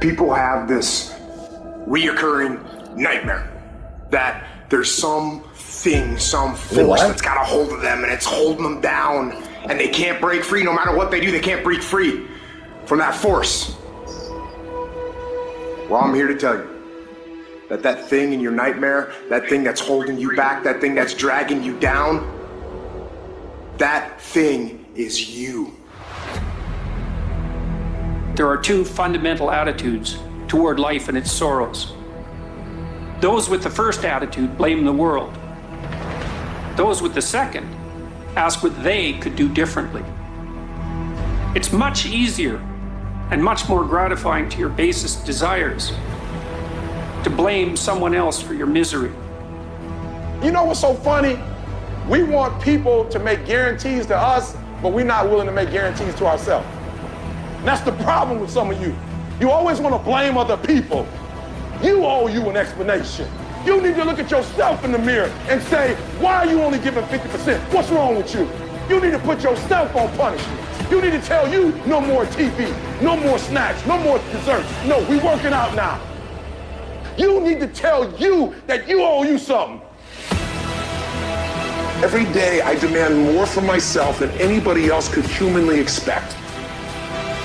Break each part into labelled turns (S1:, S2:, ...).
S1: People have this reoccurring nightmare that there's something, some force that's got a hold of them and it's holding them down and they can't break free. No matter what they do, they can't break free from that force. Well, I'm here to tell you that that thing in your nightmare, that thing that's holding you back, that thing that's dragging you down, that thing is you.
S2: There are two fundamental attitudes toward life and its sorrows. Those with the first attitude blame the world. Those with the second ask what they could do differently. It's much easier and much more gratifying to your basest desires to blame someone else for your misery.
S3: You know what's so funny? We want people to make guarantees to us, but we're not willing to make guarantees to ourselves. And that's the problem with some of you. You always want to blame other people. You owe you an explanation. You need to look at yourself in the mirror and say, why are you only giving 50%? What's wrong with you? You need to put yourself on punishment. You need to tell you no more TV, no more snacks, no more desserts. No, we working out now. You need to tell you that you owe you something.
S4: Every day I demand more from myself than anybody else could humanly expect.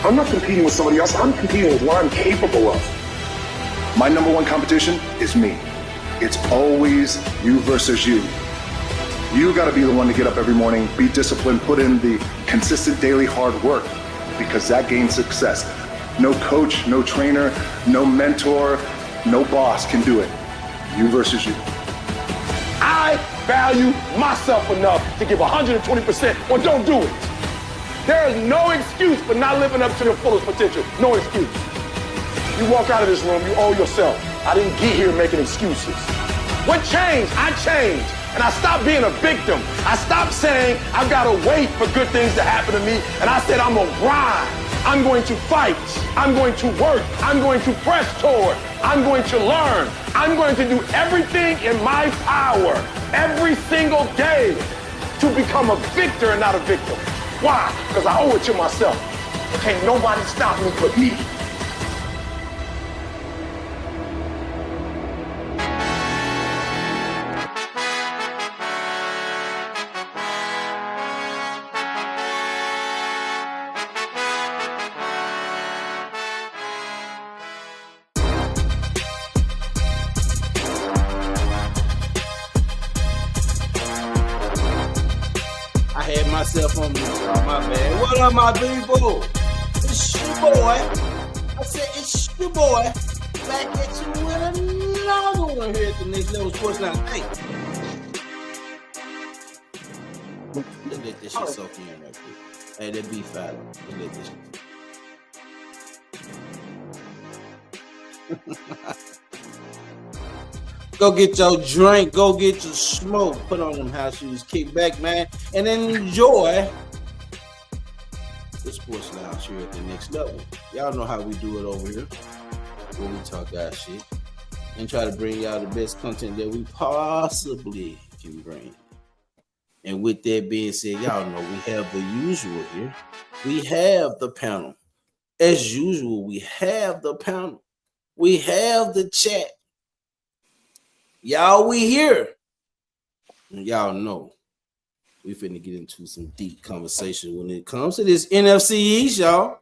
S4: I'm not competing with somebody else, I'm competing with what I'm capable of. My number one competition is me. It's always you versus you. You gotta be the one to get up every morning, be disciplined, put in the consistent daily hard work, because that gains success. No coach, no trainer, no mentor, no boss can do it. You versus you.
S3: I value myself enough to give 120% or don't do it. There is no excuse for not living up to your fullest potential. No excuse. You walk out of this room, you owe yourself. I didn't get here making excuses. What changed? I changed. And I stopped being a victim. I stopped saying I've got to wait for good things to happen to me. And I said I'm going to grind. I'm going to fight. I'm going to work. I'm going to press toward. I'm going to learn. I'm going to do everything in my power every single day to become a victor and not a victim. Why? Because I owe it to myself. Can't nobody stop me but me.
S5: Myself on mute, my bad. What up, my people? It's your boy. I said it's your boy. Back at you with another one here at the Next Level Sports Line. Hey, let's let this shit soak in right quick. Hey, that beef out. Let's let this shit. Go get your drink, go get your smoke, put on them house shoes, kick back, man, and enjoy the Sports Lounge here at the Next Level. Y'all know how we do it over here, when we talk our shit and try to bring y'all the best content that we possibly can bring. And with that being said, y'all know we have the usual here. We have the panel. As usual, we have the panel. We have the chat. Y'all, we here. And y'all know we finna get into some deep conversation when it comes to this NFC East, y'all.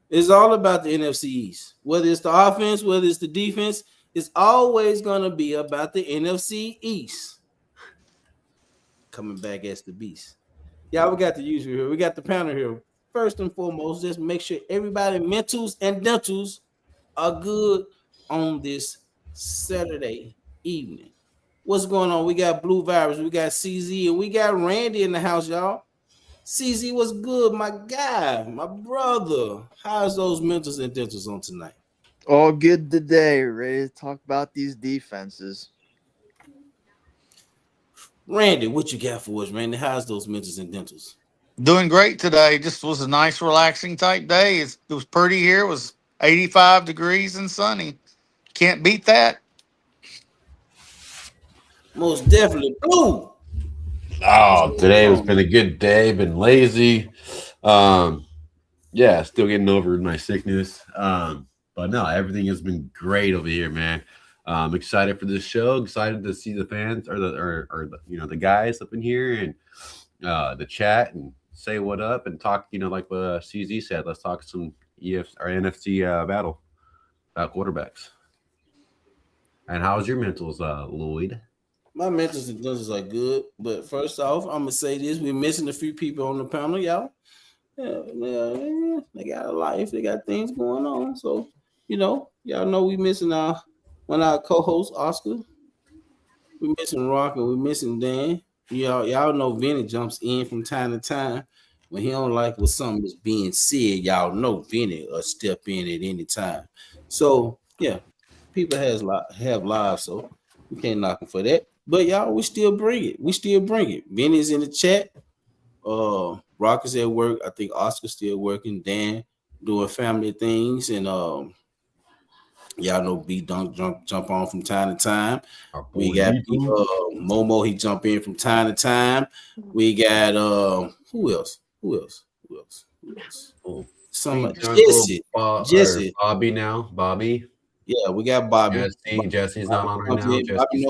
S5: It's all about the NFC East. Whether it's the offense, whether it's the defense, it's always gonna be about the NFC East. Coming back as the beast. Y'all, we got the usual here. We got the panel here. First and foremost, just make sure everybody mentals and dentals are good on this Saturday evening. What's going on? We got Blue Virus, we got CZ, and we got Randy in the house, y'all. CZ, what's good, my guy, my brother? How's those mentals and dentals on tonight?
S6: All good today. Ready to talk about these defenses.
S5: Randy, what you got for us, Randy? How's those mentals and dentals?
S7: Doing great today. Just was a nice, relaxing type day. It was pretty here. It was 85 degrees and sunny. Can't beat that.
S5: Most definitely. Blue.
S8: Oh, today has been a good day. Been lazy. Yeah, still getting over my sickness. But no, everything has been great over here, man. I'm excited for this show. Excited to see the fans or the the guys up in here and the chat and say what up and talk. Like what CZ said. Let's talk some NFC battle about quarterbacks. And how's your mentals, Lloyd?
S5: My mental conditions are good, but first off, I'm gonna say this: we're missing a few people on the panel, y'all. Yeah, they got a life, they got things going on. So, y'all know we missing our co-host Oscar. We missing Rocker, we missing Dan. Y'all know Vinny jumps in from time to time when he don't like what something is being said. Y'all know Vinny will step in at any time. So yeah, people have lives, so we can't knock them for that. But y'all, we still bring it. Vinny's in the chat. Rocker's at work. I think Oscar's still working. Dan doing family things, and y'all know B Dunk jump on from time to time. We got Momo. He jump in from time to time. We got who else? Some Jesse.
S8: Bobby now. Bobby.
S5: Yeah, we got Bobby.
S8: Jesse's not on right now.
S5: Bobby,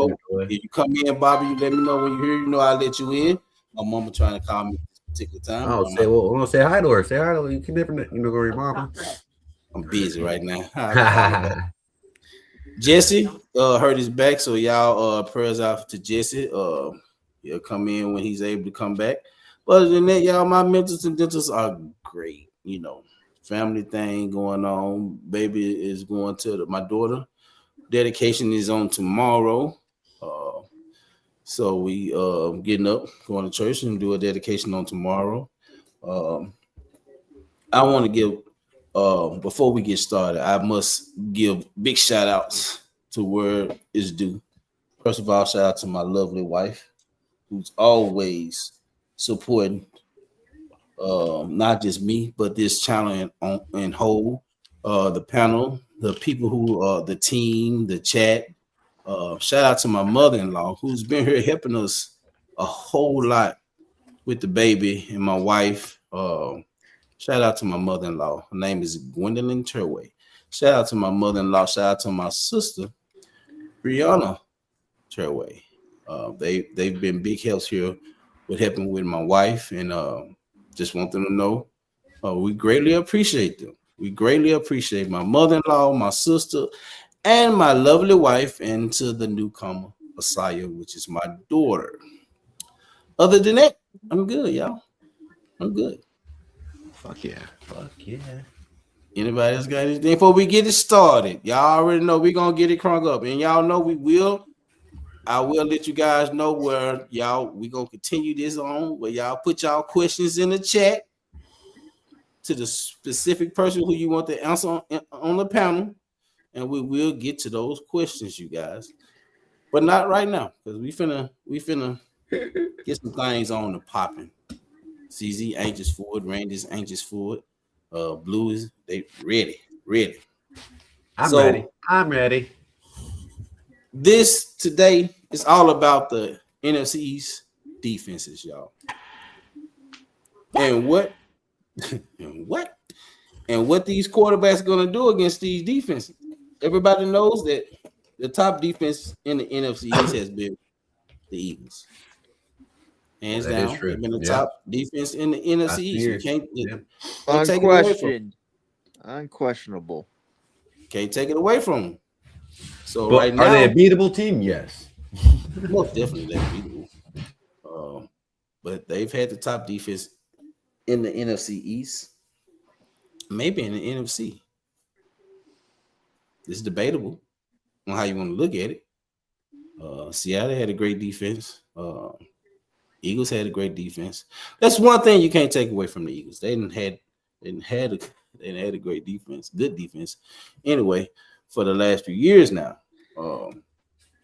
S5: if you come in, Bobby, you let me know when you're here. I'll let you in. My mama trying to call me at this particular time.
S8: Say hi to her. Say hi to her. You can never, go to your mama.
S5: I'm busy right now. Jesse hurt his back, so y'all prayers out to Jesse. He'll come in when he's able to come back. But other than that, y'all, my mentals and dentals are great. Family thing going on. Baby is going to my daughter. Dedication is on tomorrow. So we getting up, going to church and do a dedication on tomorrow. I want to give before we get started, I must give big shout outs to where it's due. First of all, shout out to my lovely wife, who's always supporting not just me, but this channel in whole, the panel, the people who the team, the chat. Shout out to my mother-in-law, who's been here helping us a whole lot with the baby, and my wife. Shout out to my mother-in-law. Her name is Gwendolyn Turway. Shout out to my mother-in-law. Shout out to my sister, Brianna Turway. They've been big helps here with helping with my wife, and just want them to know we greatly appreciate them. We greatly appreciate my mother-in-law, my sister, and my lovely wife, and to the newcomer, Asaya, which is my daughter. Other than that, I'm good, y'all. I'm good.
S8: Fuck yeah.
S5: Anybody else got anything before we get it started? Y'all already know we're gonna get it crunk up, and y'all know we will. I will let you guys know where we gonna continue this on, where y'all put y'all questions in the chat to the specific person who you want to answer on the panel, and we will get to those questions, you guys. But not right now, because we finna get some things on the popping. CZ anxious for it, Randy's anxious for it. Blue is they ready.
S8: I'm ready.
S5: This today is all about the NFC EAST defenses, y'all. And what these quarterbacks are gonna do against these defenses. Everybody knows that the top defense in the NFC East has been the Eagles. Hands down, they've been the top defense in the NFC East. You can't take it away from them.
S6: Unquestionable.
S5: Can't take it away from them. So
S8: but
S5: right now,
S8: are they a beatable team? Yes.
S5: Most definitely they're beatable. But they've had the top defense in the NFC East, maybe in the NFC. It's debatable on how you want to look at it. Seattle had a great defense. Eagles had a great defense. That's one thing you can't take away from the Eagles. They had a great defense, good defense. Anyway, for the last few years now.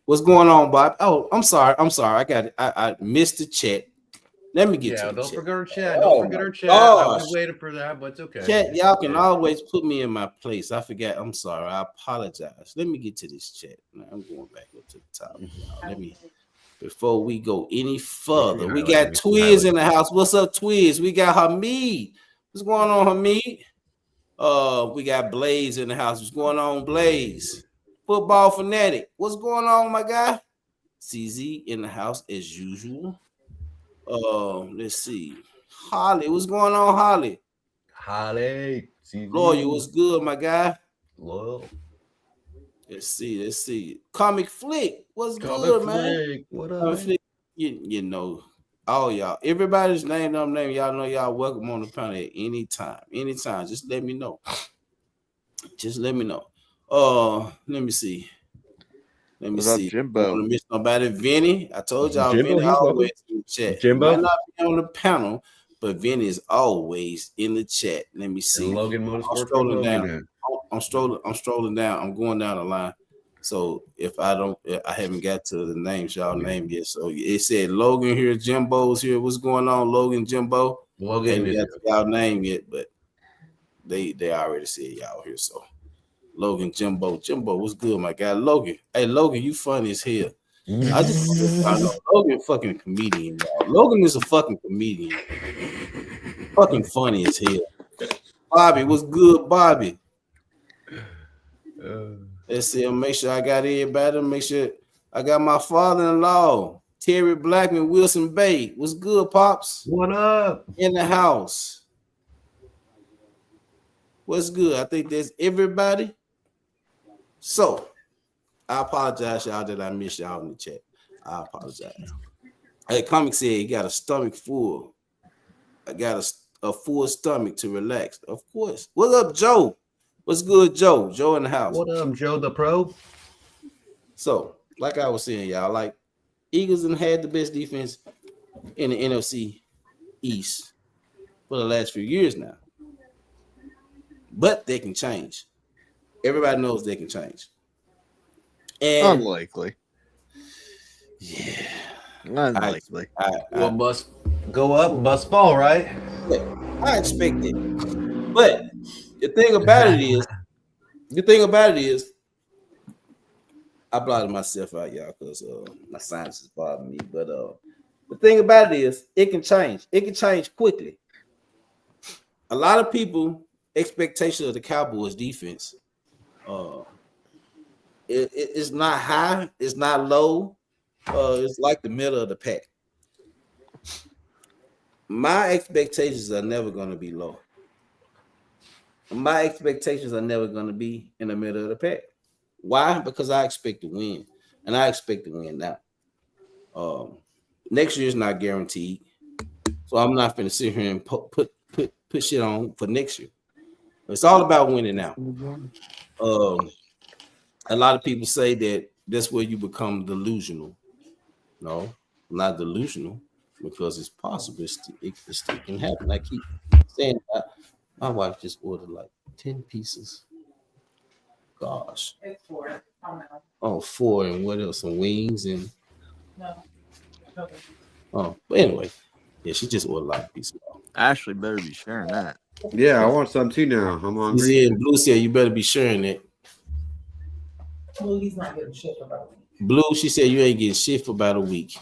S5: What's going on, Bob? Oh, I'm sorry. I got it. I missed the chat. Let me get to the
S8: don't
S5: chat.
S8: forget our chat. Don't forget our chat. I was waiting for that, but it's okay.
S5: Chat, y'all can always put me in my place. I forgot. I'm sorry. I apologize. Let me get to this chat. Now, I'm going back up to the top. Let me. Before we go any further, we got Twiz in the house. What's up, Twiz? We got Hamid. What's going on, Hamid? We got Blaze in the house. What's going on, Blaze? Football fanatic. What's going on, my guy? CZ in the house as usual. Let's see. Holly, what's going on, Holly?
S8: Holly.
S5: Lawyer, what's good, my guy?
S8: Loyal.
S5: Let's see. Comic Flick, what's good, man?
S8: What up,
S5: Comic
S8: man?
S5: Flick, you know, all y'all. Everybody's name, y'all know y'all welcome on the panel at any time. Anytime. Just let me know. Let me see.
S6: What's up, Jimbo?
S5: I don't want to miss nobody. Vinny, I told y'all,
S8: Jimbo,
S5: Vinny
S8: he's
S5: always
S8: welcome.
S5: in the chat.
S8: Jimbo?
S5: Might not be on the panel, but Vinny is always in the chat. Let me see.
S8: And Logan Motorsports.
S5: I'm strolling down. I'm strolling down. I'm going down the line. So if I haven't got to the names y'all named yet. So it said Logan here, Jimbo's here. What's going on, Logan, Jimbo?
S8: Logan
S5: Ain't
S8: is
S5: got y'all name yet, but they already said y'all here. So Logan, Jimbo, what's good, my guy? Logan. Hey, Logan, you funny as hell. I know Logan fucking comedian, y'all. Logan is a fucking comedian. Fucking funny as hell. Bobby, what's good, Bobby? Let's see. Make sure I got everybody. Make sure I got my father-in-law, Terry Blackman, Wilson Bay. What's good, Pops?
S8: What up?
S5: In the house. What's good? I think that's everybody. So, I apologize, y'all, that I missed y'all in the chat. I apologize. Hey, Comic said he got a stomach full. I got a full stomach to relax. Of course. What's up, Joe? What's good, Joe? Joe in the house.
S8: What up, Joe the Pro?
S5: So, like I was saying, y'all, like Eagles and had the best defense in the NFC East for the last few years now. But they can change. Everybody knows they can change. And
S6: Unlikely.
S5: Yeah.
S6: Unlikely.
S8: Well, must go up, must fall, right?
S5: I expect it. But the thing about it is, I blotted myself out, y'all, because my sinus is bothering me. But the thing about it is, it can change. It can change quickly. A lot of people expectation of the Cowboys defense. It's not high, it's not low. It's like the middle of the pack. My expectations are never going to be low. My expectations are never going to be in the middle of the pack. Why? Because I expect to win, and I expect to win now. Next year is not guaranteed, so I'm not going to sit here and put shit on for next year. It's all about winning now. A lot of people say that that's where you become delusional. No, I'm not delusional because it's possible. It still can happen. I keep saying that. My wife just ordered like 10 pieces. Gosh.
S9: It's 4.
S5: Oh, 4 and what else? Some wings and
S9: No. Okay.
S5: oh, but anyway, yeah, she just ordered like a piece.
S6: Ashley better be sharing that.
S8: Yeah, I want some too now. I'm hungry.
S5: Yeah, Blue said you better be sharing it.
S9: Well, he's not getting shit about it.
S5: Blue, she said you ain't getting shit for about a week.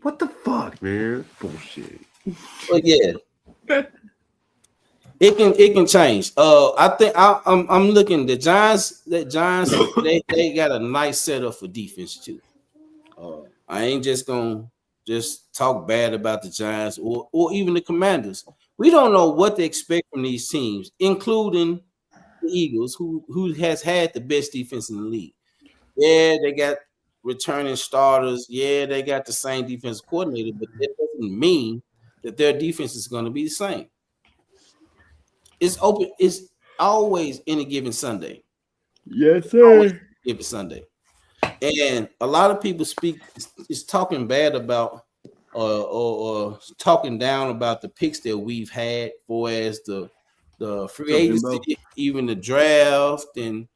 S8: What the fuck, man? Bullshit.
S5: But yeah, it can change. I think I'm looking. The Giants, they got a nice setup for defense too. I ain't just gonna just talk bad about the Giants or even the Commanders. We don't know what to expect from these teams, including the Eagles, who has had the best defense in the league. Yeah, they got returning starters. Yeah, they got the same defense coordinator, but that doesn't mean that their defense is going to be the same. It's open. It's always any given Sunday.
S6: Yes, sir.
S5: Given Sunday, and a lot of people is talking bad about or talking down about the picks that we've had for as the free agency, even the draft, and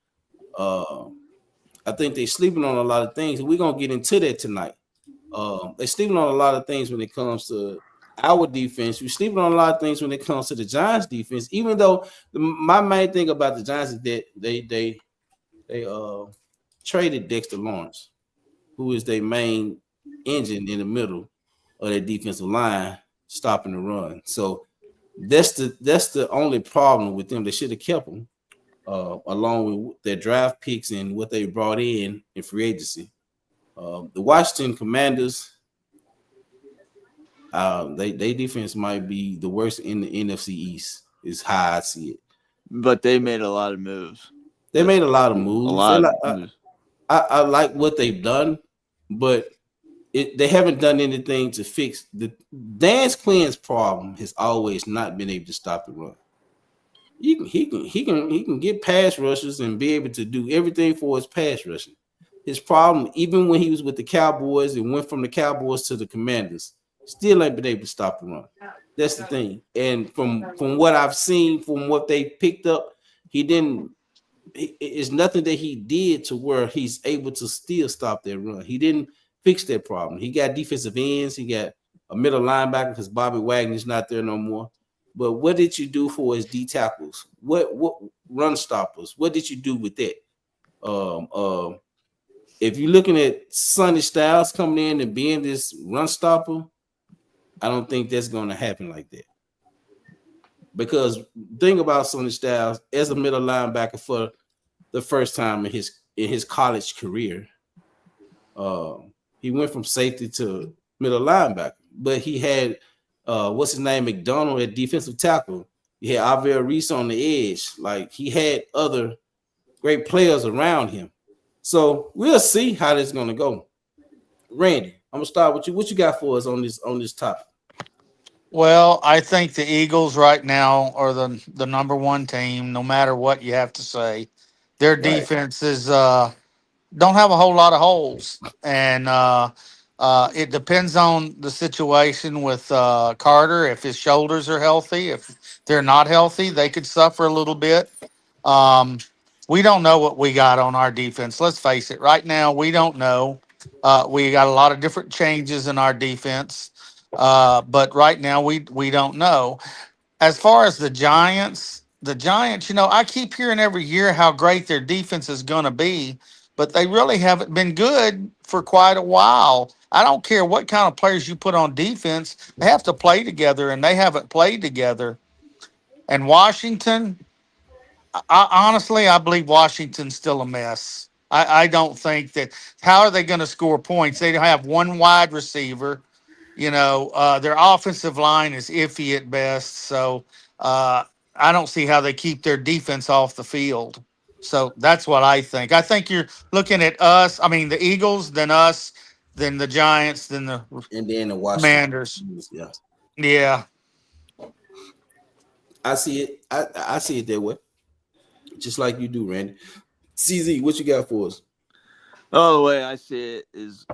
S5: I think they're sleeping on a lot of things. We're gonna get into that tonight. They're sleeping on a lot of things when it comes to our defense. We're sleeping on a lot of things when it comes to the Giants defense. Even though my main thing about the Giants is that they traded Dexter Lawrence, who is their main engine in the middle of their defensive line, stopping the run. So That's the only problem with them. They should have kept them along with their draft picks and what they brought in free agency. The Washington Commanders, they defense might be the worst in the NFC East. Is how I see it.
S6: But they made a lot of moves.
S5: They made a lot of moves.
S6: A lot of moves.
S5: I like what they've done, but they haven't done anything to fix the Dan Quinn's problem. Has always not been able to stop the run. He can get pass rushes and be able to do everything for his pass rushing. His problem, even when he was with the Cowboys and went from the Cowboys to the Commanders, still ain't been able to stop the run. That's the thing. And from what I've seen, from what they picked up, he didn't. It's nothing that he did to where he's able to still stop that run. He didn't fix that problem. He got defensive ends. He got a middle linebacker because Bobby Wagner's not there no more. But what did you do for his D tackles? What run stoppers? What did you do with that? If you're looking at Sonny Styles coming in and being this run stopper, I don't think that's going to happen like that. Because think about Sonny Styles as a middle linebacker for the first time in his college career. He went from safety to middle linebacker, but he had what's his name, McDonald at defensive tackle. He had Alvaro Reese on the edge. Like, he had other great players around him. So we'll see how this is going to go. Randy, I'm gonna start with you. What you got for us on this topic?
S7: Well, I think the Eagles right now are the number one team, no matter what you have to say. Their
S5: Right.
S7: defense is don't have a whole lot of holes, and it depends on the situation with Carter. If his shoulders are healthy, if they're not healthy, they could suffer a little bit. We don't know what we got on our defense. Let's face it. Right now, we don't know. We got a lot of different changes in our defense, but right now we don't know. As far as the Giants, I keep hearing every year how great their defense is going to be, but they really haven't been good for quite a while. I don't care what kind of players you put on defense, they have to play together, and they haven't played together. And Washington, I believe Washington's still a mess. I don't think that. How are they going to score points? They have one wide receiver. Their offensive line is iffy at best. So I don't see how they keep their defense off the field. So that's what I think. I think you're looking at us. I mean, the Eagles, then us, then the Giants, then the
S5: And then the Washington
S7: Commanders.
S5: Yeah,
S7: Yeah.
S5: I see it. I see it that way, just like you do, Randy. CZ, what you got for us?
S6: Oh, the way I see it is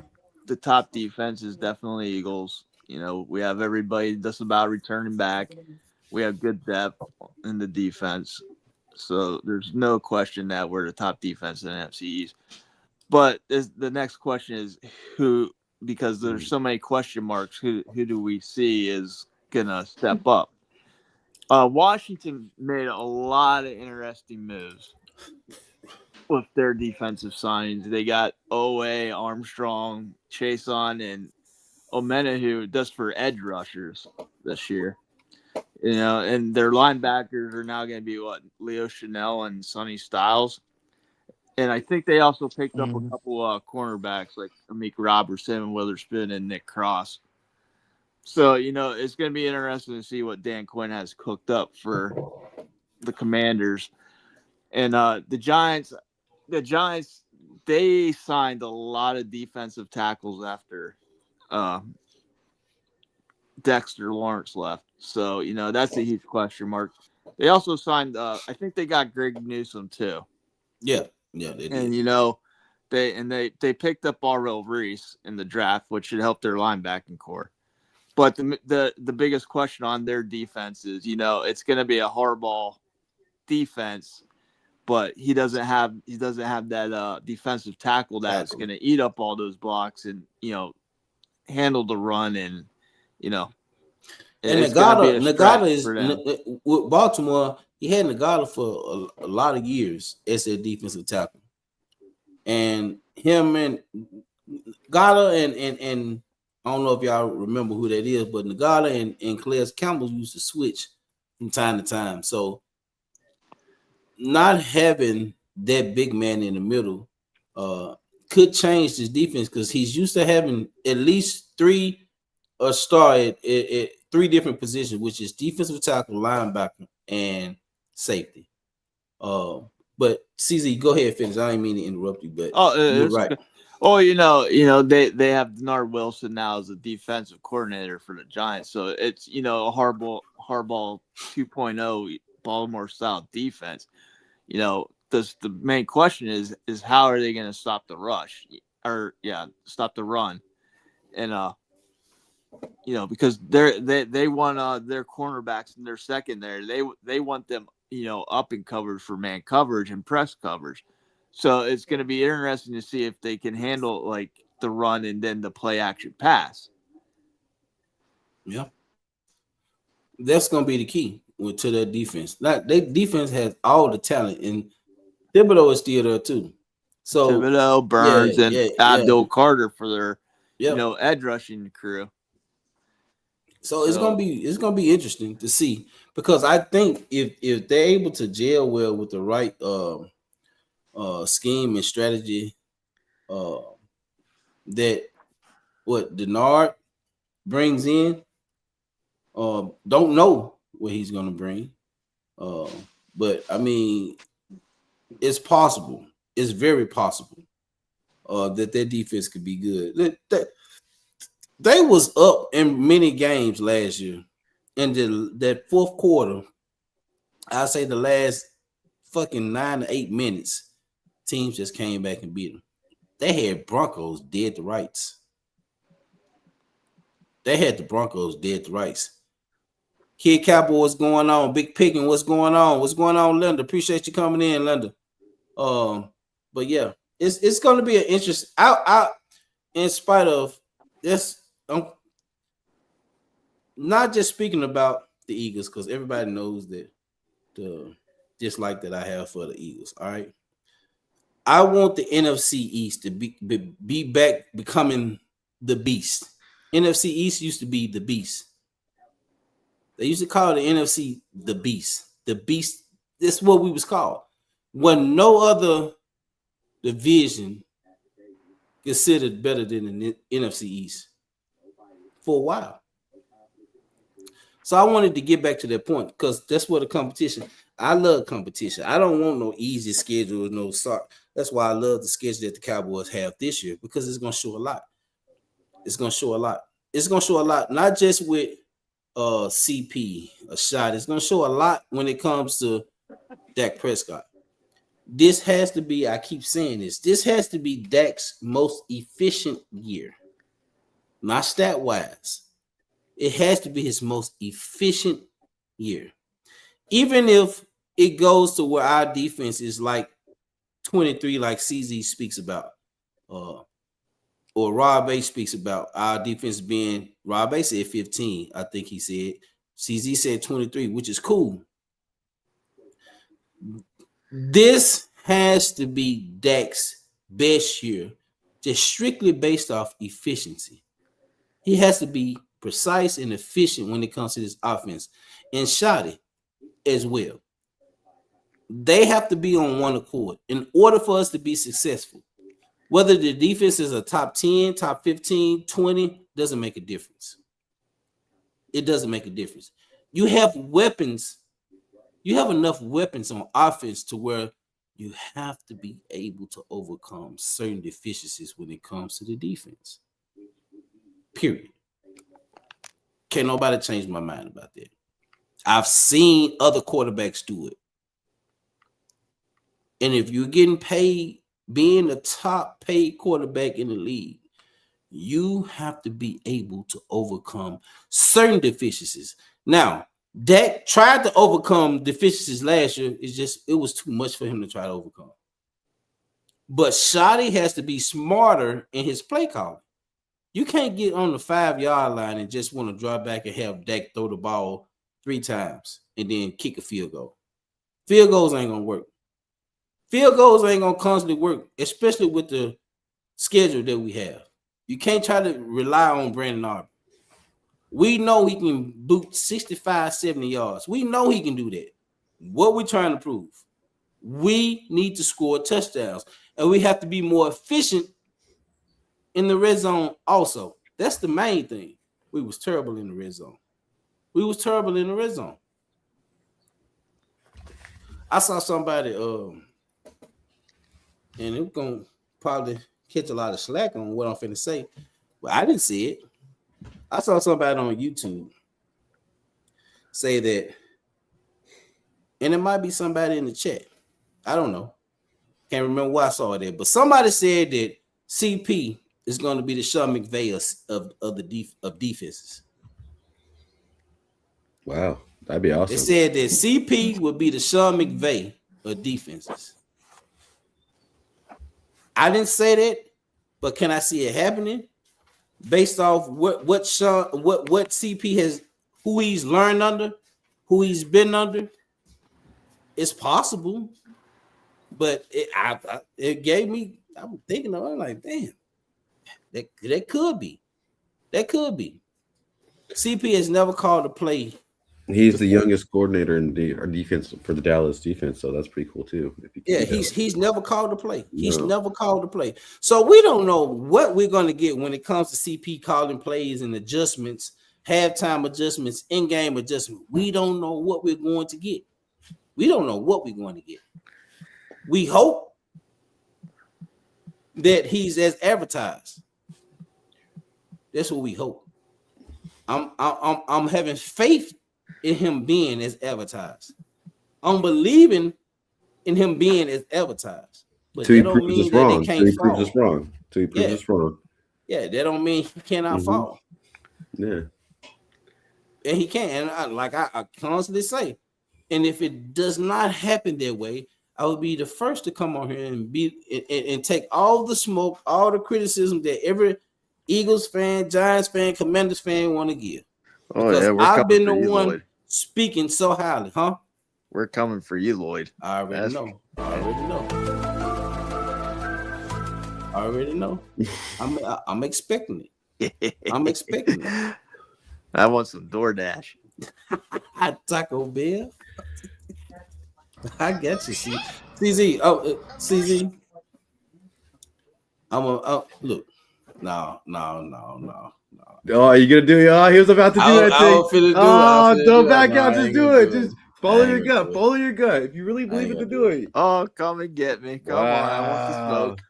S6: the top defense is definitely Eagles. We have everybody just about returning back. We have good depth in the defense. So there's no question that we're the top defense in the NFC East. But the next question is who, because there's so many question marks, who do we see is going to step up? Washington made a lot of interesting moves with their defensive signings. They got Owe, Armstrong, Chason, and Omenahu just for edge rushers this year. And their linebackers are now going to be Leo Chanel and Sonny Styles. And I think they also picked up a couple cornerbacks like Amik Robertson, Witherspoon, and Nick Cross. So, it's going to be interesting to see what Dan Quinn has cooked up for the Commanders. And the Giants, they signed a lot of defensive tackles after Dexter Lawrence left. So, that's a huge question mark. They also signed, I think they got Greg Newsome too.
S5: Yeah, they did.
S6: And, they picked up Arrell Reese in the draft, which should help their linebacking core. But the biggest question on their defense is, it's going to be a hardball defense, but he doesn't have that defensive tackle that's going to eat up all those blocks and handle the run and
S5: And Nagata is with Baltimore. He had Nagata for a lot of years as their defensive tackle, and him and Nagata and I don't know if y'all remember who that is, but Nagata and Calais Campbell used to switch from time to time. So not having that big man in the middle could change this defense because he's used to having at least three star at three different positions, which is defensive tackle, linebacker, and safety. But CZ, go ahead, finish. I didn't mean to interrupt you, but you're right.
S6: Okay. Oh, they have Denard Wilson now as a defensive coordinator for the Giants, so it's Harbaugh 2.0 Baltimore style defense. The main question is how are they going to stop the rush stop the run, and because they want their cornerbacks in their secondary, they want them up in coverage for man coverage and press coverage. So it's going to be interesting to see if they can handle like the run and then the play action pass.
S5: Yeah, that's going to be the key to their defense. Their defense has all the talent, and Thibodeau is still there too. So
S6: Thibodeau, Burns, and Abdul Carter for their edge rushing crew.
S5: So it's gonna be interesting to see, because I think if they're able to gel well with the right scheme and strategy, that what Denard brings in, don't know what he's gonna bring, but I mean, it's possible. It's very possible that their defense could be good. They was up in many games last year, and that fourth quarter, I say the last fucking 9 to 8 minutes, teams just came back and beat them. They had Broncos dead to rights. They had the Broncos dead to rights. Kid Cowboy, what's going on? Big Picking, what's going on? What's going on, Linda? Appreciate you coming in, Linda. But yeah, it's going to be an interest. I in spite of this, I'm not just speaking about the Eagles, because everybody knows that the dislike that I have for the Eagles. All right, I want the NFC East to be back becoming the beast. NFC East used to be the beast. They used to call the NFC the beast. The beast. That's what we was called. When no other division considered better than the NFC East for a while. So I wanted to get back to that point, because that's where the competition. I love competition. I don't want no easy schedule, no sorry. That's why I love the schedule that the Cowboys have this year, because it's going to show a lot. It's going to show a lot. It's going to show a lot, not just with CP, a shot. It's going to show a lot when it comes to Dak Prescott. This has to be, I keep saying this has to be Dak's most efficient year. Not stat-wise. It has to be his most efficient year. Even if it goes to where our defense is like 23, like CZ speaks about, or Rob A speaks about, our defense being, Rob A said 15, I think he said. CZ said 23, which is cool. This has to be Dak's best year, just strictly based off efficiency. He has to be precise and efficient when it comes to this offense, and Shotty as well. They have to be on one accord in order for us to be successful. Whether the defense is a top 10, top 15, 20, doesn't make a difference. It doesn't make a difference. You have weapons. You have enough weapons on offense to where you have to be able to overcome certain deficiencies when it comes to the defense. Period. Can't nobody change my mind about that. I've seen other quarterbacks do it. And if you're getting paid, being the top paid quarterback in the league, you have to be able to overcome certain deficiencies. Now, Dak tried to overcome deficiencies last year. It was too much for him to try to overcome. But Shotty has to be smarter in his play calling. You can't get on the 5-yard line and just want to draw back and have Dak throw the ball 3 times and then kick a field goal. Field goals ain't going to work. Field goals ain't going to constantly work, especially with the schedule that we have. You can't try to rely on Brandon Aubrey. We know he can boot 65, 70 yards. We know he can do that. What we trying to prove? We need to score touchdowns, and we have to be more efficient in the red zone also. That's the main thing. We was terrible in the red zone. I saw somebody, and it's gonna probably catch a lot of slack on what I'm finna say, but I didn't see it. I saw somebody on YouTube say that, and it might be somebody in the chat. I don't know. Can't remember why I saw it there, but somebody said that CP is going to be the Sean McVay of defenses.
S8: Wow, that'd be awesome.
S5: They said that CP would be the Sean McVay of defenses. I didn't say that, but can I see it happening based off what CP has, who he's learned under, who he's been under? It's possible, but it gave me. I'm thinking of it like, damn, that could be. CP has never called a play.
S8: He's the youngest coordinator in our defense for the Dallas defense, so that's pretty cool too.
S5: He's never called a play. Never called a play. So we don't know what we're going to get when it comes to CP calling plays and adjustments, halftime adjustments, in-game adjustments. We don't know what we're going to get. We hope that he's as advertised. That's what we hope. I'm having faith in him being as advertised. I'm believing in him being as advertised. But that don't mean that it can't fall.
S8: Till he proves us wrong.
S5: Yeah, that don't mean he cannot fall.
S8: Yeah.
S5: And he can. And I constantly say, and if it does not happen that way, I would be the first to come on here and take all the smoke, all the criticism that every Eagles fan, Giants fan, Commanders fan want to give. Because I've been the one Lloyd. Speaking so highly, huh?
S6: We're coming for you, Lloyd.
S5: I already know. I'm expecting it.
S6: I want some DoorDash.
S5: Taco Bell. I get you, CZ. CZ. Look. No.
S8: Oh, you gonna do it? Oh, he was about to do that thing. Don't back out. Just do it. Just follow your gut. Follow your gut. If you really believe it, to do it.
S6: Oh, come and get me. Come on. I want the smoke.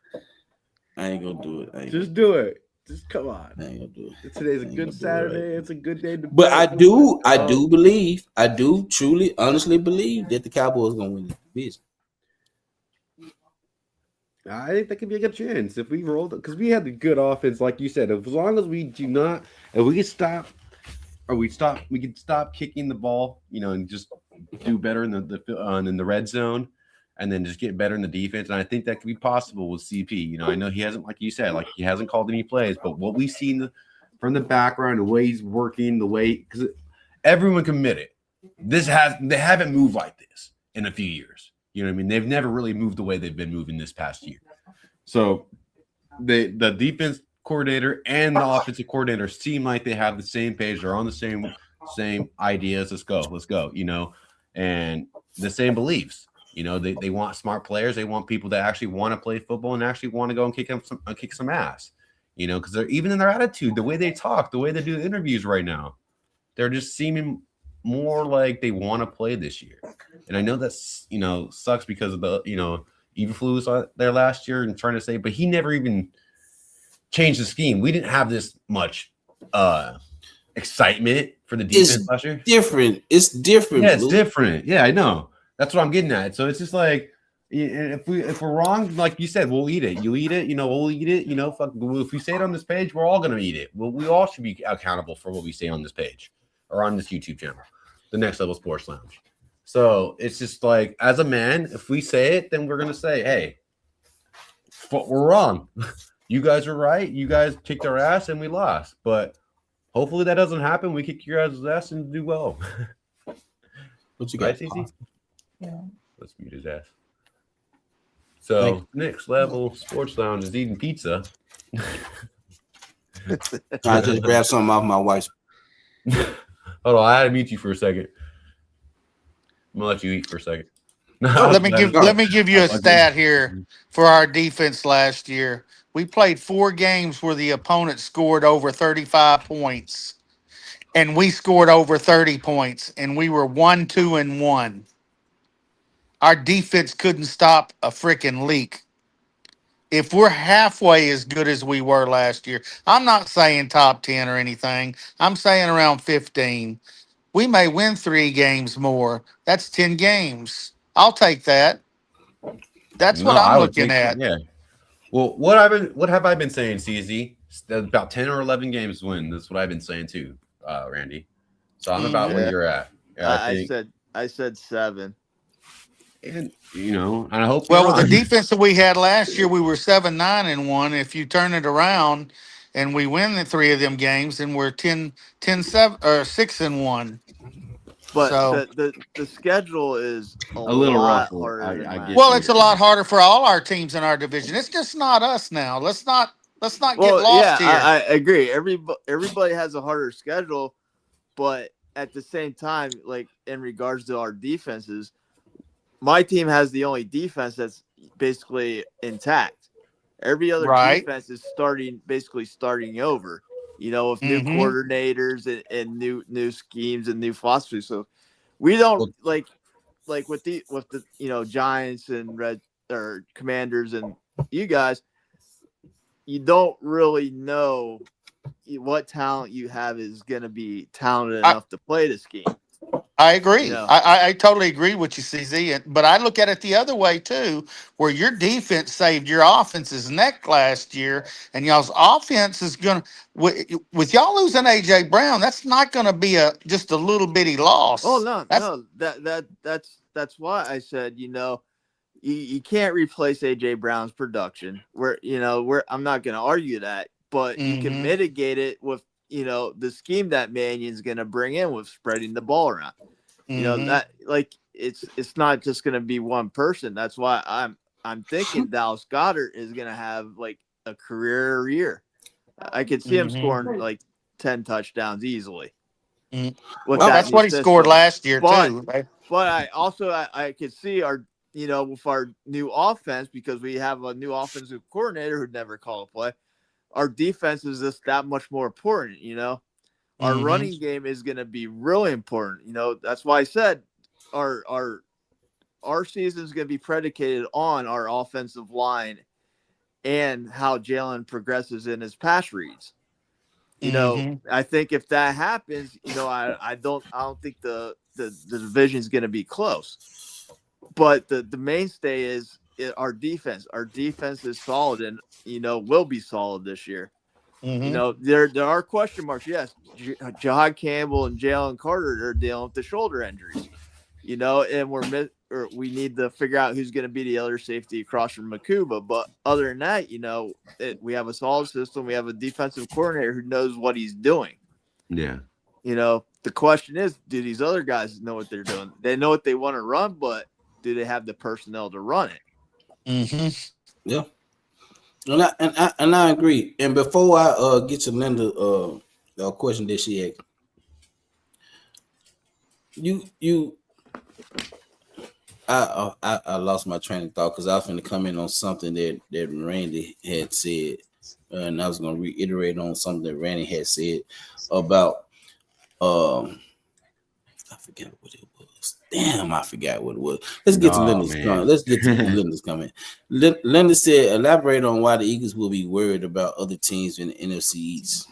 S5: I ain't gonna do it.
S8: Just do it. Just come on.
S5: I ain't gonna do it.
S8: Today's a good Saturday. It's a good day to.
S5: But I do believe. I do truly, honestly believe that the Cowboys gonna win the division.
S8: I think that could be a good chance if we rolled it because we had the good offense, like you said. As long as we do not, if we can stop, we can stop kicking the ball, and just do better in the red zone, and then just get better in the defense. And I think that could be possible with CP. I know he hasn't, like you said, he hasn't called any plays, but what we've seen from the background, the way he's working, because everyone can admit it, they haven't moved like this in a few years. You know what I mean? They've never really moved the way they've been moving this past year. So the defense coordinator and the offensive coordinator seem like they have the same page. They're on the same ideas. Let's go, and the same beliefs. They want smart players. They want people that actually want to play football and actually want to go and kick some ass. Because they're even in their attitude, the way they talk, the way they do the interviews right now, they're just seeming more like they want to play this year. And I know that's, sucks because of the, Eberflus was there last year and trying to say, but he never even changed the scheme. We didn't have this much excitement for the defense last year.
S5: It's different.
S8: Yeah, it's different. Yeah, I know. That's what I'm getting at. So it's just like, if we're wrong, like you said, we'll eat it. You eat it, we'll eat it. If we say it on this page, we're all gonna eat it. Well, we all should be accountable for what we say on this page or on this YouTube channel, the Next Level Sports Lounge. So it's just like, as a man, if we say it, then we're going to say, hey, we're wrong. You guys were right. You guys kicked our ass and we lost. But hopefully that doesn't happen. We kick your guys' ass and do well.
S5: What you got,
S8: CC? Yeah. Let's mute his ass. So Next Level Sports Lounge is eating pizza.
S5: I just grabbed something off my wife's
S8: Hold on, I had to mute you for a second. I'm gonna let you eat for a second.
S7: Let me give you a stat here for our defense last year. We played 4 games where the opponent scored over 35 points, and we scored over 30 points, and we were 1-2-1. Our defense couldn't stop a freaking leak. If we're halfway as good as we were last year, I'm not saying top 10 or anything. I'm saying around 15. We may win 3 games more. That's 10 games. I'll take that. That's
S8: No,
S7: what I'm
S8: I would
S7: looking
S8: think so,
S7: at.
S8: yeah. Well, what have I been saying, CZ? About 10 or 11 games win. That's what I've been saying too, Randy. So I'm about where
S6: Yeah.
S8: you're at. Yeah,
S6: I said 7.
S8: and and I hope
S7: Well,
S8: you're
S7: with the
S8: wrong.
S7: defense that we had last year, we were 7-9-1. If you turn it around and we win the 3 of them games, then we're 10-7 or 6-1.
S6: But
S7: So,
S6: the schedule is a
S8: little
S6: lot
S8: rough.
S6: harder than
S8: I
S6: last
S8: get
S7: well,
S8: you.
S7: it's a lot harder for all our teams in our division. It's just not us now. Let's not get
S6: Well, yeah,
S7: lost here.
S6: I agree. Everybody has a harder schedule, but at the same time, like in regards to our defenses, my team has the only defense that's basically intact. Every other
S7: Right.
S6: defense is basically starting over, with new
S7: Mm-hmm.
S6: coordinators and new schemes and new philosophies. So we don't like with the Giants and Red or Commanders and you guys, you don't really know what talent you have is going to be talented enough to play the scheme.
S7: I agree.
S6: Yeah.
S7: I totally agree with you, CZ. But I look at it the other way too, where your defense saved your offense's neck last year, and y'all's offense is gonna with y'all losing AJ Brown. That's not going to be just a little bitty loss.
S6: Oh no. That's why I said you can't replace AJ Brown's production. I'm not going to argue that, but you can mitigate it with the scheme that Mannion's going to bring in with spreading the ball around. That it's not just going to be one person. That's why I'm thinking Dallas Goedert is going to have like a career year. I could see him scoring like 10 touchdowns easily.
S7: Well, that's what he scored last year too. Right?
S6: But I could see our with our new offense, because we have a new offensive coordinator who'd never call a play. Our defense is just that much more important. Our running game is going to be really important. That's why I said our season is going to be predicated on our offensive line and how Jalen progresses in his pass reads. I think if that happens, I don't think the division is going to be close. But the mainstay is our defense. Our defense is solid and will be solid this year. There are question marks. Yes, Jahad Campbell and Jalen Carter are dealing with the shoulder injuries. And we need to figure out who's going to be the other safety across from Makuba. But other than that, we have a solid system. We have a defensive coordinator who knows what he's doing.
S8: Yeah.
S6: The question is, do these other guys know what they're doing? They know what they want to run, but do they have the personnel to run it?
S5: Yeah. And I agree. And before I get to Linda a question that she asked, I lost my train of thought because I was going to come in on something that Randy had said, and I was going to reiterate on something that Randy had said about I forget what it was. Damn, I forgot what it was. Let's get to Linda's comment. Let's get to Linda's comment. Linda said, elaborate on why the Eagles will be worried about other teams in the NFC East.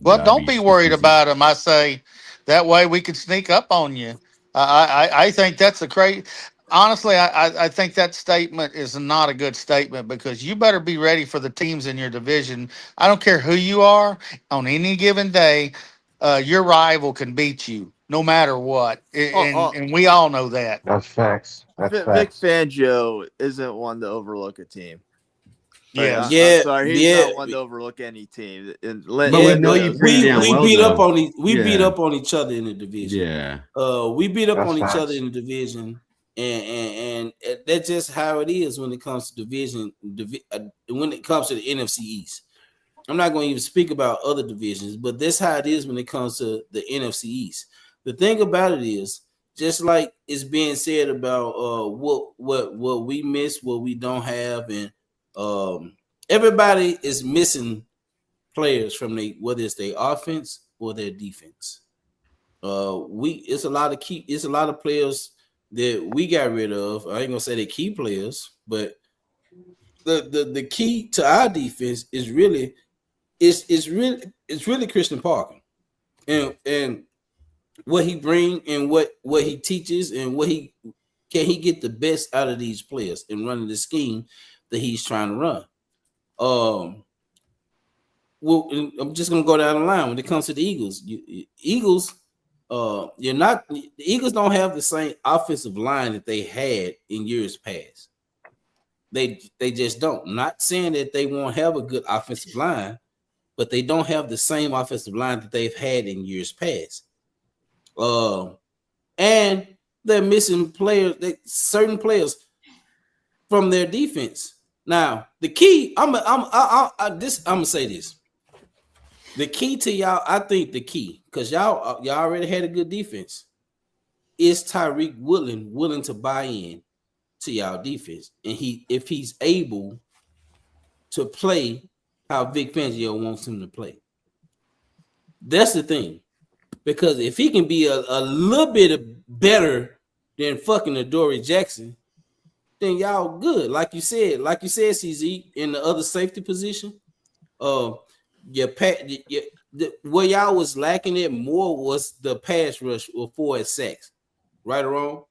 S7: Well, don't be worried about them. I say that way we can sneak up on you. I think that's a crazy. Honestly, I think that statement is not a good statement because you better be ready for the teams in your division. I don't care who you are on any given day. Your rival can beat you no matter what, and we all know that.
S10: That's facts.
S6: Vic Fangio isn't one to overlook a team.
S7: Yeah,
S6: I'm sorry, he's not one to overlook any team. And
S5: we beat up on each other in the division.
S8: Yeah,
S5: we beat up
S10: That's
S5: on
S10: facts.
S5: each other in the division, and that's just how it is when it comes to division. When it comes to the NFC East, I'm not going to even speak about other divisions, but that's how it is when it comes to the NFC East. The thing about it is, just like it's being said about what we miss, what we don't have, and everybody is missing players from whether it's their offense or their defense. It's a lot of players that we got rid of. I ain't gonna say they're key players, but the key to our defense is really Christian Parker and what he bring and what he teaches and he get the best out of these players and running the scheme that he's trying to run. Well, I'm just gonna go down the line when it comes to the Eagles. The Eagles don't have the same offensive line that they had in years past. They just don't. Not saying that they won't have a good offensive line, but they don't have the same offensive line that they've had in years past. And they're missing certain players from their defense. Now, the key, I'm gonna say this. The key to y'all, I think the key, because y'all already had a good defense, is Tyreek willing to buy in to y'all defense, and if he's able to play how Vic Fangio wants him to play. That's the thing, because if he can be a little bit better than fucking Adoree Jackson, then y'all good. Like you said, CZ, in the other safety position, where y'all was lacking it more was the pass rush or 4 sacks, right or wrong?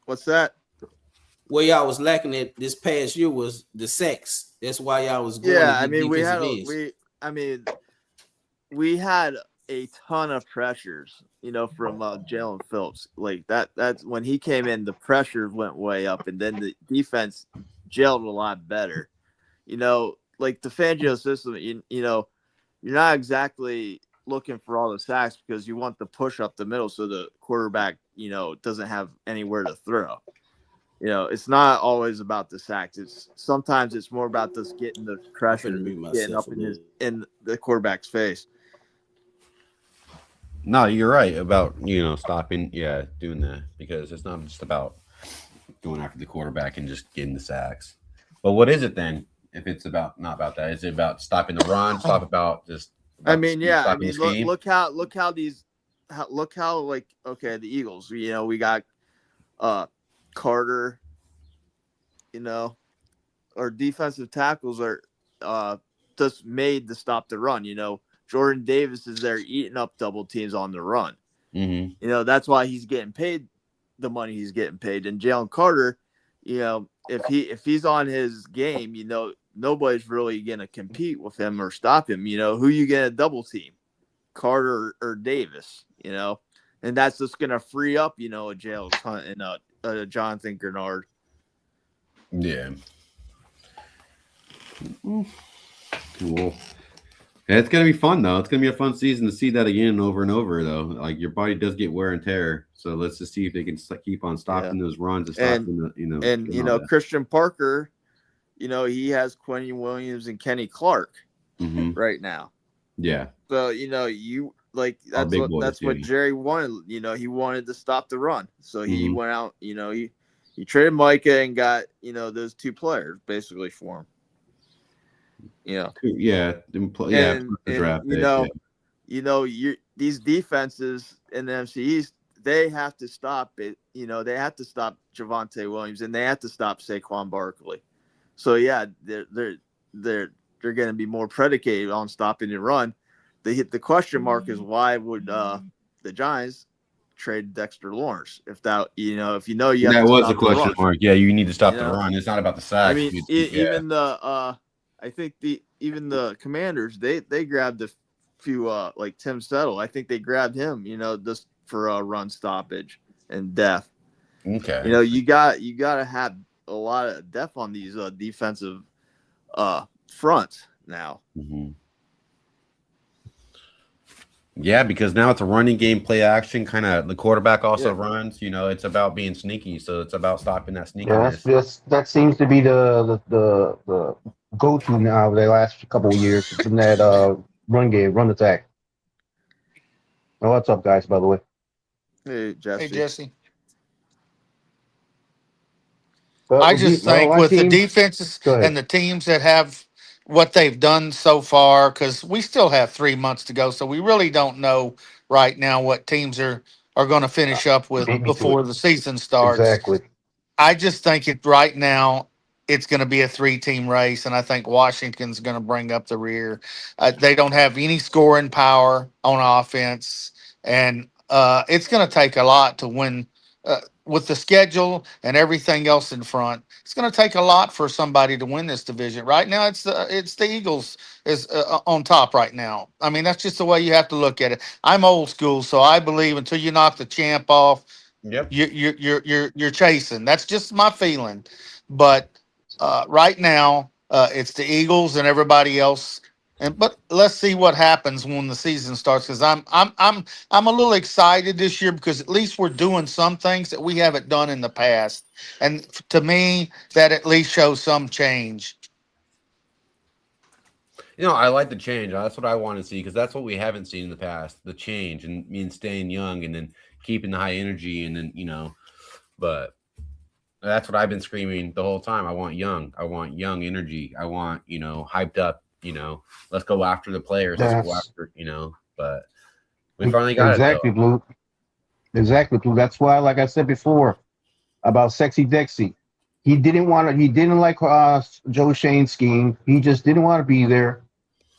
S6: What's that?
S5: Where y'all was lacking it this past year was the sacks. That's why y'all was going.
S6: Yeah, I mean, we had a ton of pressures, from Jalen Phillips. Like that's when he came in, the pressures went way up, and then the defense gelled a lot better. Like the Fangio system, you're not exactly looking for all the sacks because you want the push up the middle so the quarterback, doesn't have anywhere to throw. It's not always about the sacks. Sometimes it's more about just getting the pressure, getting up in the quarterback's face.
S8: No, you're right about stopping, doing that, because it's not just about going after the quarterback and just getting the sacks. But what is it then? If it's not about that, is it about stopping the run?
S6: Look how the Eagles. We got Carter. Our defensive tackles are just made to stop the run. Jordan Davis is there eating up double teams on the run.
S8: Mm-hmm.
S6: That's why he's getting paid the money he's getting paid. And Jalen Carter, if he's on his game, nobody's really gonna compete with him or stop him. Who you gonna double team, Carter or Davis? And that's just gonna free up, a Jalen Hunt and a Jonathan Grenard.
S8: Yeah. Cool. Yeah, it's gonna be fun though. It's gonna be a fun season to see that again over and over though. Like your body does get wear and tear, so let's just see if they can keep on stopping those runs and
S6: Christian Parker, he has Quentin Williams and Kenny Clark right now.
S8: Yeah.
S6: So that's what Jerry wanted. He wanted to stop the run, so he went out. He traded Micah and got those two players basically for him. These defenses in the NFC East, they have to stop it. They have to stop Javonte Williams and they have to stop Saquon Barkley. So they're going to be more predicated on stopping the run. The question mark is why would the Giants trade Dexter Lawrence if you have
S8: that was a question mark. Yeah, you need to stop the run. It's not about the sack.
S6: I mean, I think even the Commanders, they grabbed a few like Tim Settle. I think they grabbed him, just for a run stoppage and depth.
S8: Okay.
S6: You got to have a lot of depth on these defensive fronts now.
S8: Mm-hmm. Yeah, because now it's a running game, play action, kind of the quarterback also runs. It's about being sneaky, so it's about stopping that sneakiness.
S10: Yeah, that seems to be the go to now the last couple of years in that run game, run attack. Oh, what's up, guys? By the way,
S6: Hey, Jesse.
S7: Hey, Jesse.
S10: but
S7: I just think
S10: my
S7: with the
S10: team.
S7: defenses
S10: Go ahead.
S7: and the teams that have what they've done so far, because we still have 3 months to go, so we really don't know right now what teams are going to finish up with
S10: Beat me to it.
S7: before the season starts.
S10: Exactly.
S7: I just think it right now it's going to be a 3-team race, and I think Washington's going to bring up the rear. They don't have any scoring power on offense, and it's going to take a lot to win. With the schedule and everything else in front, it's going to take a lot for somebody to win this division. Right now, it's the Eagles is on top right now. I mean, that's just the way you have to look at it. I'm old school, so I believe until you knock the champ off,
S8: Yep.
S7: you're chasing. That's just my feeling. But right now, it's the Eagles and everybody else. But let's see what happens when the season starts. Because I'm a little excited this year because at least we're doing some things that we haven't done in the past, and to me, that at least shows some change.
S8: I like the change. That's what I want to see because that's what we haven't seen in the past. The change and staying young and then keeping the high energy and then but that's what I've been screaming the whole time. I want young. I want young energy. I want hyped up. Let's go after the players. Let's go after But we finally got
S10: exactly,
S8: it. Blue.
S10: Exactly, Blue. That's why, like I said before, about Sexy Dexy. He didn't like Joe Shane's scheme. He just didn't want to be there.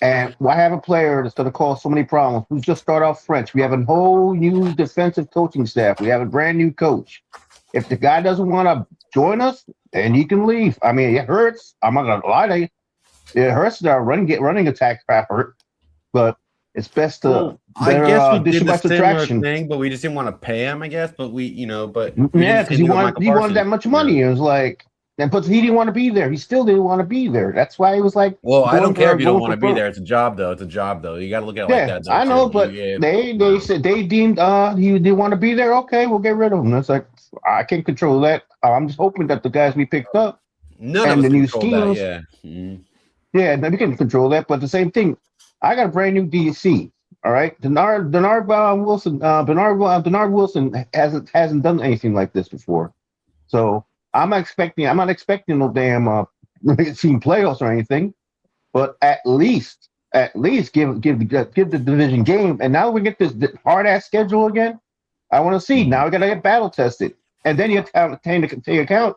S10: And why have a player that's going to cause so many problems? Who's just start off French? We have a whole new defensive coaching staff. We have a brand new coach. If the guy doesn't want to join us, then he can leave. I mean, it hurts. I'm not going to lie to you. It hurts that our running attack crap hurt, but it's best to.
S8: I guess we did the similar thing, but we just didn't want to pay him. I guess, but we
S10: because he wanted that much money. It was like, but he didn't want to be there. He still didn't want to be there. That's why he was like,
S8: well, I don't care if you don't want to be there. It's a job, though. It's a job, though. You got to look at it like that. Though,
S10: I know, but they said they deemed he didn't want to be there. Okay, we'll get rid of him. It's like I can't control that. I'm just hoping that the guys we picked up
S8: and the new schemes.
S10: Yeah, we can control that. But the same thing, I got a brand new DC. All right, Bernard Wilson hasn't done anything like this before, so I'm not expecting no damn team playoffs or anything, but at least give the division game. And now we get this hard ass schedule again. I want to see. Now we got to get battle tested, and then you have to take account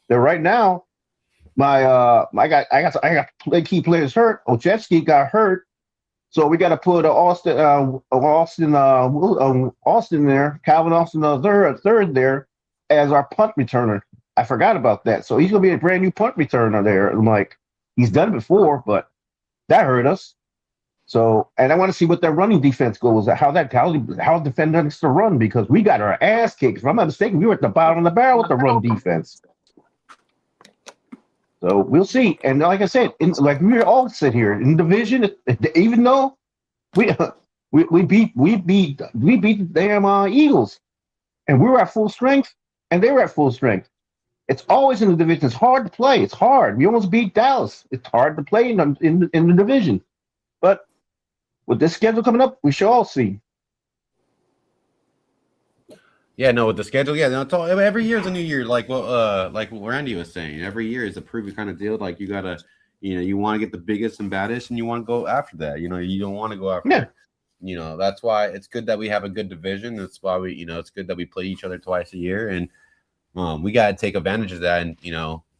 S10: that right now. I got key players hurt. Ojevsky got hurt, so we got to put Austin there, Calvin Austin third there as our punt returner. I forgot about that. So he's gonna be a brand new punt returner there. I'm like, he's done it before, but that hurt us. So, and I want to see what their running defense goes. How defenders to run because we got our ass kicked. If I'm not mistaken, we were at the bottom of the barrel with the run defense. So we'll see. And like I said, like we all sit here in division, even though we beat the damn Eagles, and we were at full strength, and they were at full strength. It's always in the division. It's hard to play. It's hard. We almost beat Dallas. It's hard to play in the division. But with this schedule coming up, we shall all see.
S8: Yeah, no, with the schedule, every year is a new year. Like what Randy was saying, every year is a preview kind of deal. Like you gotta, you want to get the biggest and baddest, and you want to go after that. You don't want to go after. Yeah. That's why it's good that we have a good division. That's why we, it's good that we play each other twice a year, and we gotta take advantage of that and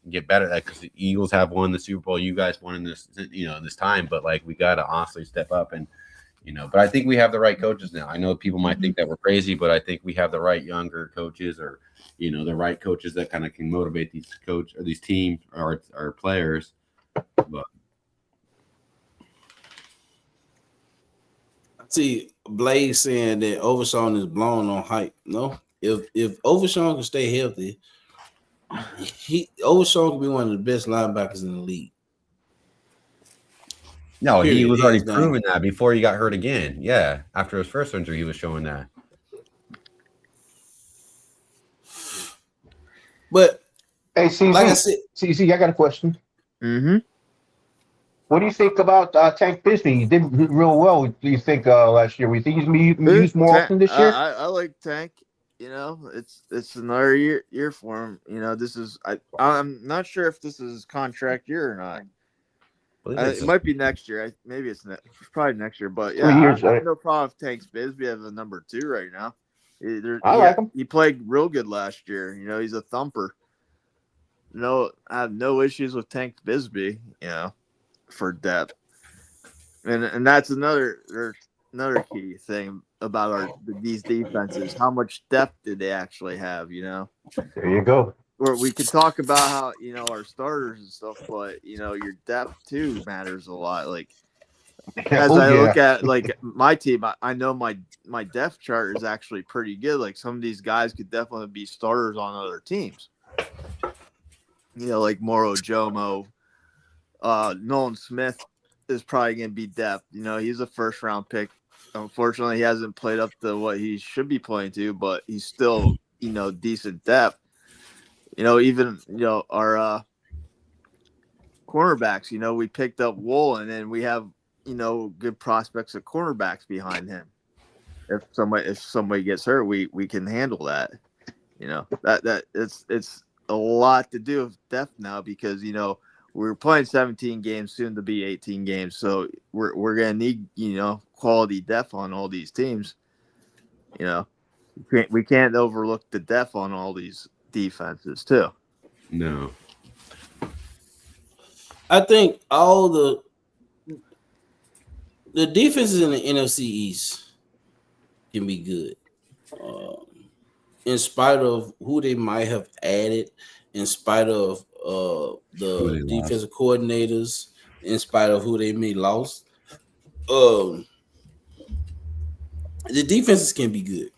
S8: get better at that because the Eagles have won the Super Bowl. You guys won in this, this time, but like we gotta honestly step up and. But I think we have the right coaches now. I know people might think that we're crazy, but I think we have the right younger coaches or, the right coaches that kind of can motivate these teams or our players. But
S5: I see Blaze saying that Overshawn is blown on hype. No, if Overshawn can stay healthy, Overshawn can be one of the best linebackers in the league.
S8: No, he was already proving that before he got hurt again. Yeah, after his first injury, he was showing that.
S5: But
S10: hey, CC,
S5: like I said,
S10: CC, I got a question.
S6: Mm-hmm.
S10: What do you think about Tank Bigsby? He did real well. Do you think last year? We think he's going to be used more often this year?
S6: I like Tank. You know, it's another year for him. You know, I'm not sure if this is his contract year or not. It might be next year. Maybe it's probably next year. But yeah,
S10: 3 years,
S6: I have no problem with Tank Bigsby as a number 2 right now.
S10: I like him.
S6: He played real good last year. You know, he's a thumper. No, I have no issues with Tank Bigsby. You know, for depth, and that's another key thing about these defenses. How much depth did they actually have? You know,
S10: There you go.
S6: where we could talk about how, you know, our starters and stuff, but you know, your depth too matters a lot. Like as I look at like my team, I know my depth chart is actually pretty good. Like some of these guys could definitely be starters on other teams. You know, like Moro Jomo, Nolan Smith is probably going to be depth. You know, he's a first round pick. Unfortunately, he hasn't played up to what he should be playing to, but he's still, you know, decent depth. You know, even, you know, our cornerbacks, you know, we picked up Wool, and then we have, you know, good prospects of cornerbacks behind him. If somebody gets hurt, we can handle that. You know, that it's a lot to do with depth now, because, you know, we're playing 17 games, soon to be 18 games. So we're going to need, you know, quality depth on all these teams. You know, we can't overlook the depth on all these defenses too.
S8: No.
S5: I think all the defenses in the NFC East can be good. In spite of who they might have added, in spite of the defensive coordinators, in spite of who they may lost, the defenses can be good.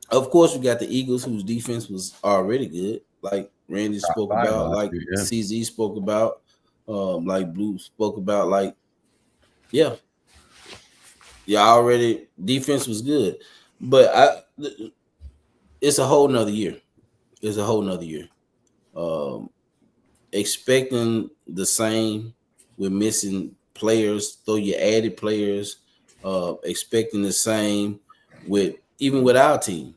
S5: Of course, we got the Eagles, whose defense was already good, like Randy spoke about, like CZ spoke about, like Blue spoke about, like, yeah, already defense was good, but it's a whole nother year. It's a whole nother year. Expecting the same with missing players, though you added players, expecting the same with even with our team.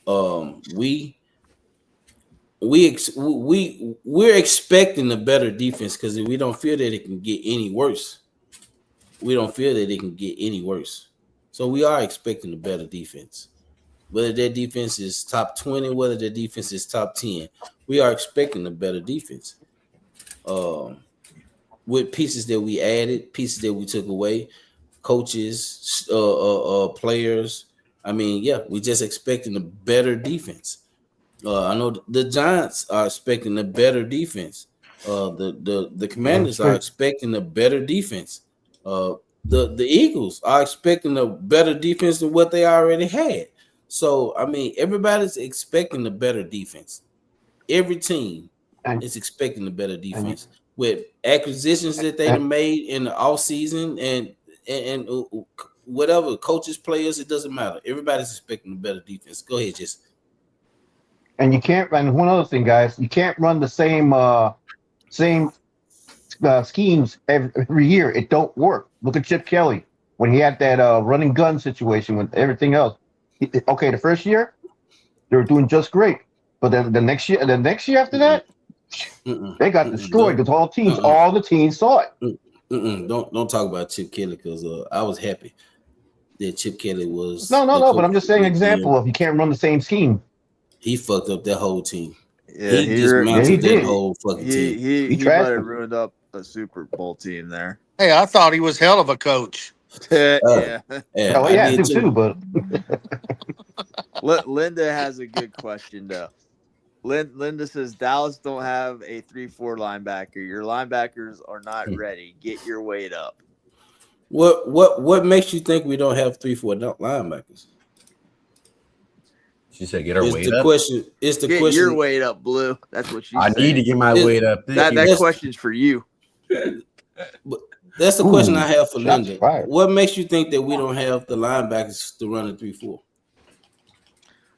S5: We're expecting a better defense, because we don't feel that it can get any worse. We don't feel that it can get any worse. So we are expecting a better defense. Whether their defense is top 20, whether their defense is top 10, we are expecting a better defense. With pieces that we added, pieces that we took away, coaches, players. I mean, yeah, we're just expecting a better defense. I know the Giants are expecting a better defense. The Commanders are expecting a better defense. The Eagles are expecting a better defense than what they already had. So, I mean, everybody's expecting a better defense. Every team is expecting a better defense with acquisitions that they made in the offseason and whatever, coaches, players, it doesn't matter. Everybody's expecting a better defense. Go ahead, Jesse.
S10: And you can't. And one other thing, guys, you can't run the same schemes every year. It don't work. Look at Chip Kelly when he had that running gun situation with everything else. Okay, the first year they were doing just great, but then the next year after that, they got destroyed because all the teams saw it.
S5: Don't talk about Chip Kelly, because I was happy that Chip Kelly was.
S10: No. But I'm just saying, example of you can't run the same scheme.
S5: He fucked up that whole team.
S6: Yeah,
S5: he dismantled that whole fucking team.
S6: He might have ruined up a Super Bowl team there.
S7: Hey, I thought he was hell of a coach.
S6: Yeah.
S10: I did too, but
S6: Linda has a good question though. Linda says Dallas don't have a 3-4 linebacker. Your linebackers are not ready. Get your weight up.
S5: What makes you think we don't have 3-4 linebackers?
S8: She said, "Get her weight up."
S5: It's the
S6: get
S5: question.
S6: Your weight up, Blue. That's what she said.
S8: I need to get my weight up.
S6: That question's for you.
S5: That's the question I have for Linda.
S10: Fired.
S5: What makes you think that we don't have the linebackers to run a 3-4?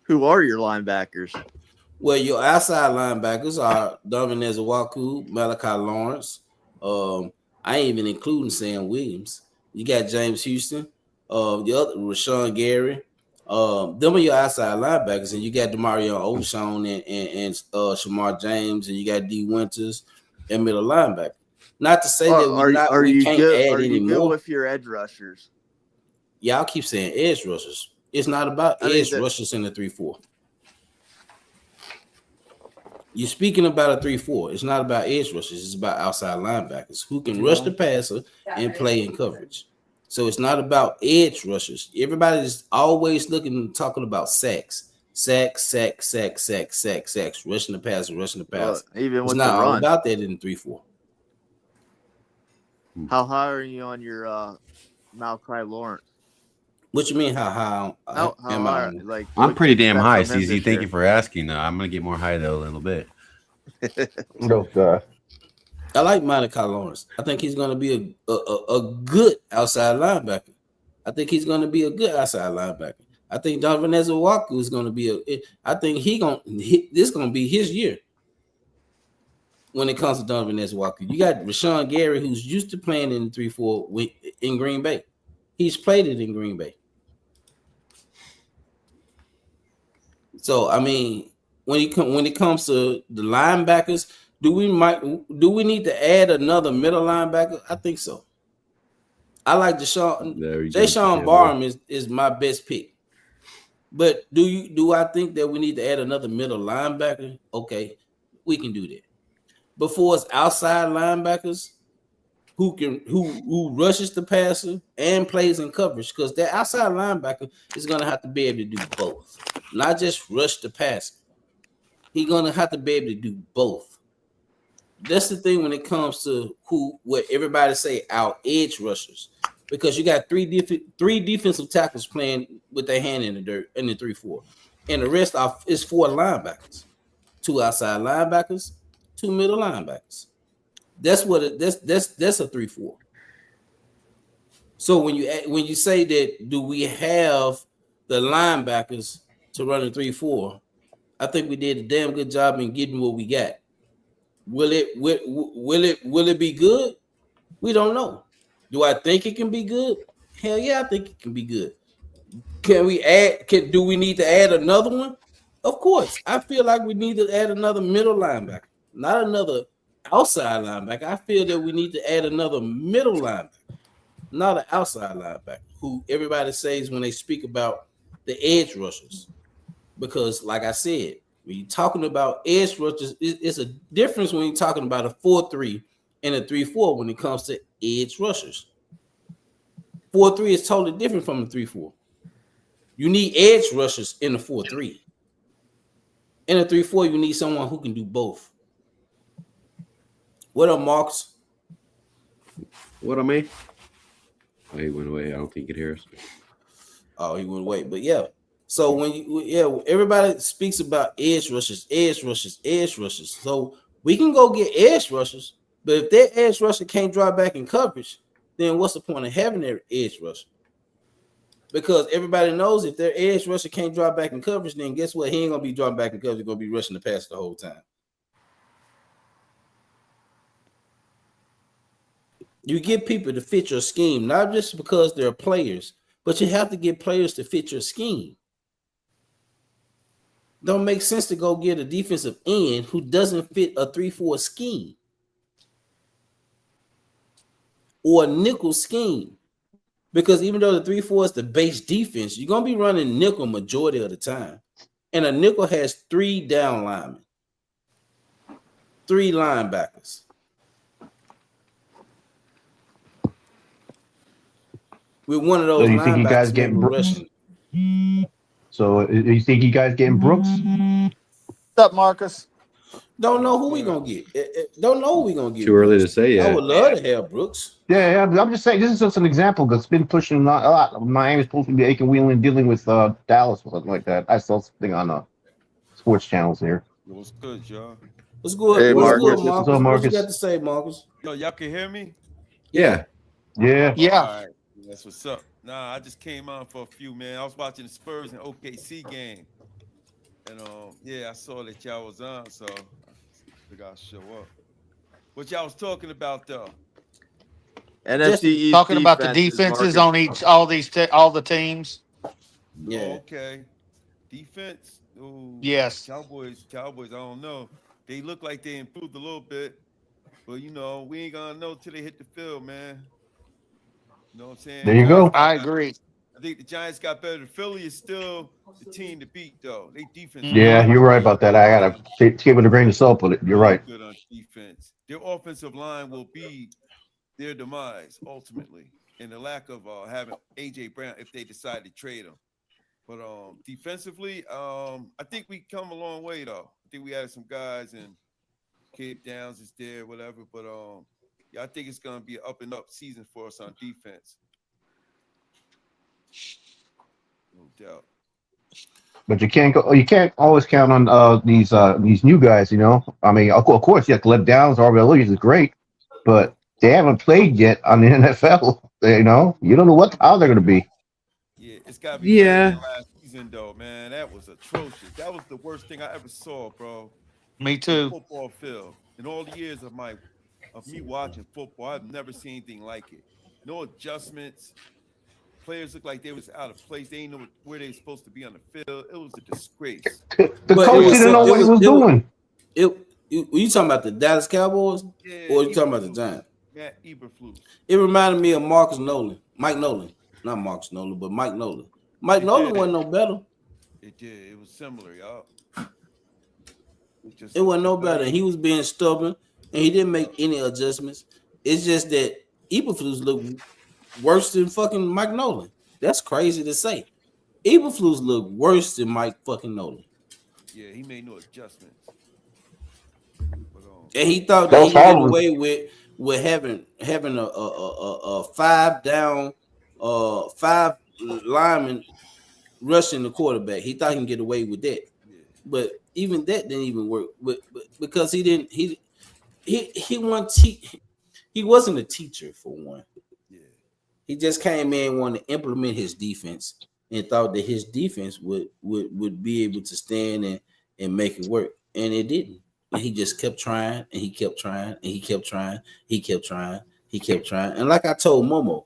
S6: Who are your linebackers?
S5: Well, your outside linebackers are Dominez Awaku, Malachi Lawrence, I ain't even including Sam Williams. You got James Houston, the other Rashawn Gary. Them are your outside linebackers, and you got Demario O'Shawn and Shamar James, and you got D Winters and middle linebacker. Not to say that we can't add any more.
S6: With your edge rushers?
S5: Y'all keep saying edge rushers. It's not about edge rushers in the 3-4. You're speaking about a 3-4. It's not about edge rushers. It's about outside linebackers who can rush the passer and play in coverage. So it's not about edge rushers. Everybody's always talking about sacks. Sacks, rushing the passer.
S6: Even
S5: it's
S6: with
S5: not
S6: the
S5: all
S6: run.
S5: about that in 3-4.
S6: How high are you on your Malachi Lawrence?
S5: What you mean? How high am I?
S8: Like, I'm pretty damn high, CZ. Thank you for asking. I'm gonna get more high though a little bit.
S10: No, God.
S5: I like Malachi Lawrence. I think he's gonna be a good outside linebacker. I think he's gonna be a good outside linebacker. I think Donovan Ezewaku is gonna be I think this gonna be his year. When it comes to Donovan Ezewaku, you got Rashawn Gary, who's used to playing in the 3-4 in Green Bay. He's played it in Green Bay. So I mean, when it comes to the linebackers, do we need to add another middle linebacker? I think so. I like Deshaun Barham is my best pick. But do I think that we need to add another middle linebacker? Okay, we can do that. But for us outside linebackers who rushes the passer and plays in coverage, because that outside linebacker is gonna have to be able to do both, not just rush the passer. He's gonna have to be able to do both. That's the thing when it comes to what everybody say our edge rushers, because you got three defensive tackles playing with their hand in the dirt in the 3-4, and the rest is 4 linebackers, 2 outside linebackers, 2 middle linebackers. That's a 3-4. So when you say that, do we have the linebackers to run a 3-4? I think we did a damn good job in getting what we got. Will it be good? We don't know. Do I think it can be good? Hell yeah, I think it can be good. Do we need to add another one? Of course. I feel like we need to add another middle linebacker, not another outside linebacker. I feel that we need to add another middle linebacker, not an outside linebacker, who everybody says when they speak about the edge rushers. Because, like I said, when you're talking about edge rushers, it's a difference when you're talking about a 4-3 and a 3-4 when it comes to edge rushers. 4-3 is totally different from the 3-4. You need edge rushers in the 4-3. In a 3-4, you need someone who can do both. What up, Marcus?
S8: What up, man? Oh, he went away. I don't think he can hear us.
S5: Oh, he went away. But yeah. So everybody speaks about edge rushers. So we can go get edge rushers, but if that edge rusher can't drop back in coverage, then what's the point of having their edge rusher? Because everybody knows if their edge rusher can't drop back in coverage, then guess what? He ain't gonna be dropping back in coverage. He's gonna be rushing the pass the whole time. You get people to fit your scheme, not just because they're players, but you have to get players to fit your scheme. Don't make sense to go get a defensive end who doesn't fit a 3-4 scheme or a nickel scheme. Because even though the 3-4 is the base defense, you're going to be running nickel majority of the time. And a nickel has 3 down linemen, 3 linebackers. With one of those,
S10: so you think you guys getting Brooks? So you think you guys getting Brooks?
S7: What's up, Marcus?
S5: Don't know who we gonna get. Don't know who we gonna get.
S8: Too early to say yet.
S5: I would love to have Brooks.
S10: Yeah, I'm just saying this is just an example that's been pushing a lot. Miami's supposed to be aching, wheeling, dealing with Dallas or something like that. I saw something on sports channels here.
S11: What's good, y'all?
S5: What's good?
S6: Hey,
S5: What's
S6: Marcus.
S5: good, Marcus?
S10: What's up, Marcus?
S5: What you got to say, Marcus?
S11: Yo, y'all can hear me?
S8: Yeah.
S10: Yeah.
S7: Yeah.
S11: All right. That's what's up. Nah, I just came on for a few, man. I was watching the Spurs and OKC game. And yeah, I saw that y'all was on, so I figured I'll show up. What y'all was talking about though?
S6: NFC East
S7: Talking about the
S6: defenses,
S7: defenses
S6: Marcus.
S7: on all the teams.
S5: Yeah.
S11: Okay. Defense. Ooh,
S7: Yes.
S11: Cowboys. I don't know. They look like they improved a little bit, but we ain't gonna know till they hit the field, man. You know what I'm saying?
S10: There you go.
S7: I agree.
S11: I think the Giants got better. Philly is still the team to beat, though. They defense
S10: Yeah, you're right about that. I gotta take it with a grain of salt with it. You're right.
S11: good on defense. Their offensive line will be their demise ultimately, and the lack of having AJ Brown if they decide to trade him. But defensively, I think we come a long way though. I think we added some guys, and Cape Downs is there, whatever. But yeah, I think it's gonna be an up and up season for us on defense. No doubt.
S10: But you can't go. You can't always count on these new guys. You know, I mean, of course, you have Gleb Downs, Harvey Williams is great, but they haven't played yet on the NFL. You know, you don't know how they're going to be.
S11: Yeah, it's got to be better than last season, though, man. That was atrocious. That was the worst thing I ever saw, bro.
S7: Me too.
S11: Football field. In all the years of me watching football, I've never seen anything like it. No adjustments. Players looked like they was out of place. They didn't know where they were supposed to be on the field. It was a disgrace.
S10: The coach didn't know what he was doing.
S5: Were you talking about the Dallas Cowboys?
S11: Yeah,
S5: or you talking about the Giants?
S11: Matt Eberflus.
S5: It reminded me of Mike Nolan. Not Marcus Nolan, but Mike Nolan. Mike Nolan wasn't no better.
S11: It did. It was similar, y'all.
S5: It wasn't no better. He was being stubborn, and he didn't make any adjustments. It's just that Eberflus looked worse than fucking Mike Nolan. That's crazy to say. Eberflus looked worse than Mike fucking Nolan.
S11: Yeah, he made no adjustments. But,
S5: and he thought that he could get away with having a 5 down, 5 linemen rushing the quarterback. He thought he can get away with that.
S11: Yeah.
S5: But even that didn't even work. But because he wasn't a teacher for one. He just came in and wanted to implement his defense and thought that his defense would be able to stand and make it work. And it didn't. And he just kept trying and he kept trying and he kept trying. He kept trying. He kept trying. And like I told Momo,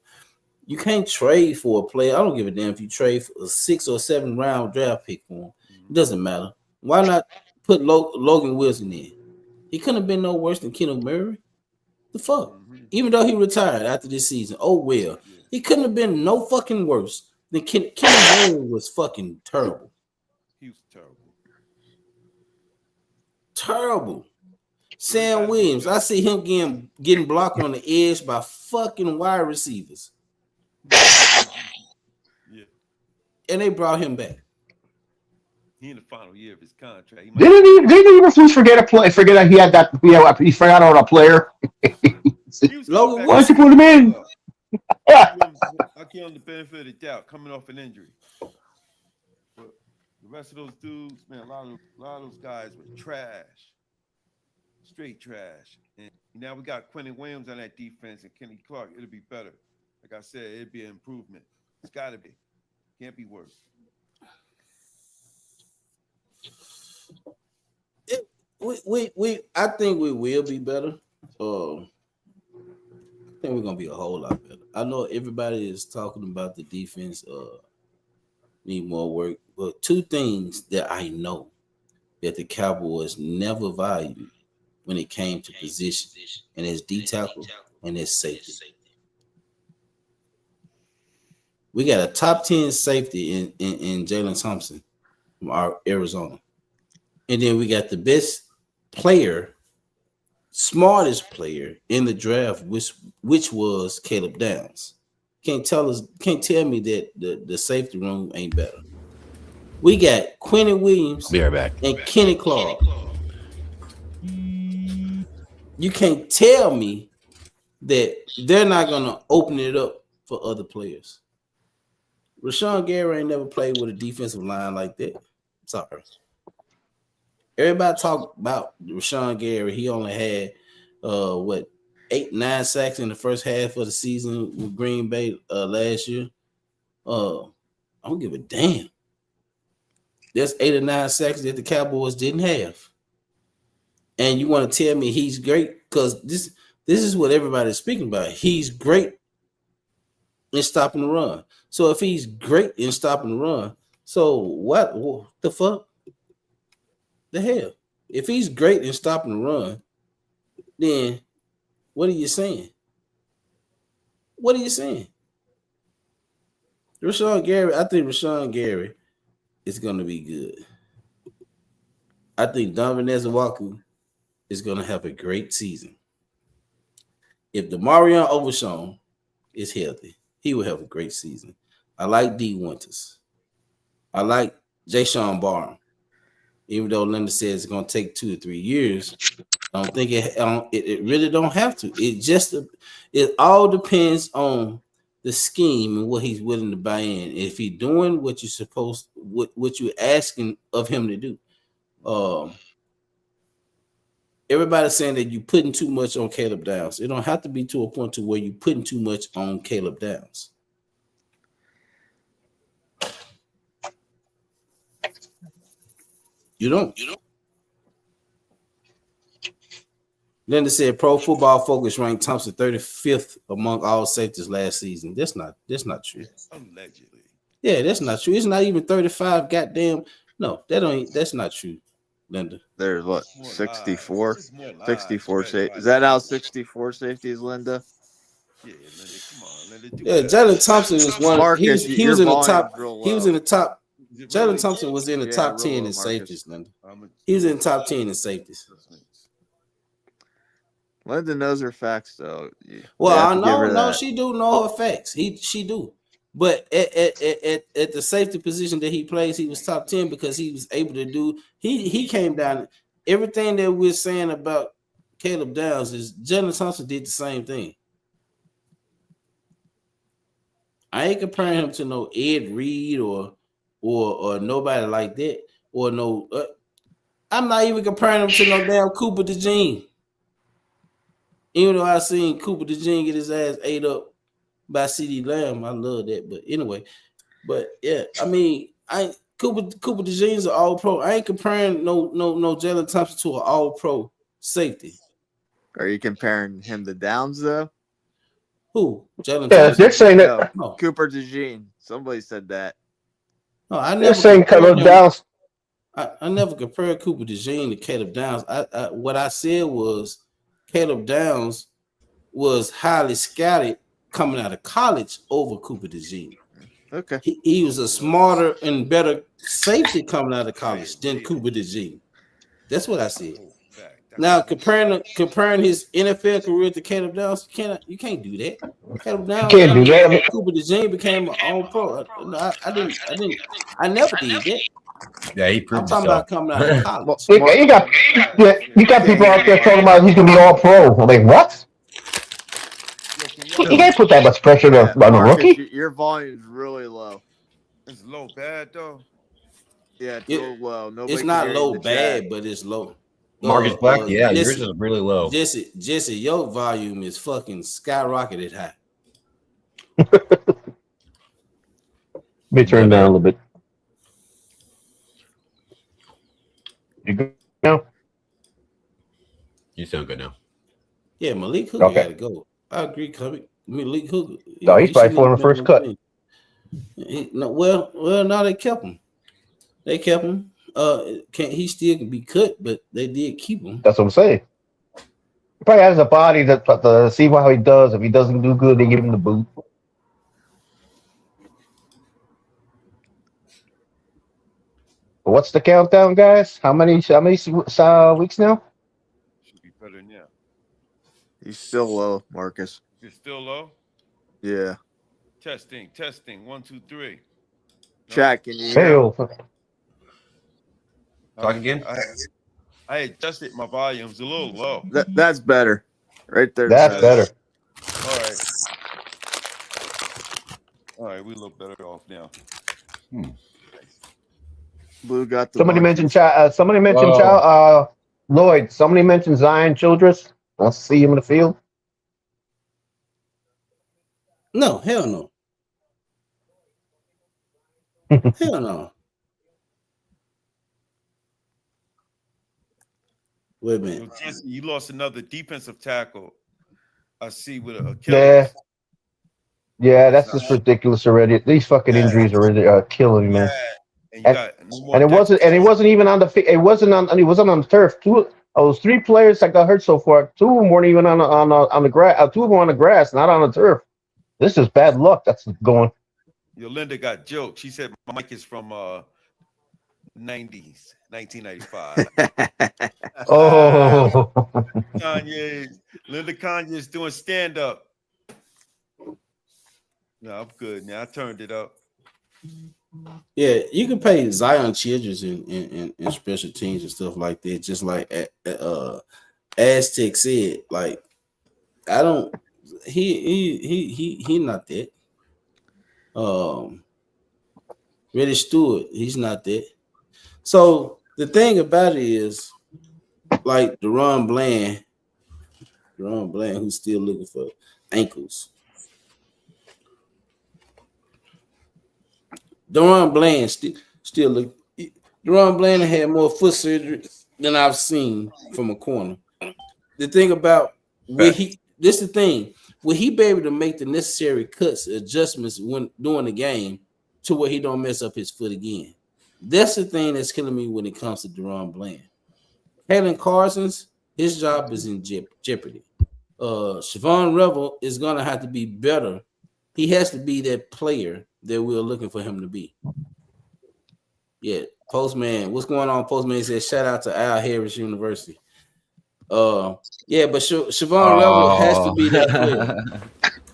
S5: you can't trade for a player. I don't give a damn if you trade for a 6 or 7 round draft pick for him. It doesn't matter. Why not put Logan Wilson in? He couldn't have been no worse than Kenneth Murray. The fuck? Even though he retired after this season. Oh, well. He couldn't have been no fucking worse than Kenneth Murray was fucking terrible.
S11: He was terrible.
S5: Terrible. Sam Williams. I see him getting blocked on the edge by fucking wide receivers.
S11: Yeah.
S5: And they brought him back.
S11: He in the final year of his contract.
S10: Didn't Eberflus forget a play? Forget that he had that. He forgot about a player.
S5: Logan,
S10: why don't you put him in?
S11: I give him the benefit of the doubt coming off an injury. But the rest of those dudes, man, a lot of those guys were trash. Straight trash. And now we got Quentin Williams on that defense and Kenny Clark. It'll be better. Like I said, it'll be an improvement. It's got to be. Can't be worse.
S5: I think we will be better. I think we're gonna be a whole lot better. I know everybody is talking about the defense need more work, but 2 things that I know that the Cowboys never valued when it came to position, and it's D tackle and it's safety. We got a top 10 safety in Jalen Thompson from our Arizona, and then we got the best player, smartest player in the draft, which was Caleb Downs. Can't tell me that the safety room ain't better. We got Quentin Williams and Kenny Clark. You can't tell me that they're not gonna open it up for other players. Rashawn Gary ain't never played with a defensive line like that. Sorry. Everybody talk about Rashawn Gary. He only had 8-9 sacks in the first half of the season with Green Bay last year. I don't give a damn. There's 8 or 9 sacks that the Cowboys didn't have. And you want to tell me he's great? Because This is what everybody's speaking about. He's great in stopping the run. So if he's great in stopping the run, so what the fuck? The hell? If he's great in stopping the run, then what are you saying? What are you saying? Rashawn Gary, I think Rashawn Gary is going to be good. I think Donovan Ezewaku is going to have a great season. If Demarion Overshown is healthy, he will have a great season. I like D. Winters. I like Jaysean Barham. Even though Linda says it's going to take 2 to 3 years, I don't think it really don't have to. It all depends on the scheme and what he's willing to buy in. If he's doing what you're supposed, what you're asking of him to do. Everybody's saying that you're putting too much on Caleb Downs. It don't have to be to a point to where you're putting too much on Caleb Downs. You don't. Linda said Pro Football Focus ranked Thompson 35th among all safeties last season. That's not true.
S11: Allegedly.
S5: Yeah, that's not true. It's not even 35. Goddamn. No, that's not true, Linda.
S6: There's what, 64? 64 safety. Is that how 64 safeties, Linda?
S11: Yeah, Linda, come on, Linda.
S5: Yeah, Jalen Thompson was one.
S6: Marcus,
S5: He was in the top. He was in the top.
S11: Really?
S5: Jalen Thompson was in the top 10 in
S6: Marcus.
S5: safeties, Linda. He was in the top 10 in safeties.
S6: Linda knows her facts, though.
S5: Well, I know she do know her facts. She do. But at the safety position that he plays, he was top 10 because he was able to do. He came down. Everything that we're saying about Caleb Downs is Jalen Thompson did the same thing. I ain't comparing him to no Ed Reed or nobody like that or no. I'm not even comparing him to no damn Cooper DeJean. Even though I seen Cooper DeJean get his ass ate up by CeeDee Lamb, I love that. But anyway, yeah, I mean, Cooper DeJean's an all pro. I ain't comparing no Jalen Thompson to an all pro safety.
S6: Are you comparing him to Downs though?
S5: Who? Jalen
S10: Yeah,
S5: Thompson?
S10: they're saying that.
S6: No, Cooper DeJean. Somebody said that.
S5: No, I never.
S10: They're saying Caleb Downs.
S5: I never compared Cooper DeJean to Caleb Downs. What I said was Caleb Downs was highly scouted coming out of college over Cooper DeJean.
S6: Okay.
S5: He was a smarter and better safety coming out of college than Cooper DeJean. That's what I said. Now comparing his NFL career to Caleb Downs, you can't do that. Caleb Downs
S10: Can't do that.
S5: Cooper DeJean became an all-pro. I never did that.
S8: Yeah, he
S5: I'm
S8: proved
S5: talking
S8: himself.
S5: about coming out of college.
S10: You got people out there talking about he's gonna be all pro. I'm like, what? You can't put that much pressure on a rookie.
S6: Your volume is really low.
S11: It's low bad though.
S6: Yeah, it's real low. Nobody
S5: It's
S6: can
S5: not
S6: hear you in
S5: low
S6: the
S5: bad,
S6: chat.
S5: but it's low.
S8: Marcus Black, yeah, yours is really low.
S5: Jesse, your volume is fucking skyrocketed high.
S10: Let me turn down a little bit. You good now?
S8: You sound good now.
S5: Yeah, Malik Hooker
S10: Okay.
S5: got to go. I agree, Cubby. Malik Hooker.
S10: No, he's probably for the first cut.
S5: Well, now they kept him. He still can be cut, but they did keep him.
S10: That's what I'm saying. He probably has a body to see how he does. If he doesn't do good, they give him the boot. But what's the countdown, guys? How many weeks now?
S11: Should be better than that.
S6: He's still low, Marcus.
S11: You're still low?
S6: Yeah.
S11: Testing. 1, 2, 3.
S6: Chat, can you hear?
S10: Hell.
S8: Talk again.
S11: I adjusted my volumes a little low.
S6: That's better. Right there.
S10: That's better.
S11: All right, we look better off now.
S6: Blue got the
S10: Somebody
S6: Marcus.
S10: mentioned Lloyd. Somebody mentioned Zion Childress. Wants to see him in the field.
S5: No, hell no. Hell no. Wait a minute.
S11: You lost another defensive tackle I see with a
S10: Yeah,
S11: Achilles.
S10: yeah,
S11: It's
S10: that's
S11: not.
S10: just ridiculous already. These fucking
S11: Yeah,
S10: injuries are really killing me, man.
S11: and you got no more
S10: And it wasn't even on the it wasn't on the turf. Those three players that got hurt so far, two of them weren't even on the grass. Two of them on the grass, not on the turf. This is bad luck. That's going.
S11: Yolanda got joked. She said my mic is from 90s, 1995.
S10: Oh,
S11: Linda Kanye is doing stand up. No, I'm good now. I turned it up.
S5: Yeah, you can pay Zion Childress in special teams and stuff like that. Just like Aztec said, like I don't. He not that. Reddy Stewart, he's not that. So the thing about it is, like Deron Bland, who's still looking for ankles. Deron Bland still look. Deron Bland had more foot surgery than I've seen from a corner. The thing about will he be able to make the necessary cuts, adjustments when during the game to where he don't mess up his foot again? That's the thing that's killing me when it comes to Deron Bland. Kalen Carson's, his job is in jeopardy. Siobhan Revel is gonna have to be better. He has to be that player that we're looking for him to be. Yeah, Postman, what's going on? Postman says shout out to Al Harris University. Yeah, but Siobhan Revel has to be that player.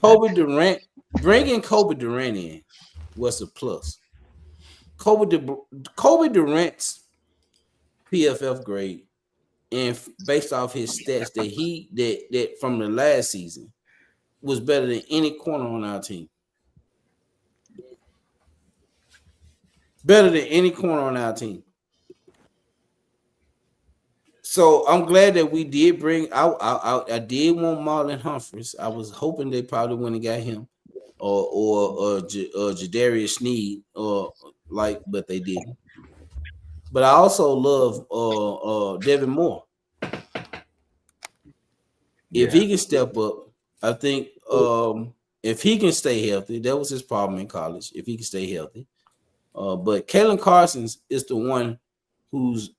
S5: Kobe Durant, bringing Kobe Durant in was a plus. Kobe Durant's PFF grade, and based off his stats that from the last season, was better than any corner on our team. Better than any corner on our team. So I'm glad that we did bring. I did want Marlon Humphreys. I was hoping they probably wouldn't have got him, or Jadarius Sneed, but they didn't. But I also love Devin Moore. If he can step up, I think if he can stay healthy, that was his problem in college. If he can stay healthy, but Kalen Carson's is the one who's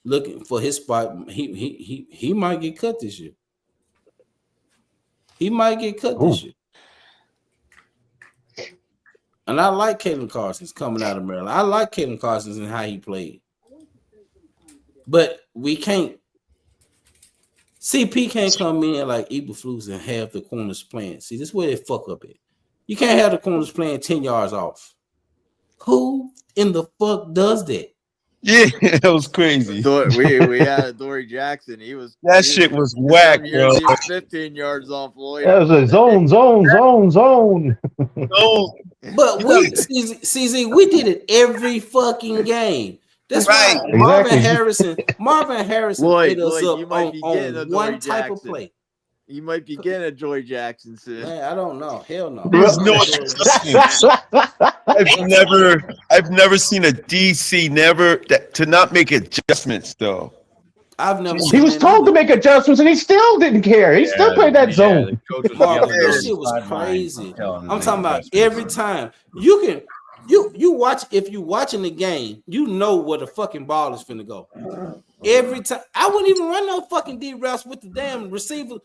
S5: looking for his spot. He might get cut this year. He might get cut this year. And I like Kalen Carson's coming out of Maryland. I like Kalen Carson's and how he played. But we can't. CP can't come in like Eberflus and have the corners playing. See, this is where they fuck up at. You can't have the corners playing 10 yards off. Who in the fuck does that?
S12: Yeah, that was crazy.
S6: We had Dory Jackson.
S12: Shit was whack, bro.
S6: 15 yards off Lloyd.
S10: That was a zone.
S5: But CZ, we did it every fucking game. That's right. Marvin Harrison
S6: Lloyd,
S5: hit us
S6: you
S5: up
S6: might be getting
S5: on
S6: a
S5: one
S6: Dory
S5: type of
S6: Jackson.
S5: play.
S6: You might be getting a Joy Jackson soon.
S5: Man, I don't know. Hell no.
S12: There's no I've never seen a DC to not make adjustments though.
S5: I've never.
S10: He was told to make adjustments and he still didn't care. He still played that zone.
S5: That shit was crazy. I'm talking about every time you can. You watch, if you watching the game, you know where the fucking ball is finna go. Every time. I wouldn't even run no fucking deep routes with the damn receiver.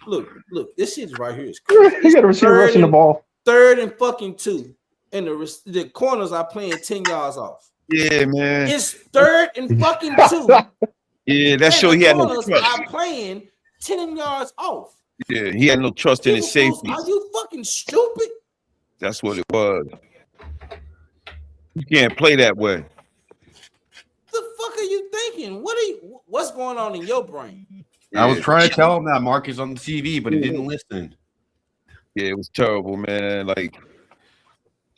S5: Look, this shit is right here.
S10: You got a receiver rushing the ball.
S5: 3rd and fucking 2. And the corners are playing 10 yards off.
S12: Yeah, man.
S5: It's 3rd and fucking 2.
S12: Yeah, that show he had no trust.
S5: Are playing 10 yards off.
S12: Yeah, he had no trust in his safety.
S5: Are you fucking stupid?
S12: That's what it was. You can't play that way.
S5: The fuck are you thinking? What's going on in your brain?
S8: I was trying to tell him that Marcus on the TV, but he didn't listen.
S12: Yeah, it was terrible, man. Like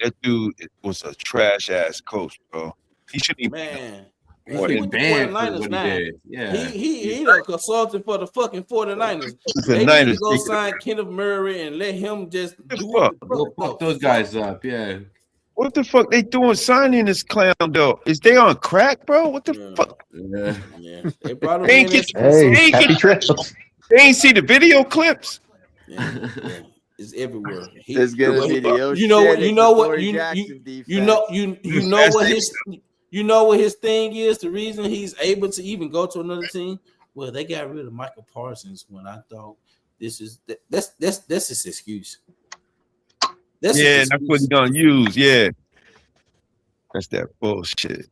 S12: that dude was a trash ass coach, bro. He shouldn't even.
S5: Man,
S8: he's been banned for what he did. Yeah,
S5: he a consultant for the fucking 49ers.
S12: They need to
S5: go sign Kenneth Murray and let him just
S8: go fuck those guys up. Yeah.
S12: What the fuck they doing signing this clown though? Is they on crack, bro? What the fuck?
S5: Yeah. They brought him
S12: Ain't
S5: in.
S12: get,
S10: Happy trips.
S12: They ain't see the video clips.
S5: Yeah. It's everywhere.
S6: There's gonna be the
S5: you know what his thing is. The reason he's able to even go to another team. Well, they got rid of Michael Parsons when I thought that's his excuse.
S12: That's what he's gonna use. Yeah, that's that bullshit.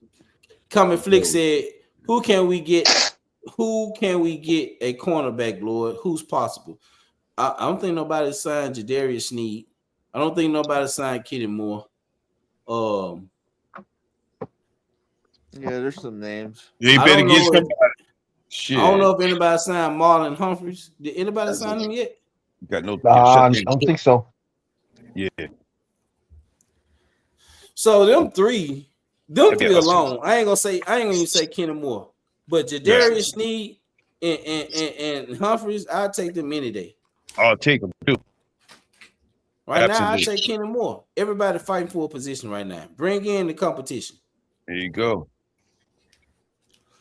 S5: Common Flick said, "Who can we get a cornerback, Lord? Who's possible?" I don't think nobody signed Jadarius Sneed. I don't think nobody signed Kenny Moore.
S6: Yeah, there's some names.
S12: You better get somebody. Shit.
S5: I don't know if anybody signed Marlon Humphreys. Did anybody sign him yet?
S12: Got no.
S10: I don't think so.
S12: Yeah.
S5: So them three alone. I ain't gonna even say Kenny Moore, but Jadarius Sneed and Humphreys, I'll take them any day.
S12: I'll take them too.
S5: Right now, I take Kenny Moore. Everybody fighting for a position right now. Bring in the competition.
S12: There you go.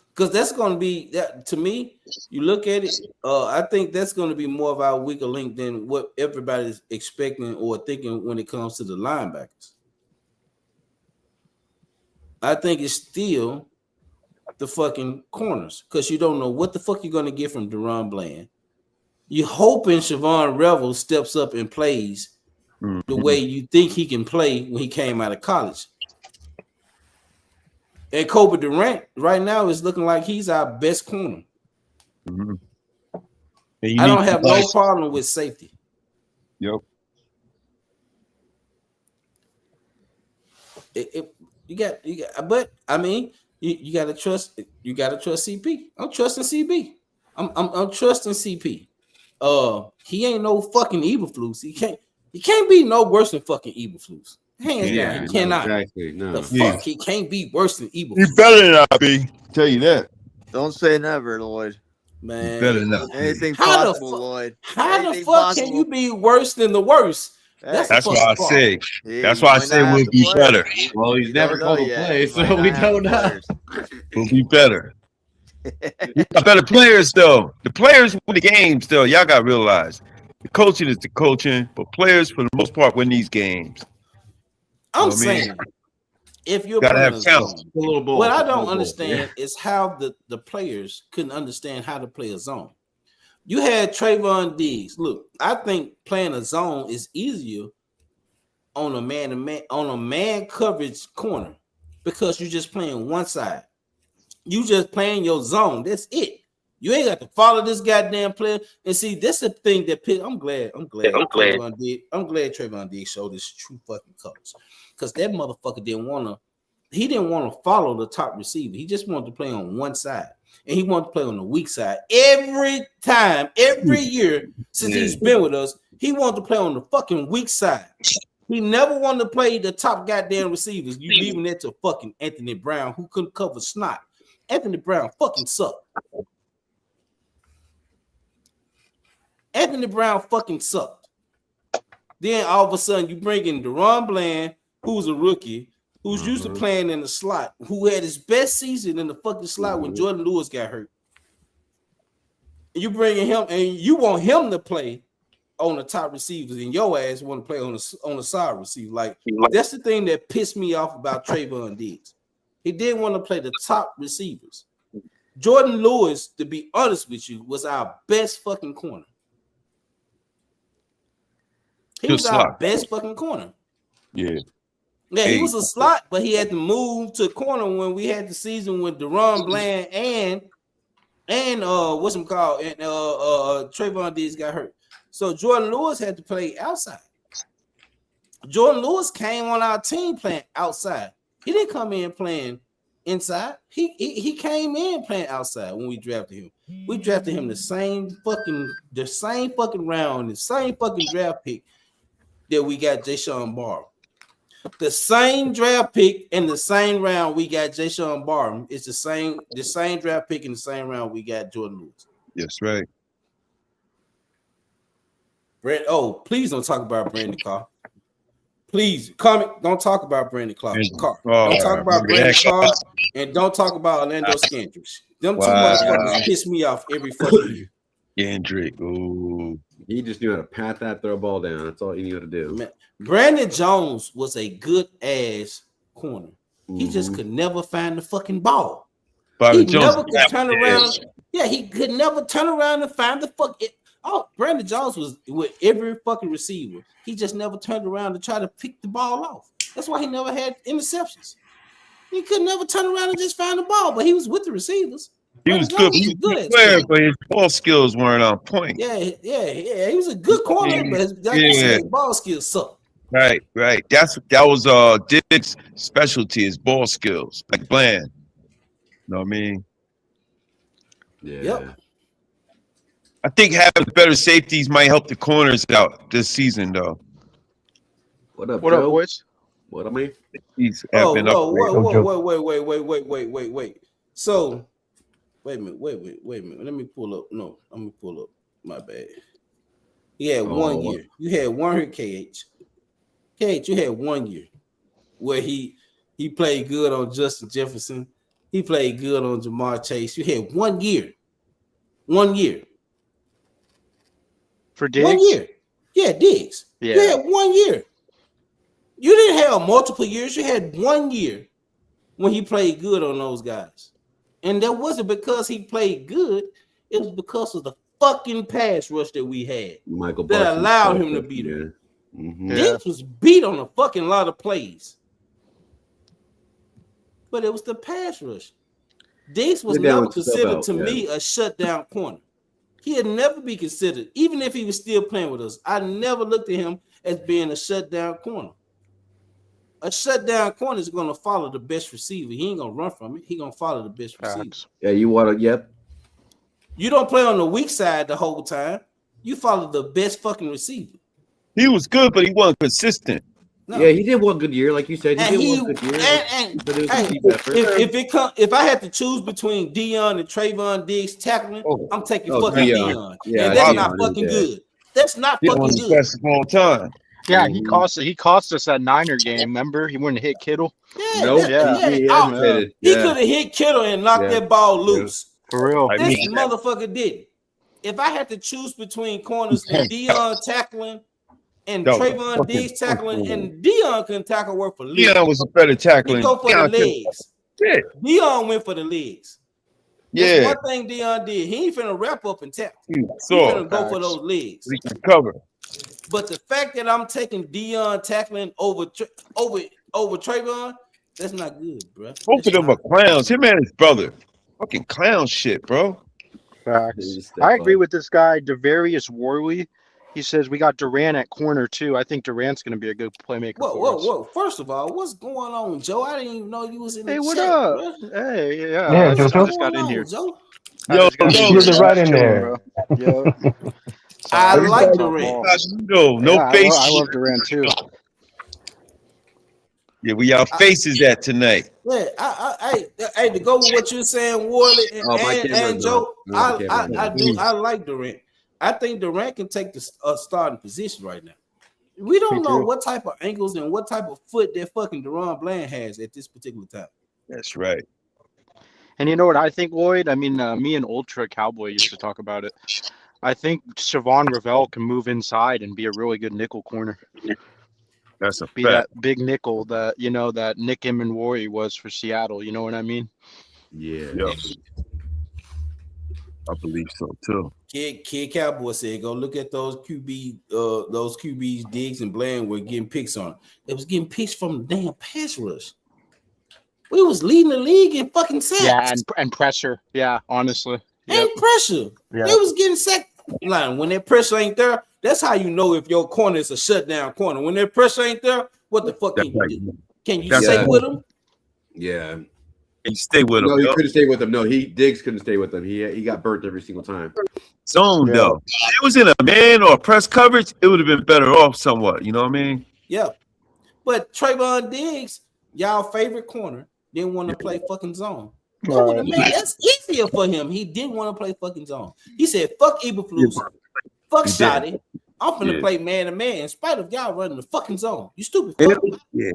S5: Because that's going to be that to me. You look at it. I think that's going to be more of our weaker link than what everybody's expecting or thinking when it comes to the linebackers. I think it's still the fucking corners because you don't know what the fuck you're going to get from Deron Bland. You're hoping Siobhan Revel steps up and plays the way you think he can play when he came out of college. And Kobe Durant right now is looking like he's our best corner.
S12: Mm-hmm.
S5: I don't have no problem with safety.
S12: Yep.
S5: You got, but I mean, you gotta trust. You gotta trust CP. I'm trusting CB. I'm trusting CP. He ain't no fucking Eberflus. He can't be no worse than fucking Eberflus. Hands down, he cannot.
S8: Exactly. No.
S5: The fuck, he can't be worse than Eberflus.
S12: You better than I be. Tell you that.
S6: Don't say never, Lloyd.
S5: Man,
S12: better than that.
S6: Anything possible, Lloyd.
S5: How the fuck can you be worse than the worst?
S12: That's what I say. That's why I say we'll be better.
S8: Well, he's never called a play, so we don't know.
S12: We'll be better. You got better players, though. The players win the games, though. Y'all got to realize the coaching is the coaching, but players, for the most part, win these games.
S5: I'm saying, if you're
S12: gotta have talent,
S5: what I don't understand is how the players couldn't understand how to play a zone. You had Trayvon Diggs. Look, I think playing a zone is easier on a man coverage corner because you're just playing one side. You just playing your zone. That's it. You ain't got to follow this goddamn player. And see, this is the thing that I'm glad Trayvon Diggs showed his true fucking colors. Because that motherfucker didn't want to follow the top receiver. He just wanted to play on one side. And he wanted to play on the weak side. Every year since he's been with us, he wanted to play on the fucking weak side. He never wanted to play the top goddamn receivers. You leaving that to fucking Anthony Brown, who couldn't cover snot. Anthony Brown fucking sucked. Anthony Brown fucking sucked. Then all of a sudden you bring in Deron Bland, who's a rookie, who's used to playing in the slot, who had his best season in the fucking slot when Jordan Lewis got hurt. And you bring in him, and you want him to play on the top receivers, and your ass want to play on the side receiver. Like, that's the thing that pissed me off about Trayvon Diggs. He didn't want to play the top receivers. Jordan Lewis, to be honest with you, was our best fucking corner. He was our best fucking corner.
S12: Yeah.
S5: Yeah, he was a slot, but he had to move to corner when we had the season with Deron Bland and what's him called and Trayvon Diggs got hurt. So Jordan Lewis had to play outside. Jordan Lewis came on our team playing outside. He didn't come in playing inside. He came in playing outside when we drafted him. We drafted him the same fucking round, the same fucking draft pick that we got Jayshawn Barr. The same draft pick in the same round we got Jayshawn Barr. It's the same draft pick in the same round we got Jordan Lewis.
S12: Yes, right.
S5: Brett, please don't talk about Brandon Carr. Please, don't talk about Brandon Carr. Don't talk about Brandon Carr, and don't talk about Orlando Scandrish. Them two motherfuckers piss me off every fucking year.
S12: Kendrick. Ooh.
S8: He just knew how to pat that throw ball down. That's all he knew how to do.
S5: Man, Brandon Jones was a good ass corner. He just could never find the fucking ball. He never could turn around. Yeah, he could never turn around and find the fuck. Brandon Jones was with every fucking receiver. He just never turned around to try to pick the ball off. That's why he never had interceptions. He could never turn around and just find the ball, but he was with the receivers.
S12: He was good player, but his ball skills weren't on point.
S5: Yeah. He was a good corner, but his ball skills suck.
S12: Right. That was Diggs' specialty, his ball skills, like Bland. You know what I mean?
S8: Yeah.
S5: Yep.
S12: I think having better safeties might help the corners out this season, though.
S8: What up,
S13: What up, boys?
S8: What I mean?
S12: He's
S5: Whoa. So, wait a minute. Let me pull up. No, let me pull up. My bad. He had 1 year. You had 1 year, KH. KH, you had 1 year where he played good on Justin Jefferson. He played good on Jamar Chase. You had 1 year. 1 year.
S13: For Diggs?
S5: 1 year. Yeah, Diggs.
S13: Yeah.
S5: You had 1 year. You didn't have multiple years. You had 1 year when he played good on those guys. And that wasn't because he played good. It was because of the fucking pass rush that we had
S8: Michael
S5: that
S8: Parsons
S5: allowed him to beat him. Diggs was beat on a fucking lot of plays. But it was the pass rush. Diggs was never considered to me a shutdown corner. He had never be considered, even if he was still playing with us. I never looked at him as being a shutdown corner. A shutdown corner is going to follow the best receiver. He ain't going to run from it. He going to follow the best receiver.
S8: Yeah, you want to, yep.
S5: You don't play on the weak side the whole time. You follow the best fucking receiver.
S12: He was good, but he wasn't consistent.
S5: No.
S8: Yeah, he did 1 good year, like you said. He did 1 good year.
S5: If I had to choose between Deion and Trayvon Diggs tackling, I'm taking fucking Deion.
S8: Yeah,
S5: and that's not fucking good. That's not fucking good.
S12: Best of all time.
S13: Yeah, he cost us that Niner game. Remember, he wouldn't hit Kittle.
S5: He could have hit Kittle and knocked that ball loose.
S13: For real.
S5: This motherfucker didn't. If I had to choose between corners and Deion tackling and Trayvon Diggs tackling, and Deion couldn't tackle work for legs.
S12: Deion was a better tackling.
S5: He go for the legs. Deion went for the legs. That's one thing Deion did. He ain't finna wrap up and tackle. He finna go for those legs.
S12: He can cover.
S5: But the fact that I'm taking Deion tackling over Trayvon, that's not good, bro.
S12: Both of them are clowns. Him and his brother. Fucking clown shit, bro.
S13: Facts. I agree with this guy, Devarius Worley. He says we got Durant at corner too. I think Durant's going to be a good playmaker.
S5: Whoa! First of all, what's going on, Joe? I didn't even know you was in the chat.
S13: Hey, what up? Bro. Hey,
S10: yeah, Joe.
S13: I just got in here.
S5: Joe?
S10: You're right in there.
S5: I like Durant.
S12: No face.
S13: I love Durant too.
S12: Yeah, we our faces at tonight.
S5: Yeah, I to go with what you're saying, Worley and Joe. I like Durant. I think Durant can take the starting position right now. We don't know what type of ankles and what type of foot that fucking Deron Bland has at this particular time.
S12: That's right.
S13: And you know what I think, Lloyd? I mean, me and Ultra Cowboy used to talk about it. I think Siobhan Ravel can move inside and be a really good nickel corner.
S12: That's a
S13: be fact. That big nickel that that Nick Emmanwori was for Seattle. You know what I mean?
S12: Yeah. I believe so too.
S5: Kid Cowboy said, "Go look at those QBs, Diggs and Bland were getting picks on. It was getting picks from the damn pass rush. We was leading the league in fucking sacks.
S13: Yeah, and pressure. Yeah, honestly,
S5: and pressure.
S13: Yeah.
S5: They was getting sacked. Line when that pressure ain't there, that's how you know if your corner is a shutdown corner. When that pressure ain't there, what the fuck can you do? Can you stay with him?
S8: Yeah."
S12: He stayed with him.
S8: No, he couldn't stay with him. No, Diggs couldn't stay with him. He got burnt every single time.
S12: Zone though. If it was in a man or press coverage, it would have been better off somewhat. You know what I mean?
S5: Yeah. But Trayvon Diggs, y'all favorite corner, didn't want to play fucking zone. That's easier for him. He didn't want to play fucking zone. He said, fuck Eberflus, fuck Shoddy, I'm finna
S12: Yeah.
S5: play man to man in spite of y'all running the fucking zone. You stupid
S12: It,
S5: fuck.
S12: yeah.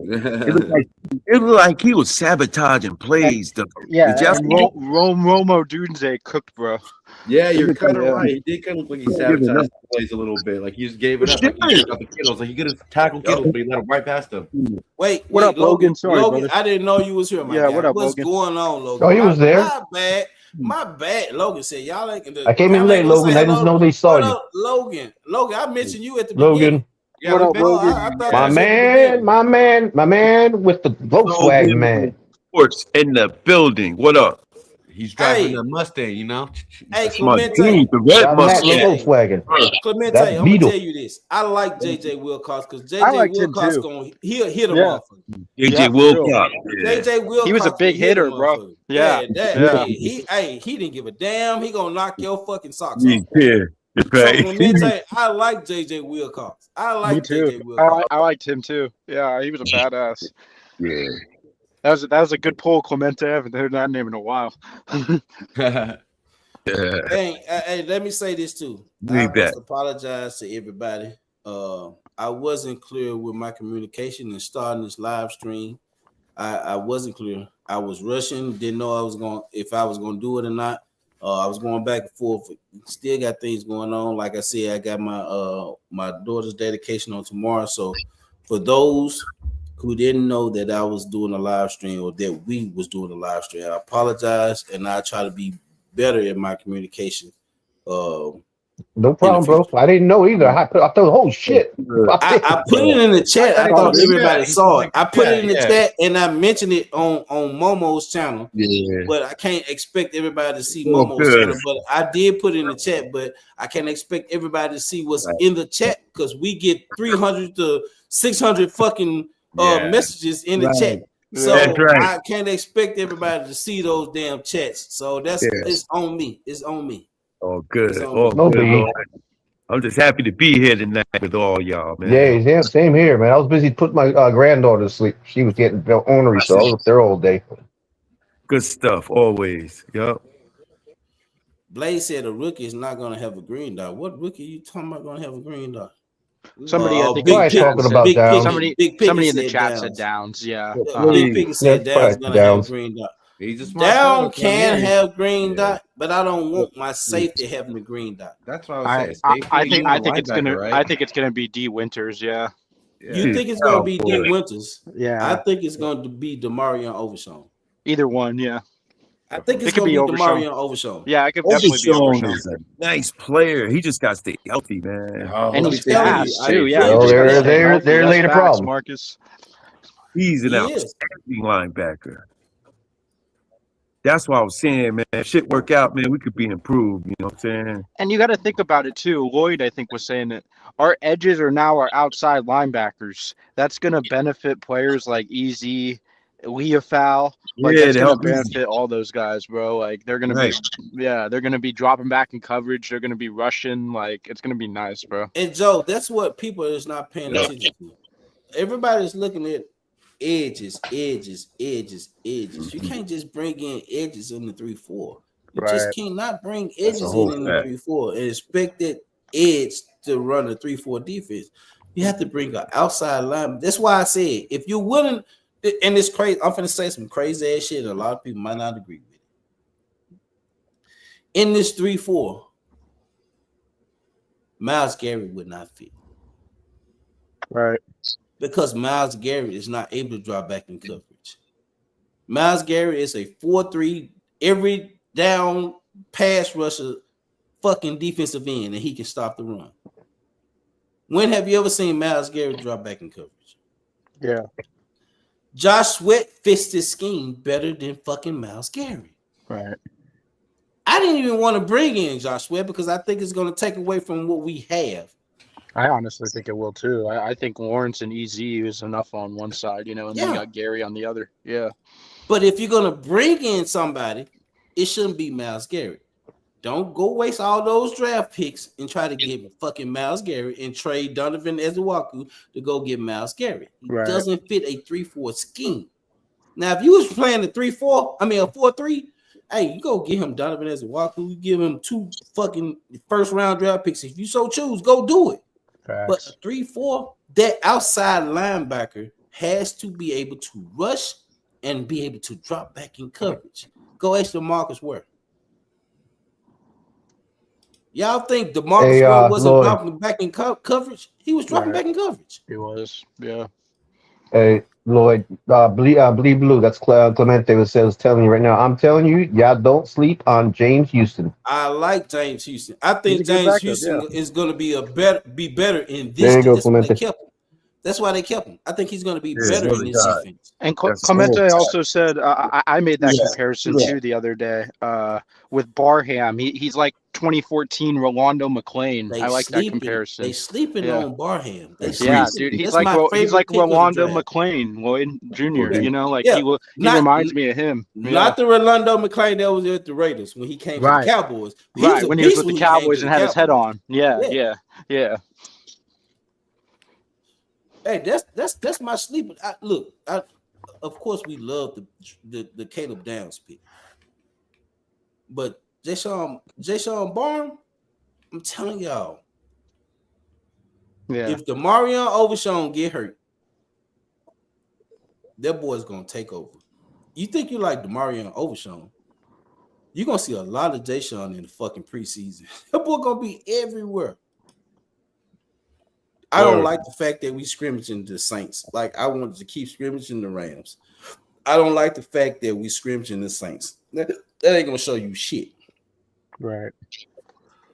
S12: It looked like he was sabotaging plays.
S13: Yeah,
S12: Did y'all
S13: and
S12: see it?
S13: Romo Dunze cooked, bro.
S8: Yeah, you're
S12: Look
S8: kind of
S13: Yeah.
S8: right. He did kind of look like he
S12: Giving
S8: sabotaged
S12: up.
S8: the plays a little bit. Like he just gave
S12: For
S8: it up. Like he
S12: sure.
S8: took out the Kittles. Like he could have tackled Kittles, but he let him right past him.
S5: Wait,
S13: What up, Logan? Sorry,
S5: Logan,
S13: brother.
S5: I didn't know you was here, my
S13: Yeah,
S5: guy.
S13: what up,
S5: What's
S13: Logan?
S5: going on, Logan?
S10: Oh, he was there.
S5: My bad. My bad. Logan said y'all ain't.
S10: I came in late, Logan. I didn't know they saw
S5: What
S10: you.
S5: up, Logan? Logan, I mentioned you at the beginning.
S10: Logan,
S8: Yeah,
S13: What
S8: we've
S13: up,
S8: been.
S13: Logan?
S5: I thought
S10: my
S5: you was at the beginning.
S10: my man with the Volkswagen
S12: Logan
S10: man.
S12: Sports in the building. What up?
S8: He's driving
S5: Hey,
S8: a Mustang, you know.
S5: hey,
S12: My
S5: Clemente.
S12: dude, the red
S10: That matching
S12: Mustang.
S10: Volkswagen.
S5: Clemente,
S10: That
S5: I'm gonna
S10: Beetle.
S5: tell you this. I like JJ Wilcox because
S13: I
S5: JJ
S13: liked him
S5: Wilcox
S13: too.
S5: he'll hit a
S13: Yeah.
S5: motherfucker.
S12: AJ
S13: Yeah, for real.
S12: Wilcox. Yeah.
S5: JJ Wilcox
S13: He was a big
S5: will hit a
S13: hitter, bro.
S5: motherfucker.
S13: Yeah. Yeah.
S5: He didn't give a damn. He gonna knock your fucking socks
S12: Yeah.
S5: off.
S12: Yeah.
S5: So
S12: Right.
S5: Clemente, I like JJ Wilcox. I
S13: Me
S5: like
S13: too.
S5: JJ Wilcox.
S13: I liked him too. Yeah, he was a badass.
S12: Yeah.
S13: That was a good pull, Clemente. I haven't heard that name in a while.
S12: Yeah.
S5: Hey, let me say this too. I
S12: Read that.
S5: must apologize to everybody. I wasn't clear with my communication and starting this live stream. I wasn't clear. I was rushing, didn't know if I was gonna do it or not. I was going back and forth. Still got things going on. Like I said, I got my daughter's dedication on tomorrow. So for those who didn't know that I was doing a live stream or that we was doing a live stream, I apologize and I try to be better in my communication.
S10: No problem, bro. I didn't know either. I thought, oh shit.
S5: I put it in the chat. I thought everybody saw it. I put it in the
S12: Yeah.
S5: chat and I mentioned it on Momo's channel.
S12: Yeah.
S5: But I can't expect everybody to see
S12: Oh,
S5: Momo's
S12: good.
S5: channel. But I did put it in the chat, but I can't expect everybody to see what's in the chat because we get 300 to 600 fucking
S8: Yeah.
S5: messages in the
S12: Right.
S5: chat. So
S12: That's right.
S5: I can't expect everybody to see those damn chats. So it's on me. It's on me.
S12: Oh, good.
S5: So,
S12: Oh,
S10: no
S12: good.
S10: biggie.
S12: Lord. I'm just happy to be here tonight with all y'all, man.
S10: Yeah, same here, man. I was busy putting my granddaughter to sleep. She was getting ornery, so I was up there all day.
S12: Good stuff, always. Yup.
S5: Blaze said a rookie is not going to have a green dot. What rookie you talking about going to have a green dot?
S13: Somebody I think
S5: Big
S10: Probably
S5: Pick-
S10: talking about
S5: Big
S10: Downs.
S5: Pick-
S13: somebody
S5: Big Pickett
S13: somebody in the
S5: said
S13: chat
S5: Downs.
S13: said Downs. Yeah.
S5: Big Pickett said
S10: That's
S5: Downs
S10: probably
S5: going to have
S10: Downs.
S5: a green dot.
S8: He's a smart
S5: Down
S8: player.
S5: can have green
S8: Yeah.
S5: dot, but I don't want my safety having the green dot.
S8: That's what I was
S13: I
S8: saying. Safety,
S13: I
S8: you
S13: think
S8: want a
S13: it's
S8: linebacker,
S13: gonna
S8: right?
S13: I think it's gonna be D Winters. Yeah.
S8: Yeah.
S5: You think it's going to be
S12: Oh,
S5: D
S12: boy.
S5: Winters? I
S13: Yeah.
S5: think it's going to be Demarion Overshawn.
S13: Either one. Yeah.
S5: I think it's
S13: It could
S5: going to
S13: be
S5: be
S13: Overshawn.
S5: Demarion Overshawn.
S13: Yeah. I could definitely be
S12: Overshawn
S13: Overshawn.
S12: is a nice player. He just got to stay healthy, man.
S8: Oh,
S13: And
S8: let
S13: he's
S8: me tell you,
S13: fast
S5: I
S13: too.
S5: agree.
S13: Yeah.
S10: Oh,
S13: he just gotta
S10: there-
S13: stay
S10: there-
S13: healthy.
S10: there
S13: That's
S10: lay the
S13: facts,
S10: problem.
S13: Marcus.
S12: He's an
S5: He is.
S12: outstanding linebacker. That's why I was saying, man, if shit work out, man, we could be improved. You know what I'm saying?
S13: And you got to think about it too. Lloyd, I think, was saying that our edges are now our outside linebackers. That's going to benefit players like Easy, Leafal. Like
S12: Yeah,
S13: that's
S12: to
S13: going
S12: help
S13: to
S12: Easy.
S13: benefit all those guys, bro. Like they're going
S12: Right.
S13: to be, they're going to be dropping back in coverage. They're going to be rushing. Like it's going to be nice, bro.
S5: And Joe, that's what people is not paying attention to. Everybody's looking at edges. You can't just bring in edges in the 3-4. You just
S13: Right.
S5: cannot bring
S12: That's a
S5: edges
S12: whole
S5: in the
S12: fact.
S5: 3-4 and expect that edge to run a 3-4 defense. You have to bring an outside line. That's why I said if you're willing, and it's crazy. I'm finna say some crazy ass shit. And a lot of people might not agree with it. In this 3-4, Myles Garrett would not fit.
S13: Right.
S5: Because Myles Garrett is not able to drop back in coverage. Myles Garrett is a 4-3 every down pass rusher fucking defensive end, and he can stop the run. When have you ever seen Myles Garrett drop back in coverage?
S13: Yeah.
S5: Josh Sweat fits this scheme better than fucking Myles Garrett.
S13: Right.
S5: I didn't even want to bring in Josh Sweat because I think it's going to take away from what we have.
S13: I honestly think it will too. I think Lawrence and EZ is enough on one side, and then you got Gary on the other. Yeah.
S5: But if you're going to bring in somebody, it shouldn't be Myles Garrett. Don't go waste all those draft picks and try to get fucking Myles Garrett and trade Donovan Ezewaku to go get Myles Garrett. He doesn't fit a 3-4 scheme. Now, if you was playing a 4-3, hey, you go get him Donovan Ezewaku. You give him 2 fucking first round draft picks. If you so choose, go do it. But a 3-4, that outside linebacker has to be able to rush and be able to drop back in coverage. Go ask DeMarcus Ware. Y'all think DeMarcus Ware wasn't
S10: Lloyd.
S5: dropping back in coverage? He was dropping back in coverage.
S13: He was, yeah.
S10: Hey, Lloyd, bleed blue. That's Clemente was telling you right now. I'm telling you, y'all don't sleep on James Houston.
S5: I like James Houston. I think
S13: He's a good
S5: James
S13: backup,
S5: Houston
S13: yeah.
S5: is going to be better in this.
S10: There you go,
S5: That's why they
S10: Clemente.
S5: kept him. That's why they kept him. I think he's going to be
S12: Yeah,
S5: better
S12: really
S5: in this
S12: God.
S5: defense.
S13: And
S12: That's
S13: Clemente
S12: cool.
S13: also said, I made that
S12: Yeah,
S13: comparison
S12: yeah.
S13: too the other day with Barham. He's like 2014 Rolando McClain.
S5: They
S13: I like that
S5: sleeping.
S13: comparison.
S5: They sleeping
S13: Yeah.
S5: on Barham. They
S13: Yeah,
S5: sleeping.
S13: dude, he's
S5: That's
S13: like
S5: my
S13: he's
S5: favorite
S13: like
S5: pick of the
S13: Rolando
S5: draft.
S13: McClain, Lloyd Jr.
S5: Yeah.
S13: You know, like
S5: Yeah.
S13: he reminds me of him. Yeah.
S5: Not the Rolando McClain that was at the Raiders when he came to the
S13: Right.
S5: Cowboys. He
S13: Right,
S5: was a
S13: when he was
S5: beast
S13: with the
S5: when he came
S13: Cowboys
S5: to
S13: and
S5: the
S13: had his head
S5: Cowboys.
S13: on. Yeah.
S5: Hey, that's my sleeper. Of course we love the Caleb Downs pick, but Jayshawn Barnes, I'm telling y'all,
S13: Yeah.
S5: if the Marion Overshown get hurt, that boy's gonna take over. You think you like the Marion Overshown? You're gonna see a lot of Jayshawn in the fucking preseason. That boy gonna be everywhere. I don't like the fact that we scrimmaging the Saints. Like, I wanted to keep scrimmaging the Rams. I don't like the fact that we scrimmaging the Saints. That ain't gonna show you shit.
S13: Right.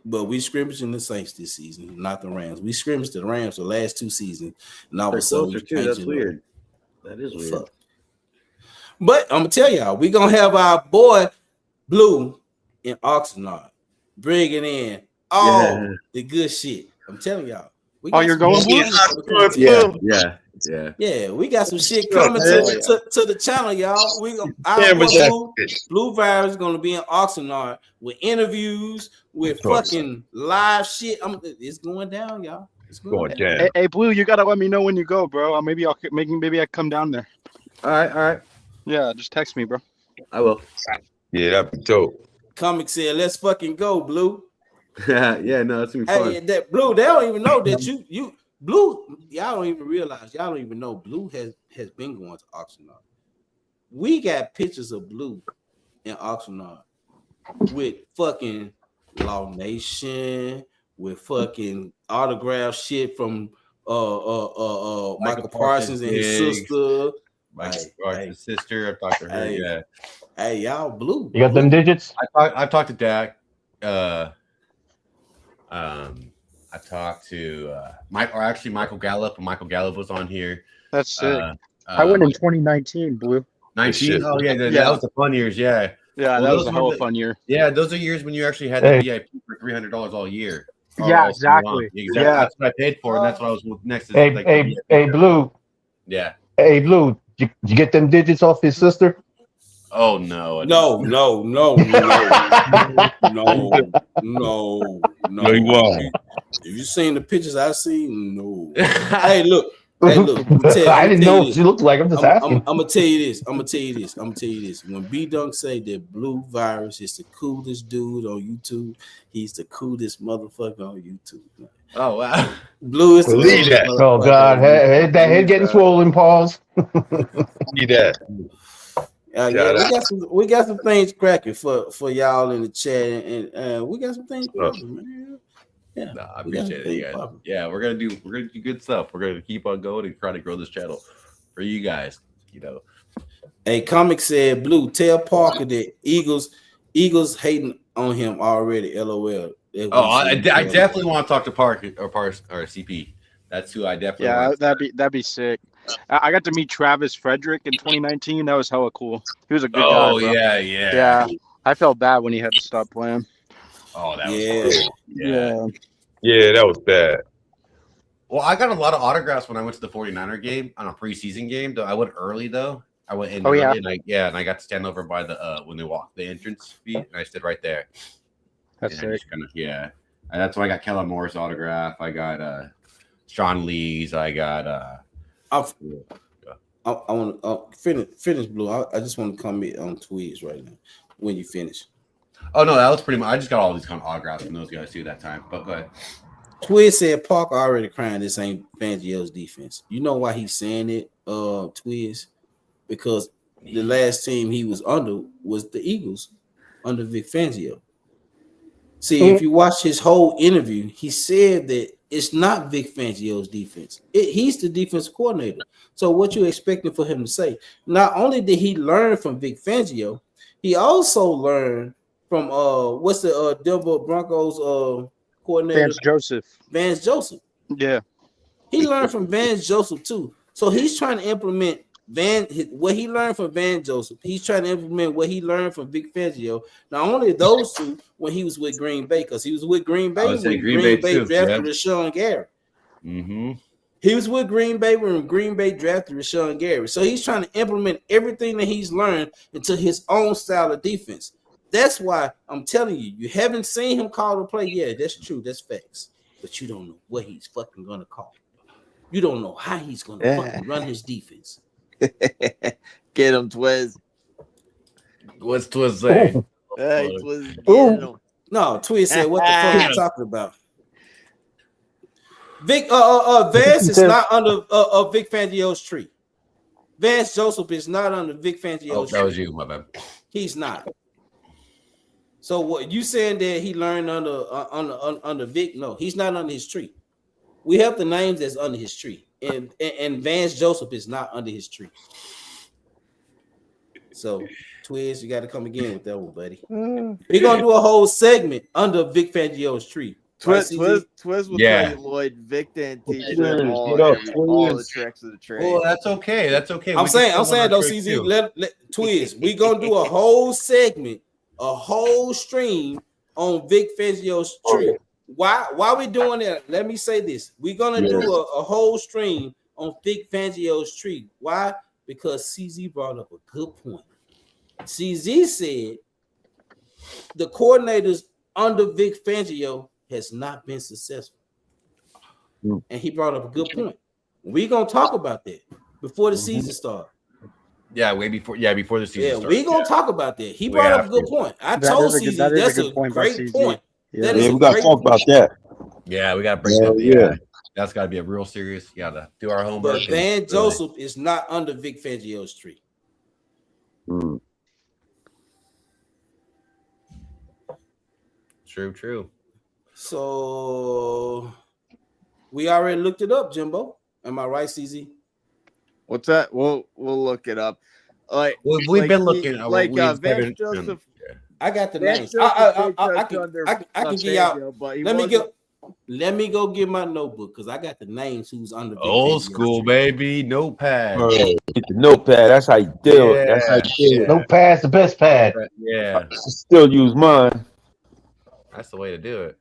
S5: But we scrimmaging the Saints this season, not the Rams. We scrimmaged the Rams the last 2 seasons, and all of a sudden we
S8: too. That's
S5: changing
S8: weird. That is weird.
S5: Fuck. But I'm gonna tell y'all, we gonna have our boy Blue in Oxnard bringing in all the good shit. I'm telling y'all.
S13: You're going
S5: Yeah, we got some shit coming to the channel, y'all. Our Blue Virus is gonna be in Oxnard with interviews, with fucking live shit. It's going down, y'all. It's going down.
S13: Hey, Blue, you gotta let me know when you go, bro. Maybe I come down there.
S8: All right.
S13: Yeah, just text me, bro.
S8: I will.
S12: Yeah, that'd be dope.
S5: Comic said, "Let's fucking go, Blue."
S8: Yeah, no, that's gonna be fun.
S5: Hey, that Blue, they don't even know that you Blue. Y'all don't even realize. Y'all don't even know Blue has been going to Oxnard. We got pictures of Blue in Oxnard with fucking Law Nation, with fucking autograph shit from Michael Parsons and his sister.
S8: Michael Parsons' sister. I've talked to her. Yeah.
S5: Hey, y'all, Blue.
S10: You got them digits?
S8: I've talked to Dak. I talked to Michael Gallup, and Michael Gallup was on here.
S13: That's sick. I went in 2019, Blue.
S8: 19. Oh yeah, that was the fun years. Yeah,
S13: that was a whole fun year.
S8: Yeah, those are years when you actually had the VIP for $300 all year.
S13: Yeah, exactly.
S8: Yeah, that's what I paid for, and that's what I was next.
S10: Hey, Blue.
S8: Yeah.
S10: Hey, Blue. Did you get them digits off his sister?
S8: Oh no.
S5: No.
S12: No, you won't.
S5: If you seen the pictures I seen, no. Hey, look.
S10: I didn't know what she looked like. I'm just asking.
S5: I'm gonna tell you this. When B Dunk say that Blue Virus is the coolest dude on YouTube, he's the coolest motherfucker on YouTube.
S8: Oh wow.
S5: Blue is the
S12: Believe that.
S10: Oh God, that head getting swollen. Pause.
S12: See that.
S5: Yeah, we got some things cracking for y'all in the chat, and we got some things cracking, man. Yeah,
S8: I appreciate it, guys. Yeah, we're gonna do good stuff. We're gonna keep on going and try to grow this channel for you guys. You know.
S5: Hey, Comic said, Blue, tell Parker that Eagles hating on him already. LOL.
S8: I definitely want to talk to Parker or CP. That's who I definitely.
S13: Yeah,
S8: want.
S13: that'd be sick. I got to meet Travis Frederick in 2019. That was hella cool. He was a good guy.
S8: Oh yeah.
S13: I felt bad when he had to stop playing.
S8: Oh, that was horrible.
S12: Yeah, that was bad.
S8: Well, I got a lot of autographs when I went to the 49er game on a preseason game. Though I went early though. I went in early and I got to stand over by the when they walked the entrance feet, and I stood right there.
S13: That's sick.
S8: And that's when I got Kellen Moore's autograph. I got Sean Lee's. I got
S5: I want to finish Blue. I just want to comment on tweets right now when you finish.
S8: Oh no, that was pretty much. I just got all these kind of autographs from those guys too that time. But go ahead.
S5: Twiz said Parker already crying this ain't Fangio's defense. You know why he's saying it, Twiz? Because the last team he was under was the Eagles under Vic Fangio. See, if you watch his whole interview, he said that it's not Vic Fangio's defense. He's the defensive coordinator. So what you expecting for him to say? Not only did he learn from Vic Fangio, he also learned from what's the Denver Broncos coordinator? Vance Joseph.
S13: Yeah.
S5: He learned from Vance Joseph too. So he's trying to implement what he learned from Van Joseph. He's trying to implement what he learned from Vic Fangio. Not only those two when he was with Green Bay, because he was with Green Bay when Green Bay drafted Rashawn Gary.
S8: Mm-hmm.
S5: He was with Green Bay when Green Bay drafted Rashawn Gary. So he's trying to implement everything that he's learned into his own style of defense. That's why I'm telling you, you haven't seen him call the play. Yeah, that's true. That's facts. But you don't know what he's fucking gonna call. You don't know how he's gonna fucking run his defense.
S6: Get him, Twiz.
S8: What's Twiz saying?
S6: Hey, Twiz, get him.
S5: No, Twiz said, "What the fuck are you talking about?" Vic, Vance is not under Vic Fangio's tree. Vance Joseph is not under Vic Fangio's tree.
S8: That was you, my bad.
S5: He's not. So what you saying that he learned under Vic? No, he's not under his tree. We have the names that's under his tree, and Vance Joseph is not under his tree. So, Twiz, you got to come again with that one, buddy. We're gonna do a whole segment under Vic Fangio's tree.
S6: Twiz will tell you, Lloyd. Vic didn't teach him all the tricks of the trade.
S8: Oh, that's okay. That's okay.
S5: I'm saying though, CZ, let Twiz. We gonna do a whole segment, a whole stream on Vic Fangio's tree. Why we doing that? Let me say this. We're gonna do a whole stream on Vic Fangio's tree. Why? Because CZ brought up a good point. CZ said the coordinators under Vic Fangio has not been successful. And he brought up a good point. We're gonna talk about that before the season starts.
S8: Yeah, before the season starts.
S5: We're gonna talk about that. He brought up a good point. I told CZ that's a great point.
S12: Yeah, we gotta talk about that.
S8: Yeah, we gotta break that. Yeah, that's gotta be a real serious. You gotta do our homework.
S5: But Van Joseph is not under Vic Fangio's tree.
S8: True.
S5: So we already looked it up, Jimbo. Am I right, CZ?
S6: What's that? We'll look it up.
S8: We've been looking.
S6: Vance Joseph.
S5: I got the names. I can give y'all. Let me go get my notebook because I got the names who's under.
S8: Old school, baby. Notepad.
S12: Get the notepad. That's how you do it. That's how you do it.
S10: Notepad's the best pad.
S8: Yeah.
S12: I still use mine.
S8: That's the way to do it.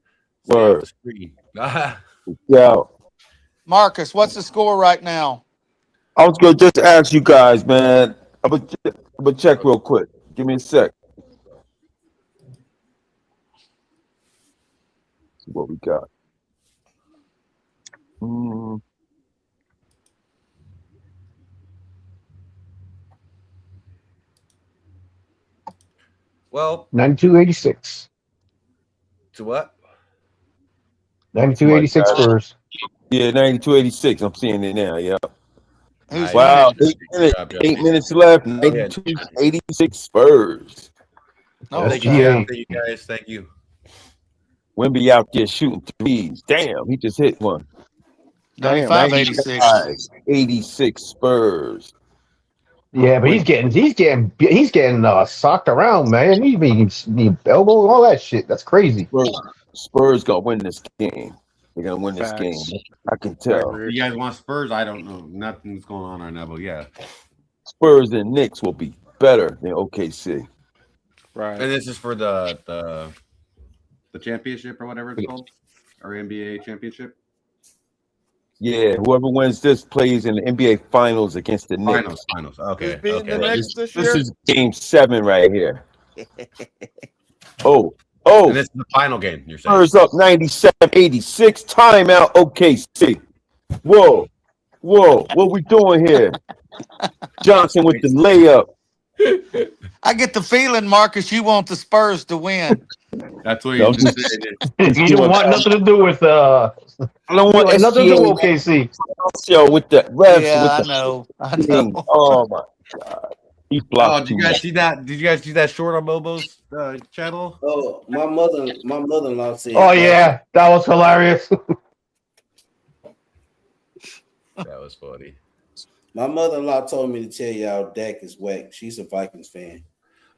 S12: Word.
S7: Yeah. Marcus, what's the score right now?
S12: I was gonna just ask you guys, man. I'm gonna check real quick. Give me a sec. See what we got.
S8: Well,
S10: 92-86.
S8: To what?
S10: 92-86 Spurs.
S12: Yeah, 92-86. I'm seeing it now. Yeah.
S8: Nice.
S12: Wow. 8 minutes left. 92-86 Spurs.
S8: Oh, thank you guys. Thank you.
S12: Wemby out there shooting threes. Damn, he just hit one.
S7: 95-86.
S12: 86 Spurs.
S10: Yeah, but he's getting socked around, man. He elbow all that shit. That's crazy.
S12: Spurs gonna win this game. They're gonna win this game. I can tell.
S8: You guys want Spurs? I don't know. Nothing's going on right now, but yeah.
S12: Spurs and Knicks will be better than OKC.
S13: Right.
S8: And this is for the championship or whatever it's called, or NBA championship.
S12: Yeah, whoever wins this plays in the NBA Finals against the Knicks.
S8: Finals. Okay.
S6: The Knicks
S12: This is Game 7 right here. Oh.
S8: And this is the final game. You're saying
S12: Spurs up 97-86. Timeout. OKC. Whoa. What we doing here? Johnson with the layup.
S7: I get the feeling, Marcus, you want the Spurs to win.
S8: That's what you just said.
S10: You don't want nothing to do with
S12: I don't want
S10: Nothing to do with
S12: SGA
S10: OKC.
S12: show with the refs.
S7: Yeah,
S12: with
S7: I know. I
S12: thing.
S7: know.
S12: Oh my god, he
S8: Oh,
S12: blocked
S8: did you
S12: too
S8: guys
S12: much.
S8: see that? Did you guys see that short on Bobo's channel?
S5: Oh, my mother-in-law said.
S10: Oh yeah, that was hilarious.
S8: That was funny.
S5: My mother-in-law told me to tell y'all Dak is whack. She's a Vikings fan.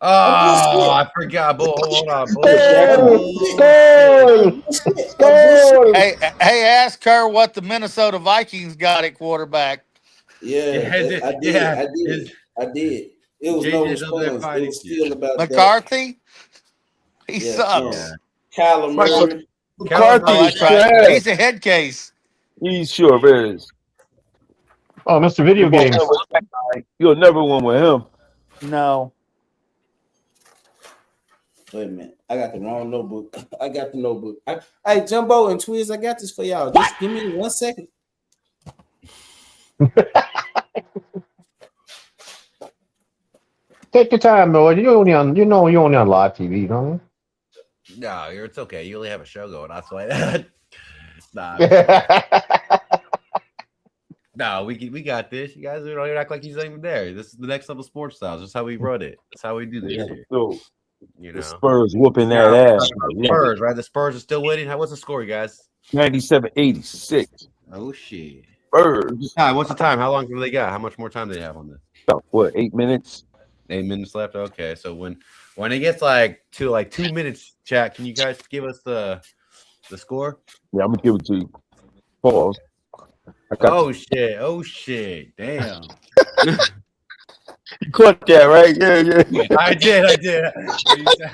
S8: Oh, I forgot. Hold on.
S10: Score!
S7: Hey, ask her what the Minnesota Vikings got at quarterback.
S5: Yeah, I did. It was no
S8: JJ's over there
S5: response. It
S8: fighting.
S5: was still about
S7: McCarthy. He
S5: Yeah,
S7: sucks.
S5: Kyler Murray.
S12: McCarthy
S7: Oh,
S12: is
S7: that's right.
S12: trash.
S7: He's a head case.
S12: He sure is.
S10: Oh, Mr. Video Games.
S12: You'll never win with him.
S7: No.
S5: Wait a minute. I got the wrong notebook. I got the notebook. Hey, Jumbo and Twiz, I got this for y'all. Just give me 1 second.
S10: Take your time, Lord. You're only on live TV, don't you?
S8: No, it's okay. You only have a show going. That's why. Nah. No, we got this. You guys don't even act like he's even there. This is the next level sports styles. That's how we run it. That's how we do this shit.
S12: So,
S8: You know,
S12: the Spurs whooping that ass.
S8: Spurs, right? The Spurs are still winning. What's the score, you guys?
S12: 97-86.
S8: Oh shit.
S12: Spurs.
S8: What's the time? How long do they got? How much more time do they have on this?
S12: About what? 8 minutes.
S8: 8 minutes left. Okay, so when it gets to 2 minutes, chat, can you guys give us the score?
S12: Yeah, I'm gonna give it to you. Pause.
S8: Oh shit! Damn.
S12: You caught that, right? Yeah.
S8: I did.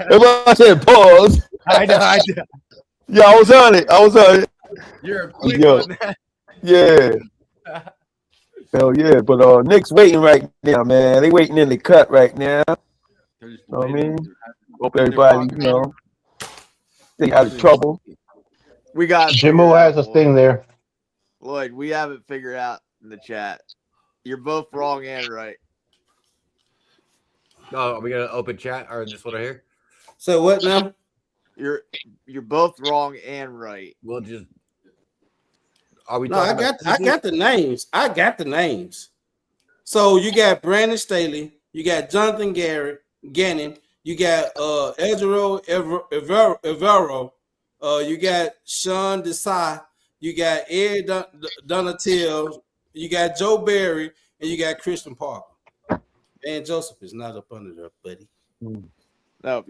S12: If I said pause.
S8: I did.
S12: Yeah, I was on it.
S8: You're quick on that.
S12: Yeah. Hell yeah. But Nick's waiting right now, man. They waiting in the cut right now. You know what I mean? Hope everybody, stay out of trouble.
S6: We got
S10: Jimbo has a thing there.
S6: Lloyd, we have it figured out in the chat. You're both wrong and right.
S8: Oh, are we gonna open chat or just what I hear?
S5: So what now?
S6: You're both wrong and right.
S8: We'll just. Are we?
S5: No, I got the names. I got the names. So you got Brandon Staley, you got Jonathan Gannon, you got Ezra Evero, you got Sean Desai, you got Ed Donatil, you got Joe Barry, and you got Christian Parker. And Joseph is not up under there, buddy.
S6: No,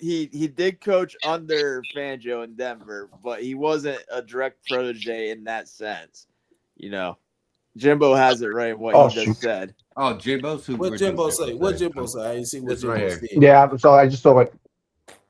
S6: he did coach under Fangio in Denver, but he wasn't a direct protege in that sense. Jimbo has it right in what he just said.
S8: Oh, Jimbo's who?
S5: What Jimbo say? What Jimbo say? I didn't see what Jimbo said.
S10: Yeah, so I just saw it.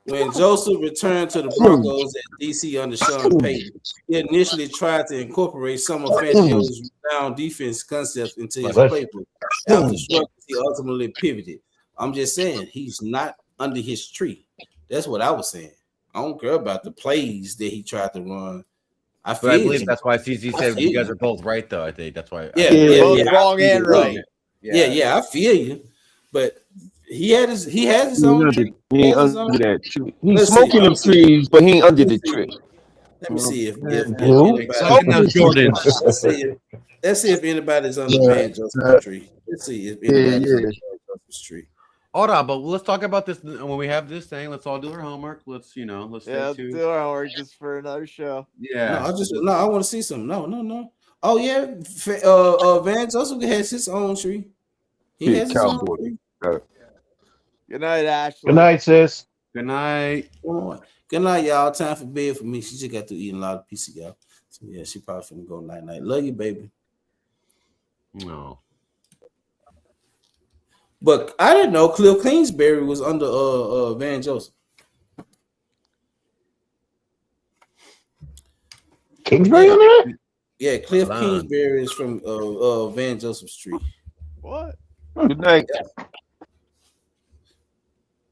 S5: When Joseph returned to the Broncos at DC under Sean Payton, he initially tried to incorporate some of Fangio's renowned defense concepts into his playbook. After struggling, he ultimately pivoted. I'm just saying he's not under his tree. That's what I was saying. I don't care about the plays that he tried to run. I
S8: believe that's why CZ said you guys are both right, though. I think that's why.
S6: Both wrong and right.
S5: Yeah, I feel you, but he has his own tree.
S12: He ain't under that tree. He's smoking them trees, but he ain't under the tree.
S5: Let me see if let's see if anybody's under Van Joseph's tree. Let's see if anybody's under Van Joseph's tree.
S8: Hold on, but let's talk about this when we have this thing. Let's all do our homework. Let's stay tuned.
S6: Do our homework just for another show.
S8: Yeah.
S5: I want to see some. No. Oh yeah, Van Joseph has his own tree. He has his own tree.
S6: Good night, Ashley.
S10: Good night, sis.
S8: Good night.
S5: Good night, y'all. Time for bed for me. She just got to eat a lot of pizza, y'all. So yeah, she probably finna go night. Love you, baby.
S8: No.
S5: But I didn't know Cliff Kingsbury was under Van Joseph.
S10: Kingsbury on there?
S5: Yeah, Cliff Kingsbury is from Van Joseph Street.
S6: What?
S12: Good night.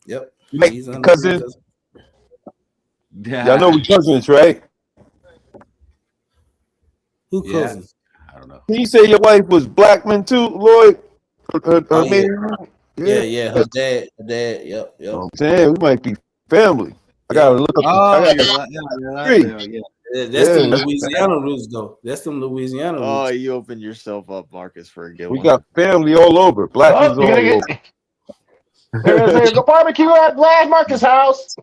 S5: Yep.
S12: He's cousin.
S8: Yeah.
S12: Y'all know we cousins, right?
S5: Who cousins?
S8: I don't know.
S12: Can you say your wife was Blackman too, Lloyd?
S5: Yeah. Her dad. Yep.
S12: I'm saying we might be family. I gotta look up.
S5: That's them Louisiana roots, though. That's them Louisiana roots.
S6: Oh, you opened yourself up, Marcus, for a good
S12: We
S6: one.
S12: got family all over. Black is all over.
S10: There's a barbecue at Vlad Marcus' house.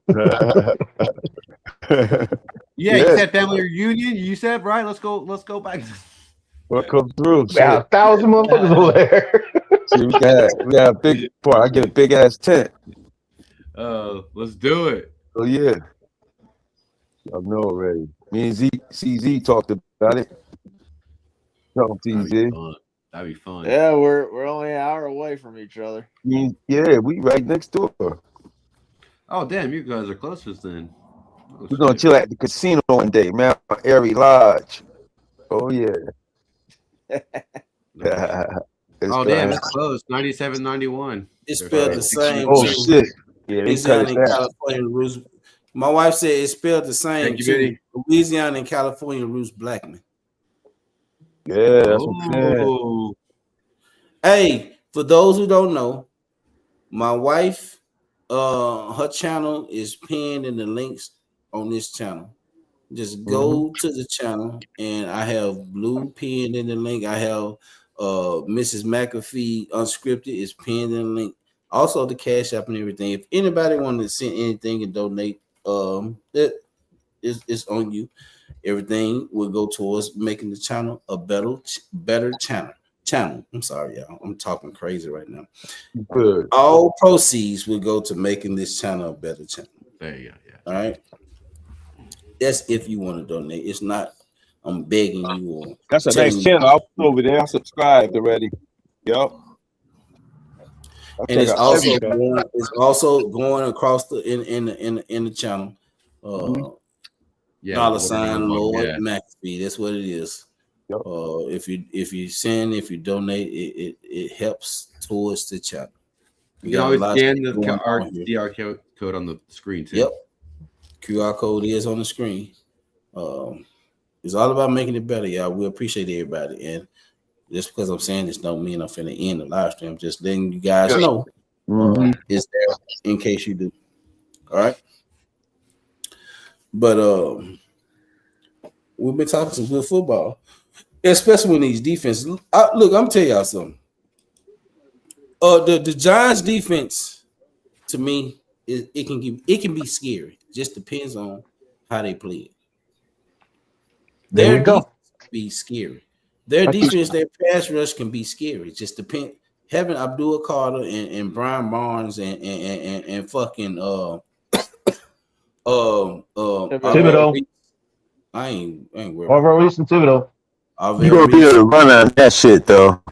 S8: Yeah, you said family reunion. You said right. Let's go back.
S12: Welcome through.
S10: Yeah, 1,000 motherfuckers over there.
S12: See, we got a big part. I get a big ass tent.
S8: Let's do it.
S12: Oh yeah. I know already. Me and CZ talked about it. No, CZ.
S8: That'd be fun.
S6: Yeah, we're only an hour away from each other.
S12: Yeah, we right next door.
S8: Oh damn, you guys are closest then.
S12: We're gonna chill at the casino one day, Mount Airy Lodge. Oh yeah.
S8: Oh damn, it's close. 97, 91.
S5: It's spelled the same.
S12: Oh shit. Yeah,
S5: Louisiana and California roots. My wife said it's spelled the same.
S8: Thank you, Biddy.
S5: Louisiana and California roots Blackman.
S12: Yeah, that's what I'm saying.
S5: Hey, for those who don't know, my wife, her channel is pinned in the links on this channel. Just go to the channel, and I have Blue pinned in the link. I have Mrs. McAfee Unscripted is pinned in the link. Also, the Cash App and everything. If anybody wanted to send anything and donate, it's on you. Everything will go towards making the channel a better channel. I'm sorry, y'all. I'm talking crazy right now.
S12: Good.
S5: All proceeds will go to making this channel a better channel.
S8: There you go. Yeah.
S5: All right. That's if you want to donate. It's not. I'm begging you. Or
S12: that's a nice channel. I was over there. I subscribed already. Yep.
S5: And it's also going across the in the channel. $sign Lord McAfee. That's what it is.
S12: Yep.
S5: If you donate, it helps towards the channel.
S8: You can always scan the QR code on the screen too.
S5: Yep. QR code is on the screen. It's all about making it better, y'all. We appreciate everybody. And just because I'm saying this don't mean I'm finna end the live stream. Just letting you guys know it's there in case you do. All right. But we've been talking some good football, especially when these defenses. Look, I'm gonna tell y'all something. The Giants defense, to me, it can be scary. Just depends on how they play it.
S10: There you go.
S5: Be scary. Their defense, their pass rush can be scary. Just depend. Having Abdul Carter and Brian Barnes and fucking
S10: Thibodeau.
S5: I ain't worried.
S10: Or release Thibodeau.
S12: You gonna be able to run on that shit though.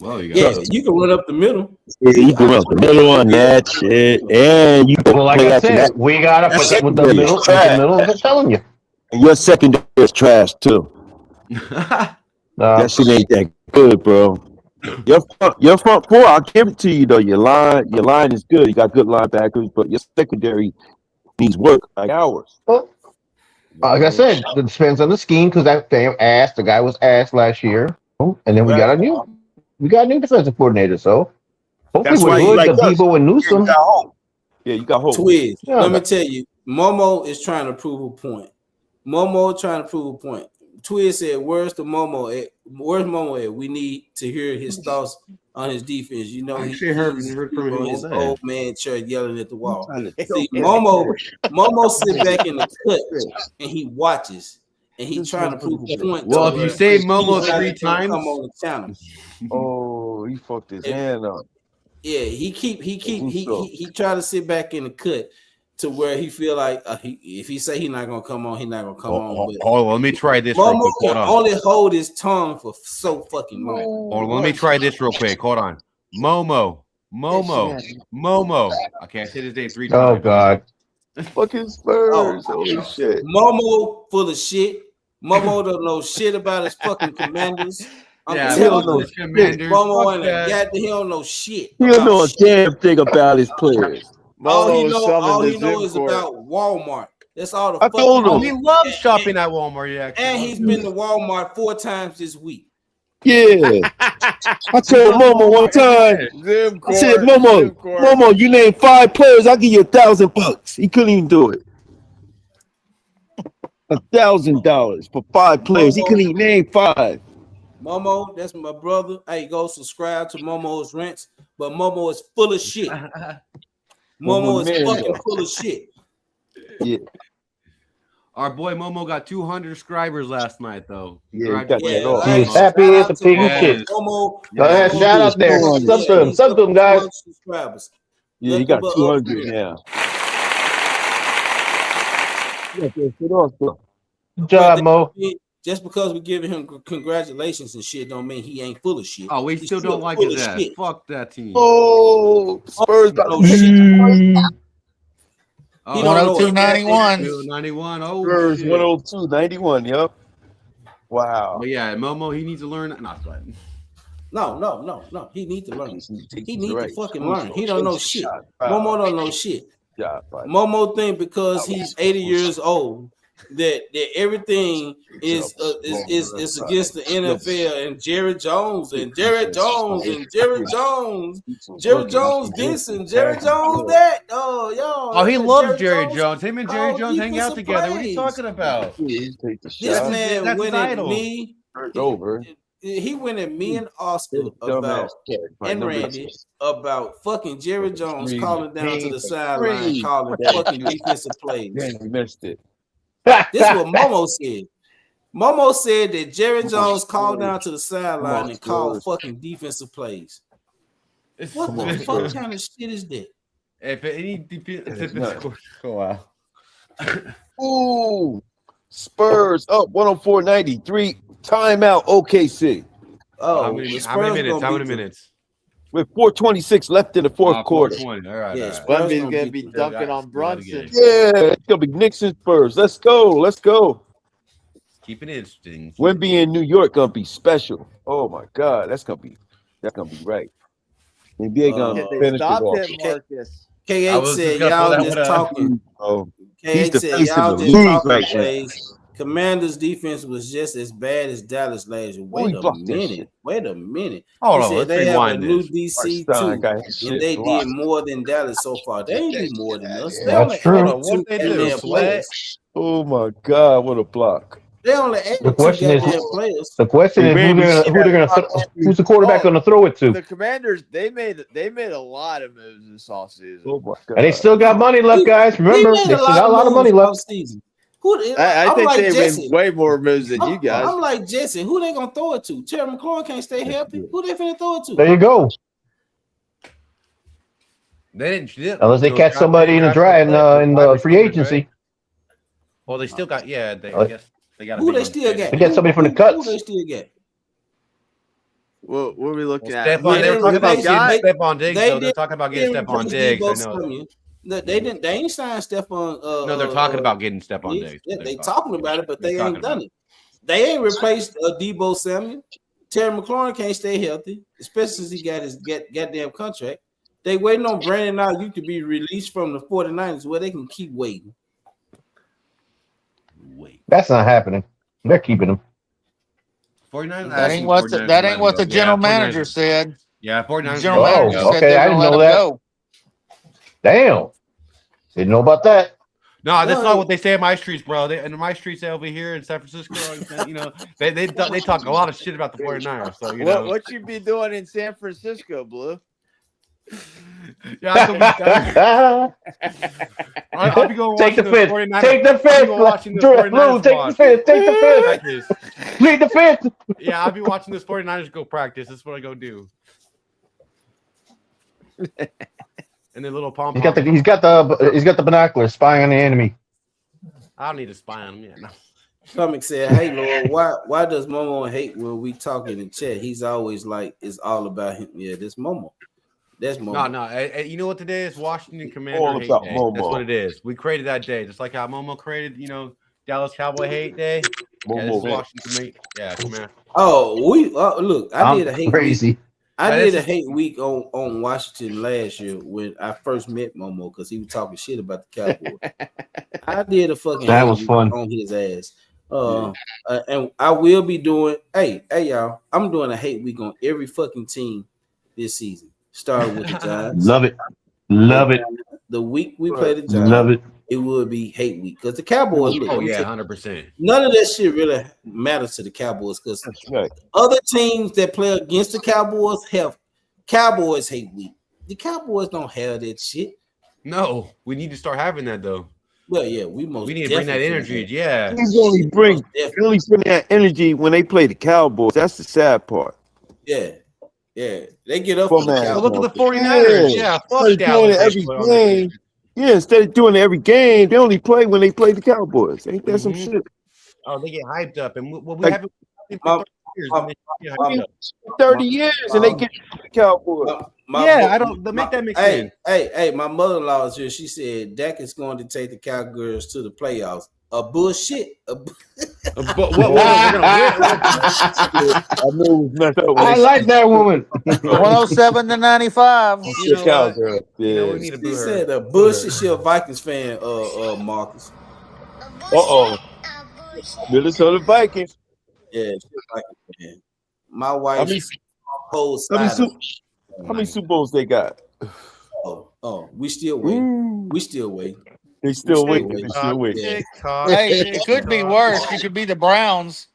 S8: Well, you
S5: can run up the middle.
S12: Yeah, you can run up the middle on that shit, and you.
S10: Well, like I said, we gotta put that with the middle. I'm telling you.
S12: And your secondary is trash too. That shit ain't that good, bro. Your front four, I'll give it to you though. Your line is good. You got good linebackers, but your secondary needs work like ours.
S10: Well, like I said, it depends on the scheme because that the guy was asked last year, and then we got a new defensive coordinator. So hopefully we're good. Debo and Newsome.
S12: Yeah, you got hope.
S5: Twiz, let me tell you, Momo is trying to prove a point. Twiz said, "Where's the Momo at? Where's Momo at? We need to hear his thoughts on his defense. You know,
S8: he's heard from him
S5: his old man chair yelling at the wall. See, Momo sit back in the cut and he watches and he's trying to prove a point.
S8: Well, if you say Momo 3 times,
S5: come on the channel.
S12: Oh, he fucked his hand up.
S5: Yeah, he try to sit back in the cut to where he feel like if he say he's not gonna come on, he's not gonna come on. But
S8: hold on, let me try this.
S5: Momo can only hold his tongue for so fucking long.
S8: Hold on, let me try this real quick. Hold on, Momo. I can't say his name 3 times.
S10: Oh God,
S12: fucking Spurs. Holy shit.
S5: Momo full of shit. Momo don't know shit about his fucking Commanders.
S12: He don't know
S5: Commanders. Momo he don't know shit.
S12: He don't know a damn thing about his players.
S5: All he know is about Walmart. That's all the
S12: I told him.
S8: He loves shopping at Walmart. Yeah,
S5: and he's been to Walmart 4 times this week.
S12: Yeah. I told Momo one time. I said, Momo, you name 5 players, I'll give you $1,000. He couldn't even do it. $1,000 for 5 players. He couldn't even name 5.
S5: Momo, that's my brother. Hey, go subscribe to Momo's Rents. But Momo is full of shit. Momo is fucking full of shit.
S12: Yeah.
S8: Our boy Momo got 200 subscribers last night, though.
S12: Yeah, he got that off.
S10: He is happy as a pig in shit.
S5: Momo,
S10: Shout out there. Sub to him, guys.
S5: Subscribers.
S12: Yeah, he got 200 now.
S10: Good job, Mo.
S5: Just because we're giving him congratulations and shit don't mean he ain't full of shit.
S8: Oh, we still don't like his ass. Fuck that team.
S12: Oh, Spurs got
S5: no shit.
S7: 102.91.
S8: 91. Oh,
S12: Spurs
S8: shit.
S12: 102.91. Yep. Wow.
S8: But yeah, Momo, he needs to learn. Not sweating.
S5: No. He needs to learn. He needs to fucking
S12: Right.
S5: learn. He don't know shit. Momo don't know shit.
S12: Yeah,
S5: Momo think because he's 80 years old that everything is against the NFL and Jerry Jones this and Jerry Jones this and Jerry Jones that. Oh, yo.
S8: Oh, he loves Jerry Jones. Him and Jerry Jones hang out together. What are you talking about?
S5: This man went at me.
S12: Over.
S5: He went at me and Oscar about and Randy about fucking Jerry Jones calling down to the sideline, calling fucking defensive plays.
S12: Damn, we missed it.
S5: This is what Momo said. Momo said that Jerry Jones called down to the sideline and called fucking defensive plays. What the fuck kind of shit is that?
S8: If any defense, oh wow.
S12: Ooh, Spurs up 104.93. Timeout, OKC.
S5: Oh,
S8: how many minutes? How many minutes?
S12: With 4:26 left in the fourth quarter.
S8: 4:20. All right.
S6: Yeah, Wemby's gonna be dunking on Brunson.
S12: Yeah, it's gonna be Knicks and Spurs. Let's go.
S8: Keep it interesting.
S12: Wemby in New York gonna be special. Oh my God, that's gonna be right. NBA gonna finish
S6: Stop
S12: it off.
S6: him, Marcus.
S5: K8 said y'all just talking.
S12: Oh,
S5: K8
S12: he's the
S5: said
S12: face
S5: y'all
S12: of the
S5: just
S12: league
S5: talking
S12: right now.
S5: plays. Commanders defense was just as bad as Dallas last year. Wait a minute.
S8: Hold on,
S5: He said
S8: let's
S5: they have a
S8: rewind
S5: new
S8: this.
S5: DC
S12: Stein got
S5: too,
S12: his
S5: and
S12: shit
S5: they
S12: blocked.
S5: did more than Dallas so far. They ain't do more than us. They
S10: That's
S5: only
S10: true.
S5: added
S8: What
S5: two
S8: they do,
S5: goddamn
S8: Sweat?
S5: players.
S12: Oh my God, what a block!
S5: They only added
S10: The
S5: two
S10: question is,
S5: goddamn players.
S10: who's the quarterback going to throw it to?
S6: The Commanders, they made a lot of moves this offseason.
S12: Oh my God!
S10: And they still got money left, guys. Remember,
S5: He made
S10: they still got a lot of money
S5: moves
S10: left.
S5: offseason.
S6: I think
S5: like
S6: they
S5: Jesse.
S6: made way more moves than you guys.
S5: I'm like Jesse. Who they gonna throw it to? Terry McLaurin can't stay healthy. Who they finna throw it to?
S10: There you go.
S8: They didn't.
S10: Unless they catch somebody in the draft in the free agency.
S8: Well, they still got. Yeah, I guess they got.
S5: Who they still got?
S10: They got somebody from the cuts.
S5: Who they still get?
S6: What are we looking at?
S8: Stephon, they were talking about
S5: They-
S8: getting Stephon Diggs.
S5: they
S8: Though. They're
S5: did-
S8: talking about getting
S5: They
S8: Stephon
S5: replaced
S8: Diggs. I
S5: Debo
S8: know.
S5: Samuel. They ain't signed Stephon.
S8: No, they're talking about getting Stephon Diggs.
S5: Yeah, they talking about it, but they
S8: They're
S5: ain't
S8: talking
S5: done it. They ain't replaced Debo Samuel. Terry McLaurin can't stay healthy, especially since he got his goddamn contract. They waiting on Brandon Ayuk to be released from the 49ers where they can keep waiting.
S10: That's not happening. They're keeping him.
S8: 49ers.
S7: That ain't what the general manager said.
S8: Yeah, 49ers.
S7: The general manager said
S10: okay,
S7: they're
S10: I
S7: gonna
S10: didn't
S7: let
S10: know
S7: him
S10: that.
S7: go.
S10: Damn. Didn't know about that.
S8: No, that's not what they say in my streets, bro. In my streets over here in San Francisco, you know, they talk a lot of shit about the 49ers. So you know,
S6: What you be doing in San Francisco, Blue?
S8: Yeah, I'll be going
S10: Take the
S8: watching
S10: fifth.
S8: 49ers.
S10: Take the
S8: I'll be
S10: fifth.
S8: going watching this
S10: Blue,
S8: 49ers
S10: take the
S8: watch.
S10: fifth. Take the fifth.
S8: Practice.
S10: Take the fifth.
S8: Yeah, I'll be watching this 49ers go practice. That's what I go do. And then little pom
S10: He's got the binoculars spying on the enemy.
S8: I don't need to spy on him. Yeah, no.
S5: Comic said, "Hey Lord, why does Momo hate when we talk in the chat? He's always like it's all about him. Yeah, this Momo. That's Momo.
S8: No. You know what today is? Washington Commander
S12: All
S8: Hate
S12: about
S8: Day.
S12: Momo.
S8: That's what it is. We created that day, just like how Momo created, Dallas Cowboy Hate Day. Yeah, this is Washington Hate. Yeah, Commander.
S5: Oh, look, I did a hate
S10: crazy.
S5: week. I did a hate week on Washington last year when I first met Momo because he was talking shit about the Cowboys. I did a fucking
S10: That
S5: hate
S10: was
S5: week
S10: fun.
S5: on his ass. And I will be doing. Hey, y'all! I'm doing a hate week on every fucking team this season. Starting with the Giants.
S10: Love it. Love it.
S5: The week we play the Giants.
S10: Love it.
S5: it would be hate week because the Cowboys. Look,
S8: Oh yeah, 100%.
S5: none of that shit really matters to the Cowboys because
S12: That's right.
S5: other teams that play against the Cowboys have Cowboys hate week. The Cowboys don't have that shit.
S8: No, we need to start having that though.
S5: Well, yeah, we
S8: need to bring that energy. Yeah,
S12: They only bring that energy when they play the Cowboys. That's the sad part.
S5: Yeah. They get up
S12: For
S5: for the
S12: man.
S5: Cowboys.
S8: look at the 49ers. Yeah, fuck
S12: Instead of doing it
S8: Dallas.
S12: every game. Yeah, instead of doing it every game, they only play when they play the Cowboys. Ain't that some shit?
S8: Oh, they get hyped up, and we
S12: Like,
S8: haven't for 30 years. and they get hyped up.
S12: 30 years and they get the Cowboys.
S8: I don't make that make sense.
S5: Hey, my mother-in-law is here. She said Dak is going to take the Cowgirls to the playoffs. A bullshit.
S10: I like that woman.
S7: 107 to 95.
S8: You know
S12: Cowgirl.
S8: we need to
S5: She
S8: boo her.
S5: said a bullshit. She a Vikings fan, Marcus.
S12: Minnesota Vikings.
S5: Yeah, she's a Vikings fan. My wife holds
S12: How many Super Bowls they got?
S5: Oh, we still wait. We still wait.
S12: They still waiting. They still waiting.
S7: Hey, it could be worse. It could be the Browns.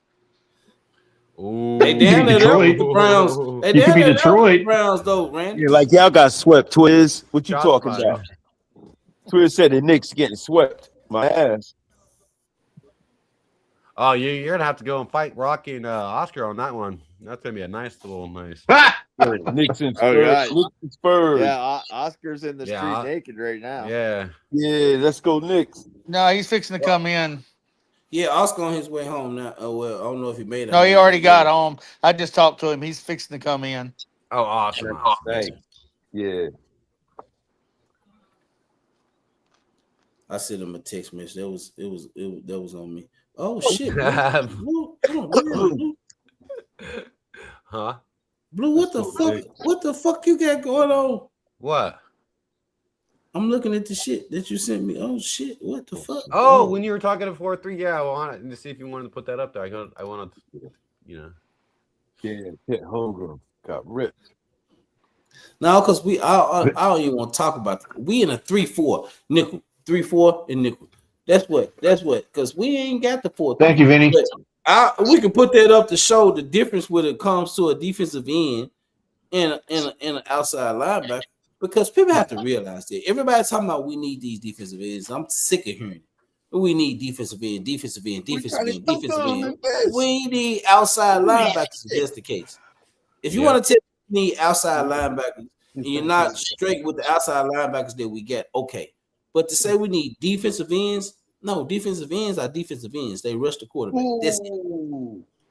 S5: They down there with the Browns. They down there with the Browns, though, Randy.
S12: Yeah, like y'all got swept, Twiz. What you talking about? Twiz said the Knicks getting swept. My ass.
S8: Oh, you're gonna have to go and fight Rocky and Oscar on that one. That's gonna be a nice.
S12: Knicks and Spurs. Knicks and Spurs.
S6: Yeah, Oscar's in the street naked right now.
S8: Yeah,
S12: let's go Knicks.
S7: No, he's fixing to come in.
S5: Yeah, Oscar on his way home now. Oh well, I don't know if he made it.
S7: No, he already got home. I just talked to him. He's fixing to come in.
S8: Oh, awesome.
S12: Thanks. Yeah.
S5: I sent him a text message. That was on me. Oh shit. Blue.
S8: Huh?
S5: Blue, what the fuck? What the fuck you got going on?
S8: What?
S5: I'm looking at the shit that you sent me. Oh shit! What the fuck?
S8: Oh, when you were talking to 4-3, yeah, I wanted to see if you wanted to put that up there. I wanted to,
S12: Yeah, hit homegrown. Got ripped.
S5: No, because I don't even want to talk about it. We in a 3-4 nickel, 3-4 and nickel. That's what. Because we ain't got the 4.
S10: Thank you, Vinny.
S5: We can put that up to show the difference when it comes to a defensive end and an outside linebacker. Because people have to realize that everybody's talking about we need these defensive ends. I'm sick of hearing it. We need defensive end. We need outside linebackers if that's the case. If you want to tell me you need outside linebackers and you're not straight with the outside linebackers that we get, okay. But to say we need defensive ends, no, defensive ends are defensive ends. They rush the quarterback. That's it.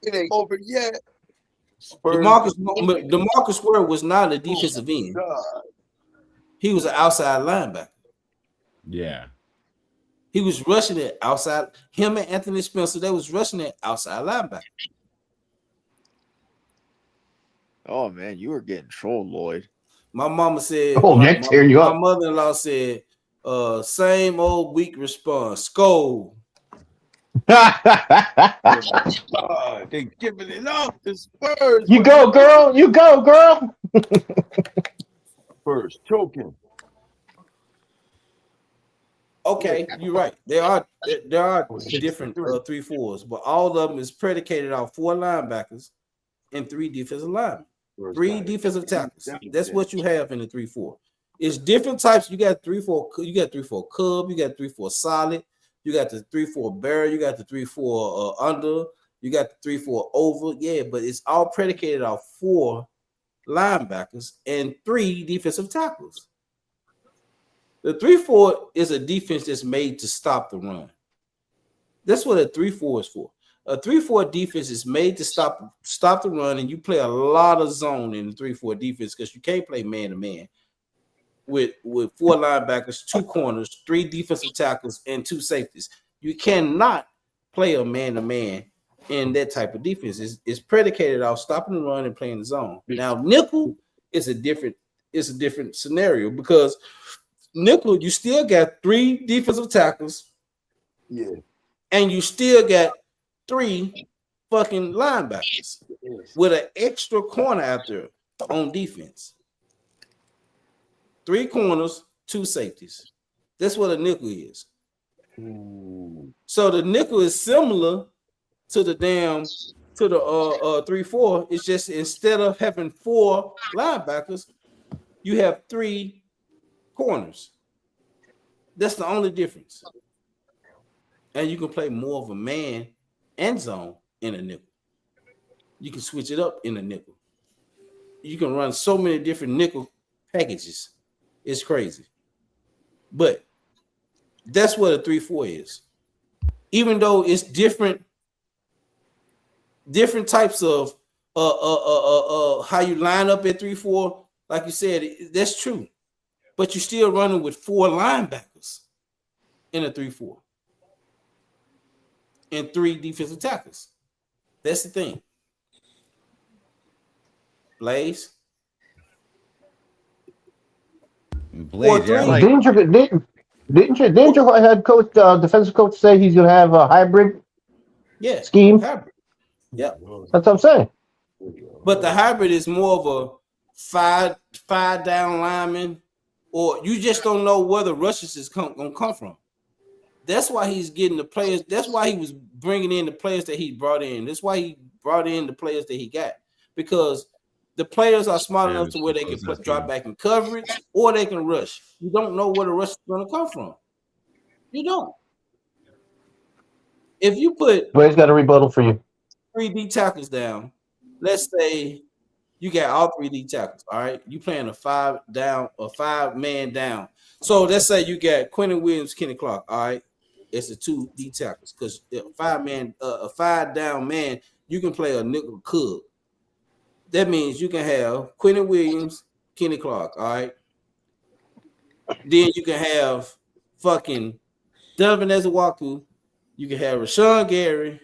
S12: It ain't over yet.
S5: DeMarcus Ware was not a defensive end. He was an outside linebacker.
S8: Yeah.
S5: He was rushing it outside. Him and Anthony Spencer, they was rushing it outside linebacker.
S6: Oh man, you were getting trolled, Lloyd.
S5: My mama said,
S10: Nick, tear you up.
S5: My mother-in-law said, same old weak response. Scold.
S12: They giving it up. The Spurs.
S10: You go, girl. You go, girl.
S12: Spurs choking.
S5: Okay, you're right. There are different 3-4s, but all of them is predicated on 4 linebackers and 3 defensive linemen, 3 defensive tackles. That's what you have in the 3-4. It's different types. You got 3-4. You got 3-4 Cub. You got 3-4 solid. You got the 3-4 barrel. You got the 3-4 under. You got the 3-4 over. Yeah, but it's all predicated on 4 linebackers and 3 defensive tackles. The 3-4 is a defense that's made to stop the run. That's what a 3-4 is for. A 3-4 defense is made to stop the run, and you play a lot of zone in the 3-4 defense because you can't play man-to-man with 4 linebackers, 2 corners, 3 defensive tackles, and 2 safeties. You cannot play a man-to-man in that type of defense. It's predicated off stopping the run and playing the zone. Now, nickel is a different scenario because nickel, you still got 3 defensive tackles.
S12: Yeah.
S5: And you still got 3 fucking linebackers with an extra corner out there on defense. 3 corners, 2 safeties. That's what a nickel is. So the nickel is similar to the 3-4. It's just instead of having 4 linebackers, you have 3 corners. That's the only difference. And you can play more of a man and zone in a nickel. You can switch it up in a nickel. You can run so many different nickel packages. It's crazy. But that's what a 3-4 is. Even though it's different types of how you line up at 3-4, like you said, that's true. But you're still running with 4 linebackers in a 3-4 and 3 defensive tackles. That's the thing. Blaze.
S10: Yeah, didn't your head coach, defensive coach, say he's gonna have a hybrid scheme?
S5: Hybrid. Yeah,
S10: that's what I'm saying.
S5: But the hybrid is more of a 5 down lineman, or you just don't know where the rushes is gonna come from. That's why he's getting the players. That's why he was bringing in the players that he brought in. That's why he brought in the players that he got, because the players are smart enough to where they can drop back in coverage or they can rush. You don't know where the rush is going to come from. You don't. If you put
S10: Blaze got a rebuttal for you.
S5: 3 D tackles down, let's say you got all 3 D tackles. All right, you playing a 5-man down. So let's say you got Quentin Williams, Kenny Clark. All right, it's a 2 D tackles because a 5 down man, you can play a nickel cub. That means you can have Quentin Williams, Kenny Clark, all right? Then you can have fucking Donovan Ezewaku, you can have Rashawn Gary,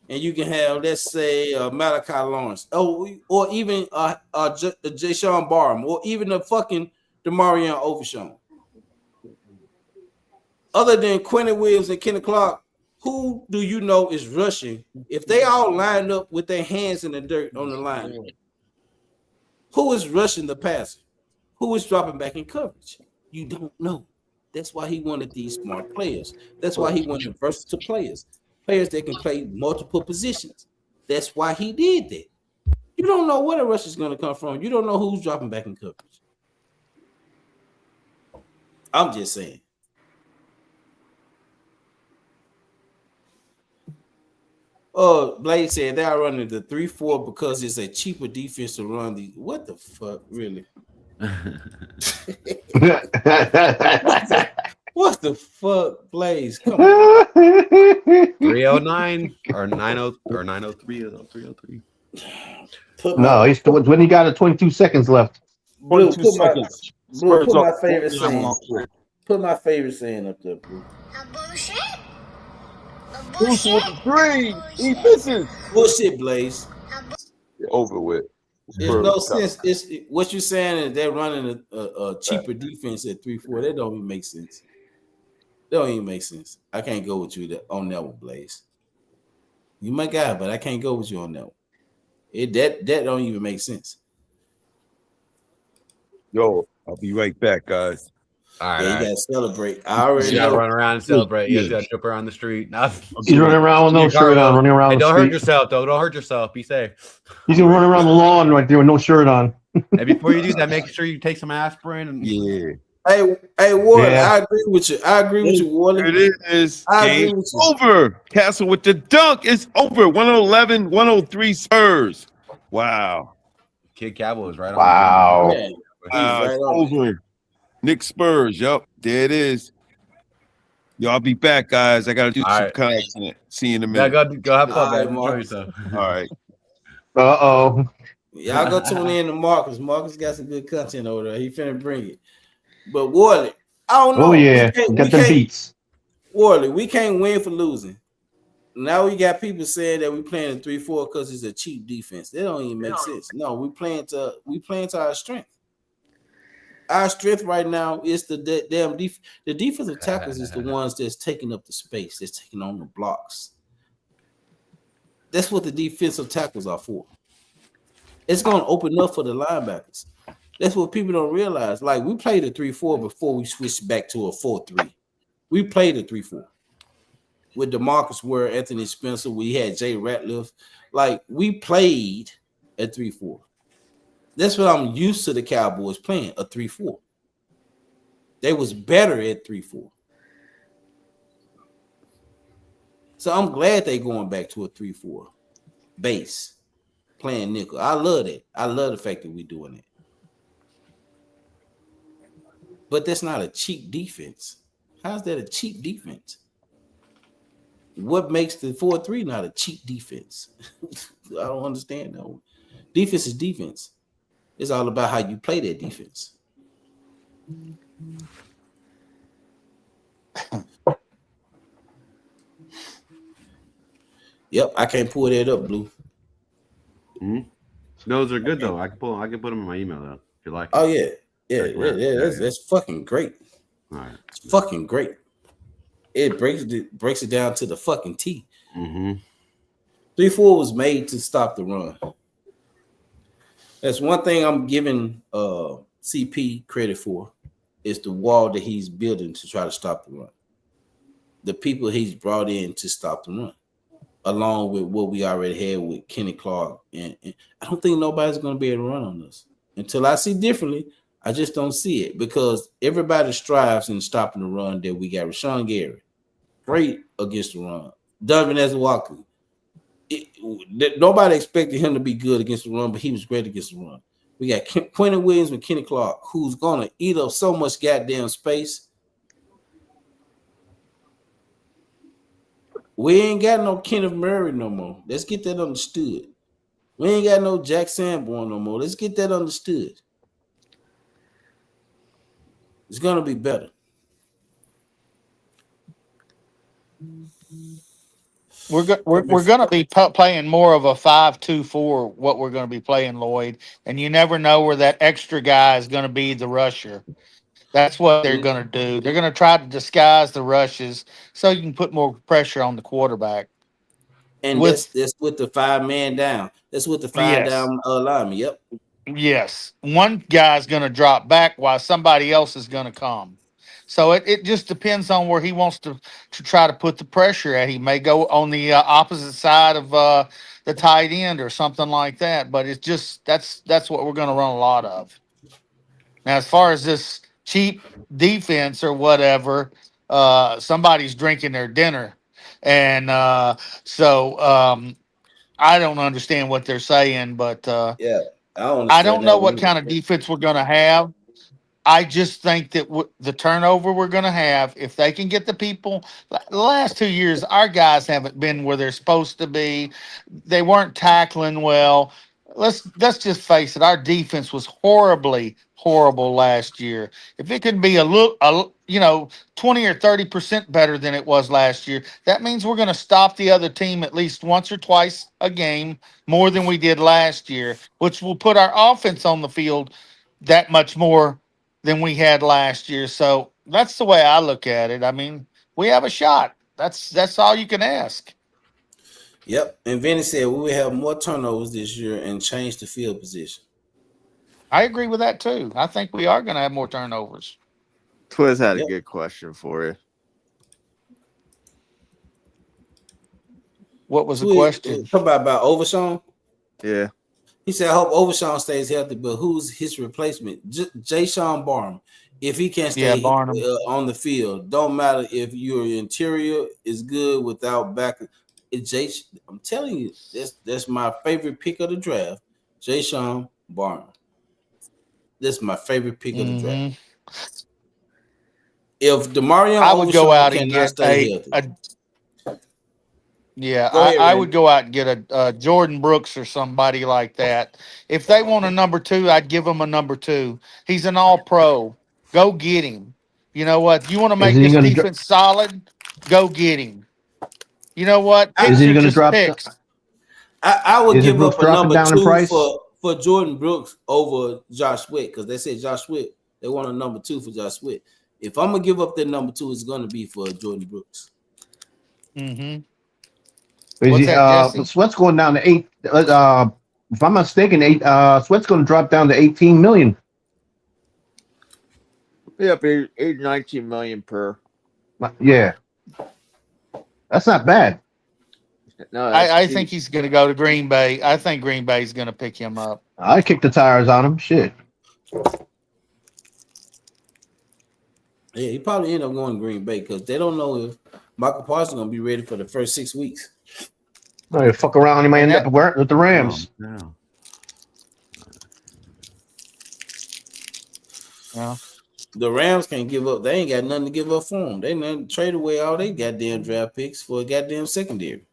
S5: and you can have, let's say, Malachi Lawrence, or even Jayshawn Barham, or even the fucking DeMarion Overshown. Other than Quentin Williams and Kenny Clark, who do you know is rushing? If they all line up with their hands in the dirt on the line, who is rushing the passer? Who is dropping back in coverage? You don't know. That's why he wanted these smart players. That's why he wanted versatile players that can play multiple positions. That's why he did that. You don't know where the rush is going to come from. You don't know who's dropping back in coverage. I'm just saying. Blade said they are running the 3-4 because it's a cheaper defense to run the. What the fuck, really? What the fuck, Blaze? Come on.
S8: 309 or 90 or 903 or 303.
S10: No, he's when he got 22 seconds left.
S5: Blue, put my favorite saying. Put my favorite saying up there, Blue.
S12: Bullshit with the 3 defenses.
S5: Bullshit, Blaze.
S12: Over with.
S5: There's no sense. It's what you're saying is they're running a cheaper defense at 3-4. That don't even make sense. That don't even make sense. I can't go with you on that one, Blaze. You my guy, but I can't go with you on that one. That don't even make sense.
S11: Yo, I'll be right back, guys.
S8: All right,
S5: you gotta celebrate. I already
S8: gotta
S5: know.
S8: run around and celebrate. You gotta jump around the street.
S10: He's running around with no shirt on, running around.
S8: Hey,
S10: the
S8: don't
S10: street.
S8: hurt yourself, though. Don't hurt yourself. Be safe.
S10: He's gonna run around the lawn right there with no shirt on.
S8: And before you do that, make sure you take some aspirin. And
S5: Hey, Warren, I agree with you. Warren.
S11: It is. Game over. Castle with the dunk. It's over. 111, 103 Spurs. Wow.
S8: Kid Cowboy is right on.
S10: Wow.
S5: Yeah,
S11: Wow,
S5: right
S11: it's
S5: on.
S11: over. Nick Spurs. Yep, there it is. Yo, I'll be back, guys. I gotta do some content. See you in a minute.
S8: Go have fun,
S5: All
S8: man.
S5: right,
S8: Enjoy yourself.
S11: All right.
S5: Y'all go tune in to Marcus. Marcus got some good content over there. He finna bring it. But Warley, I don't know.
S10: Oh yeah, got the beats.
S5: Warley, we can't win for losing. Now we got people saying that we playing a 3-4 because it's a cheap defense. That don't even make sense. No, we playing to our strength. Our strength right now is the defensive tackles is the ones that's taking up the space, that's taking on the blocks. That's what the defensive tackles are for. It's going to open up for the linebackers. That's what people don't realize. Like, we played a 3-4 before we switched back to a 4-3. We played a 3-4. with DeMarcus Ware, Anthony Spencer, we had Jay Ratliff. Like, we played at 3-4. That's what I'm used to the Cowboys playing, a 3-4. They was better at 3-4. So I'm glad they going back to a 3-4 base, playing nickel. I love that. I love the fact that we're doing it. But that's not a cheap defense. How's that a cheap defense? What makes the 4-3 not a cheap defense? I don't understand that one. Defense is defense. It's all about how you play that defense. Yep, I can't pull that up, Blue.
S8: Mm-hmm. Those are good though. I can put them in my email though. If you like.
S5: Oh yeah. That's fucking great.
S8: All right.
S5: It's fucking great. It breaks it down to the fucking T. 3-4 was made to stop the run. That's one thing I'm giving CP credit for, is the wall that he's building to try to stop the run. The people he's brought in to stop the run, along with what we already had with Kenny Clark. And I don't think nobody's going to be able to run on us. Until I see differently, I just don't see it, because everybody strives in stopping the run. That we got Rashawn Gary, great against the run. Donovan Ezewaka, nobody expected him to be good against the run, but he was great against the run. We got Quentin Williams and Kenny Clark, who's going to eat up so much goddamn space. We ain't got no Kenneth Murray no more. Let's get that understood. We ain't got no Jack Sanborn no more. Let's get that understood. It's going to be better.
S7: We're going to be playing more of a 5-2-4, what we're going to be playing, Lloyd. And you never know where that extra guy is going to be the rusher. That's what they're going to do. They're going to try to disguise the rushes so you can put more pressure on the quarterback.
S5: And that's with the 5-man down. That's with the 5-down lineman. Yep.
S7: Yes. One guy's going to drop back while somebody else is going to come. So it just depends on where he wants to try to put the pressure at. He may go on the opposite side of the tight end or something like that. But it's just that's what we're going to run a lot of. Now, as far as this cheap defense or whatever, somebody's drinking their dinner. And so I don't understand what they're saying, but I don't know what kind of defense we're going to have. I just think that the turnover we're going to have, if they can get the people, the last 2 years, our guys haven't been where they're supposed to be. They weren't tackling well. Let's just face it. Our defense was horrible last year. If it could be a 20 or 30% better than it was last year, that means we're going to stop the other team at least once or twice a game more than we did last year, which will put our offense on the field that much more than we had last year. So that's the way I look at it. I mean, we have a shot. That's all you can ask.
S5: Yep. And Vinny said we will have more turnovers this year and change the field position.
S7: I agree with that too. I think we are going to have more turnovers.
S6: Twiz had a good question for you.
S7: What was the question?
S5: Talk about Overshawn?
S6: Yeah.
S5: He said, I hope Overshawn stays healthy, but who's his replacement? Jay Sean Barham. If he can't stay on the field, don't matter if your interior is good without back. I'm telling you, that's my favorite pick of the draft. Jay Sean Barham. That's my favorite pick of the draft. If Demarion
S7: I would go out and get
S5: stay healthy.
S7: I would go out and get a Jordan Brooks or somebody like that. If they want a number 2, I'd give them a number 2. He's an all-pro. Go get him. You know what? You want to make this defense solid? Go get him. You know what?
S10: Is he going to drop?
S5: I would give up a number 2 for Jordan Brooks over Josh Sweat, because they said Josh Sweat, they want a number 2 for Josh Sweat. If I'm going to give up that number 2, it's going to be for Jordan Brooks.
S10: Mm-hmm. Sweat's going down to 8. If I'm not mistaken, Sweat's going to drop down to 18 million.
S6: Yeah, 19 million per.
S10: Yeah. That's not bad.
S6: No,
S7: I think he's going to go to Green Bay. I think Green Bay's going to pick him up.
S10: I kicked the tires on him. Shit.
S5: Yeah, he probably end up going to Green Bay because they don't know if Michael Parsons going to be ready for the first 6 weeks.
S10: No, you fuck around, he might
S7: And
S10: end up with the Rams.
S8: No.
S7: Yeah.
S5: The Rams can't give up. They ain't got nothing to give up for them. They done trade away all they goddamn draft picks for a goddamn secondary.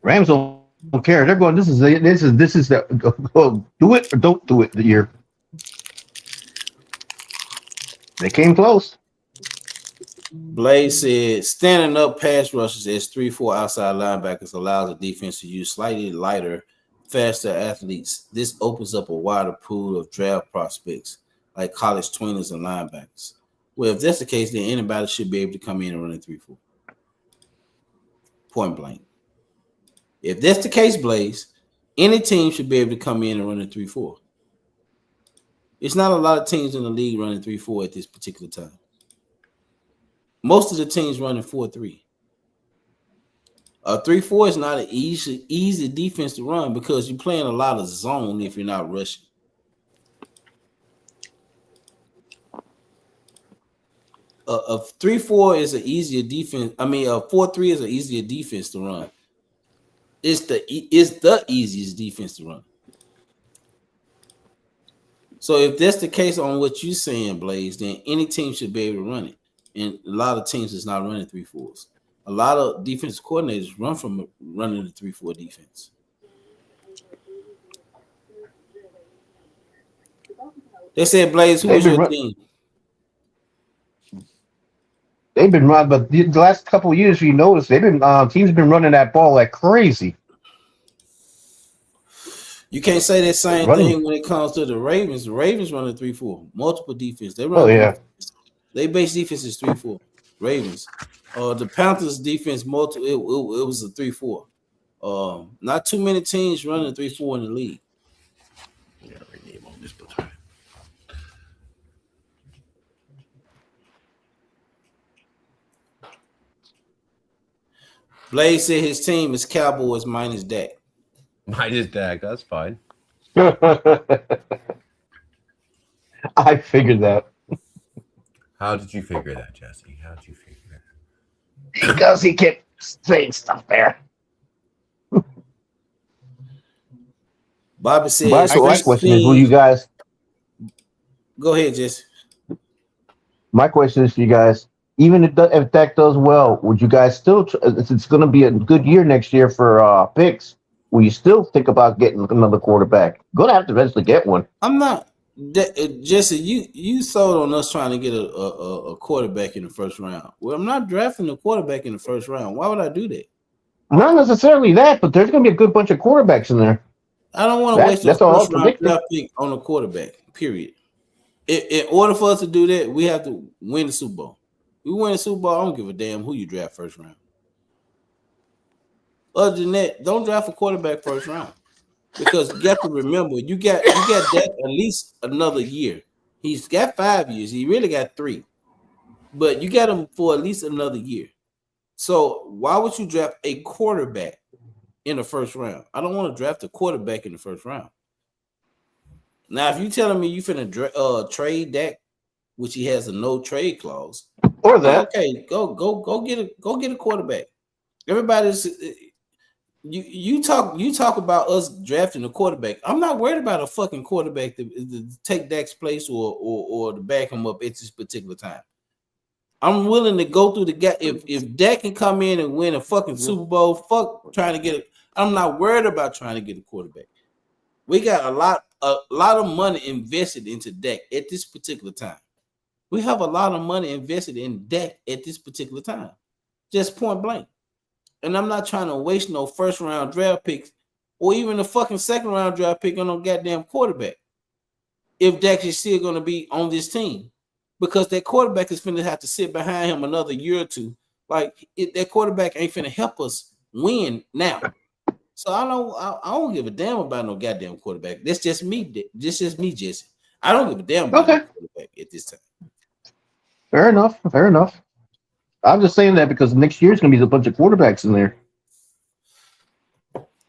S10: Rams don't care. They're going. This is the do it or don't do it. The year they came close.
S5: Blaze said standing up pass rushes as 3-4 outside linebackers allows the defense to use slightly lighter, faster athletes. This opens up a wider pool of draft prospects like college tweeners and linebackers. Well, if that's the case, then anybody should be able to come in and run a 3-4. Point blank. If that's the case, Blaze, any team should be able to come in and run a 3-4. It's not a lot of teams in the league running 3-4 at this particular time. Most of the teams running 4-3. A 3-4 is not an easy defense to run because you're playing a lot of zone if you're not rushing. A 3-4 is an easier defense. I mean, a 4-3 is an easier defense to run. It's the easiest defense to run. So if that's the case on what you're saying, Blaze, then any team should be able to run it. And a lot of teams is not running 3-4s. A lot of defensive coordinators run from running the 3-4 defense. They said, Blaze, who was your team?
S10: They've been running, but the last couple of years, you notice they've been teams have been running that ball like crazy.
S5: You can't say that same thing when it comes to the Ravens. The Ravens run a 3-4, multiple defense. They run.
S10: Oh yeah.
S5: They base defense is 3-4. Ravens. The Panthers defense multiple. It was a 3-4. Not too many teams running a 3-4 in the league.
S8: Yeah, rename on this time.
S5: Blaze said his team is Cowboys minus Dak.
S8: Minus Dak, that's fine.
S10: I figured that.
S8: How did you figure that, Jesse? How did you figure that?
S10: Because he kept saying stuff there.
S5: Bobby said.
S10: My question is, will you guys?
S5: Go ahead, Jesse.
S10: My question is to you guys. Even if Dak does well, would you guys still? It's going to be a good year next year for picks. Will you still think about getting another quarterback? Going to have to eventually get one.
S5: I'm not. Jesse, you sold on us trying to get a quarterback in the first round. Well, I'm not drafting a quarterback in the first round. Why would I do that?
S10: Not necessarily that, but there's going to be a good bunch of quarterbacks in there.
S5: I don't want to waste a first round draft pick on a quarterback, period. In order for us to do that, we have to win the Super Bowl. We win the Super Bowl, I don't give a damn who you draft first round. Other than that, don't draft a quarterback first round. Because you got to remember, you got that at least another year. He's got 5 years. He really got 3. But you got him for at least another year. So why would you draft a quarterback in the first round? I don't want to draft a quarterback in the first round. Now, if you're telling me you finna trade Dak, which he has a no trade clause,
S10: or that,
S5: okay, go get a quarterback. Everybody's you talk about us drafting a quarterback. I'm not worried about a fucking quarterback to take Dak's place or to back him up at this particular time. I'm willing to go through the gap. If Dak can come in and win a fucking Super Bowl, fuck trying to get it. I'm not worried about trying to get a quarterback. We got a lot of money invested into Dak at this particular time. We have a lot of money invested in Dak at this particular time. Just point blank. And I'm not trying to waste no first round draft picks or even a fucking second round draft pick on no goddamn quarterback. If Dak is still going to be on this team. Because that quarterback is finna have to sit behind him another year or two. Like, that quarterback ain't finna help us win now. So I don't give a damn about no goddamn quarterback. That's just me. That's just me, Jesse. I don't give a damn about no quarterback at this time.
S10: Fair enough. I'm just saying that because next year's going to be a bunch of quarterbacks in there.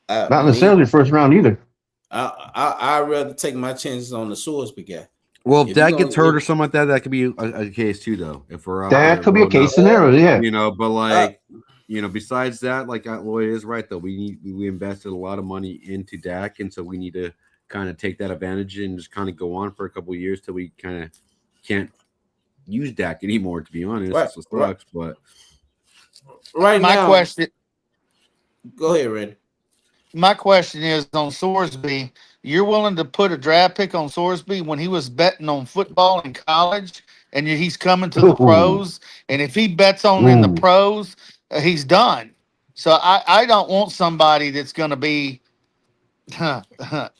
S10: Not necessarily first round either.
S5: I'd rather take my chances on the Sorsby guy.
S8: Well, if Dak gets hurt or something like that, that could be a case too, though. If we're out
S10: that
S8: there
S10: could be a case scenario, yeah.
S8: You know, but like, you know, besides that, like Lloyd is right though. We invested a lot of money into Dak, and so we need to kind of take that advantage and just kind of go on for a couple of years till we kind of can't use Dak anymore. To be honest,
S5: Right,
S8: so it sucks, but
S5: right
S7: my
S5: now,
S7: question.
S5: Go ahead, Randy.
S7: My question is on Sorsby. You're willing to put a draft pick on Sorsby when he was betting on football in college, and he's coming to the pros. And if he bets on in the pros, he's done. So I don't want somebody that's going to be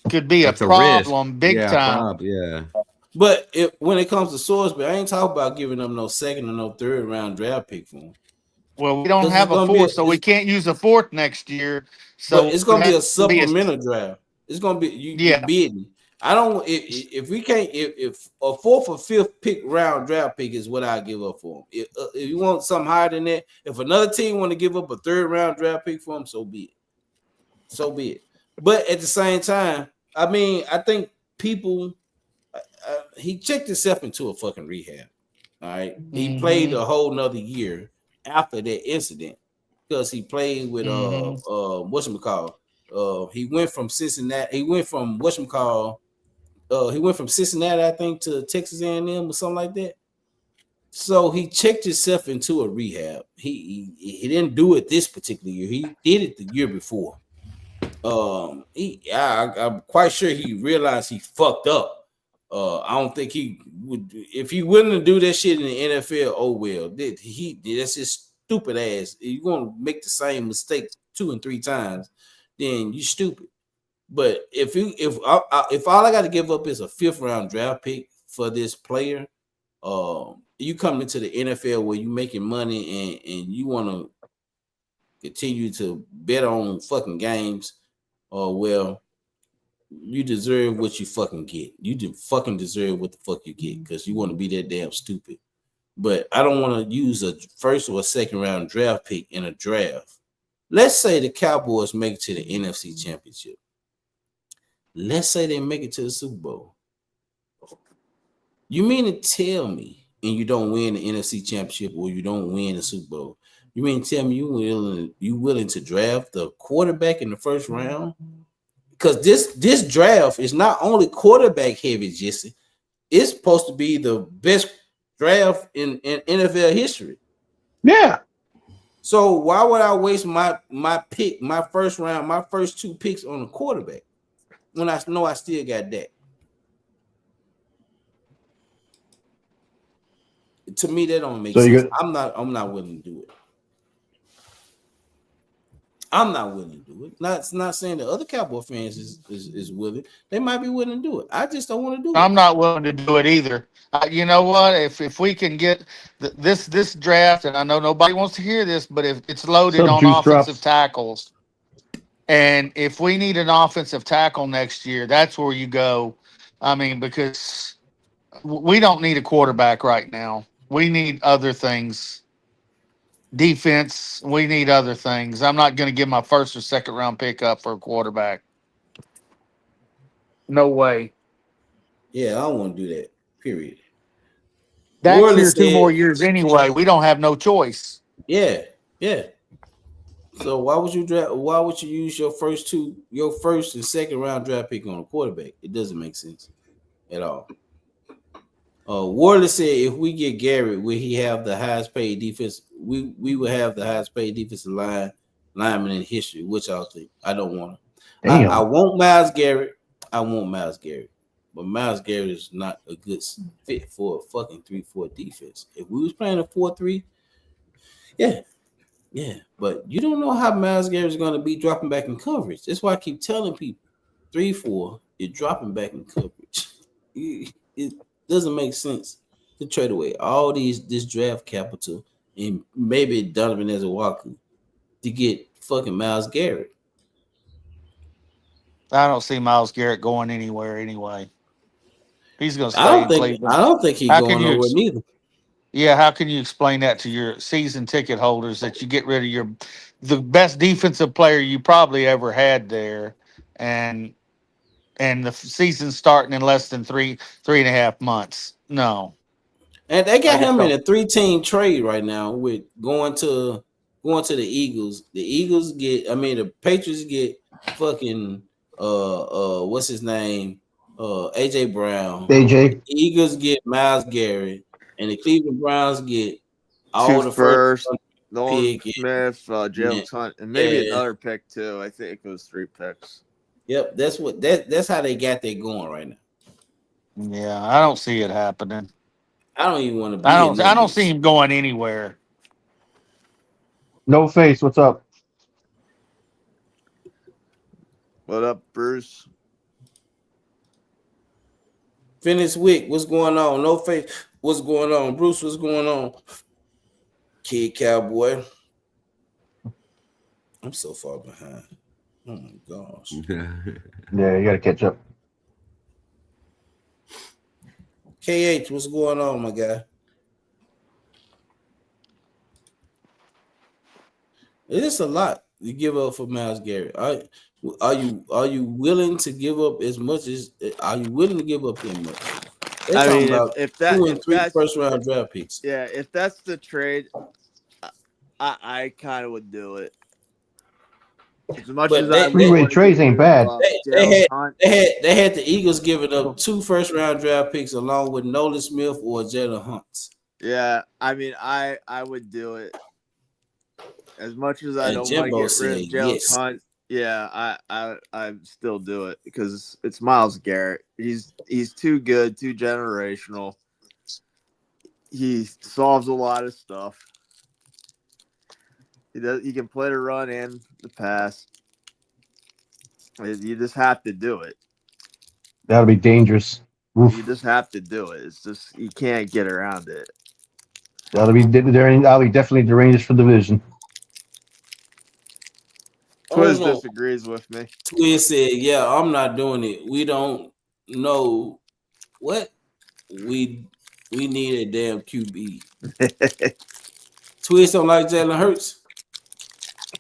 S7: could be
S8: that's
S7: a
S8: a risk.
S7: problem big time.
S8: Yeah.
S5: But when it comes to Sorsby, I ain't talking about giving them no second or no third round draft pick for him.
S7: Well, we don't have a fourth, so we can't use a fourth next year. So
S5: but it's gonna be a supplemental draft. It's gonna be you bidding. I don't if we can't if a fourth or fifth pick round draft pick is what I give up for him. If you want something higher than that, if another team want to give up a third round draft pick for him, so be it. So be it. But at the same time, I mean, I think people he checked himself into a fucking rehab. All right, he played a whole nother year after that incident because he played with whatchamacallit. He went from Cincinnati. He went from whatchamacallit. He went from Cincinnati, I think, to Texas A&M or something like that. So he checked himself into a rehab. He didn't do it this particular year. He did it the year before. I'm quite sure he realized he fucked up. I don't think he would if he wouldn't do that shit in the NFL. Oh well, that's just stupid ass. If you're gonna make the same mistake 2 and 3 times, then you stupid. But if all I got to give up is a 5th round draft pick for this player, you come into the NFL where you making money and you want to continue to bet on fucking games, well, you deserve what you fucking get. You fucking deserve what the fuck you get because you want to be that damn stupid. But I don't want to use a 1st or a 2nd round draft pick in a draft. Let's say the Cowboys make it to the NFC Championship. Let's say they make it to the Super Bowl. You mean to tell me, and you don't win the NFC Championship or you don't win the Super Bowl, you mean to tell me you willing to draft the quarterback in the 1st round? Because this draft is not only quarterback heavy, Jesse. It's supposed to be the best draft in NFL history.
S10: Yeah.
S5: So why would I waste my pick, my 1st round, my first 2 picks on a quarterback when I know I still got that? To me, that don't make sense. I'm not willing to do it. I'm not willing to do it. Not saying the other Cowboy fans is willing. They might be willing to do it. I just don't want to do it.
S7: I'm not willing to do it either. You know what? If we can get this draft, and I know nobody wants to hear this, but if it's loaded on offensive tackles, and if we need an offensive tackle next year, that's where you go. I mean, because we don't need a quarterback right now. We need other things. Defense, we need other things. I'm not going to give my 1st or 2nd round pick up for a quarterback. No way.
S5: Yeah, I don't want to do that. Period.
S7: That's here 2 more years anyway. We don't have no choice.
S5: Yeah. So why would you use your 1st and 2nd round draft pick on a quarterback? It doesn't make sense at all. Worley said if we get Garrett, will he have the highest paid defense? We will have the highest paid defensive lineman in history. Which I think I don't want him. I want Myles Garrett. But Myles Garrett is not a good fit for a fucking 3-4 defense. If we was playing a 4-3, yeah. But you don't know how Myles Garrett is going to be dropping back in coverage. That's why I keep telling people 3-4, you're dropping back in coverage. It doesn't make sense to trade away all this draft capital and maybe Donovan Ezewaka to get fucking Myles Garrett.
S7: I don't see Myles Garrett going anywhere anyway. He's going to stay in Cleveland.
S5: I don't think he's going nowhere neither.
S7: Yeah, how can you explain that to your season ticket holders that you get rid of the best defensive player you probably ever had there, and the season's starting in less than three and a half months? No,
S5: And they
S13: I
S5: got
S13: just
S5: him in
S13: don't.
S5: a 3-team trade right now with going to the Eagles. The Eagles the Patriots get fucking what's his name? AJ Brown.
S10: AJ.
S5: The Eagles get Myles Garrett, and the Cleveland Browns get
S6: Two
S5: all the first
S6: first, Nolan
S5: pick.
S6: Smith,
S5: And,
S6: Jalen Hunt, and maybe
S5: yeah,
S6: another pick too. I think it was 3 picks.
S5: yep, that's how they got that going right now.
S7: yeah, I don't see it happening.
S5: I don't even want to be in
S7: I
S5: that
S7: don't see
S5: mess.
S7: him going anywhere.
S10: No face. What's up?
S6: What up, Bruce?
S5: Finish Wick, what's going on? No face, what's going on? Bruce, what's going on? Kid Cowboy. I'm so far behind. Oh my gosh.
S10: Yeah, you got to catch up.
S5: KH, what's going on, my guy? It is a lot you give up for Myles Garrett. Are you willing to give up as much as? Are you willing to give up that much? They're
S6: I
S5: talking
S6: mean,
S5: about
S6: if
S5: 2 and
S6: if
S5: 3
S6: that's
S5: first round draft picks.
S6: yeah, if that's the trade, I kind of would do it. As much
S5: But
S6: as I
S10: Three-way
S6: want to
S10: trades
S6: get
S10: ain't
S6: rid of
S10: bad.
S5: they
S6: Jalen Hunt,
S5: had the Eagles giving up 2 first round draft picks along with Nolan Smith or Jalen Hunt.
S6: yeah, I mean, I would do it. As much as I
S5: And
S6: don't want to
S5: Jimbo
S6: get rid of
S5: said
S6: Jalen
S5: yes.
S6: Hunt, yeah, I still do it because it's Myles Garrett. He's too good, too generational. He solves a lot of stuff. He can play the run and the pass. You just have to do it.
S10: That'll be dangerous. Oof.
S6: You just have to do it. It's just you can't get around it.
S10: That'll be definitely deranged for division.
S6: Twiz
S5: Hold on.
S6: disagrees with me.
S5: Twiz said, "Yeah, I'm not doing it. We don't know what we need a damn QB." Twiz don't like Jalen Hurts.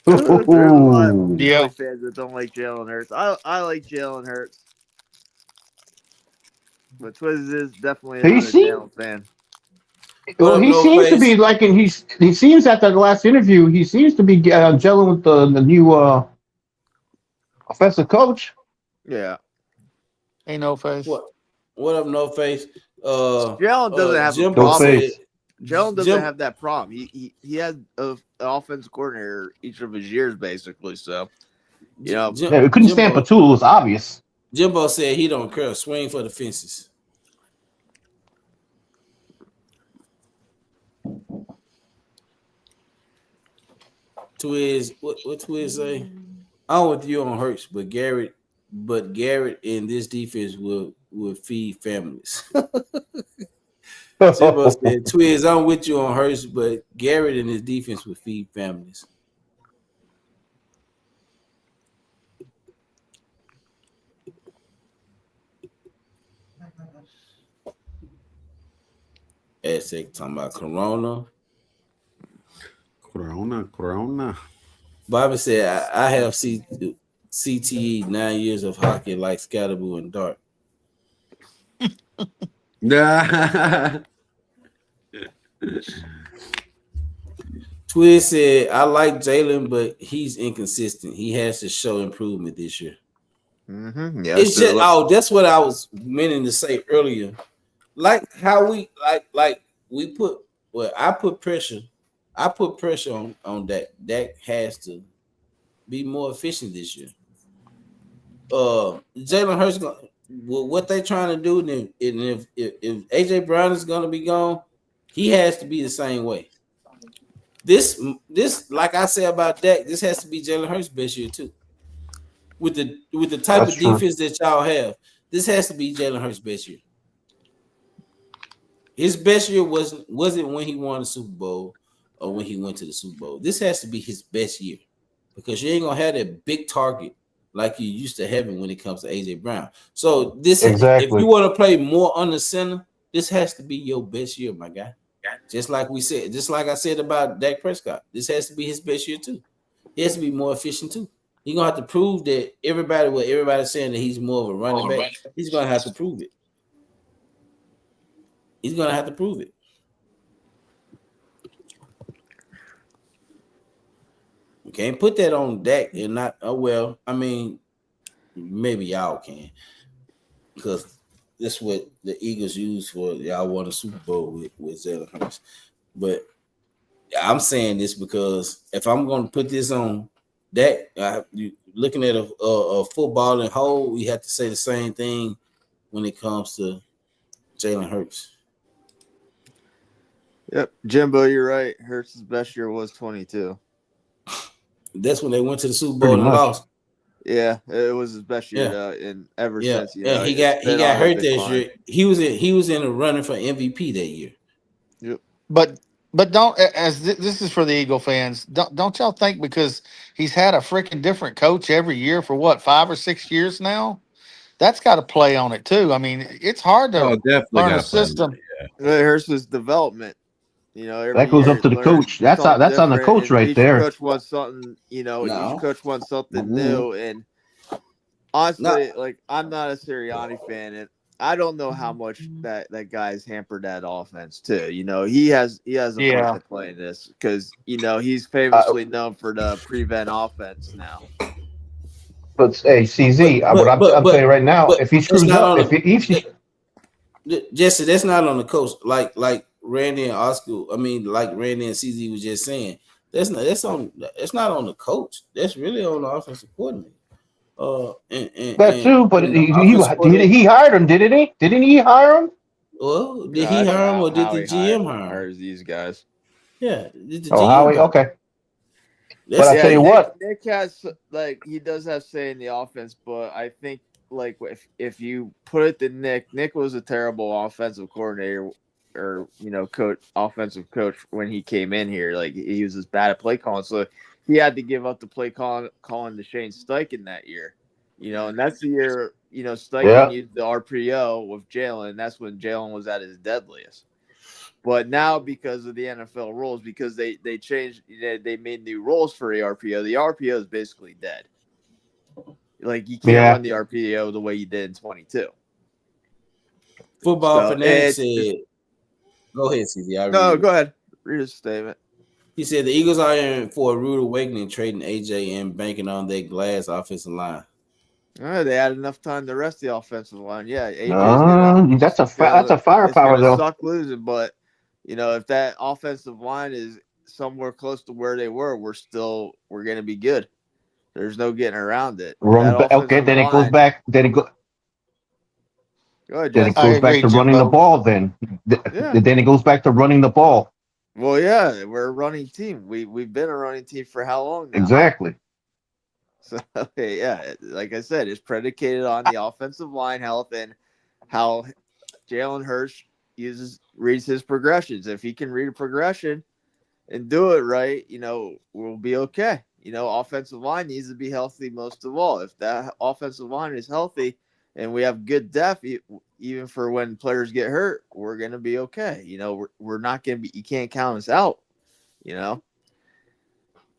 S6: There's a lot of
S7: Yeah.
S6: Philly fans that don't like Jalen Hurts. I like Jalen Hurts, but Twiz is definitely
S10: Have you
S6: another
S10: seen-
S6: Jalen fan.
S10: Well, he
S5: No
S10: seems to
S5: face.
S10: be liking. He seems after the last interview, he seems to be gelling with the new offensive coach.
S6: Yeah,
S7: Ain't no face.
S5: What up, No Face?
S6: Jalen doesn't have a
S5: Jimbo
S10: No
S6: problem.
S10: face.
S6: Jalen doesn't
S5: Jim-
S6: have that problem. He had an offensive coordinator each of his years, basically. So, you know,
S5: Jim-
S10: Yeah, we couldn't stand
S5: Jimbo-
S10: Patul. It was obvious.
S5: Jimbo said he don't care. Swing for the fences. Twiz, what Twiz say? I'm with you on Hurts, but Garrett in this defense will feed families. Jimbo said, Twiz, I'm with you on Hurts, but Garrett in his defense will feed families. Aztec talking about Corona.
S8: Corona.
S5: Bobby said, I have CTE 9 years of hockey like Scatterboo and Dart. Twiz said, I like Jalen, but he's inconsistent. He has to show improvement this year.
S6: mm-hmm. Yeah,
S5: It's just that's what I was meaning to say earlier. Like how we we put I put pressure. I put pressure on Dak. Dak has to be more efficient this year. Jalen Hurts, what they trying to do, and if AJ Brown is gonna be gone, he has to be the same way. This like I said about Dak, this has to be Jalen Hurts' best year too. With the type
S10: That's
S5: of
S10: true.
S5: defense that y'all have, this has to be Jalen Hurts' best year. His best year wasn't when he won the Super Bowl or when he went to the Super Bowl. This has to be his best year because you ain't gonna have that big target like you used to having when it comes to AJ Brown. So this if
S10: Exactly.
S5: you want to play more under center, this has to be your best year, my guy. Just like I said about Dak Prescott. This has to be his best year too. He has to be more efficient too. He's gonna have to prove that everybody's saying that he's more of a running back. He's gonna have to prove it. He's gonna have to prove it. We can't put that on Dak and not. Oh well, I mean, maybe y'all can, because this is what the Eagles use for y'all won a Super Bowl with Jalen Hurts. But I'm saying this because if I'm going to put this on Dak, looking at a football in whole, we have to say the same thing when it comes to Jalen Hurts.
S6: Yep, Jimbo, you're right. Hurts' best year was 22.
S5: That's when they went to the Super Bowl and lost.
S6: Yeah, it was his best year, and ever since. You know,
S5: he got hurt this year. He was in the running for MVP that year.
S6: Yep.
S7: But don't, this is for the Eagle fans. Don't y'all think because he's had a freaking different coach every year for what 5 or 6 years now? That's got to play on it too. I mean, it's hard to learn a system.
S6: It hurts his development. You know,
S10: that goes up to the coach. That's on the coach right there.
S6: Each coach wants something. You know, each coach wants something new. And honestly, like I'm not a Sirianni fan, and I don't know how much that guy's hampered that offense too. You know, he has a part to play in this because you know he's famously known for the prevent offense now.
S10: But hey, CZ, what I'm saying right now, if he screws up,
S5: Jesse, that's not on the coach. Like Randy and Oscar, like Randy and CZ was just saying, that's not on the coach. That's really on the offensive coordinator.
S10: That too, but he hired him, didn't he? Didn't he hire him?
S5: Well, did he hire him or did the GM hire him?
S6: Hires these guys.
S5: Yeah. Did the
S10: GM okay. But I tell you what,
S6: Nick has he does have say in the offense, but I think if you put it to Nick was a terrible offensive coordinator or offensive coach when he came in here. Like he was as bad at play calling, so he had to give up the play calling to Shane Steichen that year. And that's the year Steichen used the RPO with Jalen, and that's when Jalen was at his deadliest. But now, because of the NFL rules, because they changed, they made new rules for the RPO. The RPO is basically dead. Like you can't run the RPO the way you did in 22.
S5: Football Fanatics said, "Go ahead, CZ."
S6: No, go ahead. Read his statement.
S5: He said the Eagles are in for a rude awakening, trading AJ and banking on their glass offensive line.
S6: They had enough time to rest the offensive line. Yeah,
S10: that's a firepower though.
S6: Suck losing, but if that offensive line is somewhere close to where they were, we're going to be good. There's no getting around it.
S10: Okay, then it goes back. Then it goes.
S6: Go ahead,
S10: then it goes back to running the ball. Then it goes back to running the ball.
S6: Well, yeah, we're a running team. We've been a running team for how long now?
S10: Exactly.
S6: So like I said, it's predicated on the offensive line health and how Jalen Hurts reads his progressions. If he can read a progression and do it right, we'll be okay. Offensive line needs to be healthy most of all. If that offensive line is healthy and we have good depth, even for when players get hurt, we're going to be okay. We're not going to be, you can't count us out,
S10: No,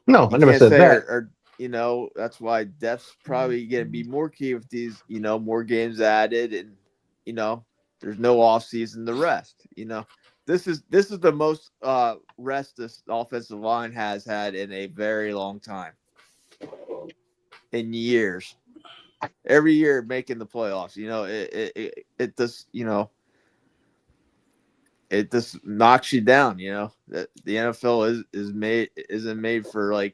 S10: I never said that.
S6: That's why depth's probably going to be more key with these, more games added and, there's no off season to rest. This is the most rest this offensive line has had in a very long time. In years. Every year making the playoffs. It just, it just knocks you down, that the NFL isn't made for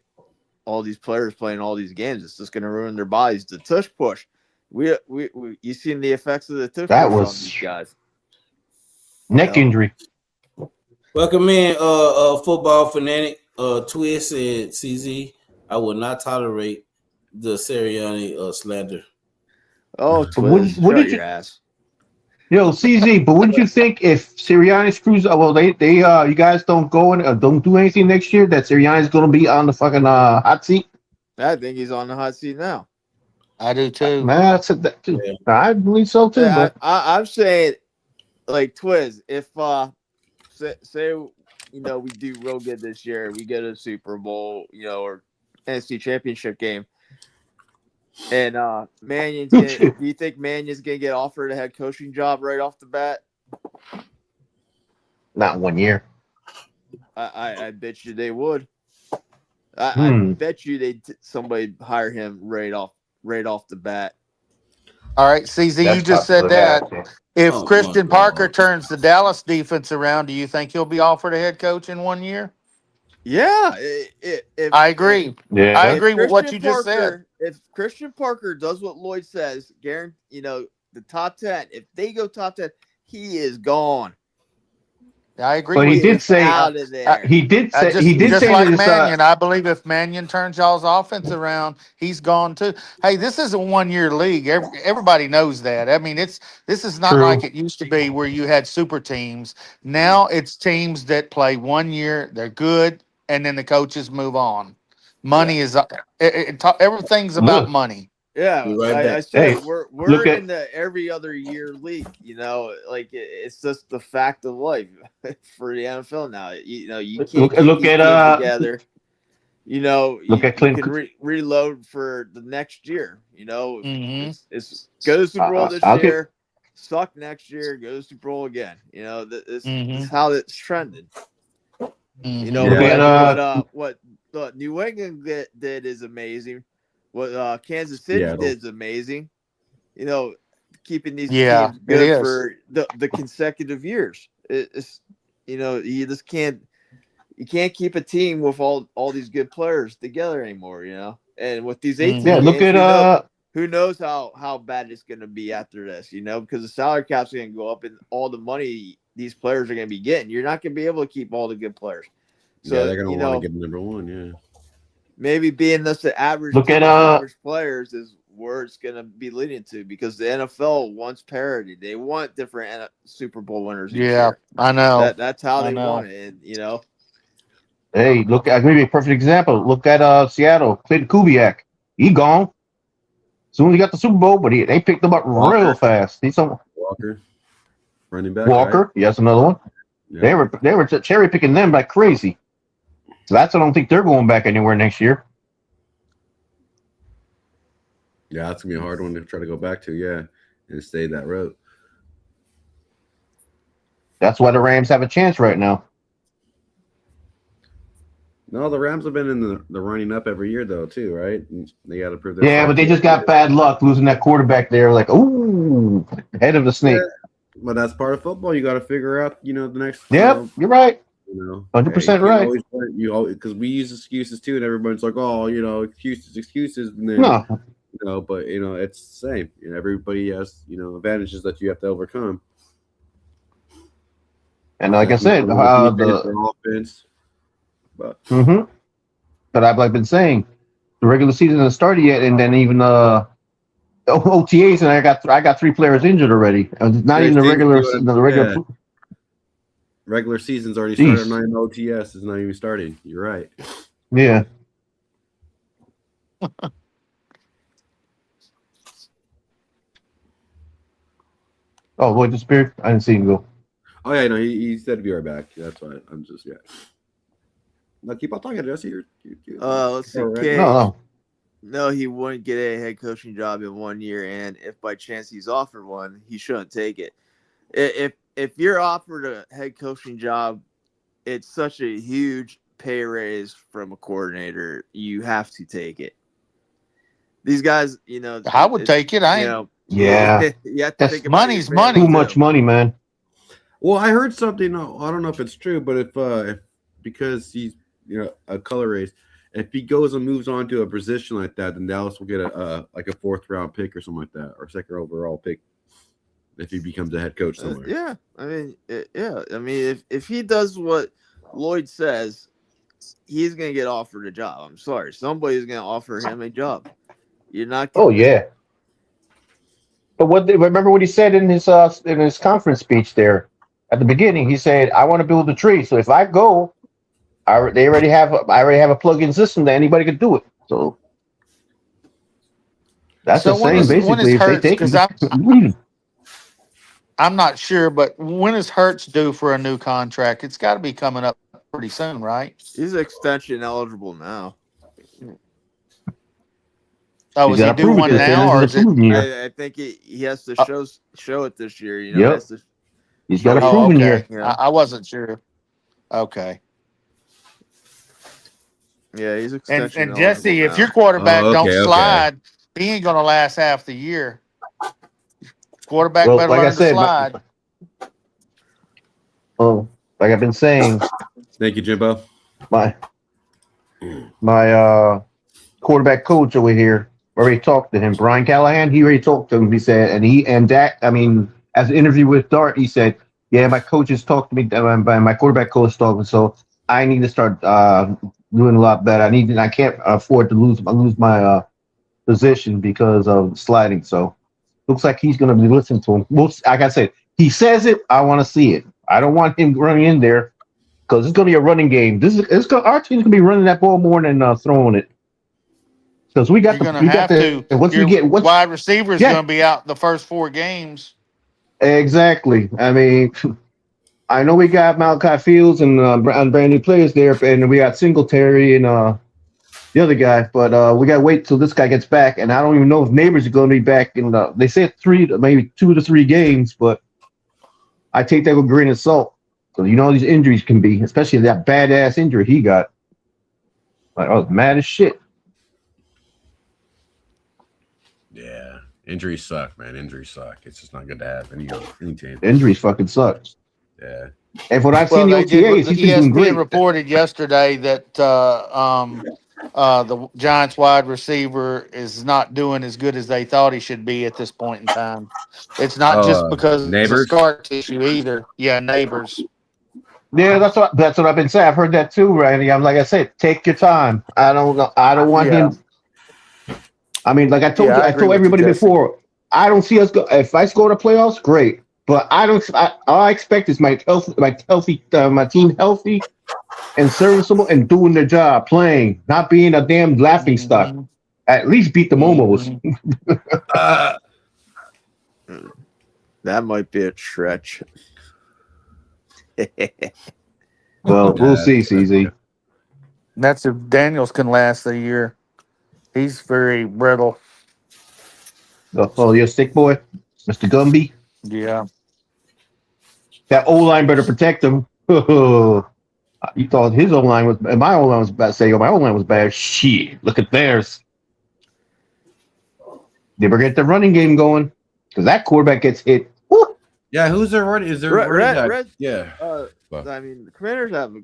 S6: all these players playing all these games. It's just going to ruin their bodies. The tush push. You seen the effects of the tush push on these guys.
S10: Neck injury.
S5: Welcome in, Football Fanatic. Twist and CZ. I will not tolerate the Sirianni slander.
S6: Oh, Twist, shut your ass.
S10: Yo, CZ, but wouldn't you think if Sirianni screws up, you guys don't go and don't do anything next year, that Sirianni's going to be on the fucking hot seat?
S6: I think he's on the hot seat now.
S7: I do too.
S10: Man, I said that too. Yeah. I believe so too.
S6: Yeah,
S10: but
S6: I'm saying, Twiz, if say we do real good this year, we get a Super Bowl, or NFC Championship game, and do you think Mannion's gonna get offered a head coaching job right off the bat?
S10: Not 1 year.
S6: I bet you they would. I bet you somebody hire him right off the bat.
S7: All right, CZ, you just said that. If Christian Parker turns the Dallas defense around, do you think he'll be offered a head coach in 1 year?
S6: Yeah,
S7: I agree. I agree with what you just said.
S6: If Christian Parker does what Lloyd says, guarantee, the top 10, if they go top 10, he is gone.
S7: I agree.
S10: But
S7: with
S10: he did say
S6: out of there.
S10: he did say
S7: like
S10: this,
S7: Mannion. I believe if Mannion turns y'all's offense around, he's gone too. Hey, this is a 1 year league. Everybody knows that. I mean, this is not like it used to be where you had super teams. Now it's teams that play 1 year, they're good, and then the coaches move on. Money is everything's about money.
S6: Yeah, I said we're in the every other year league. It's just the fact of life for the NFL now. You can't look at together.
S10: Look at Clinton.
S6: You can reload for the next year. It's go to Super Bowl this year, suck next year, go to Super Bowl again. This is how it's trending. What New England did is amazing. What Kansas City did is amazing. Keeping these teams good for the consecutive years. It's you just can't keep a team with all these good players together anymore. And with these 18 games,
S10: look at
S6: who knows how bad it's going to be after this. Because the salary cap's going to go up and all the money these players are going to be getting. You're not going to be able to keep all the good players. So
S8: they're going to want to get number one. Yeah.
S6: Maybe being this the average average players is where it's going to be leading to, because the NFL wants parity. They want different Super Bowl winners.
S7: Yeah, I know.
S6: That's how they want it. And,
S10: hey, look, I'll give you a perfect example. Look at Seattle, Clinton Kubiak. He gone. Soon as he got the Super Bowl, but they picked him up real fast.
S8: Walker, running back.
S10: Walker,
S8: right?
S10: Yes, another one. Yeah. They were cherry picking them like crazy. So I don't think they're going back anywhere next year.
S8: Yeah, that's gonna be a hard one to try to go back to. Yeah, and stay that road.
S10: That's why the Rams have a chance right now.
S8: No, the Rams have been in the running up every year though, too, right? And they got to prove.
S10: But they just got bad luck losing that quarterback there. Like, ooh, head of the snake.
S8: Yeah, but that's part of football. You got to figure out, the next.
S10: Yep, you're right. 100% right.
S8: Because we use excuses too, and everybody's like, "Oh, excuses," and then but it's the same. Everybody has advantages that you have to overcome.
S10: And like I said,
S8: the offense. But
S10: I've been saying, the regular season hasn't started yet, and then even OTAs, and I got 3 players injured already. Not even the regular.
S8: Regular season's already started. Not even OTS is not even starting. You're right.
S10: Yeah. Oh, Lloyd disappeared? I didn't see him go.
S8: Oh, yeah, no, he said to be right back. That's why I'm just, No, keep on talking, Jesse.
S6: Let's see.
S10: Right.
S6: No, he wouldn't get a head coaching job in 1 year, and if by chance he's offered one, he shouldn't take it. If you're offered a head coaching job, it's such a huge pay raise from a coordinator. You have to take it. These guys,
S7: I would take it.
S6: You have to think
S7: money's money.
S10: Too much money, man.
S8: Well, I heard something. I don't know if it's true, but if because he's a color race, if he goes and moves on to a position like that, then Dallas will get a 4th round pick or something like that, or 2nd overall pick if he becomes a head coach somewhere.
S6: If he does what Lloyd says, he's gonna get offered a job. I'm sorry, somebody's gonna offer him a job. You're not.
S10: Oh yeah. But remember what he said in his conference speech there at the beginning? He said, "I want to build a tree. So if I go, I already have a plug-in system that anybody could do it." So that's the same basically. If they take
S7: I'm not sure, but when is Hurts due for a new contract? It's got to be coming up pretty soon, right?
S6: He's extension eligible now.
S7: Oh, is he due one now, or is it?
S6: I think he has to show it this year. You know,
S10: Yep.
S6: has to
S10: He's got a
S7: Oh,
S10: proven
S7: okay.
S10: year.
S7: I wasn't sure. Okay.
S6: Yeah, he's extension
S7: And Jesse,
S6: eligible
S7: if your
S6: now.
S7: quarterback
S8: Oh,
S7: don't
S8: okay.
S7: slide, he ain't gonna last half the year. Quarterback
S10: Well,
S7: better
S10: like I
S7: learn to
S10: said,
S7: slide.
S10: like I've been saying,
S8: Thank you, Jimbo.
S10: my quarterback coach over here already talked to him. Brian Callahan, he already talked to him. He said, and Dak, I mean, as an interview with Dart, he said, yeah, my coaches talked to me, my quarterback coach talked, so I need to start doing a lot better. I can't afford to lose my position because of sliding. So looks like he's going to be listening to him. Like I said, he says it. I want to see it. I don't want him running in there because it's going to be a running game. Our team's going to be running that ball more than throwing it. Because we got
S7: You're gonna have to.
S10: once
S7: Your
S10: we get
S7: wide receiver is gonna be out the first 4 games.
S10: Exactly. I mean, I know we got Malachi Fields and brand new players there, and we got Singletary and the other guy, but we got to wait till this guy gets back, and I don't even know if Neighbors are going to be back in they said 2 to 3 games, but I take that with a grain of salt. So you know how these injuries can be, especially that badass injury he got. Like, I was mad as shit.
S8: Yeah, injuries suck, man. Injuries suck. It's just not good to have any team.
S10: Injuries fucking suck.
S8: Yeah.
S10: And what I've seen the OTAs, he's been doing great.
S7: ESPN reported yesterday that the Giants wide receiver is not doing as good as they thought he should be at this point in time. It's not just because
S8: Neighbors?
S7: it's a scar tissue either. Yeah, Neighbors.
S10: Yeah, that's what I've been saying. I've heard that too, Randy. I'm like I said, take your time. I don't want him. I mean, like I told
S7: I
S10: told everybody before, I don't see us go. If I score the playoffs, great. But I don't. All I expect is my team healthy and serviceable and doing their job, playing, not being a damn laughing stock. At least beat the Momos.
S6: That might be a stretch.
S10: Well, we'll see, CZ.
S7: That's if Daniels can last a year. He's very brittle.
S10: Oh, you're a stick boy, Mr. Gumby.
S7: Yeah.
S10: That O line better protect him. You thought his O line was, and my O line was bad. Say, my O line was bad. Shit, look at theirs. They better get the running game going because that quarterback gets hit. Woo!
S8: Yeah, who's their running? Is there yeah.
S6: I mean, the Commanders have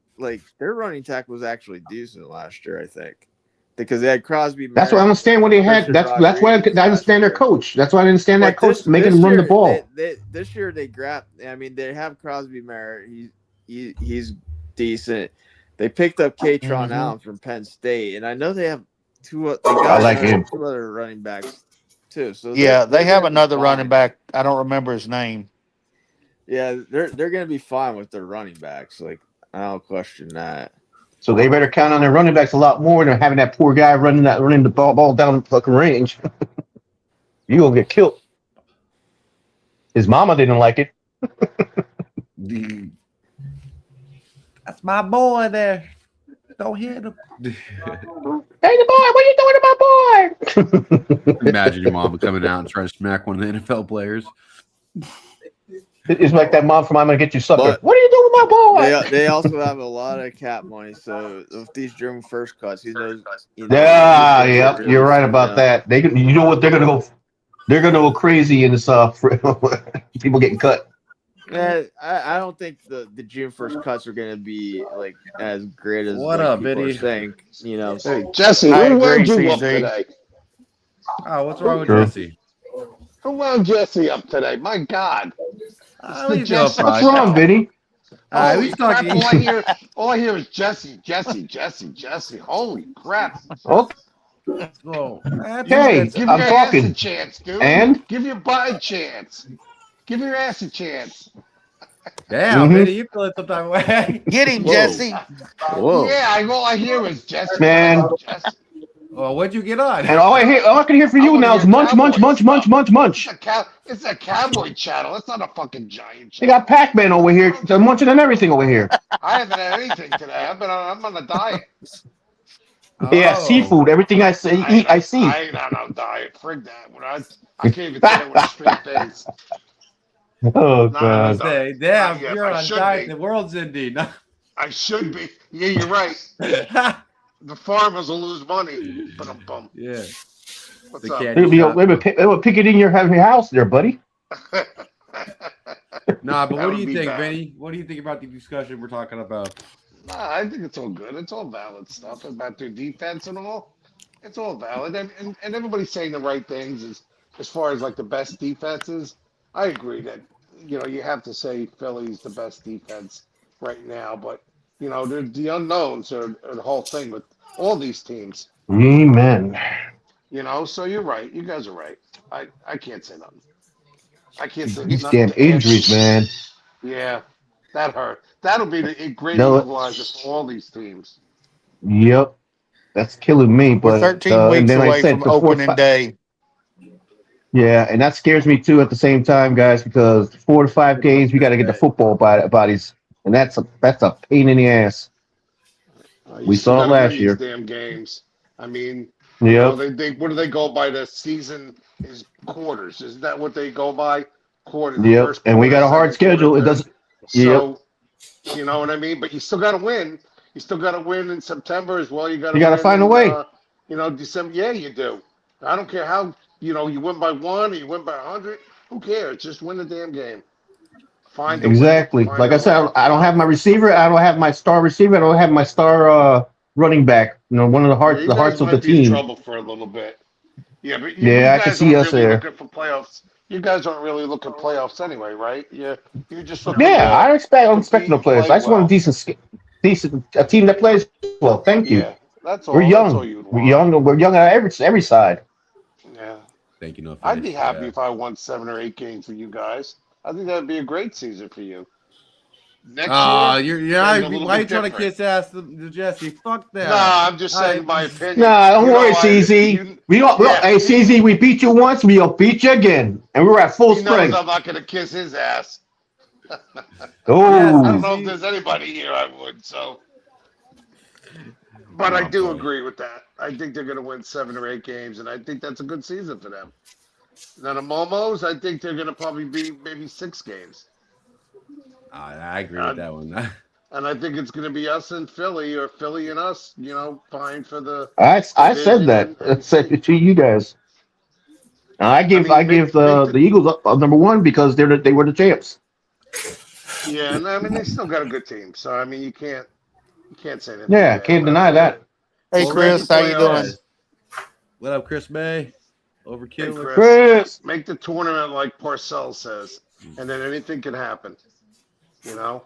S6: their running tackle was actually decent last year, I think, because they had Crosby.
S10: That's why I understand what they had. That's why I understand their coach. That's why I understand that coach making them run the ball.
S6: This year they grabbed. I mean, they have Crosby Merritt. He's decent. They picked up Katron Allen from Penn State, and I know they have two other running backs too. So
S7: they have another running back. I don't remember his name.
S6: Yeah, they're going to be fine with their running backs. Like, I don't question that.
S10: So they better count on their running backs a lot more than having that poor guy running the ball down the fucking range. You gonna get killed. His mama didn't like it.
S8: That's my boy there. Don't hit him.
S10: Hey, the boy, what are you doing to my boy?
S8: Imagine your mom coming out and trying to smack one of the NFL players.
S10: It's like that mom from I'm Gonna Get You Sucker. But what are you doing with my boy?
S6: They also have a lot of cap money, so if these June first cuts, he knows.
S10: Yeah, you're right about that. You know what? They're gonna go. They're gonna go crazy in this people getting cut.
S6: Yeah, I don't think the June 1st cuts are gonna be like as great as
S8: what up,
S6: people
S8: Biddy?
S6: are saying. You know,
S12: Hey Jesse, who wound you up today?
S8: Oh, what's wrong with Jesse?
S12: Who wound Jesse up today? My God.
S10: What's wrong, Vinny?
S12: Holy crap, all I hear is Jesse. Holy crap.
S10: Oh. Hey,
S12: give
S10: I'm
S12: your
S10: talking.
S12: Ass a chance, dude.
S10: And?
S12: Give your butt a chance. Give your ass a chance.
S8: Damn, Vinny, you feeling some type of way.
S7: Get him, Jesse.
S6: Whoa.
S12: Yeah, all I hear is Jesse.
S10: Man.
S12: Jesse.
S8: Oh, what'd you get on?
S10: And all I can hear from you now is munch, munch, munch, munch, munch, munch.
S4: It's a cowboy channel. It's not a fucking giant
S10: They
S4: channel.
S10: got Pac-Man over here. They're munching on everything over here.
S4: I haven't had anything today. I'm on a diet.
S10: Yeah, seafood. Everything I say, eat, I see.
S4: I ain't on a diet. Frig that. I can't even say it with a straight face.
S10: Oh,
S4: Not
S10: God.
S4: on a diet.
S8: Damn,
S4: Not yet.
S8: you're
S4: I
S8: on
S4: should
S8: diet.
S4: be.
S8: The world's ending.
S4: I should be. Yeah, you're right. The farmers will lose money. But
S8: Yeah.
S4: What's
S8: The
S4: up?
S8: candy shop.
S10: They would pick it in your house there, buddy.
S8: Nah, but
S4: That
S8: what do
S4: would
S8: you
S4: be
S8: think,
S4: bad.
S8: Benny? What do you think about the discussion we're talking about?
S4: Nah, I think it's all good. It's all valid stuff about their defense and all. It's all valid, and everybody's saying the right things as far as like the best defenses. I agree that you have to say Philly's the best defense right now, but the unknowns are the whole thing with all these teams.
S10: Amen.
S4: So you're right. You guys are right. I can't say nothing. I can't say
S10: These
S4: nothing
S10: damn
S4: to add.
S10: injuries, man.
S4: Yeah, that hurt. That'll be the great
S10: No.
S4: equalizer for all these teams.
S10: Yep. That's killing me.
S7: We're
S10: But
S7: 13
S10: and
S7: weeks
S10: then I
S7: away
S10: said
S7: from
S10: the
S7: opening day.
S10: Yeah, and that scares me too at the same time, guys, because 4 to 5 games, we got to get the football bodies, and that's a pain in the ass.
S4: You
S10: We
S4: still
S10: saw it
S4: gotta win
S10: last
S4: these
S10: year.
S4: Damn games. I mean,
S10: Yep.
S4: they what do they go by? The season is quarters. Isn't that what they go by? Quarters.
S10: Yep.
S4: First
S10: And we
S4: quarter,
S10: got a hard
S4: second quarter,
S10: schedule. It
S4: third.
S10: doesn't. Yep.
S4: So, you know what I mean? But you still got to win. You still got to win in September as well. You got to.
S10: You got to
S4: win
S10: find a
S4: in,
S10: way.
S4: December. Yeah, you do. I don't care how you win by 1 or you win by 100. Who cares? Just win the damn game. Find a
S10: Exactly.
S4: Win. Find
S10: Like
S4: a
S10: I said,
S4: win.
S10: I don't have my receiver. I don't have my star receiver. I don't have my star running back. One of the
S4: Yeah, you
S10: hearts
S4: guys
S10: of the
S4: might be in
S10: team.
S4: trouble for a little bit. Yeah, but
S10: Yeah, I
S4: guys
S10: can see
S4: aren't
S10: us
S4: really
S10: there.
S4: looking for playoffs. You guys aren't really looking at playoffs anyway, right? You're just looking.
S10: Yeah, I'm expecting no players.
S4: play
S10: I just want
S4: well.
S10: a team that plays well. Thank you.
S4: Yeah, that's all.
S10: We're
S4: That's
S10: young.
S4: all you'd
S10: We're
S4: want.
S10: young. We're young on every side.
S4: Yeah,
S8: Thank you, no.
S4: I'd be happy if I won 7 or 8 games for you guys. I think that'd be a great season for you. Next year,
S8: why
S4: something a little
S8: are you
S4: bit
S8: trying to
S4: different.
S8: kiss ass to Jesse? Fuck that.
S4: Nah, I'm just saying my opinion.
S10: Nah, don't
S4: You know,
S10: worry, CZ. Hey, CZ, we beat you once. We'll beat you again, and we're at full
S4: He knows
S10: strength.
S4: I'm not going to kiss his ass.
S10: Oh,
S4: I don't know if there's anybody here I would, so. But I do agree with that. I think they're going to win 7 or 8 games, and I think that's a good season for them. Now, the Momos, I think they're going to probably be maybe 6 games.
S8: I agree with that one.
S4: And I think it's going to be us and Philly, or Philly and us, vying for the.
S10: I said that. I said it to you guys. I give the Eagles number 1 because they were the champs.
S4: Yeah, and I mean they still got a good team, so I mean you can't say anything.
S10: Yeah, can't deny that.
S7: Hey, Chris, how you doing?
S8: What up, Chris May? Overkill.
S4: Hey,
S10: Chris.
S4: Make the tournament like Parcells says, and then anything can happen. So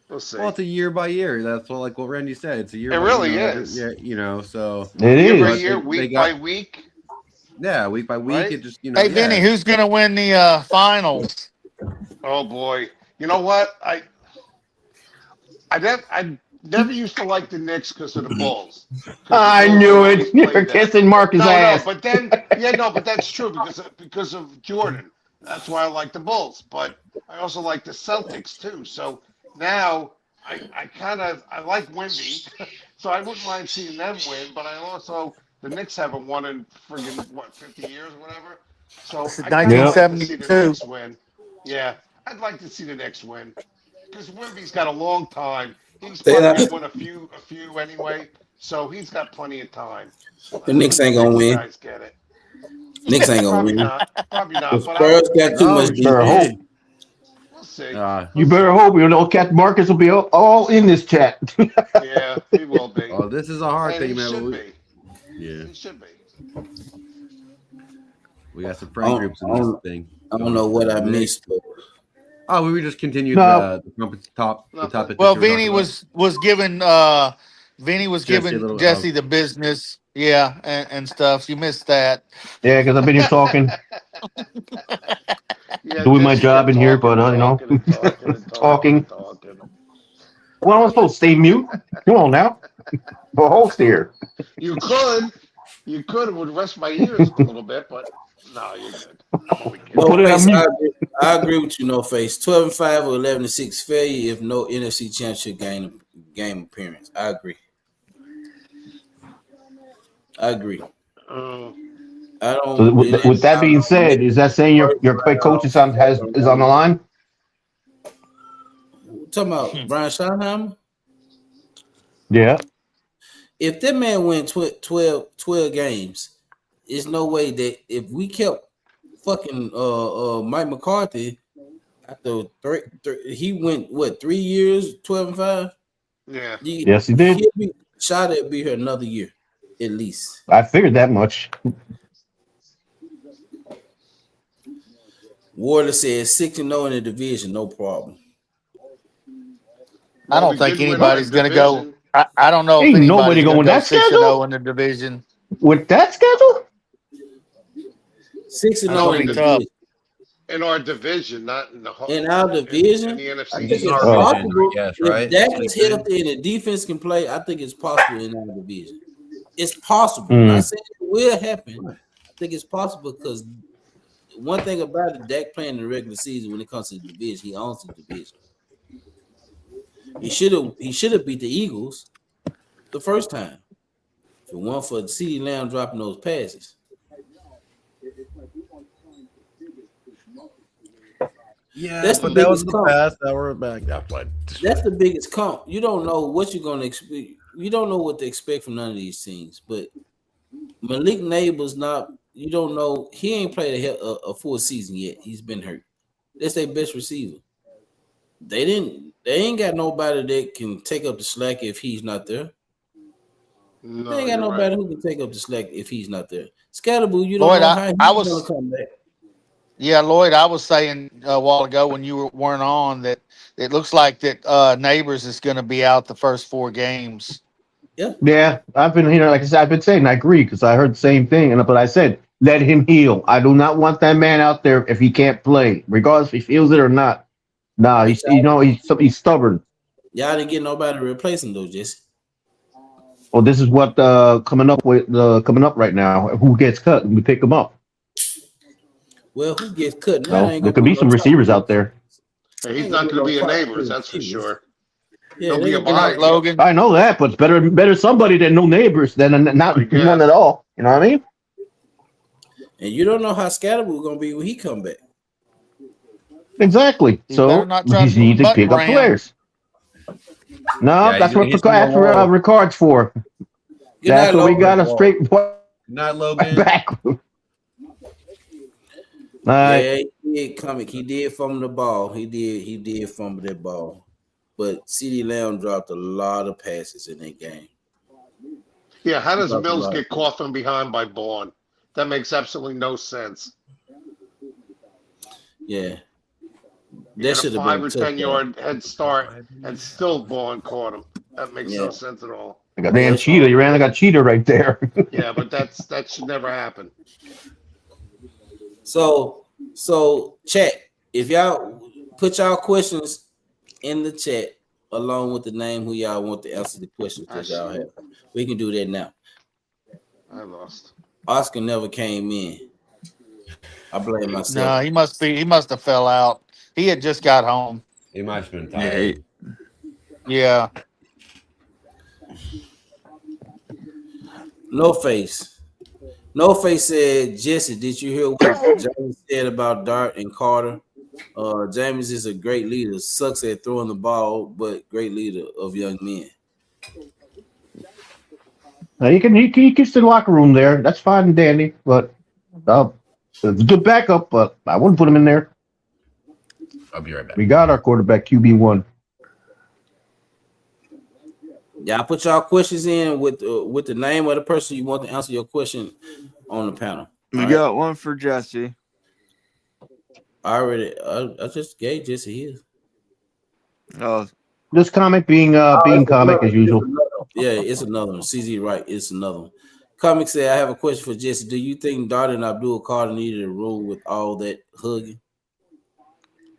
S4: we'll see.
S8: Well, it's a year by year. That's what Randy said. It's a year.
S4: It
S8: by
S4: really
S8: year.
S4: is.
S8: Yeah, so
S10: it
S4: year
S10: is.
S4: by year, week by week.
S8: Yeah, week by week.
S4: Right?
S8: It just
S7: Hey, Vinny, who's going to win the finals?
S4: Oh boy, you know what? I never used to like the Knicks because of the Bulls.
S10: I knew it. You're kissing Marcus' ass.
S4: No, but then but that's true because of Jordan. That's why I like the Bulls, but I also like the Celtics too. So now I like Wemby, so I wouldn't mind seeing them win. But I also the Knicks haven't won in friggin' 50 years or whatever. So I kinda like to see the
S7: 1972.
S4: Knicks win. Yeah, I'd like to see the Knicks win because Wemby's got a long time. He's probably gonna win a few anyway. So he's got plenty of time.
S14: The Knicks ain't gonna win.
S4: Guys get it.
S14: Knicks ain't gonna win.
S4: Probably not.
S14: The
S4: But
S14: Spurs got too much defense.
S4: We'll see.
S10: You better hope Captain Marcus will be all in this chat.
S4: Yeah, he will be.
S8: Oh, this is a hard
S4: And
S8: thing,
S4: he
S8: man.
S4: should be.
S8: Yeah,
S4: He should be.
S8: we got some friend groups in this thing.
S14: I don't know what I missed. But
S8: Oh, we just continued
S10: No.
S8: the topic.
S7: Well,
S8: that you were
S7: Vinny
S8: talking
S7: was giving
S8: Jesse a little-
S7: Jesse the business, and stuff. You missed that.
S10: Yeah, because I've been here talking,
S4: Yeah,
S10: doing my
S4: just
S10: job in here, but
S4: talking.
S10: talking. Well, I'm supposed to stay mute. Come on now. The host here.
S15: You could would rest my ears a little bit, but no, you're good. I'm only kidding.
S5: No
S10: Put it on
S5: face,
S10: mute.
S5: I agree with you. No face. 12-5 or 11-6 failure if no NFC Championship game appearance. I agree. I don't.
S10: So with that being said, is that saying your coach is on the line?
S5: Talking about Brian Schottenheimer?
S10: Yeah.
S5: If that man win 12 games, there's no way that if we kept fucking Mike McCarthy after he went what 3 years, 12-5?
S15: Yeah.
S10: Yes, he did.
S5: Schott would be here another year, at least.
S10: I figured that much.
S5: Warder says 6-0 in the division, no problem.
S7: I don't think anybody's going to go. I don't know if
S10: Ain't
S7: anybody's
S10: nobody
S7: going
S10: going
S7: to go
S10: that
S7: 6-0
S10: schedule?
S7: in the division.
S10: With that schedule?
S5: 6-0 in the division.
S15: In our division, not in the whole.
S5: In our division,
S15: in the NFC.
S5: I think it's
S8: our
S5: possible.
S8: division, I guess, right?
S5: If Dak is healthy and the defense can play, I think it's possible in our division. It's possible. I'm not saying it will happen. I think it's possible because one thing about it, Dak playing in the regular season when it comes to the division, he owns the division. He should have beat the Eagles the first time. If it weren't for CeeDee Lamb dropping those passes.
S8: Yeah,
S5: that's
S8: but
S5: the
S8: that was
S5: biggest
S8: the
S5: comp.
S8: past. Now we're back.
S5: That's the biggest comp. You don't know what you're gonna expect. You don't know what to expect from none of these teams. But Malik Neighbors not. You don't know. He ain't played a full season yet. He's been hurt. That's their best receiver. They ain't got nobody that can take up the slack if he's not there.
S15: No,
S5: they ain't got nobody who can take up the slack if he's not there. Scatterboo, you don't
S7: Lloyd,
S5: know how he's gonna come back.
S7: Yeah, Lloyd, I was saying a while ago when you weren't on that it looks like that Neighbors is going to be out the first 4 games.
S10: Yeah, I've been like I said, I've been saying I agree because I heard the same thing, but I said let him heal. I do not want that man out there if he can't play, regardless if he feels it or not. Nah, he's stubborn.
S5: Y'all didn't get nobody to replace him though, Jesse.
S10: Well, this is what coming up right now. Who gets cut? We pick him up.
S5: Well, who gets cut?
S10: No, there could be some receivers out there.
S15: He's not going to be a Neighbors, that's for sure.
S5: Yeah,
S15: He'll be a
S7: Good night,
S15: behind.
S7: Logan.
S10: I know that, but it's better somebody than no Neighbors than not none at all. You know what I mean?
S5: And you don't know how Scatterboo gonna be when he come back.
S10: Exactly. So you need to pick up players. No,
S8: Yeah,
S10: that's what
S8: he's gonna roll.
S10: Ricard's for. That's what we got a straight
S8: Not Logan.
S10: back.
S5: Yeah, he did comic. He did fumble the ball. He did fumble that ball. But CeeDee Lamb dropped a lot of passes in that game.
S15: Yeah, how does Mills get caught from behind by Bourne? That makes absolutely no sense.
S5: Yeah.
S15: He had a 5 or 10 yard head start and still Bourne caught him. That makes no sense at all.
S10: I got damn cheetah. You ran like a cheetah right there.
S15: Yeah, but that should never happen.
S5: So chat, if y'all put y'all questions in the chat along with the name who y'all want to answer the questions that y'all have. We can do that now.
S15: I lost.
S5: Oscar never came in. I blame myself.
S7: No, he must have fell out. He had just got home.
S8: He might have been tired.
S7: Yeah.
S5: No face said, Jesse, did you hear what James said about Dart and Carter? James is a great leader, sucks at throwing the ball, but great leader of young men.
S10: He keeps the locker room there. That's fine and dandy, but it's a good backup, but I wouldn't put him in there.
S8: I'll be right back.
S10: We got our quarterback QB1.
S5: Y'all put y'all questions in with the name of the person you want to answer your question on the panel.
S6: We got one for Jesse.
S5: I just gave Jesse his.
S6: Oh,
S10: This comic being comic as usual.
S5: Yeah, it's another one. CZ right, it's another one. Comic said, I have a question for Jesse. Do you think Dart and Abdul Carter needed a room with all that hugging?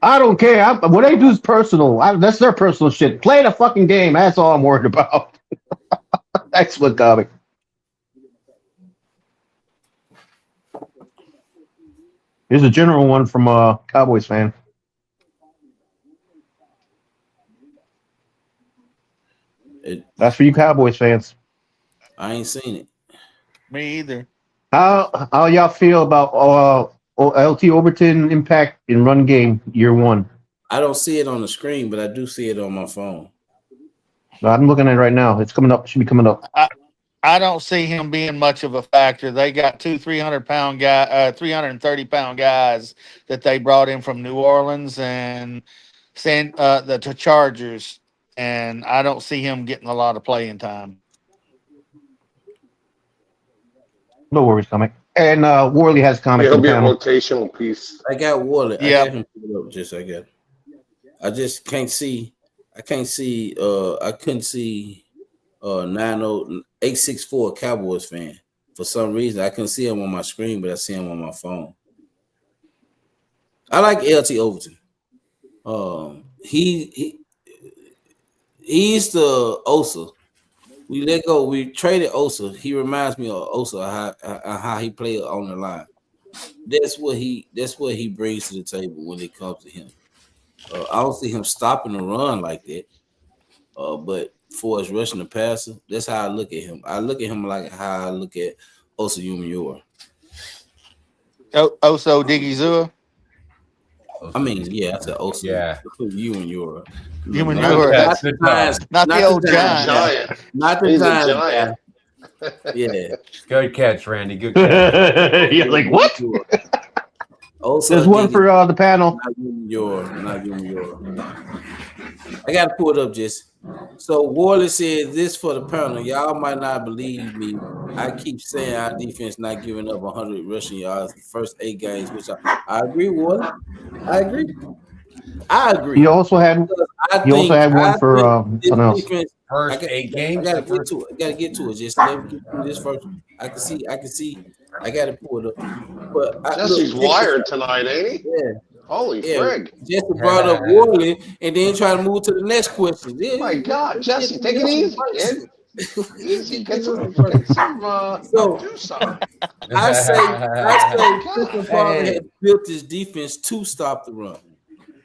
S10: I don't care. What they do is personal. That's their personal shit. Play the fucking game. That's all I'm worried about. Excellent comic. Here's a general one from a Cowboys fan. That's for you Cowboys fans.
S5: I ain't seen it.
S7: Me either.
S10: How y'all feel about LT Overton impact in run game year one?
S5: I don't see it on the screen, but I do see it on my phone.
S10: No, I'm looking at it right now. It's coming up. Should be coming up.
S7: I don't see him being much of a factor. They got two 330-pound guys that they brought in from New Orleans and sent the Chargers, and I don't see him getting a lot of playing time.
S10: No worries, comic. And Worley has comic.
S15: He'll
S10: in the
S15: be a
S10: panel.
S15: rotational piece.
S5: I got Worley.
S7: Yeah.
S5: I got him pulled up. I just can't see. I couldn't see 864 Cowboys fan. For some reason, I couldn't see him on my screen, but I see him on my phone. I like LT Overton. He's the Osa. We traded Osa. He reminds me of Osa, how he played on the line. That's what he brings to the table when it comes to him. I don't see him stopping the run like that. But for his rushing the passer, that's how I look at him. I look at him like how I look at Osa Umenyiora.
S7: Oso Digizua?
S5: I mean, yeah, I said Osa.
S8: Yeah.
S5: Umenyiora.
S7: Umenyiora. Not the old giant.
S5: Not the giant. Yeah.
S8: Good catch, Randy. Good catch.
S10: You're like, what?
S5: Also,
S10: there's one for the panel.
S5: Not Umenyiora. I got to pull it up, Jesse. So Worley said this for the panel. Y'all might not believe me. I keep saying our defense not giving up 100 rushing yards the first 8 games, which I agree, Worley. I agree.
S10: You also had one for something else.
S8: First 8 games.
S5: I gotta get to it. Just let me get through this first. I can see. I gotta pull it up. But
S15: Jesse's wired tonight, ain't he?
S5: Yeah.
S15: Holy frig.
S5: Jesse brought up Worley and then try to move to the next question.
S15: Oh my God, Jesse, take it easy, kid. Easy, get some do something.
S5: I say Christian Father has built his defense to stop the run.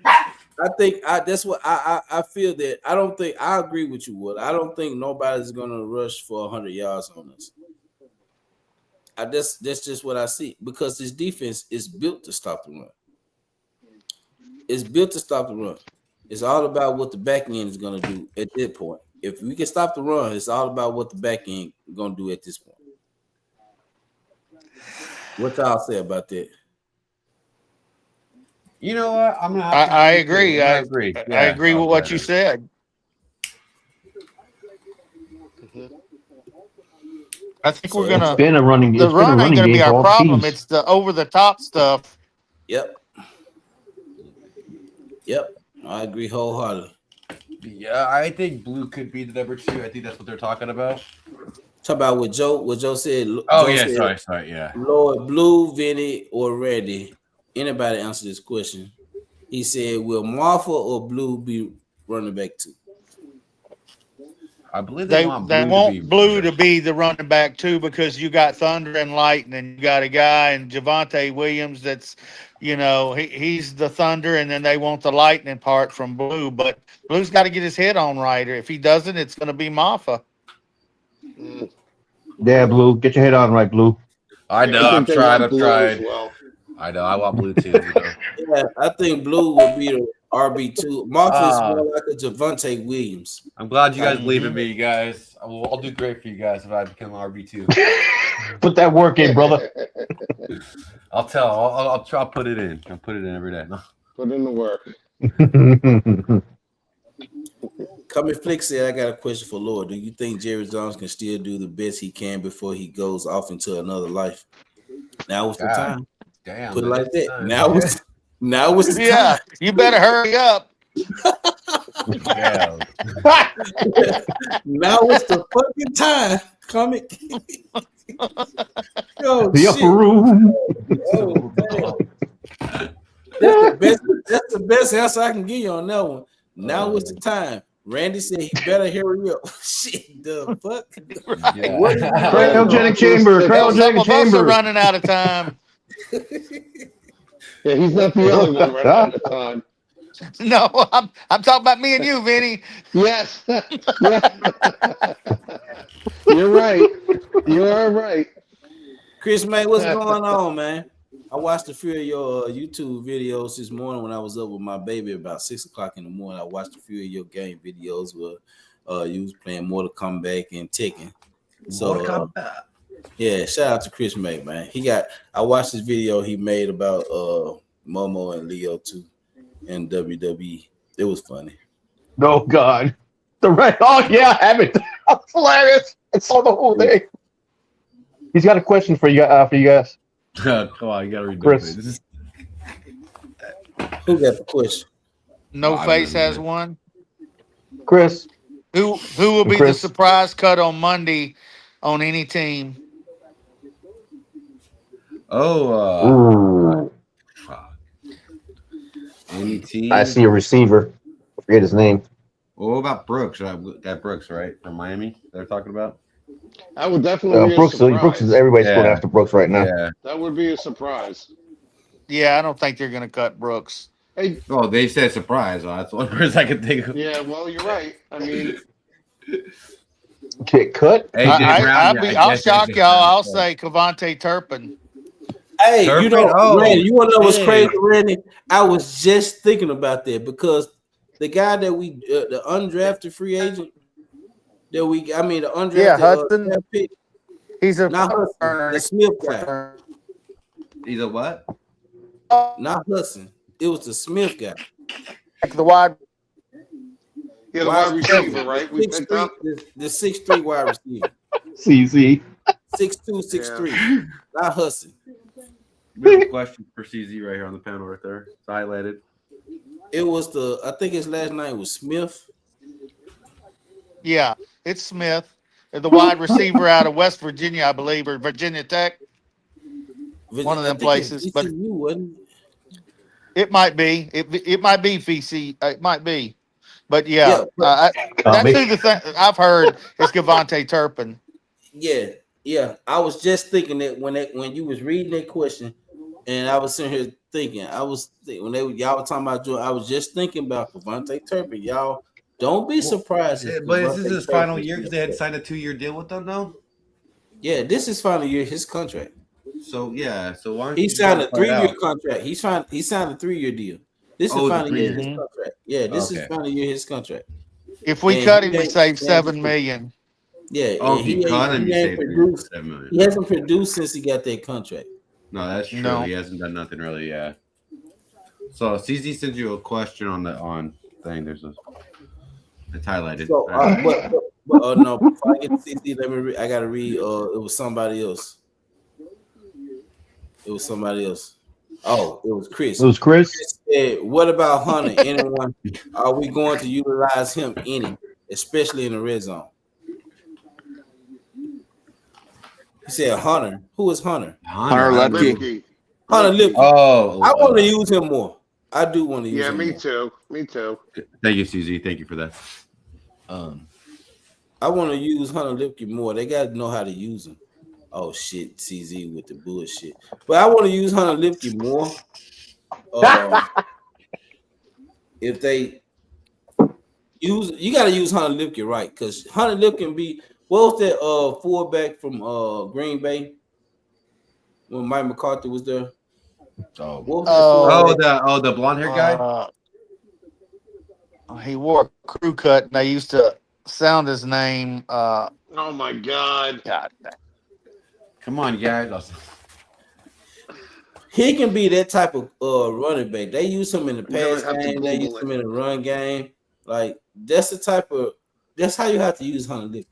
S5: I think that's what I feel that I agree with you, Wood. I don't think nobody's gonna rush for 100 yards on us. That's just what I see because this defense is built to stop the run. It's built to stop the run. It's all about what the back end is gonna do at that point. If we can stop the run, it's all about what the back end is gonna do at this point. What y'all say about that?
S8: You know what?
S7: I agree. I
S8: agree.
S7: I agree with what you said. I think we're gonna.
S10: It's been a running.
S7: The run ain't gonna be our problem.
S10: Teams.
S7: It's the over the top stuff.
S5: Yep. I agree wholeheartedly.
S8: Yeah, I think Blue could be the number 2. I think that's what they're talking about.
S5: Talk about what Joe said.
S8: Oh,
S5: Joe
S8: yeah,
S5: said,
S8: sorry, yeah.
S5: Lord, Blue, Vinny, or Reddy. Anybody answer this question? He said, will Marfa or Blue be running back 2?
S8: I believe
S7: They want Blue to be the running back 2 because you got Thunder and Lightning, and you got a guy in Javonte Williams that's, he's the Thunder, and then they want the Lightning part from Blue. But Blue's got to get his head on right, or if he doesn't, it's going to be Maffa.
S10: Yeah, Blue, get your head on right, Blue.
S8: I know. I've tried.
S15: Well.
S8: I know. I want Blue too.
S5: Yeah, I think Blue will be the RB2. Marfa is more like a Javonte Williams.
S8: I'm glad you guys believe in me, guys. I'll do great for you guys if I become RB2.
S10: Put that work in, brother.
S8: I'll tell. I'll try to put it in. I'll put it in every day.
S15: Put in the work.
S5: Coming Flick said, I got a question for Lord. Do you think Jerry Jones can still do the best he can before he goes off into another life? Now is the time.
S8: Damn.
S5: Put it like that. Now is the
S7: Yeah,
S5: time.
S7: you better hurry up.
S8: Yeah.
S5: Now is the fucking time. Comic.
S10: The upper room.
S5: That's the best answer I can give you on that one. Now is the time. Randy said he better hurry up. Shit, the fuck?
S8: Yeah.
S5: What is
S10: Cryogenic chamber.
S7: Hell, some
S10: Cryogenic
S7: of us are
S10: chamber.
S7: running out of time.
S15: Yeah, he's not the only one running out of time.
S7: No, I'm talking about me and you, Vinny.
S15: Yes. Yeah. You're right. You are right.
S5: Chris, man, what's going on, man? I watched a few of your YouTube videos this morning when I was up with my baby about 6 o'clock in the morning. I watched a few of your game videos where you was playing Mortal Kombat and Tekken. So yeah, shout out to Chris May, man. I watched this video he made about Momo and Leo too in WWE. It was funny.
S10: Oh God. Oh yeah, I have it. That's hilarious. I saw the whole thing. He's got a question for you guys.
S8: Come on, you gotta read
S10: Chris.
S8: this.
S5: Who got the question?
S7: No Face has one.
S10: Chris.
S7: Who will be the
S10: Chris.
S7: surprise cut on Monday on any team?
S8: Oh, any team?
S10: I see a receiver. I forget his name.
S8: What about Brooks? Got Brooks, right? From Miami, they're talking about.
S15: That would definitely be
S10: Brooks.
S15: a surprise.
S10: Brooks is everybody's going after Brooks right now.
S8: Yeah.
S15: That would be a surprise.
S7: Yeah, I don't think they're going to cut Brooks.
S15: Hey.
S8: Oh, they said surprise. Oh, that's the only person I can think of.
S15: Yeah, well, you're right. I mean,
S10: Get cut?
S7: I'll shock y'all. I'll say Cavante Turpin.
S5: Hey,
S8: Turpin?
S5: you know, Randy, you want to know what's
S8: Hey.
S5: crazy, Randy? I was just thinking about that because the guy that we, the undrafted free agent the undrafted
S7: Hudson.
S5: draft pick,
S7: He's a
S5: not Hudson, the Smith guy.
S8: He's a what?
S5: Not Hudson. It was the Smith guy.
S7: The wide.
S15: yeah, the wide receiver, right? We picked up.
S5: The 6'3" wide receiver.
S10: CZ.
S5: 6'2", 6'3". Not Hudson.
S8: We have a question for CZ right here on the panel right there. It's highlighted.
S5: It was I think his last name was Smith.
S7: Yeah, it's Smith, the wide receiver out of West Virginia, I believe, or Virginia Tech. One of them places, but it might be. It might be VC. It might be, but yeah, that's who the thing I've heard is Cavante Turpin.
S5: Yeah. I was just thinking that when you was reading that question, and I was sitting here thinking, when y'all were talking about Jordan, I was just thinking about Cavante Turpin. Y'all don't be surprised.
S8: But is this his final year? Because they had signed a 2-year deal with them, though.
S5: Yeah, this is final year. His contract.
S8: So yeah, so why don't
S5: he
S8: you
S5: signed a
S8: find
S5: 3-year
S8: out?
S5: contract. He signed a 3-year deal. This is final year his contract. Yeah, this is final year his contract.
S7: If we cut him, we save $7 million.
S5: Yeah.
S8: Oh, if you cut him, you save $7 million.
S5: He hasn't produced since he got that contract.
S8: No, that's true.
S5: No.
S8: He hasn't done nothing really. Yeah. So CZ sends you a question on thing. It's highlighted.
S5: So, but no, before I get to CZ, let me read. I gotta read. It was somebody else. Oh, it was Chris.
S10: It was Chris.
S5: Chris said, what about Hunter? Anyone? Are we going to utilize him any, especially in the red zone? He said Hunter. Who is Hunter?
S15: Hunter Lepke.
S5: Hunter Lipke.
S8: Oh,
S5: I want to use him more. I do want to use him.
S15: Me
S5: more.
S15: too. Me too.
S8: Thank you, CZ. Thank you for that.
S5: I want to use Hunter Lipke more. They got to know how to use him. Oh shit, CZ with the bullshit. But I want to use Hunter Lipke more. If they you got to use Hunter Lipke right, because Hunter Lipke can be. What was that fullback from Green Bay when Mike McCarthy was there?
S8: The blonde hair guy.
S7: He wore a crew cut, and they used to sound his name.
S15: Oh my God!
S8: Come on, guys.
S5: He can be that type of running back. They use him in the pass game. They use him in the run game. Like that's how you have to use Hunter Lipke.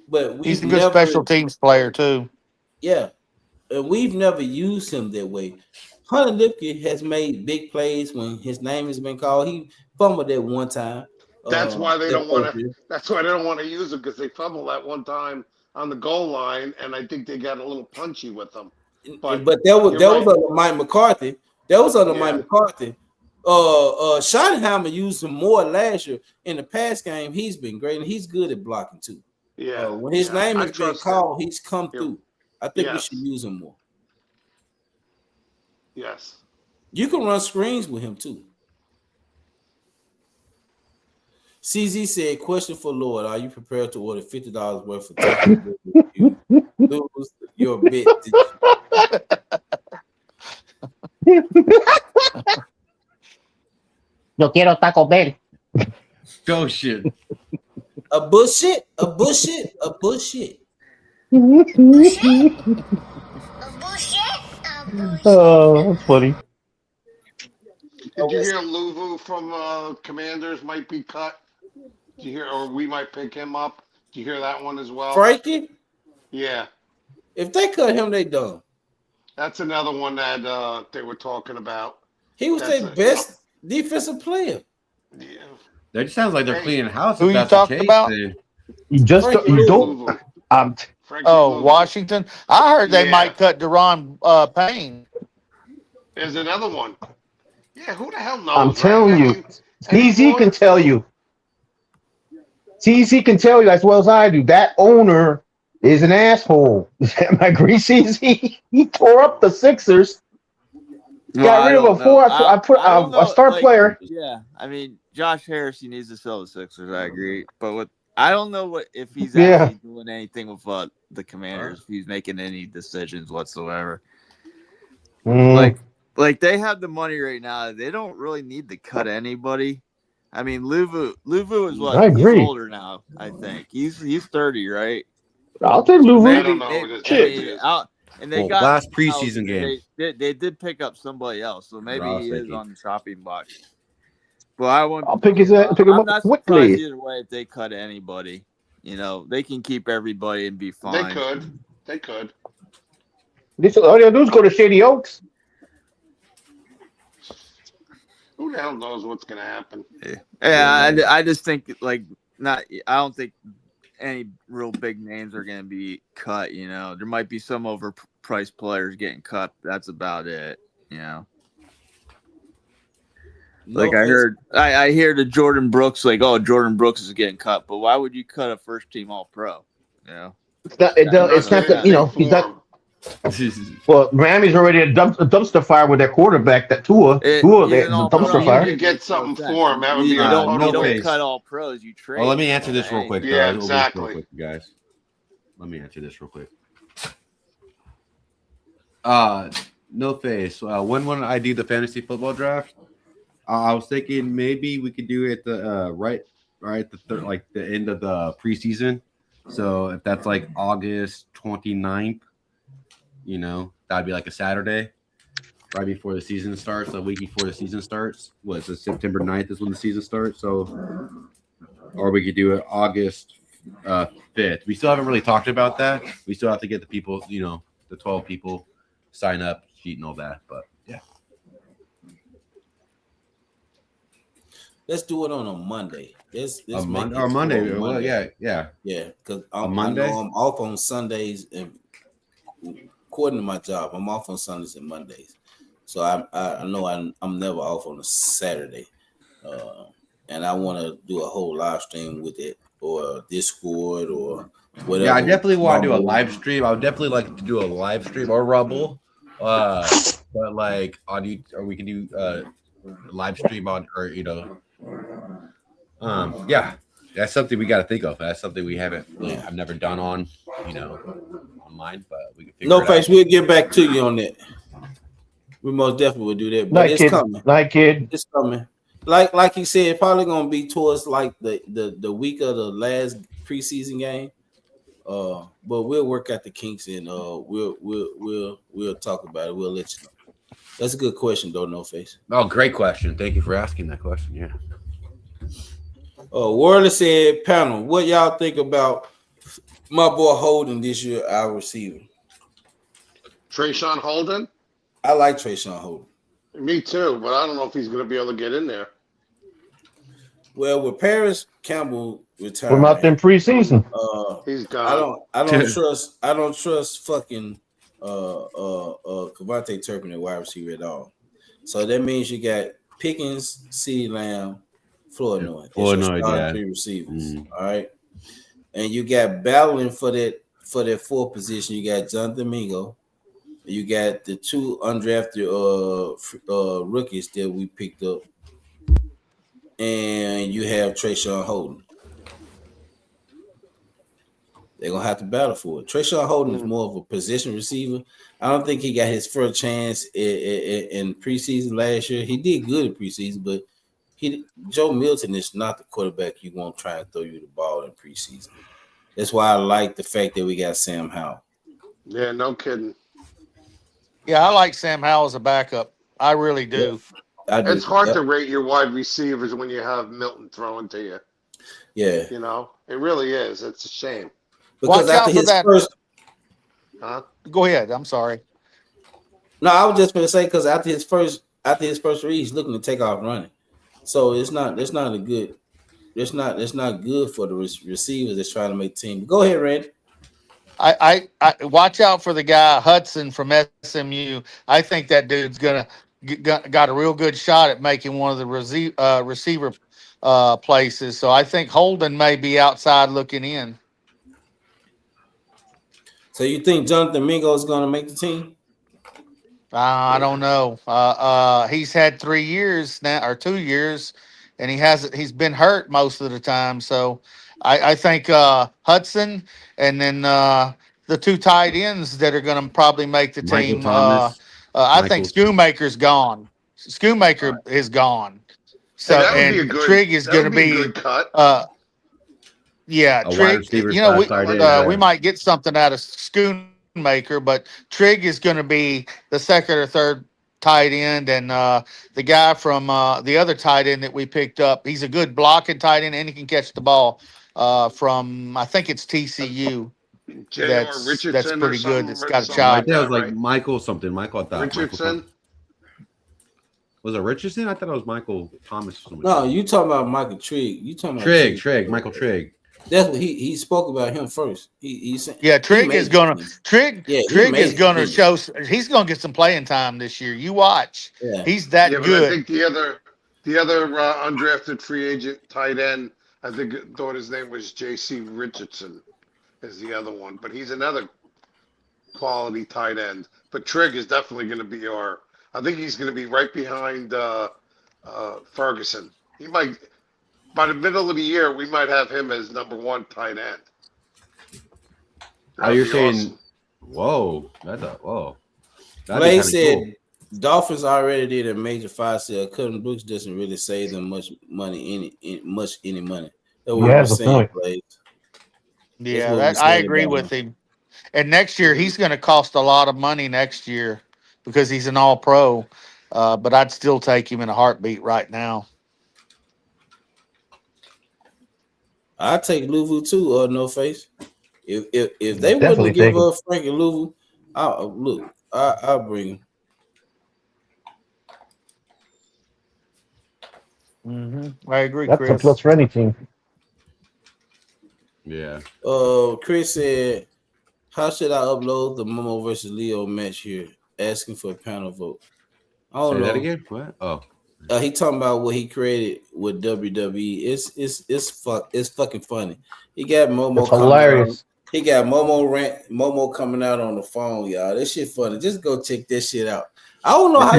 S5: But
S7: he's a good special teams player too.
S5: Yeah, and we've never used him that way. Hunter Lipke has made big plays when his name has been called. He fumbled that one time.
S15: That's why they don't want to. That's why they don't want to use him, because they fumbled that one time on the goal line, and I think they got a little punchy with him. But
S5: that was Mike McCarthy. That was under Mike McCarthy. Schottenheimer used him more last year. In the past game, he's been great, and he's good at blocking too.
S15: Yeah.
S5: When his name has been called, he's come through. I think we should use him more.
S15: Yes.
S5: You can run screens with him too. CZ said, question for Lord, are you prepared to order $50 worth of taco? You lose your bit.
S10: Yo quiero Taco Bell.
S8: Go shit.
S5: A bullshit.
S10: Oh, that's funny.
S15: Did you hear Luvu from Commanders might be cut? Did you hear, or we might pick him up? Did you hear that one as well?
S5: Frankie?
S15: Yeah.
S5: If they cut him, they done.
S15: That's another one that they were talking about.
S5: He was their best defensive player.
S15: Yeah.
S8: That just sounds like they're cleaning house.
S7: Who
S8: if
S7: you
S8: that's the
S7: talking
S8: case,
S7: about?
S8: then.
S10: You just you don't.
S7: Washington. I heard they
S15: Yeah.
S7: might cut Deron Payne.
S15: There's another one. Yeah, who the hell knows?
S10: I'm
S15: right?
S10: telling
S15: I
S10: you,
S15: mean,
S10: TZ can tell you. TZ can tell you as well as I do. That owner is an asshole. Am I agree, CZ? He tore up the Sixers. Got rid of a a star player.
S6: Yeah, I mean, Josh Harris, he needs to sell the Sixers. I agree, but I don't know if he's actually doing anything with the Commanders. If he's making any decisions whatsoever. Like they have the money right now. They don't really need to cut anybody. I mean, Luvu is what?
S10: I agree.
S6: He's older now. I think he's 30, right?
S10: I'll take Luvu.
S15: I don't know who this is.
S6: And they
S8: Well,
S6: got
S8: last preseason game.
S6: They did pick up somebody else, so maybe
S8: Ross,
S6: he
S8: I
S6: is
S8: think.
S6: on the chopping block. But I wouldn't.
S10: I'll pick him
S6: I'm
S10: up
S6: not
S10: quickly.
S6: surprised either way if they cut anybody. You know, they can keep everybody and be fine.
S15: They could.
S10: All they do is go to Shady Oaks.
S15: Who the hell knows what's going to happen?
S6: Yeah, I just think I don't think any real big names are going to be cut. You know, there might be some overpriced players getting cut. That's about it. You know, I hear the Jordan Brooks Jordan Brooks is getting cut, but why would you cut a first team All Pro? You know,
S10: It's not that, he's not. Well, Miami's already a dumpster fire with their quarterback. That Tua, the dumpster fire.
S15: You get something for him. That would be
S6: you don't cut all pros. You trade.
S8: Well, let me answer this real quick.
S15: Yeah,
S8: Real
S15: exactly.
S8: quick, guys. Let me answer this real quick. No face. When I do the fantasy football draft, I was thinking maybe we could do it the the end of the preseason. So if that's like August 29th, you know, that'd be like a Saturday, right before the season starts, a week before the season starts. What is it, September 9th is when the season starts. So, or we could do it August 5th. We still haven't really talked about that. We still have to get the people, you know, the 12 people sign up, sheet and all that. But yeah.
S5: Let's do it on a Monday. Let's
S8: Monday. Well, yeah.
S5: Because I
S8: Monday?
S5: know I'm off on Sundays, and according to my job, I'm off on Sundays and Mondays. So I know I'm never off on a Saturday, and I want to do a whole live stream with it, or Discord, or whatever.
S8: Yeah, I definitely want to do a live stream. I would definitely like to do a live stream or Rumble, but like on you, or we can do live stream on, or you know. Yeah, that's something we got to think of. That's something we haven't really, I've never done on, you know, online, but we can figure
S5: No
S8: it
S5: face,
S8: out.
S5: we'll get back to you on that. We most definitely will do that, but it's coming. It's coming. Like he said, probably gonna be towards like the week of the last preseason game. But we'll work out the kinks and we'll talk about it. We'll let you know. That's a good question, though, No Face.
S8: Oh, great question. Thank you for asking that question. Yeah.
S5: Worley said, panel, what y'all think about my boy Holden this year, our receiver?
S15: Trayshawn Holden?
S5: I like Trayshawn Holden.
S15: Me too, but I don't know if he's going to be able to get in there.
S5: Well, with Paris Campbell retiring,
S10: What about them preseason?
S15: He's gone.
S5: I don't trust fucking Kavontae Turpin at wide receiver at all. So that means you got Pickens, CeeDee Lamb, Flournoy. It's your
S8: Flournoy,
S5: starting
S8: yeah.
S5: 3 receivers. All right. And you got battling for that 4th position. You got Jonathan Mingo. You got the 2 undrafted rookies that we picked up. And you have Trayshawn Holden. They're gonna have to battle for it. Trayshawn Holden is more of a position receiver. I don't think he got his first chance in preseason last year. He did good in preseason, but Joe Milton is not the quarterback you want trying to throw you the ball in preseason. That's why I like the fact that we got Sam Howell.
S15: Yeah, no kidding.
S7: Yeah, I like Sam Howell as a backup. I really do.
S5: I do.
S15: It's hard to rate your wide receivers when you have Milton throwing to you.
S5: Yeah.
S15: You know, it really is. It's a shame.
S5: Because
S7: Watch out for that.
S15: Huh?
S7: Go ahead. I'm sorry.
S5: No, I was just going to say because after his first read, he's looking to take off running. So it's not good for the receivers that's trying to make team. Go ahead, Randy.
S7: I watch out for the guy Hudson from SMU. I think that dude's got a real good shot at making one of the receiver places. So I think Holden may be outside looking in.
S5: So you think Jonathan Mingo is going to make the team?
S7: I don't know. He's had 3 years now or 2 years, and he's been hurt most of the time. So I think Hudson and then the 2 tight ends that are going to probably make the
S8: Michael
S7: team.
S8: Thomas,
S7: I think Schoonmaker's gone. Schoonmaker is gone. So
S15: that would
S7: and
S15: be a good,
S7: Trigg is going to
S15: a
S7: be
S15: good cut.
S7: yeah,
S8: A wide
S7: Trigg.
S8: receiver
S7: You know,
S8: /
S7: we might get something out of Schoonmaker, but Trigg is going to be the 2nd or 3rd tight end, and the guy from the other tight end that we picked up, he's a good blocking tight end, and he can catch the ball from I think it's TCU.
S15: J.R. Richardson
S7: That's pretty
S15: or
S7: good. That's got a
S15: something
S7: shot.
S8: That was like
S15: right?
S8: Michael something. Michael, I thought.
S15: Richardson.
S8: Was it Richardson? I thought it was Michael Thomas. Or something.
S5: No, you talking about Michael Trigg. You talking about
S8: Trigg, Michael Trigg.
S5: That's what he spoke about him first. He said,
S7: Trigg is gonna Trigg is gonna show. He's gonna get some playing time this year. You watch.
S5: Yeah.
S7: He's that
S15: But
S7: good.
S15: I think the other undrafted free agent tight end, I thought his name was J.C. Richardson, is the other one. But he's another quality tight end. But Trigg is definitely going to be I think he's going to be right behind Ferguson. He might, by the middle of the year, we might have him as number 1 tight end.
S8: Oh, you're saying,
S15: awesome.
S8: Whoa, whoa.
S5: They said cool. Dolphins already did a major fire sale. Cutting Brooks doesn't really save them much money. Any money. That's what we're saying, Blaze.
S7: Yeah, I agree with him. And next year, he's going to cost a lot of money next year because he's an all-pro. But I'd still take him in a heartbeat right now.
S5: I'd take Louvu too, or No Face. If they wouldn't give up Frankie Louvu, I'll bring him.
S7: Mm-hmm. I agree,
S10: That's
S7: Chris.
S10: a plus for any team.
S8: Yeah.
S5: Chris said, how should I upload the Momo versus Leo match here? Asking for a panel vote. I don't know.
S8: That again? What? Oh.
S5: He talking about what he created with WWE. It's fucking funny. He got Momo.
S10: It's hilarious.
S5: He got Momo coming out on the phone, y'all. This shit funny. Just go check this shit out. I don't know how how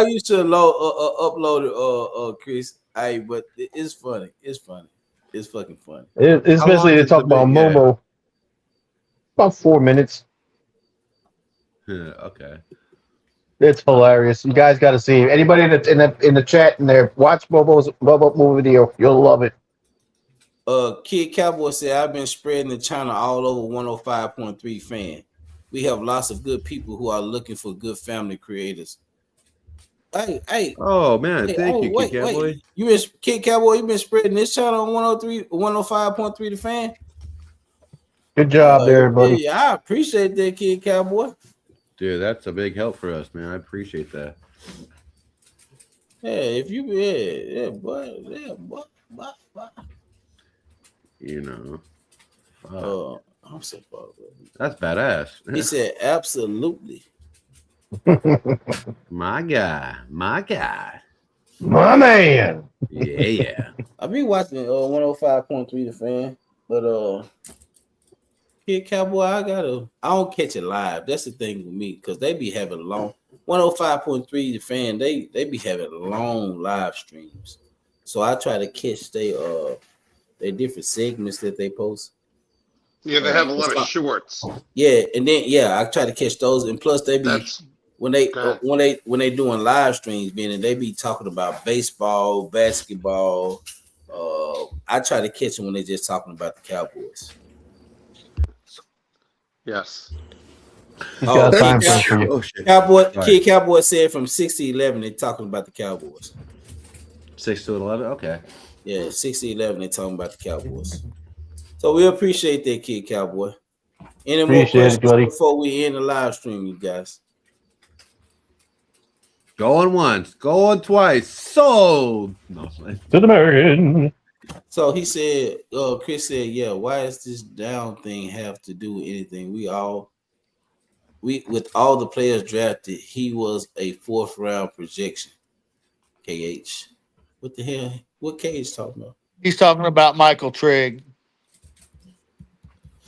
S5: you should upload it, Chris. But it's funny. It's funny. It's fucking funny.
S10: It's basically to talk about Momo. About 4 minutes.
S8: Okay.
S10: It's hilarious. You guys got to see it. Anybody in the chat in there, watch Bobo's movie video. You'll love it.
S5: Kid Cowboy said, I've been spreading the channel all over 105.3 fan. We have lots of good people who are looking for good family creators. Hey.
S8: Oh man, thank you, Kid Cowboy.
S5: Kid Cowboy, you been spreading this channel on 105.3 the fan.
S10: Good job there, everybody.
S5: Yeah, I appreciate that, Kid Cowboy.
S8: Dude, that's a big help for us, man. I appreciate that.
S5: Yeah, if you boy.
S8: You know.
S5: I'm so far.
S8: That's badass.
S5: He said absolutely.
S8: My guy. My guy.
S10: My man.
S8: Yeah.
S5: I be watching 105.3 The Fan, but Kid Cowboy, I don't catch it live. That's the thing with me, because they be having long 105.3 The Fan, they be having long live streams. So I try to catch they different segments that they post.
S15: Yeah, they have a lot of shorts.
S5: Yeah, and then I try to catch those, and plus they be when they doing live streams, meaning they be talking about baseball, basketball. I try to catch them when they just talking about the Cowboys.
S15: Yes.
S10: Oh, time for you.
S5: Kid Cowboy said from 6 to 11 they're talking about the Cowboys.
S8: 6 to 11, okay.
S5: Yeah, 6 to 11 they're talking about the Cowboys. So we appreciate that, Kid Cowboy. Any more questions before we end the live stream, you guys?
S8: Going once, going twice. Sold. No,
S10: to the American.
S5: So he said, Chris said, yeah, why does this down thing have to do with anything? With all the players drafted, he was a 4th round projection. KH. What the hell? What KH talking about?
S7: He's talking about Michael Trigg,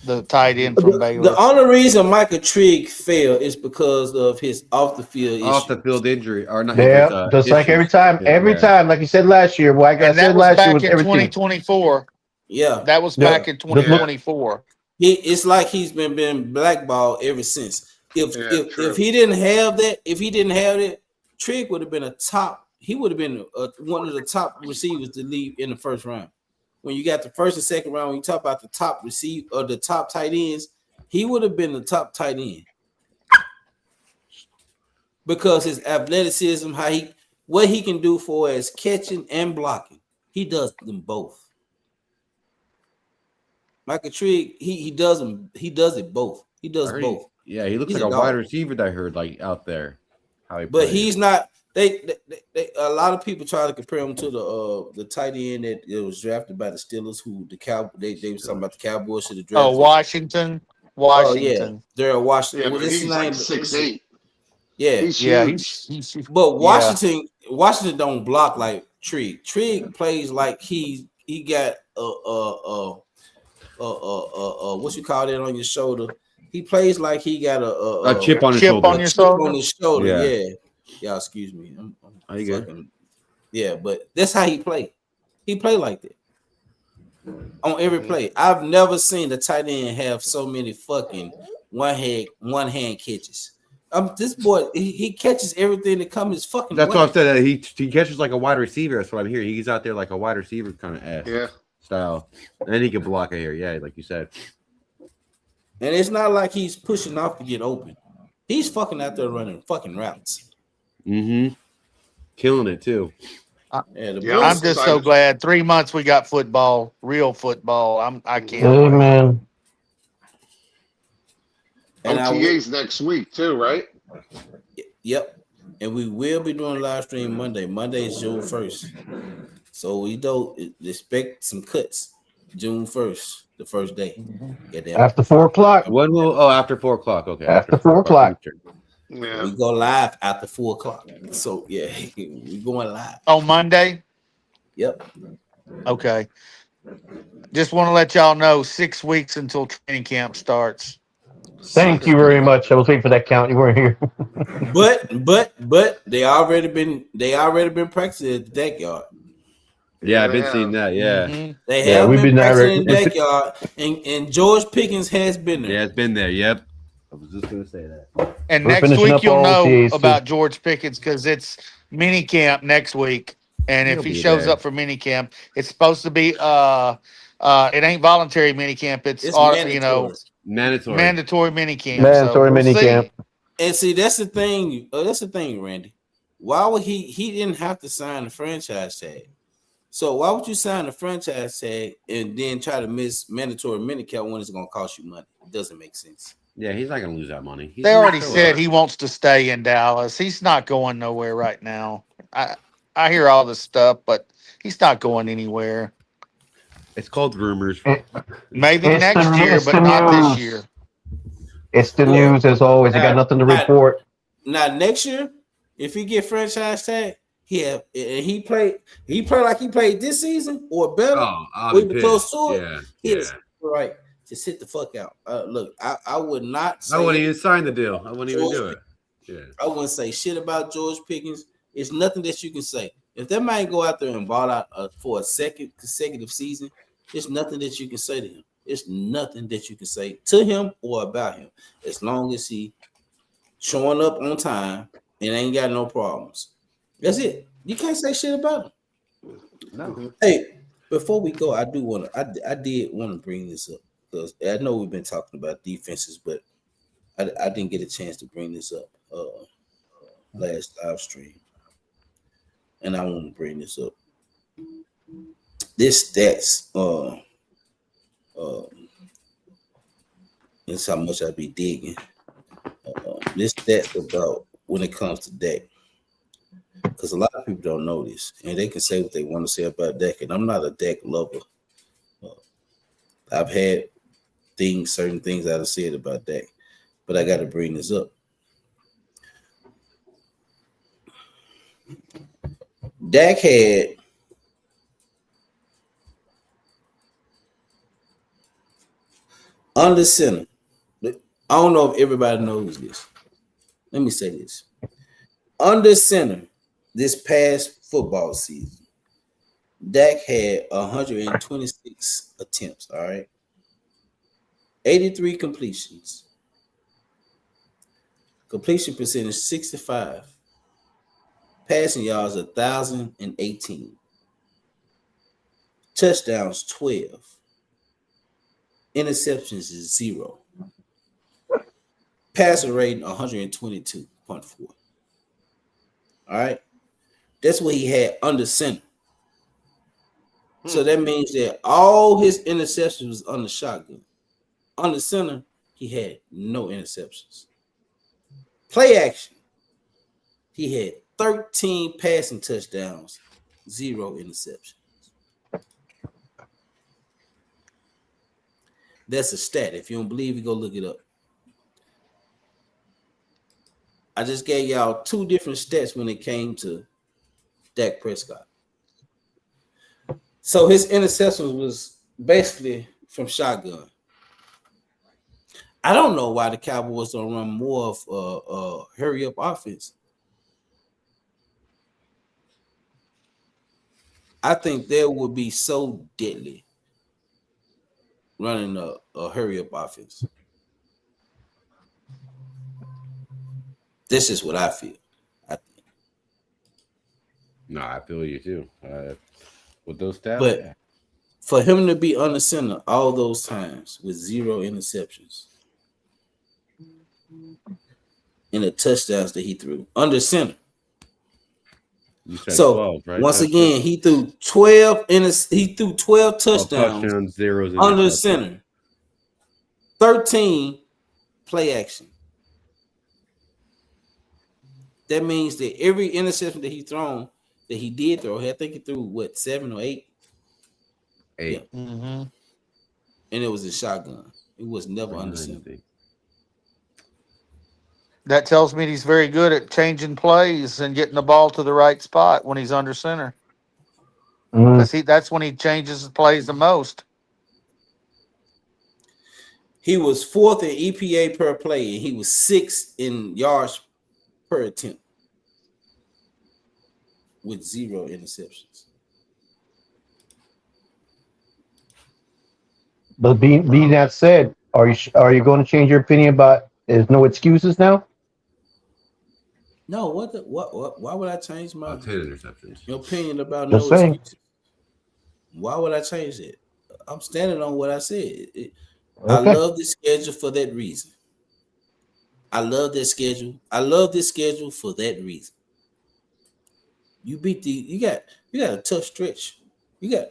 S7: the tight end from Baylor.
S5: The only reason Michael Trigg failed is because of his off the field
S8: injury, or not?
S10: Yeah, just like every time, like you said last year. Well, I said last year was everything.
S7: 2024.
S5: Yeah,
S7: that was back in 2024.
S5: It's like he's been blackballed ever since. If he didn't have that, Trigg would have been he would have been one of the top receivers to leave in the 1st round. When you got the 1st and 2nd round, when you talk about the top receiver or the top tight ends, he would have been the top tight end because his athleticism, what he can do for as catching and blocking, he does them both. Michael Trigg, he does it both. He does both.
S8: Yeah, he looks like a wide receiver that I heard out there.
S5: But he's not. They a lot of people try to compare him to the tight end that was drafted by the Steelers, who they was talking about the Cowboys should have drafted.
S7: Washington.
S5: Oh yeah, they're Washington.
S15: Yeah, but he's like 6'8".
S5: Yeah,
S15: he's huge.
S5: But Washington don't block like Trigg. Trigg plays like he got what you call that on your shoulder. He plays like he got
S8: a chip on his
S5: shoulder. Yeah. Y'all, excuse me.
S8: Are you good?
S5: Yeah, but that's how he played. He played like that on every play. I've never seen the tight end have so many fucking one hand catches. This boy, he catches everything that comes his fucking.
S8: That's
S5: way.
S8: what I said. He catches like a wide receiver. That's what I'm hearing. He's out there like a wide receiver kind of style, and he can block it here. Yeah, like you said.
S5: And it's not like he's pushing off to get open. He's fucking out there running fucking routes.
S8: Mm-hmm. Killing it too.
S5: I'm
S7: just so glad. 3 months we got football, real football. I can't.
S10: Amen.
S15: OTA's next week too, right?
S5: Yep. And we will be doing live stream Monday. Monday is June 1st. So we don't expect some cuts June 1st, the first day.
S10: After 4 o'clock.
S8: When will after 4 o'clock? Okay.
S10: After 4 o'clock.
S15: Yeah.
S5: We go live after 4 o'clock. So yeah, we going live.
S7: On Monday?
S5: Yep.
S7: Okay. Just want to let y'all know 6 weeks until training camp starts.
S10: Thank you very much. I was waiting for that count. You weren't here.
S5: but they already been practicing at the backyard.
S8: Yeah, I've been seeing that. Yeah,
S5: they have been practicing in the backyard, and George Pickens has been there.
S8: Yeah, it's been there. Yep, I was just gonna say that.
S7: And next week you'll know about George Pickens because it's mini camp next week, and if he shows up for mini camp, it's supposed to be it ain't voluntary mini camp. It's mandatory mini camp.
S10: Mandatory mini camp.
S5: And see, that's the thing. That's the thing, Randy. Why would he didn't have to sign the franchise tag? So why would you sign the franchise tag and then try to miss mandatory minicamp when it's going to cost you money? It doesn't make sense.
S8: Yeah, he's not going to lose that money.
S7: They already said he wants to stay in Dallas. He's not going nowhere right now. I hear all this stuff, but he's not going anywhere.
S8: It's called rumors.
S7: Maybe next year, but not this year.
S10: It's the news as always. You got nothing to report.
S5: Now next year, if he get franchise tag, he play like he played this season or better,
S8: Oh, I'll
S5: or
S8: be
S5: even close
S8: pissed.
S5: to it.
S8: Yeah,
S5: He is
S8: yeah.
S5: right to sit the fuck out. Look, I would not say
S8: I wouldn't even sign the deal. I wouldn't even
S5: George
S8: do it. Yeah.
S5: I wouldn't say shit about George Pickens. It's nothing that you can say. If that man go out there and ball out for a second consecutive season, it's nothing that you can say to him. It's nothing that you can say to him or about him. As long as he showing up on time and ain't got no problems. That's it. You can't say shit about him.
S8: No.
S5: Hey, before we go, I did want to bring this up because I know we've been talking about defenses, but I didn't get a chance to bring this up last live stream, and I want to bring this up. This stats, that's how much I be digging. This stats about when it comes to Dak, because a lot of people don't know this, and they can say what they want to say about Dak, and I'm not a Dak lover. I've had certain things I've said about Dak, but I got to bring this up. Dak had under center. I don't know if everybody knows this. Let me say this. Under center this past football season, Dak had 126 attempts, all right? 83 completions. Completion percentage 65. Passing yards 1,018. Touchdowns 12. Interceptions is 0. Passer rating 122.4. All right. That's what he had under center. So that means that all his interceptions was on the shotgun. On the center, he had no interceptions. Play action. He had 13 passing touchdowns, 0 interceptions. That's a stat. If you don't believe me, go look it up. I just gave y'all 2 different stats when it came to Dak Prescott. So his interceptions was basically from shotgun. I don't know why the Cowboys don't run more of hurry up offense. I think they would be so deadly running a hurry up offense. This is what I feel.
S8: No, I feel you too. With those stats,
S5: but for him to be under center all those times with 0 interceptions and the touchdowns that he threw under center. So 12, right? Once again, he threw 12 touchdowns,
S8: zeros
S5: under center. 13 play action. That means that every interception that he did throw, I think he threw 7 or 8?
S8: 8.
S5: Yeah. Mm-hmm. And it was a shotgun. It was never under center.
S7: That tells me he's very good at changing plays and getting the ball to the right spot when he's under center. Because that's when he changes his plays the most.
S5: He was 4th in EPA per play, and he was 6th in yards per attempt with 0 interceptions.
S10: But being that said, are you going to change your opinion about there's no excuses now?
S5: No, why would I change my
S8: 10 interceptions?
S5: Your opinion about
S10: Just
S5: no
S10: saying.
S5: excuses? Why would I change it? I'm standing on what I said.
S10: Okay.
S5: I love the schedule for that reason. I love that schedule. I love this schedule for that reason. You got a tough stretch. A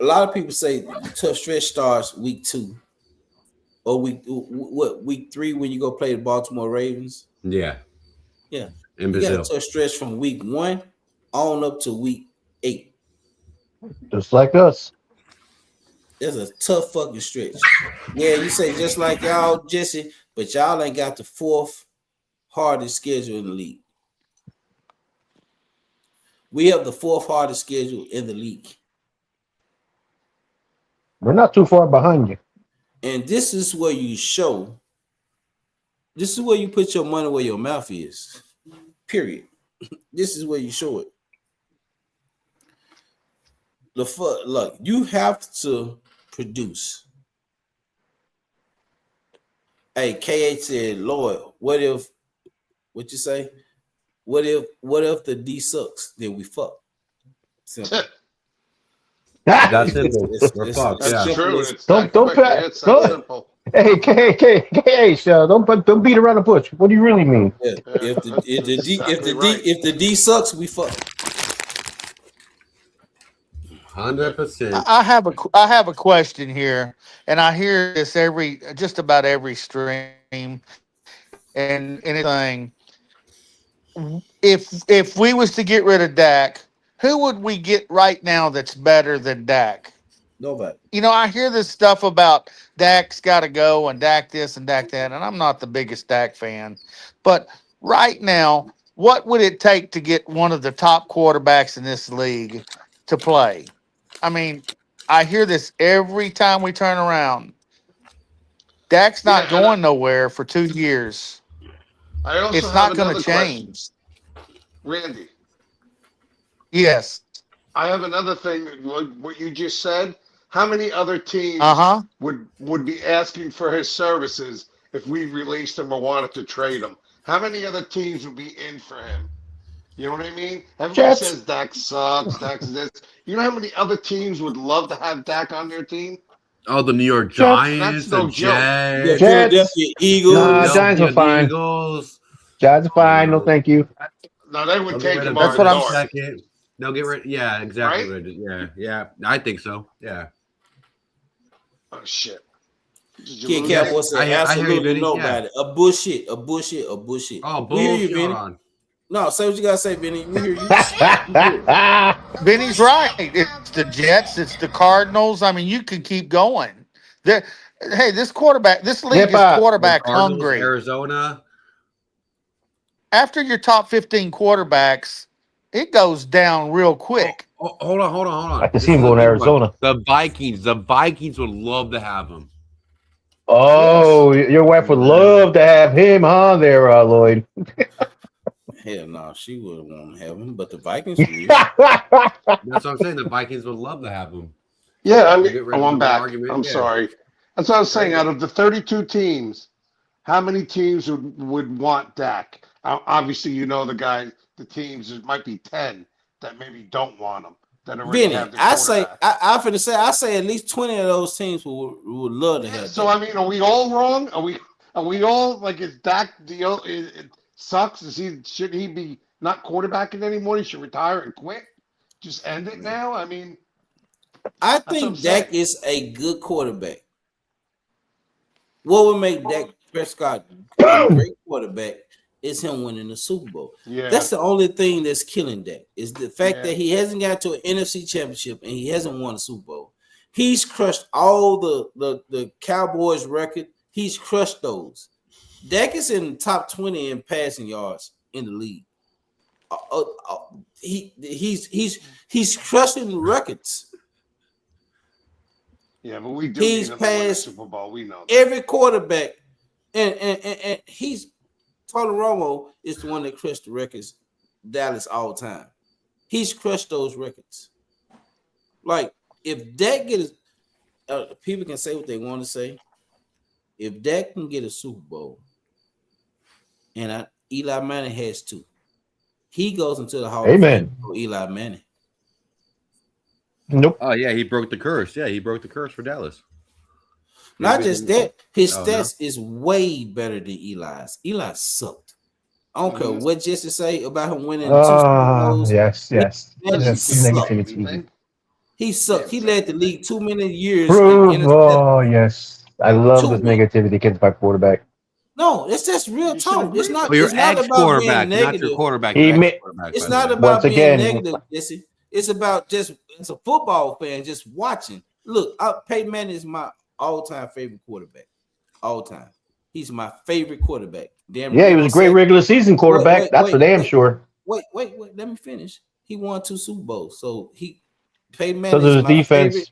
S5: lot of people say the tough stretch starts week 2 or week 3 when you go play the Baltimore Ravens.
S8: Yeah. In
S5: You
S8: Brazil.
S5: got a tough stretch from week 1 on up to week 8.
S10: Just like us.
S5: There's a tough fucking stretch. Yeah, you say just like y'all, Jesse, but y'all ain't got the 4th hardest schedule in the league. We have the 4th hardest schedule in the league.
S10: We're not too far behind you.
S5: And this is where you show. This is where you put your money where your mouth is. Period. This is where you show it. Look, you have to produce. Hey, KH said, Lord, what you say? What if the D sucks? Then we fuck. Simple.
S8: That's simple. We're fucked.
S15: That's
S8: Yeah.
S15: true. It's
S10: Don't
S15: that quick.
S10: pat.
S15: It's that
S10: Don't,
S15: simple.
S10: hey, KH, don't beat around the bush. What do you really mean?
S5: Yeah. If the D sucks, we fuck.
S8: 100%.
S7: I have a question here, and I hear this just about every stream and anything. If we was to get rid of Dak, who would we get right now that's better than Dak?
S5: Nobody.
S7: You know, I hear this stuff about Dak's got to go and Dak this and Dak that, and I'm not the biggest Dak fan. But right now, what would it take to get one of the top quarterbacks in this league to play? I mean, I hear this every time we turn around. Dak's not going nowhere for 2 years.
S15: I also
S7: It's
S15: have
S7: not going
S15: another
S7: to change.
S15: Randy,
S7: Yes.
S15: I have another thing. What you just said. How many other teams would be asking for his services if we released him or wanted to trade him? How many other teams would be in for him? You know what I mean? Everybody
S10: Jets.
S15: says Dak sucks, Dak's this. You know how many other teams would love to have Dak on their team?
S8: Oh, the New York
S15: That's
S8: Giants,
S15: no
S8: the
S15: joke.
S8: Jets,
S5: Philadelphia Eagles.
S10: Nah, Giants are fine.
S8: Eagles.
S10: Giants are fine. No, thank you.
S15: No, they would
S8: They'll
S15: take
S8: get rid
S15: him
S8: of
S15: on
S7: That's what I'm
S15: door.
S8: second. They'll get rid. Yeah, exactly.
S15: Right?
S8: Yeah. I think so. Yeah.
S15: Oh shit.
S5: Kid Cowboy said
S8: I hear you,
S5: absolutely
S8: Vinny.
S5: nobody.
S8: Yeah.
S5: A bullshit.
S8: Oh,
S5: We hear you,
S8: bullshit.
S5: Vinny.
S8: Hold on.
S5: No, say what you gotta say, Vinny. We hear you.
S7: Vinny's right. It's the Jets. It's the Cardinals. I mean, you can keep going. Hey, this league is quarterback
S8: Cardinals,
S7: hungry.
S8: Arizona.
S7: After your top 15 quarterbacks, it goes down real quick.
S8: Oh, hold on.
S10: I can see him going to Arizona.
S8: The Vikings would love to have him.
S10: Oh, your wife would love to have him, huh? There, Lloyd.
S5: Hell no, she wouldn't want to have him, but the Vikings would.
S8: That's what I'm saying. The Vikings would love to have him.
S15: Yeah, I
S8: Get
S15: mean,
S8: rid of
S15: I'm
S8: the
S15: back.
S8: argument,
S15: I'm
S8: yeah.
S15: sorry. That's what I was saying. Out of the 32 teams, how many teams would want Dak? Obviously, you know the teams. There might be 10 that maybe don't want him. That already
S5: Vinny,
S15: have their
S5: I say
S15: quarterback.
S5: I say at least 20 of those teams would love to have.
S15: So I mean, are we all wrong? Are we all like, is Dak it sucks? Should he be not quarterbacking anymore? He should retire and quit. Just end it now. I mean,
S5: I think Dak is a good quarterback. What would make Dak Prescott a great quarterback is him winning the Super Bowl.
S15: Yeah.
S5: That's the only thing that's killing Dak is the fact that he hasn't got to an NFC championship and he hasn't won a Super Bowl. He's crushed all the Cowboys record. He's crushed those. Dak is in the top 20 in passing yards in the league. He's crushing records.
S15: Yeah, but we do
S5: He's
S15: need him to win the
S5: passed
S15: Super Bowl. We know that.
S5: every quarterback, and he's Tony Romo is the one that crushed the records, Dallas all time. He's crushed those records. Like if Dak gets, people can say what they want to say. If Dak can get a Super Bowl, and Eli Manning has to, he goes into the Hall of Fame for Eli Manning.
S10: Nope.
S8: Oh yeah, he broke the curse. Yeah, he broke the curse for Dallas.
S5: Not just that, his stats is way better than Eli's. Eli sucked. I don't care what Jesse say about him winning 2 Super Bowls.
S10: Yes.
S5: He sucked.
S10: Negativity.
S5: He sucked. He led the league too many years.
S10: Oh, yes. I love this negativity against my quarterback.
S5: No, it's just real talk. It's not.
S8: Your
S5: It's not about
S8: ex-quarterback,
S5: being
S8: not
S5: negative.
S8: your quarterback.
S5: It's not about
S10: Once
S5: being
S10: again,
S5: negative, Jesse. It's about just as a football fan, just watching. Look, Peyton Manning is my all-time favorite quarterback. All time. He's my favorite quarterback. Dan
S10: Yeah, he was a great regular season quarterback. That's for damn sure.
S5: Wait. Let me finish. He won 2 Super Bowls, so Peyton
S10: So
S5: Manning
S10: there's
S5: is
S10: a
S5: my
S10: defense.
S5: favorite.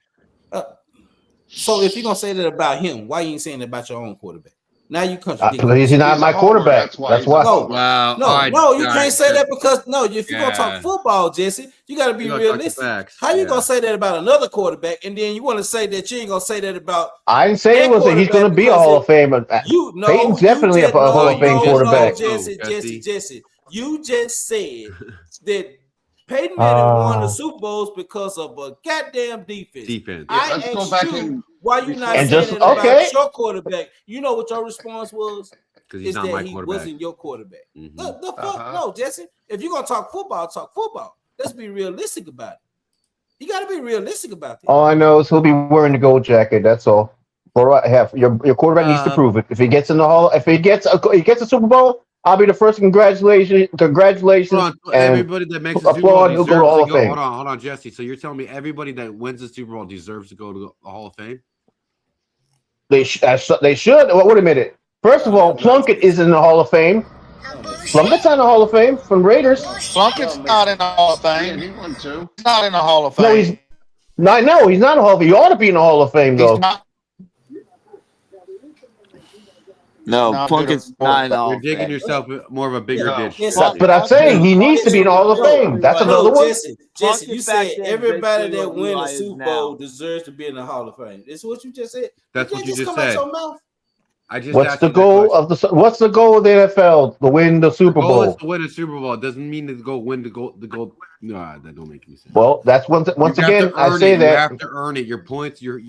S5: So if you're gonna say that about him, why you ain't saying that about your own quarterback? Now you contradict.
S10: He's not my quarterback. That's why.
S5: No, you can't say that because if you're gonna talk football, Jesse, you gotta be realistic. How you gonna say that about another quarterback, and then you want to say that you ain't gonna say that about?
S10: I didn't say he's going to be a Hall of Famer. Peyton's definitely a Hall of Fame quarterback.
S5: Jesse, you just said that Peyton Manning won the Super Bowls because of a goddamn defense. I
S15: Let's go
S5: asked
S15: back
S5: you,
S15: and
S5: why you not
S10: and
S5: saying
S10: just
S5: it about
S10: okay.
S5: your quarterback? You know what your response was?
S8: Because he's
S5: Is
S8: not
S5: that
S8: my
S5: he
S8: quarterback.
S5: wasn't your quarterback. The fuck no, Jesse. If you're gonna talk football. Let's be realistic about it. You got to be realistic about that.
S10: All I know is he'll be wearing the gold jacket. That's all. Your quarterback needs to prove it. If he gets in the Hall, if he gets a Super Bowl, I'll be the first congratulations.
S8: Hold on. Everybody that makes the Super Bowl
S10: applaud. He'll go to Hall of Fame.
S8: Hold on, Jesse. So you're telling me everybody that wins the Super Bowl deserves to go to the Hall of Fame?
S10: They should. Well, wait a minute. First of all, Plunkett is in the Hall of Fame. Plunkett's on the Hall of Fame from Raiders.
S7: Plunkett's not in the Hall of Fame.
S15: Yeah, he won too.
S7: He's not in the Hall of Fame.
S10: No, he's not. No, he's not in the Hall of Fame. He ought to be in the Hall of Fame, though.
S7: He's not.
S6: No, Plunkett's not in the Hall
S8: You're
S6: of
S8: digging
S6: Fame.
S8: yourself more of a bigger ditch.
S10: But I'm saying he needs to be in the Hall of Fame. That's another one.
S5: Jesse, you said everybody that wins a Super Bowl deserves to be in the Hall of Fame. This is what you just said.
S8: That's what you just
S5: come
S8: said.
S5: Out your mouth?
S10: What's the goal of the NFL to win the Super
S8: The goal is
S10: Bowl?
S8: to win a Super Bowl. It doesn't mean to go win the gold. No, that don't make any sense.
S10: Well, that's once again I say that
S8: you have to earn it. Your points, your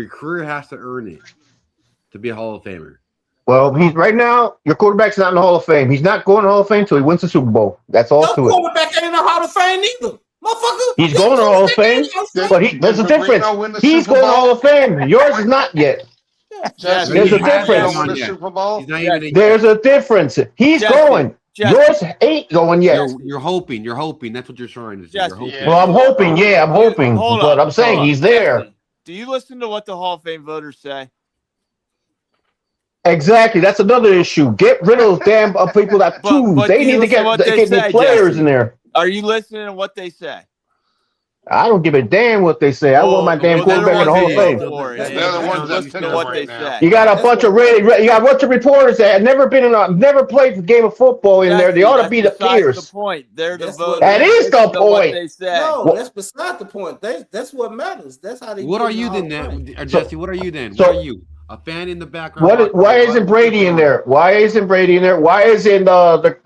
S8: career has to earn it to be a Hall of Famer.
S10: Well, he's right now. Your quarterback's not in the Hall of Fame. He's not going to the Hall of Fame until he wins the Super Bowl. That's all to it.
S5: Quarterback ain't in the Hall of Fame either, motherfucker.
S10: He's going to the Hall of Fame, but there's a difference. He's going to the Hall of Fame. Yours is not yet. There's a difference. There's a difference. He's going. Yours ain't going yet.
S8: You're hoping. That's what you're trying to say. You're hoping.
S10: Well, I'm hoping. Yeah, I'm hoping. But I'm saying he's there.
S6: Do you listen to what the Hall of Fame voters say?
S10: Exactly. That's another issue. Get rid of those damn people that choose. They need to get new players in there.
S6: Are you listening to what they say?
S10: I don't give a damn what they say. I want my damn quarterback in the Hall of Fame.
S15: They're the ones listening to what they say.
S10: You got a bunch of reporters that have never played the game of football in there. They ought to be the peers.
S6: The point. They're the voters.
S10: That is the point.
S5: No, that's beside the point. That's what matters. That's how they.
S8: What are you then, Jesse? What are you then? What are you? A fan in the background.
S10: Why isn't Brady in there? Why isn't the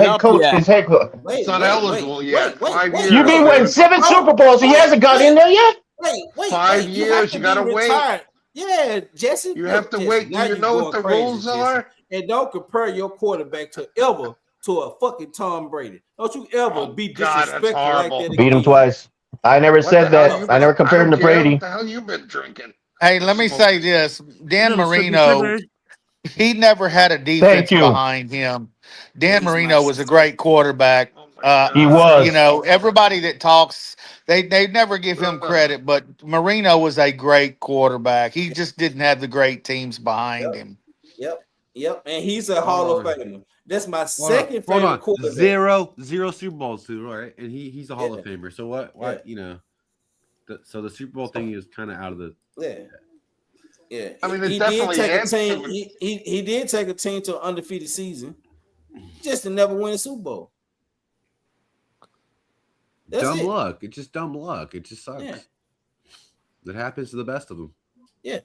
S10: head coach? His head coach.
S15: It's not eligible yet. 5 years.
S10: You mean when 7 Super Bowls? He hasn't got in there yet.
S5: Wait.
S15: 5 years. You gotta wait.
S5: Yeah, Jesse.
S15: You have to wait. Do you know what the rules are?
S5: And don't compare your quarterback to a fucking Tom Brady. Don't you ever be disrespectful like that again.
S10: Beat him twice. I never said that. I never compared him to Brady.
S15: What the hell you been drinking?
S7: Hey, let me say this. Dan Marino, he never had a defense behind him. Dan Marino was a great quarterback.
S10: He was.
S7: You know, everybody that talks, they never give him credit, but Marino was a great quarterback. He just didn't have the great teams behind him.
S5: Yep. And he's a Hall of Famer. That's my second favorite quarterback.
S8: Zero Super Bowls too, right? And he's a Hall of Famer. So what? You know, so the Super Bowl thing is kind of out of the.
S5: Yeah.
S15: I mean,
S5: he did take a team. He did take a team to an undefeated season, just to never win a Super Bowl.
S8: Dumb luck. It's just dumb luck. It just sucks.
S5: Yeah.
S8: It happens to the best of them.
S5: Yeah,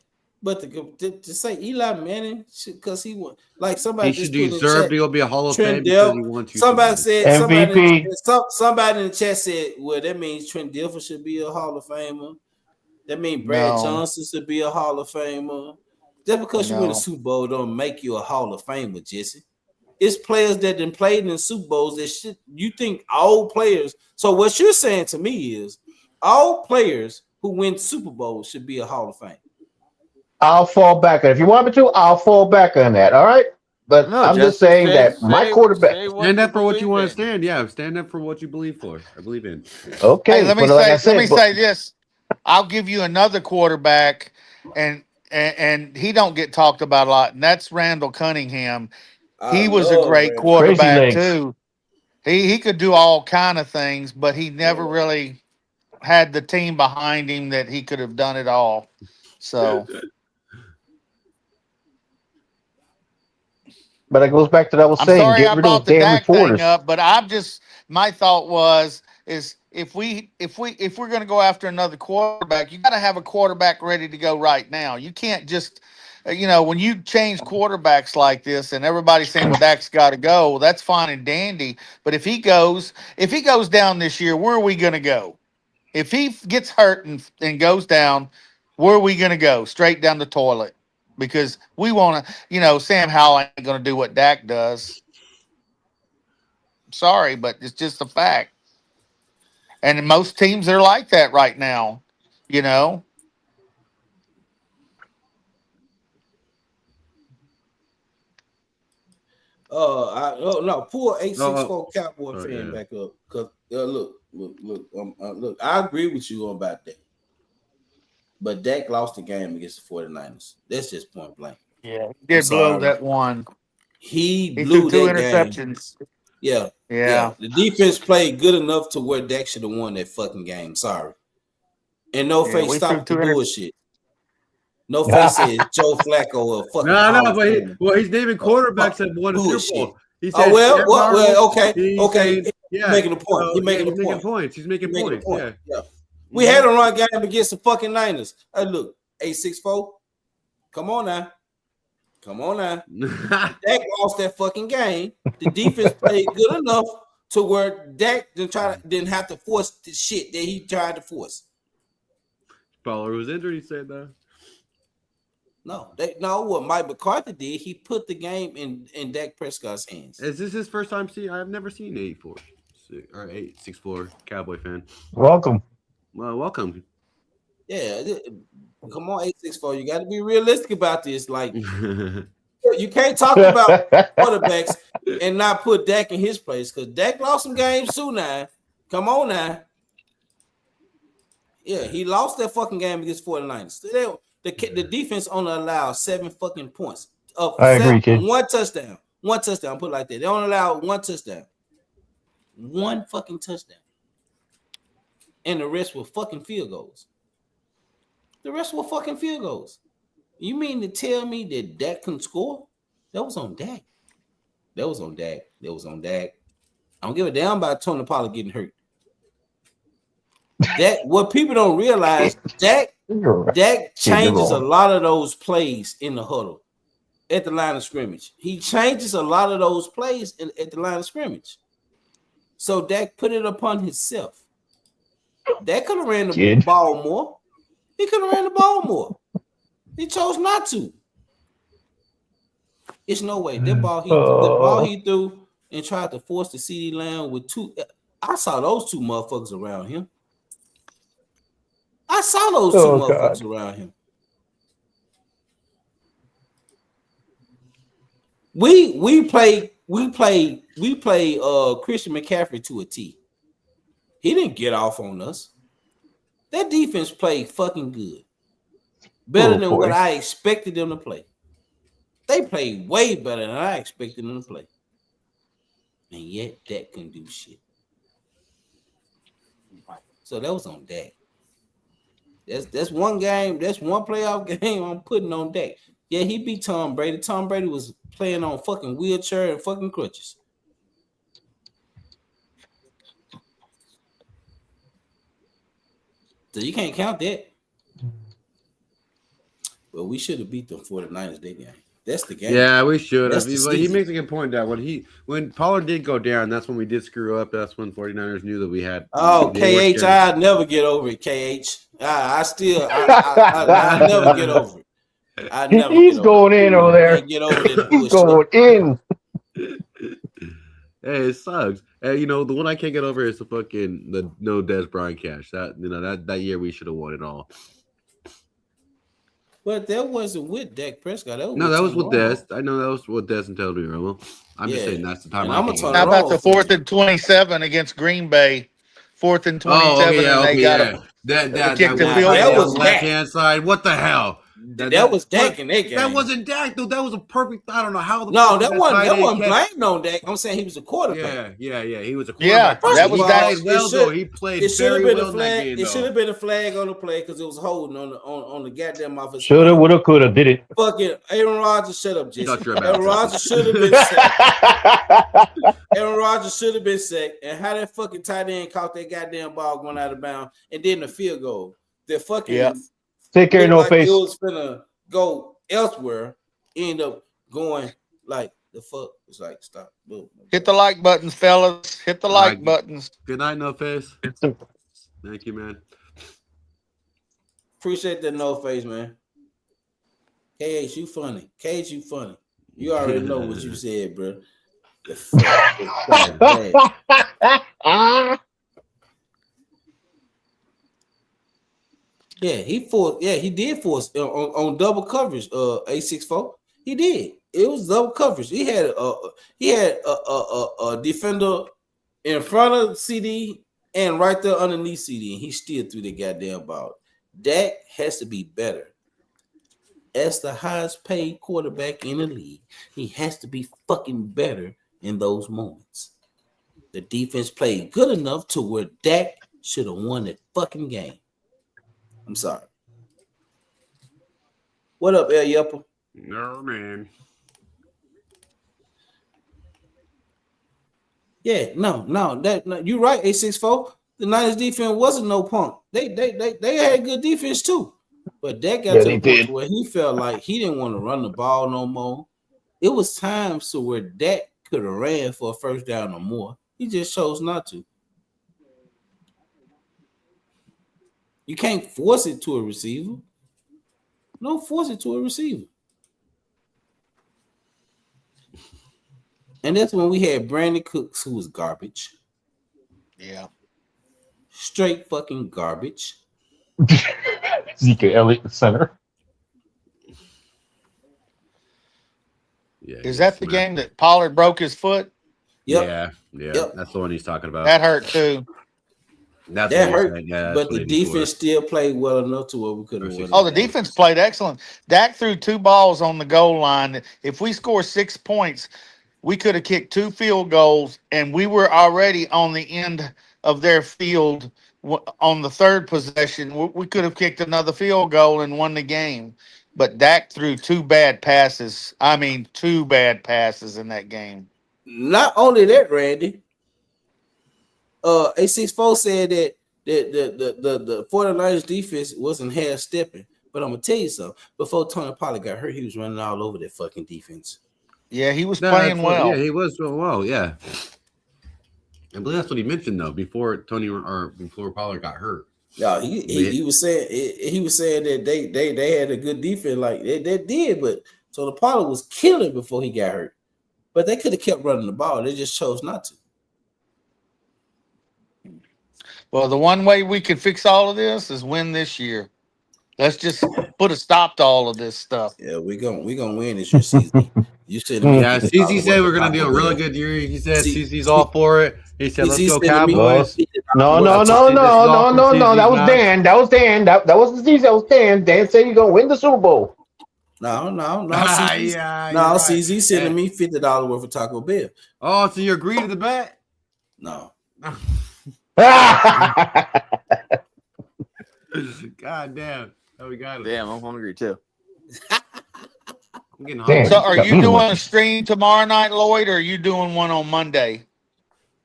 S5: but to say Eli Manning, because he won, like somebody
S8: he should deserve to go be a Hall of Fame because he won 2
S5: Somebody said
S10: MVP.
S5: Somebody in the chat said, "Well, that means Trent Dilfer should be a Hall of Famer. That means Brad Johnson should be a Hall of Famer. Just because you win a Super Bowl don't make you a Hall of Famer, Jesse. It's players that done played in Super Bowls that shit. You think all players? So what you're saying to me is all players who win Super Bowls should be a Hall of Fame.
S10: I'll fall back. If you want me to, I'll fall back on that. All right. But no, I'm just saying that my quarterback.
S8: Stand up for what you want to stand. Yeah, stand up for what you believe for. I believe in.
S10: Okay.
S7: Hey, let me say this. I'll give you another quarterback, and and he don't get talked about a lot, and that's Randall Cunningham.
S5: I
S7: He was a
S5: love
S7: great
S5: Randall.
S10: Crazy
S7: quarterback
S10: legs.
S7: too. He could do all kind of things, but he never really had the team behind him that he could have done it all. So
S10: But it goes back to what I was
S7: I'm
S10: saying.
S7: sorry
S10: Get
S7: I
S10: rid of
S7: brought
S10: those
S7: the
S10: damn
S7: Dak thing
S10: reporters.
S7: up, but my thought was is if we're going to go after another quarterback, you got to have a quarterback ready to go right now. You can't just when you change quarterbacks like this and everybody's saying, well, Dak's got to go, well, that's fine and dandy. But if he goes down this year, where are we going to go? If he gets hurt and goes down, where are we going to go? Straight down the toilet. Because we want to, Sam Howell ain't going to do what Dak does. Sorry, but it's just a fact. And most teams are like that right now, you know.
S5: No, pull 864 Cowboy
S8: sorry,
S5: fan
S8: yeah.
S5: back up. Cause look, I agree with you about that. But Dak lost the game against the 49ers. That's just point blank.
S7: Yeah, he
S5: I'm
S7: did blow
S5: sorry.
S7: that one.
S5: He
S7: threw
S5: blew
S7: 2
S5: that game.
S7: interceptions.
S5: Yeah.
S7: Yeah.
S5: The defense played good enough to where Dak should have won that fucking game. Sorry. And No
S7: Yeah,
S5: Face
S7: we
S5: stopped the
S7: threw 2
S5: bullshit. No Face said Joe Flacco a fucking Hall of Famer.
S8: He's naming quarterbacks that won a Super
S5: bullshit.
S8: Bowl. He said,
S5: okay.
S8: Saying,
S5: He's making a point.
S8: So,
S5: He's making a
S8: he's making
S5: point.
S8: points. He's making points. Yeah.
S5: We had a run game against the fucking Niners. Hey, look, 864. Come on now. Dak lost that fucking game. The defense played good enough to where Dak didn't have to force the shit that he tried to force.
S8: Pollard was injured, he said that.
S5: No, what Mike McCarthy did, he put the game in Dak Prescott's hands.
S8: Is this his first time seeing? I've never seen 864 Cowboy fan.
S10: Welcome.
S8: Well, welcome.
S5: Yeah, come on, 864. You got to be realistic about this. Like, you can't talk about quarterbacks and not put Dak in his place because Dak lost some games too now. Come on now. Yeah, he lost that fucking game against 49ers. The defense only allowed 7 fucking points.
S10: I agree, kid.
S5: One touchdown. Put it like that. They only allowed 1 touchdown. 1 fucking touchdown. And the rest were fucking field goals. You mean to tell me that Dak couldn't score? That was on Dak. I don't give a damn about Tony Pollard getting hurt. That what people don't realize, Dak changes a lot of those plays in the huddle at the line of scrimmage. He changes a lot of those plays at the line of scrimmage. So Dak put it upon himself. Dak could have ran the ball more. He could have ran the ball more. He chose not to. It's no way. The ball he threw and tried to force the CeeDee Lamb with 2. I saw those 2 motherfuckers around him. We play Christian McCaffrey to a T. He didn't get off on us. That defense played fucking good. Better than what I expected them to play. They played way better than I expected them to play. And yet Dak couldn't do shit. So that was on Dak. That's one game. That's one playoff game I'm putting on Dak. Yeah, he beat Tom Brady. Tom Brady was playing on fucking wheelchair and fucking crutches. So you can't count that. Well, we should have beat them 49ers that game. That's the game.
S8: Yeah, we should have.
S5: But
S8: He makes a good point that when Pollard did go down, that's when we did screw up. That's when 49ers knew that we had.
S5: Oh, KH, I'll never get over it, KH. I never get over it.
S10: He's going in over there.
S5: Get over that
S10: He's going in.
S8: Hey, it sucks. Hey, the one I can't get over is the no Des Bryant cash. That year we should have won it all.
S5: But that wasn't with Dak Prescott. That
S8: was with Des. I know that was with Des and Tony Romo. I'm just saying that's the time.
S7: How about the 4th and 27 against Green Bay? 4th and 27, and they got
S8: that
S7: kicked the field
S8: was
S7: goal.
S8: left hand side. What the hell?
S5: That was Dak in that game.
S8: That wasn't Dak though. That was a perfect. I don't know how.
S5: That wasn't blamed on Dak. I'm saying he was a quarterback.
S8: Yeah. He was a quarterback.
S7: Yeah, that was Dak.
S8: He played very well in that game.
S5: It should have been a flag on the play because it was holding on the goddamn offense.
S10: Shoulda, woulda, coulda, did it.
S5: Fucking Aaron Rodgers, shut up, Jesse. Aaron Rodgers should have been sacked. Aaron Rodgers should have been sacked. And how that fucking tight end caught that goddamn ball going out of bounds and then the field goal. The fucking
S10: take care of no face.
S5: It was finna go elsewhere. End up going like the fuck. It's like stop. Boom.
S7: Hit the like buttons, fellas. Hit the like buttons.
S8: Good night, No Face. Thank you, man.
S5: Appreciate that No Face, man. KH, you funny. KH, you funny. You already know what you said, bro. The fuck he did force on double coverage. A64, he did. It was double coverage. He had a defender in front of CD and right there underneath CD, and he still threw the goddamn ball. Dak has to be better. As the highest paid quarterback in the league, he has to be fucking better in those moments. The defense played good enough to where Dak should have won that fucking game. I'm sorry. What up, El Yupper?
S8: No, man.
S5: Yeah, no, you're right, A64. The Niners defense wasn't no punk. They had good defense too. But Dak got to the point where he felt like he didn't want to run the ball no more. It was times to where Dak could have ran for a first down or more. He just chose not to. You can't force it to a receiver. Don't force it to a receiver. And that's when we had Brandon Cooks, who was garbage.
S7: Yeah.
S5: Straight fucking garbage.
S10: Zeke Elliott, the center.
S8: Yeah.
S7: Is that the game that Pollard broke his foot?
S5: Yep.
S8: Yeah. That's the one he's talking about.
S7: That hurt too.
S8: That
S5: hurt. Yeah, but the defense still played well enough to where we could have won.
S7: Oh, the defense played excellent. Dak threw 2 balls on the goal line. If we score 6 points, we could have kicked 2 field goals, and we were already on the end of their field on the third possession. We could have kicked another field goal and won the game. But Dak threw 2 bad passes. I mean, 2 bad passes in that game.
S5: Not only that, Randy. A64 said that the 49ers defense wasn't half stepping. But I'm gonna tell you something. Before Tony Pollard got hurt, he was running all over that fucking defense.
S7: Yeah, he was playing well.
S8: Yeah, he was doing well. Yeah, I believe that's what he mentioned though before Pollard got hurt.
S5: Yeah, he was saying that they had a good defense, like they did, but so the Pollard was killing before he got hurt. But they could have kept running the ball. They just chose not to.
S7: Well, the one way we could fix all of this is win this year. Let's just put a stop to all of this stuff.
S5: Yeah, we're gonna win this year, CZ. You said
S8: CZ said we're gonna do a really good year. He said CZ's all for it. He said let's go Cowboys.
S10: No. That was Dan. That was Dan. That wasn't CZ. That was Dan. Dan said you're gonna win the Super Bowl.
S5: No. CZ sending me $50 worth of Taco Bell.
S8: Oh, so you agree to the bet?
S5: No.
S8: God damn. Oh, we got it.
S6: Damn, I'm hungry too.
S8: I'm getting hungry.
S7: So are you doing a stream tomorrow night, Lloyd, or are you doing one on Monday?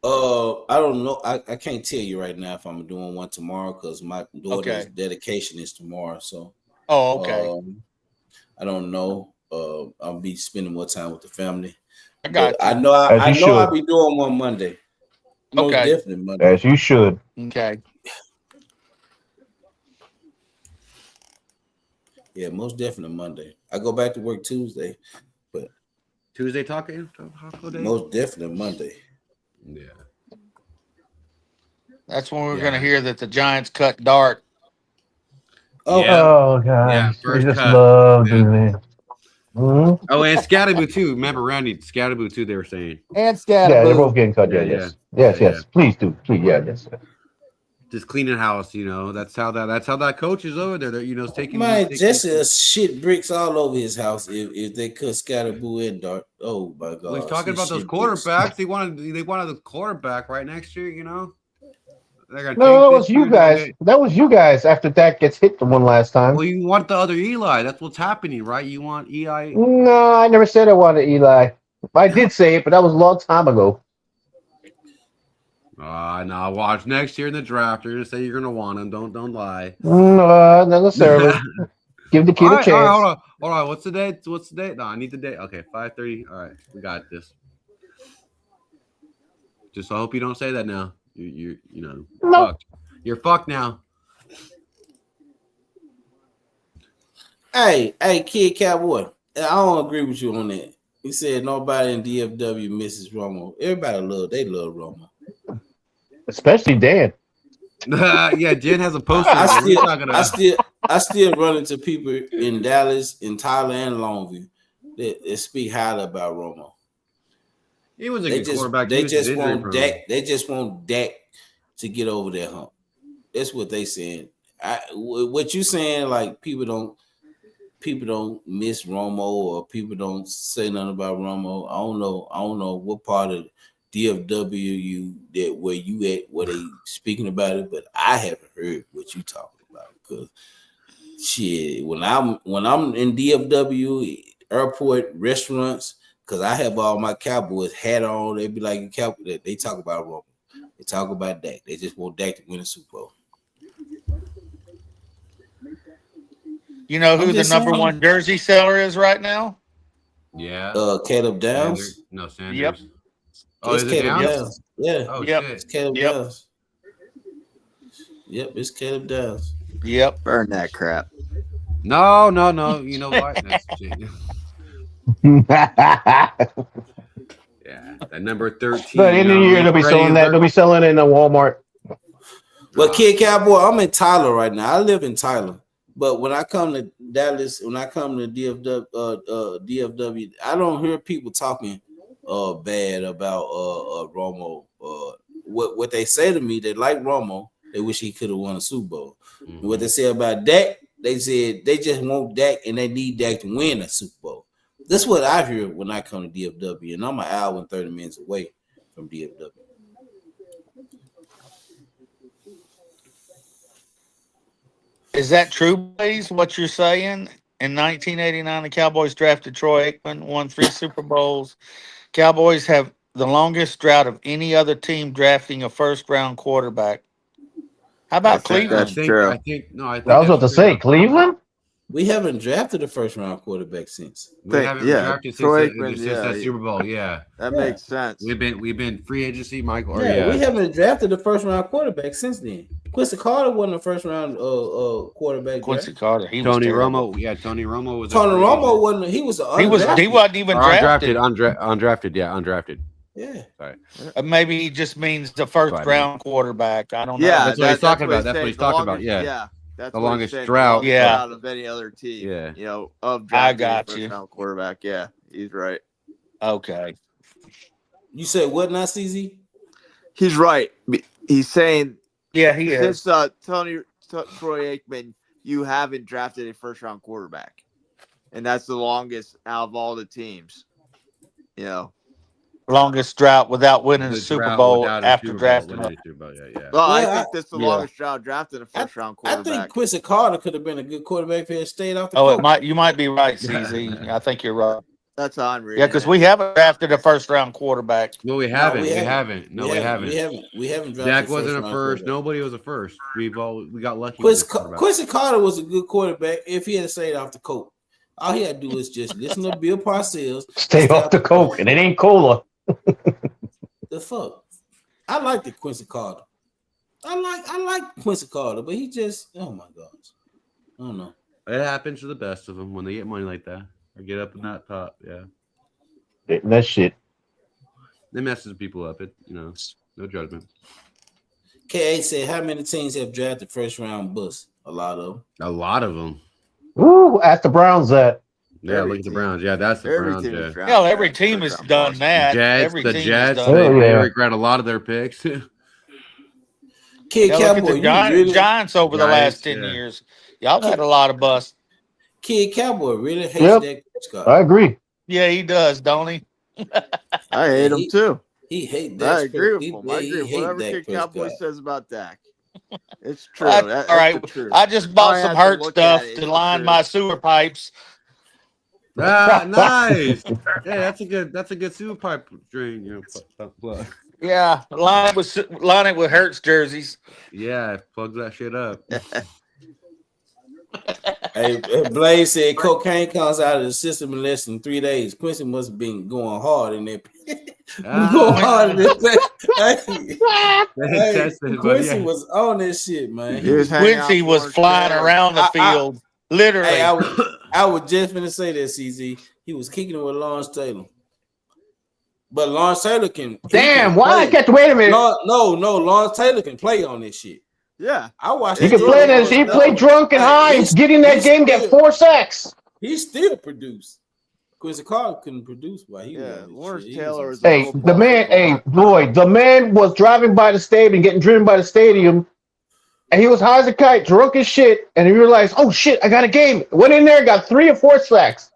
S5: I don't know. I can't tell you right now if I'm doing one tomorrow because my daughter's dedication is tomorrow. So
S7: okay.
S5: I don't know. I'll be spending more time with the family.
S7: I got you.
S5: I know I'll be doing one Monday. Most definitely Monday.
S10: As you should.
S7: Okay.
S5: Yeah, most definitely Monday. I go back to work Tuesday, but
S8: Tuesday taco day?
S5: Most definitely Monday.
S8: Yeah.
S7: That's when we're gonna hear that the Giants cut Dart.
S10: Oh God!
S8: Yeah, first
S10: just
S8: cut.
S10: love doing that. Mm-hmm.
S8: Oh, and Scatterboo too. Remember Randy, Scatterboo too. They were saying.
S7: And Scatterboo.
S10: Yeah, they're both getting cut. Yes. Please do. Please, yes.
S8: just cleaning house. That's how that coach is over there. That is taking.
S14: Man, Jesse shit bricks all over his house if they cut Scatterboo and Dart. Oh my god!
S8: Well, he's talking about those quarterbacks. They wanted the quarterback right next year. They're gonna
S10: No, that was you guys. That was you guys after Dak gets hit the one last time.
S8: Well, you want the other Eli. That's what's happening, right? You want Eli.
S10: No, I never said I wanted Eli. I did say it, but that was a long time ago.
S8: Now watch next year in the draft. You're gonna say you're gonna want him. Don't lie.
S10: No, not necessarily. Give the kid a chance.
S8: All right, hold on. What's the date? No, I need the date. Okay, 5:30. All right, we got this. Just I hope you don't say that now. You know.
S10: No.
S8: Fucked. You're fucked now.
S14: Hey, Kid Cowboy. I don't agree with you on that. He said nobody in DFW misses Romo. Everybody love Romo.
S10: Especially Dan.
S8: Yeah, Jen has a poster.
S14: I still run into people in Dallas, in Tyler, and Longview that speak highly about Romo.
S8: He was a good quarterback.
S14: They just want Dak. They just want Dak to get over that hump. That's what they saying. What you saying? Like people don't miss Romo, or people don't say nothing about Romo. I don't know what part of DFW where you at, where they speaking about it, but I haven't heard what you talking about. Because shit, when I'm in DFW airport restaurants, because I have all my Cowboys hat on, they be like Cowboy. They talk about Romo. They talk about Dak. They just want Dak to win the Super Bowl.
S7: You know who the number one jersey seller is right now?
S8: Yeah.
S14: Caleb Downs.
S8: Sanders.
S7: Yep.
S8: Oh,
S14: it's
S8: is
S14: Caleb
S8: it
S14: Downs. Yeah.
S8: Oh,
S7: yep.
S8: shit.
S14: It's Caleb Downs. Yep, it's Caleb Downs.
S7: Yep.
S6: Burn that crap.
S8: No. You know what? Yeah, that number 13.
S10: But in the year they'll be selling that. They'll be selling it in a Walmart.
S14: Well, Kid Cowboy, I'm in Tyler right now. I live in Tyler. But when I come to Dallas, when I come to DFW, I don't hear people talking bad about Romo. What they say to me, they like Romo. They wish he could have won a Super Bowl. Mm-hmm. What they say about Dak, they said they just want Dak and they need Dak to win a Super Bowl. That's what I hear when I come to DFW, and I'm an hour and 30 minutes away from DFW.
S7: Is that true, ladies, what you're saying? In 1989, the Cowboys drafted Troy Aikman, won 3 Super Bowls. Cowboys have the longest drought of any other team drafting a first-round quarterback. How about Cleveland?
S8: I think
S10: I was about to say Cleveland.
S14: We haven't drafted a first-round quarterback since.
S8: We haven't drafted since that Super Bowl. Yeah,
S6: that makes sense.
S8: We've been free agency, Michael.
S14: We haven't drafted a first-round quarterback since then. Quincy Carter wasn't a first-round quarterback.
S7: Quincy Carter,
S8: Tony Romo. Yeah, Tony Romo was.
S14: Tony Romo wasn't. He wasn't
S7: even drafted.
S8: Undrafted. Yeah, undrafted.
S14: Yeah.
S8: Sorry.
S7: Maybe he just means the first-round quarterback. I don't know.
S8: Yeah, that's what he's talking about. That's what he's talking about. Yeah.
S6: That's
S8: the longest drought.
S6: Out of any other team.
S8: Yeah.
S6: You know, of
S7: I got you.
S6: Quarterback. Yeah, he's right.
S7: Okay.
S14: You said what now, CZ?
S6: He's right. He's saying.
S7: Yeah, he is.
S6: Since Troy Aikman, you haven't drafted a first-round quarterback, and that's the longest out of all the teams. You know.
S7: Longest drought without winning a Super Bowl after drafting.
S6: Well, I think that's the longest drought drafted a first-round quarterback.
S14: I think Quincy Carter could have been a good quarterback if he had stayed off the court.
S7: You might be right, CZ. I think you're right.
S6: That's how I'm reading.
S7: Yeah, because we haven't drafted a first-round quarterback.
S8: No, we haven't. We haven't.
S14: We haven't drafted.
S8: Dak wasn't a first. Nobody was a first. We got lucky.
S14: Quincy Carter was a good quarterback if he had stayed off the coke. All he had to do is just listen to Bill Parcells.
S10: Stay off the coke, and it ain't cola.
S14: The fuck? I like the Quincy Carter. I like Quincy Carter, but he just, oh my gosh. I don't know.
S8: It happens to the best of them when they get money like that or get up in that top. Yeah.
S10: That shit.
S8: It messes people up. No judgment.
S14: K8 said, how many teams have drafted first round bust? A lot of them.
S8: A lot of them.
S10: Ooh, ask the Browns that.
S8: Yeah, look at the Browns. Yeah, that's the Browns.
S7: Yeah, every team has done that.
S8: The Jets, they regret a lot of their picks.
S14: Kid
S7: Yeah, look at
S14: Cowboy,
S7: the
S14: you really
S7: Giants over the last
S8: Giants,
S7: 10
S8: yeah.
S7: years. Y'all had a lot of busts.
S14: Kid Cowboy really hates
S10: Yep.
S14: Dak Prescott.
S10: I agree.
S7: Yeah, he does, don't he?
S6: I hate him too.
S14: He hate
S6: I
S14: Dak.
S6: agree with
S14: He,
S6: him. I
S14: he
S6: agree with
S14: hate
S6: whatever
S14: Dak
S6: Kid Cowboy
S14: Prescott.
S6: says about Dak. It's true.
S7: All
S6: That's
S7: right.
S6: the truth.
S7: I just bought
S6: I
S7: some
S6: had to
S7: Hurt
S6: look
S7: stuff
S6: at it.
S7: to
S6: It's
S7: line
S6: true.
S7: my sewer pipes.
S8: Nice. Yeah, that's a good super pipe drain. You know, plug.
S7: Yeah, line it with Hurts jerseys.
S8: Yeah, plug that shit up.
S14: Hey, Blaze said cocaine comes out of the system in less than 3 days. Quincy must have been going hard in that. Going hard in that. Hey, Quincy was on this shit, man.
S7: Quincy was flying around the field, literally.
S14: Hey, I was just gonna say that, CZ. He was kicking it with Lawrence Taylor. But Lawrence Taylor can.
S10: Damn, why I catch? Wait a minute.
S14: No, Lawrence Taylor can play on this shit.
S6: Yeah,
S14: I watched.
S10: He can play that. He played drunk and high and get in that game, get 4 sacks.
S14: He still produced. Quincy Carter couldn't produce while he was.
S6: Lawrence Taylor is.
S10: Hey, the man. Hey, Lloyd. The man was driving by the stadium, getting driven by the stadium, and he was high as a kite, drunk as shit, and he realized, oh shit, I got a game. Went in there, got 3 or 4 sacks.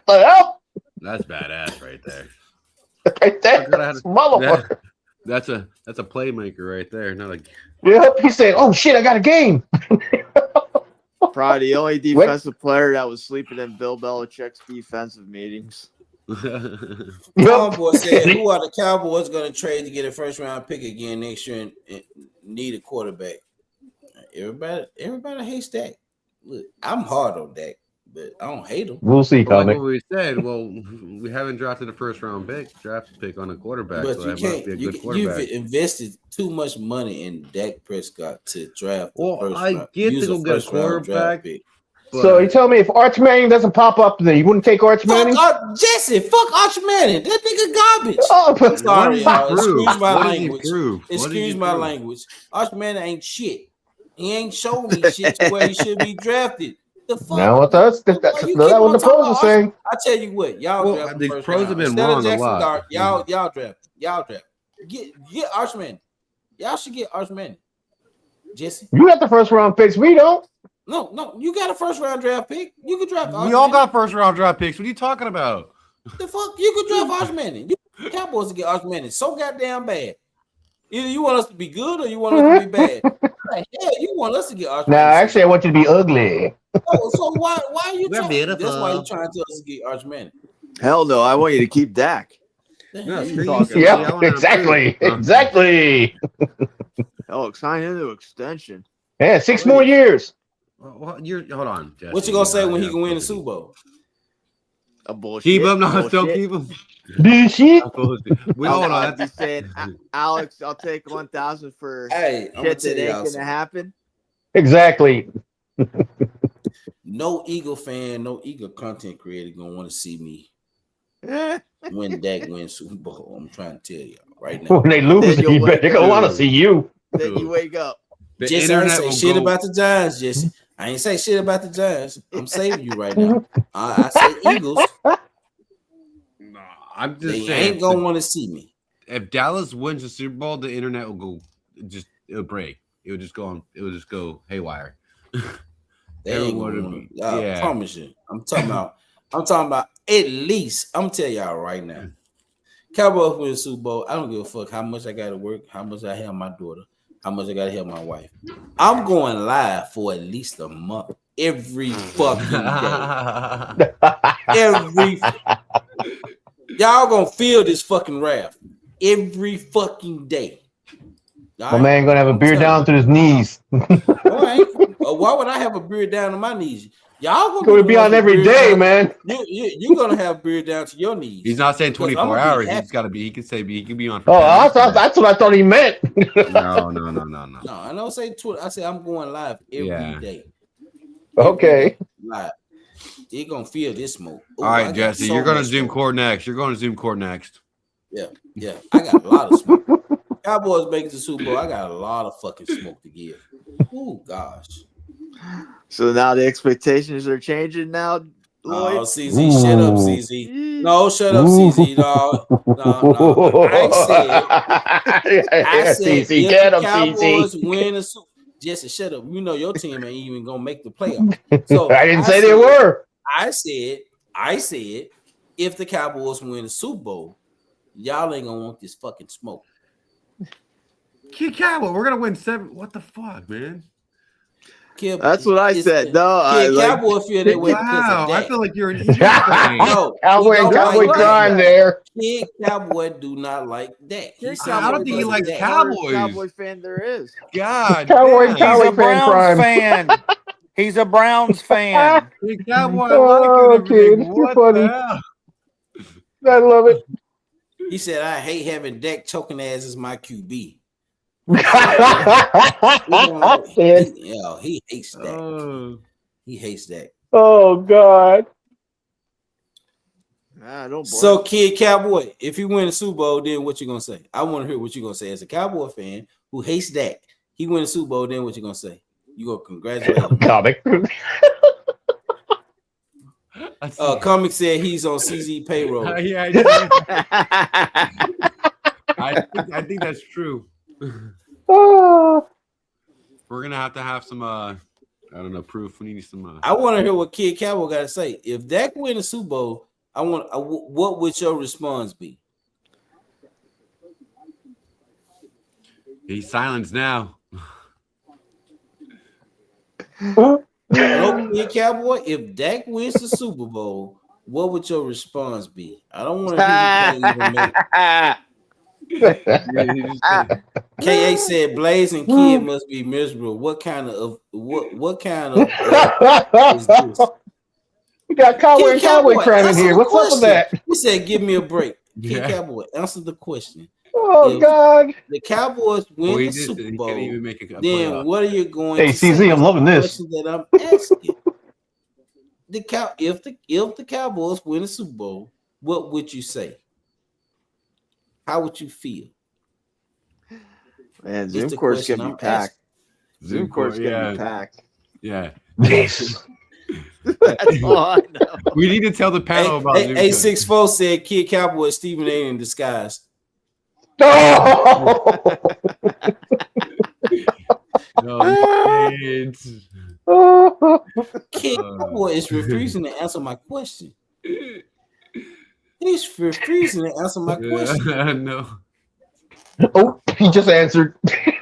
S8: That's badass right there.
S10: Right there, motherfucker.
S8: That's a playmaker right there. Not like.
S10: Yep, he said, "Oh shit, I got a game."
S6: Probably the only defensive player that was sleeping in Bill Belichick's defensive meetings.
S14: Cowboy said, "Who are the Cowboys going to trade to get a first round pick again next year and need a quarterback?" Everybody hates Dak. Look, I'm hard on Dak, but I don't hate him.
S10: We'll see,
S8: Like
S10: comic.
S8: what we said, well, we haven't drafted a first round draft pick on a quarterback,
S14: But
S8: so
S14: you
S8: that
S14: can't.
S8: must be a good quarterback.
S14: You've invested too much money in Dak Prescott to draft.
S8: Well, I get to go get a quarterback.
S10: So you tell me if Arch Manning doesn't pop up, then you wouldn't take Arch Manning?
S14: Jesse, fuck Arch Manning. That nigga garbage.
S10: Oh,
S14: I'm sorry, y'all. Excuse my
S8: What did he
S14: language.
S8: prove? What did
S14: Excuse
S8: he
S14: my
S8: prove?
S14: language. Arch Manning ain't shit. He ain't showed me shit to where he should be drafted. The fuck?
S10: Now what that's that what the pros are saying.
S14: I tell you what, y'all draft
S8: the
S14: first
S8: pros
S14: round.
S8: have been
S14: Instead of
S8: wrong a
S14: Jackson
S8: lot.
S14: Dart, y'all draft. Get Arch Manning. Y'all should get Arch Manning. Jesse.
S10: You got the first round picks. We don't.
S14: No, you got a first round draft pick. You could draft.
S8: We all got first round draft picks. What are you talking about?
S14: The fuck? You could draft Arch Manning. You Cowboys to get Arch Manning so goddamn bad. Either you want us to be good or you want us to be bad. Like, yeah, you want us to get Arch Manning.
S10: Nah, actually, I want you to be ugly.
S14: So why are you
S6: We're
S14: trying?
S6: beautiful.
S14: That's why you trying to tell us to get Arch Manning.
S6: Hell no, I want you to keep Dak.
S8: No,
S10: Yeah, exactly.
S6: Oh, sign into extension.
S10: Yeah, 6 more years.
S8: Well, hold on. Jesse.
S14: What you gonna say when he can win the Super Bowl?
S6: A bullshit.
S8: Keep him, no,
S6: bullshit.
S8: still keep him.
S10: Bullshit.
S8: We hold on.
S6: I'd be saying, Alex, I'll take 1,000 for
S14: Hey, I'm gonna
S6: shit
S14: tell
S6: that ain't
S14: y'all
S6: gonna happen.
S10: Exactly.
S14: No Eagle fan, no Eagle content creator gonna want to see me when Dak wins Super Bowl. I'm trying to tell y'all right now.
S10: When they lose, they're gonna want to see you.
S6: Then you wake up.
S14: Jesse, I ain't say shit about the Giants, Jesse. I ain't say shit about the Giants. I'm saving you right now. I say Eagles.
S8: I'm just
S14: They
S8: saying.
S14: ain't gonna want to see me.
S8: If Dallas wins the Super Bowl, the internet will go it'll break. It would just go on. It would just go haywire.
S14: They ain't
S8: Everyone
S14: gonna.
S8: would be-
S14: I promise you. I'm talking about at least. I'm telling y'all right now. Cowboys win the Super Bowl. I don't give a fuck how much I got to work, how much I help my daughter, how much I got to help my wife. I'm going live for at least a month every fucking day. Y'all gonna feel this fucking wrath every fucking day.
S10: My man gonna have a beer down to his knees.
S14: Why would I have a beard down to my knees? Y'all
S10: gonna be on every day, man.
S14: You're gonna have beard down to your knees.
S8: He's not saying 24
S14: Because I'm
S8: hours.
S14: gonna be
S8: He's got to be. He can say. He can be on. For
S10: Oh,
S8: 10 minutes.
S10: that's what I thought he meant.
S8: No.
S14: No, I don't say Twitter. I say I'm going live every day.
S10: Okay.
S14: Live. You're gonna feel this smoke. Ooh,
S8: All
S14: I
S8: right,
S14: got
S8: Jesse.
S14: so
S8: You're going to
S14: much
S8: Zoom
S14: smoke.
S8: court next. You're going to Zoom court next.
S14: Yeah. I got a lot of smoke. Cowboys making the Super Bowl. I got a lot of fucking smoke to give. Oh gosh.
S6: So now the expectations are changing now, Lloyd.
S14: Oh, CZ, shut up, CZ. No, shut up, CZ. No. I said,
S10: CC,
S14: if
S10: get
S14: the
S10: him,
S14: Cowboys
S10: CC.
S14: win the Super, Jesse, shut up. You know your team ain't even gonna make the playoffs. So
S10: I didn't say they were.
S14: I said, if the Cowboys win the Super Bowl, y'all ain't gonna want this fucking smoke.
S8: Kid Cowboy, we're gonna win 7. What the fuck, man?
S6: That's what I said. No,
S14: Kid Cowboy feel that way because of that.
S8: I feel like you're an Eagles fan.
S14: No,
S10: Cowboy and Cowboy crime there.
S14: Kid Cowboy do not like that.
S8: I don't think he likes Cowboys.
S6: Cowboy fan there is.
S8: God,
S10: Cowboy
S7: He's a
S10: fan
S7: Browns
S10: crime.
S7: fan. He's a Browns fan.
S8: Kid Cowboy, I like you and everything.
S10: Kid,
S8: What
S10: funny.
S8: the hell?
S10: I love it.
S14: He said, "I hate having Dak choking ass as my QB." He hates that. He hates that.
S10: Oh God.
S6: Don't
S14: So, Kid Cowboy, if you win the Super Bowl, then what you gonna say? I want to hear what you gonna say as a Cowboy fan who hates Dak. He win the Super Bowl, then what you gonna say? You gonna congratulate him?
S10: Comic.
S14: Comic said he's on CZ payroll.
S8: Yeah, I think that's true. We're gonna have to have some I don't know, proof. We need some
S14: I want to hear what Kid Cowboy got to say. If Dak win the Super Bowl, what would your response be?
S8: He's silenced now.
S14: Hello, Kid Cowboy. If Dak wins the Super Bowl, what would your response be? I don't want to hear you even make KA said Blaze and Kid must be miserable. What kind of is this?
S10: We got Cowboy and Cowboy crime in here. What's up with that?
S14: He said, "Give me a break." Kid Cowboy, answer the question.
S10: Oh God!
S14: The Cowboys win the Super Bowl. Then what are you going to say?
S10: CZ, I'm loving this.
S14: That I'm asking. If the Cowboys win the Super Bowl, what would you say? How would you feel?
S6: Man, Zoom court's gonna be packed. Zoom court's gonna be packed.
S8: Yeah.
S6: That's all I know.
S8: We need to tell the panel about Zoom.
S14: A64 said Kid Cowboy is Stephen A in disguise. Kid Cowboy is refusing to answer my question. He's refusing to answer my question.
S8: No.
S10: Oh, he just answered.
S14: He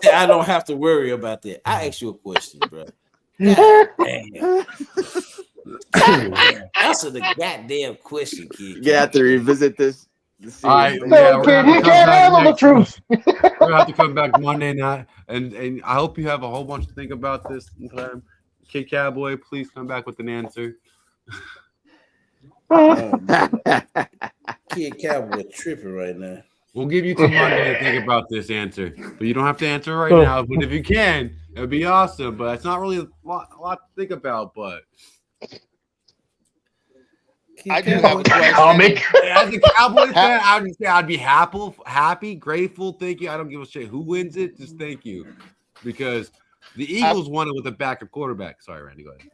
S14: said, "I don't have to worry about that." I asked you a question, bro. God damn. Answer the goddamn question, kid.
S6: You have to revisit this.
S8: All right,
S10: kid, he can't handle the truth.
S8: We're gonna have to come back Monday night, and I hope you have a whole bunch to think about this. Kid Cowboy, please come back with an answer.
S14: Kid Cowboy tripping right now.
S8: We'll give you till Monday to think about this answer, but you don't have to answer right now. But if you can, it would be awesome. But it's not really a lot to think about. But
S7: I do have a question.
S10: Comic.
S8: As a Cowboys fan, I would say I'd be happy, grateful. Thank you. I don't give a shit who wins it. Just thank you, because the Eagles won it with a backup quarterback. Sorry, Randy. Go ahead.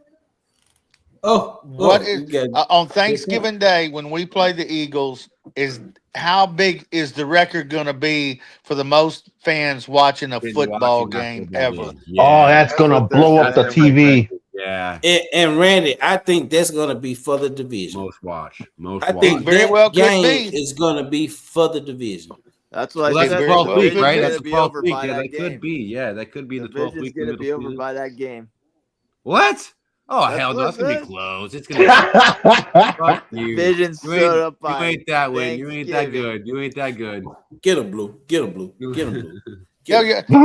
S7: What is on Thanksgiving Day when we play the Eagles? Is how big is the record going to be for the most fans watching a football game ever?
S10: Yeah. Oh, that's going to blow up the TV.
S8: Yeah.
S14: And Randy, I think that's going to be for the division.
S8: Most watch.
S14: I think
S7: very
S14: that
S7: well
S14: game
S7: could be.
S14: is going to be for the division.
S6: That's what I
S8: that's
S6: said.
S8: the 12th week, right? That's the
S6: be
S8: 12th
S6: over
S8: week.
S6: by
S8: Yeah,
S6: that
S8: that
S6: game.
S8: could be. Yeah, that could be the 12th week.
S6: It's going to be over by that game.
S8: What? Oh,
S6: That's
S8: hell no.
S6: what
S8: That's going to
S6: I
S8: be
S6: said.
S8: close. It's going to be fuck you.
S6: Division stood up
S8: You
S6: by
S8: ain't that win. You ain't that
S6: Thanksgiving.
S8: good. You ain't that good.
S14: Get him, Blue. Get him, Blue. Get him, Blue.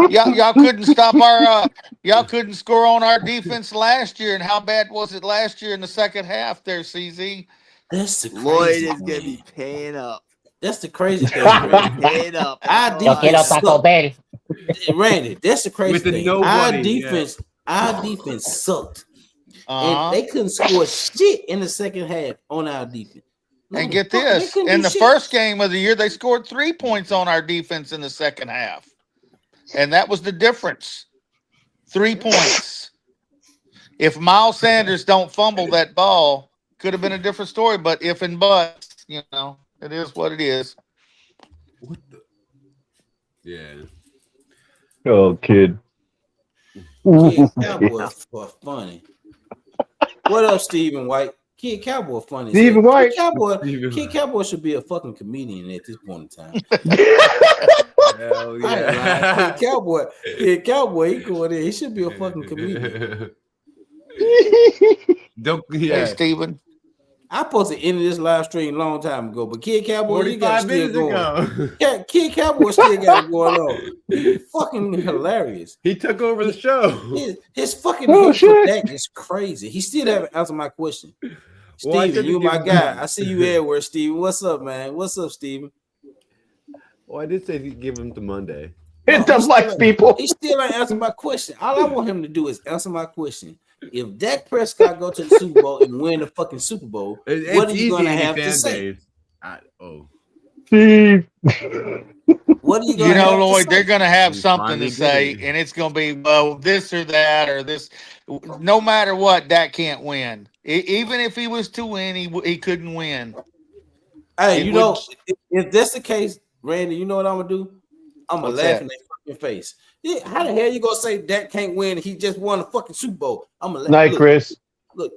S7: Y'all couldn't stop our y'all couldn't score on our defense last year. And how bad was it last year in the second half there, CZ?
S14: That's the crazy
S6: Lloyd is
S14: thing.
S6: going to be paying up.
S14: That's the crazy thing.
S6: Paying up.
S14: Our
S10: Yo quiero
S14: defense
S10: Taco
S14: sucked.
S10: Bell.
S14: Randy, that's the crazy
S8: With the
S14: thing.
S8: nobody,
S14: Our defense sucked.
S7: Uh-huh.
S14: And they couldn't score shit in the second half on our defense.
S7: And get this, in the first game of the year, they scored 3 points on our defense in the second half. And that was the difference. 3 points. If Miles Sanders don't fumble that ball, could have been a different story. But if and buts, you know, it is what it is.
S8: What the? Yeah.
S12: Oh, kid.
S14: Kid Cowboy for funny. What up, Stephen White? Kid Cowboy funny.
S12: Stephen White.
S14: Kid Cowboy should be a fucking comedian at this point in time.
S8: Hell
S14: I ain't
S8: yeah.
S14: lying. Kid Cowboy, he going in. He should be a fucking comedian.
S8: Don't,
S7: Hey, Stephen.
S14: I supposed to end this live stream a long time ago, but Kid Cowboy, you
S8: 45
S14: got still
S8: minutes
S14: going.
S8: ago.
S14: Kid Cowboy still got it going on. He's fucking hilarious.
S8: He took over the show.
S14: His fucking hate for Dak is crazy. He still haven't answered my question. Steven, you my guy. I see you everywhere, Steven. What's up, man? What's up, Steven?
S8: Well, I did say give him to Monday.
S12: It does like people.
S14: He still ain't answering my question. All I want him to do is answer my question. If Dak Prescott go to the Super Bowl and win the fucking Super Bowl, what are you going to have to say?
S12: Steve.
S14: What are you going to
S7: You know,
S14: have
S7: Lloyd,
S14: to
S7: they're
S14: say?
S7: going to have something to say, and it's going to be, well, this or that or this. No matter what, Dak can't win. Even if he was to win, he couldn't win.
S14: Hey, if that's the case, Randy, you know what I'm going to do? I'm going to laugh in their fucking face. Yeah, how the hell you going to say Dak can't win? He just won the fucking Super Bowl. I'm going to
S12: Night, Chris.
S14: Look.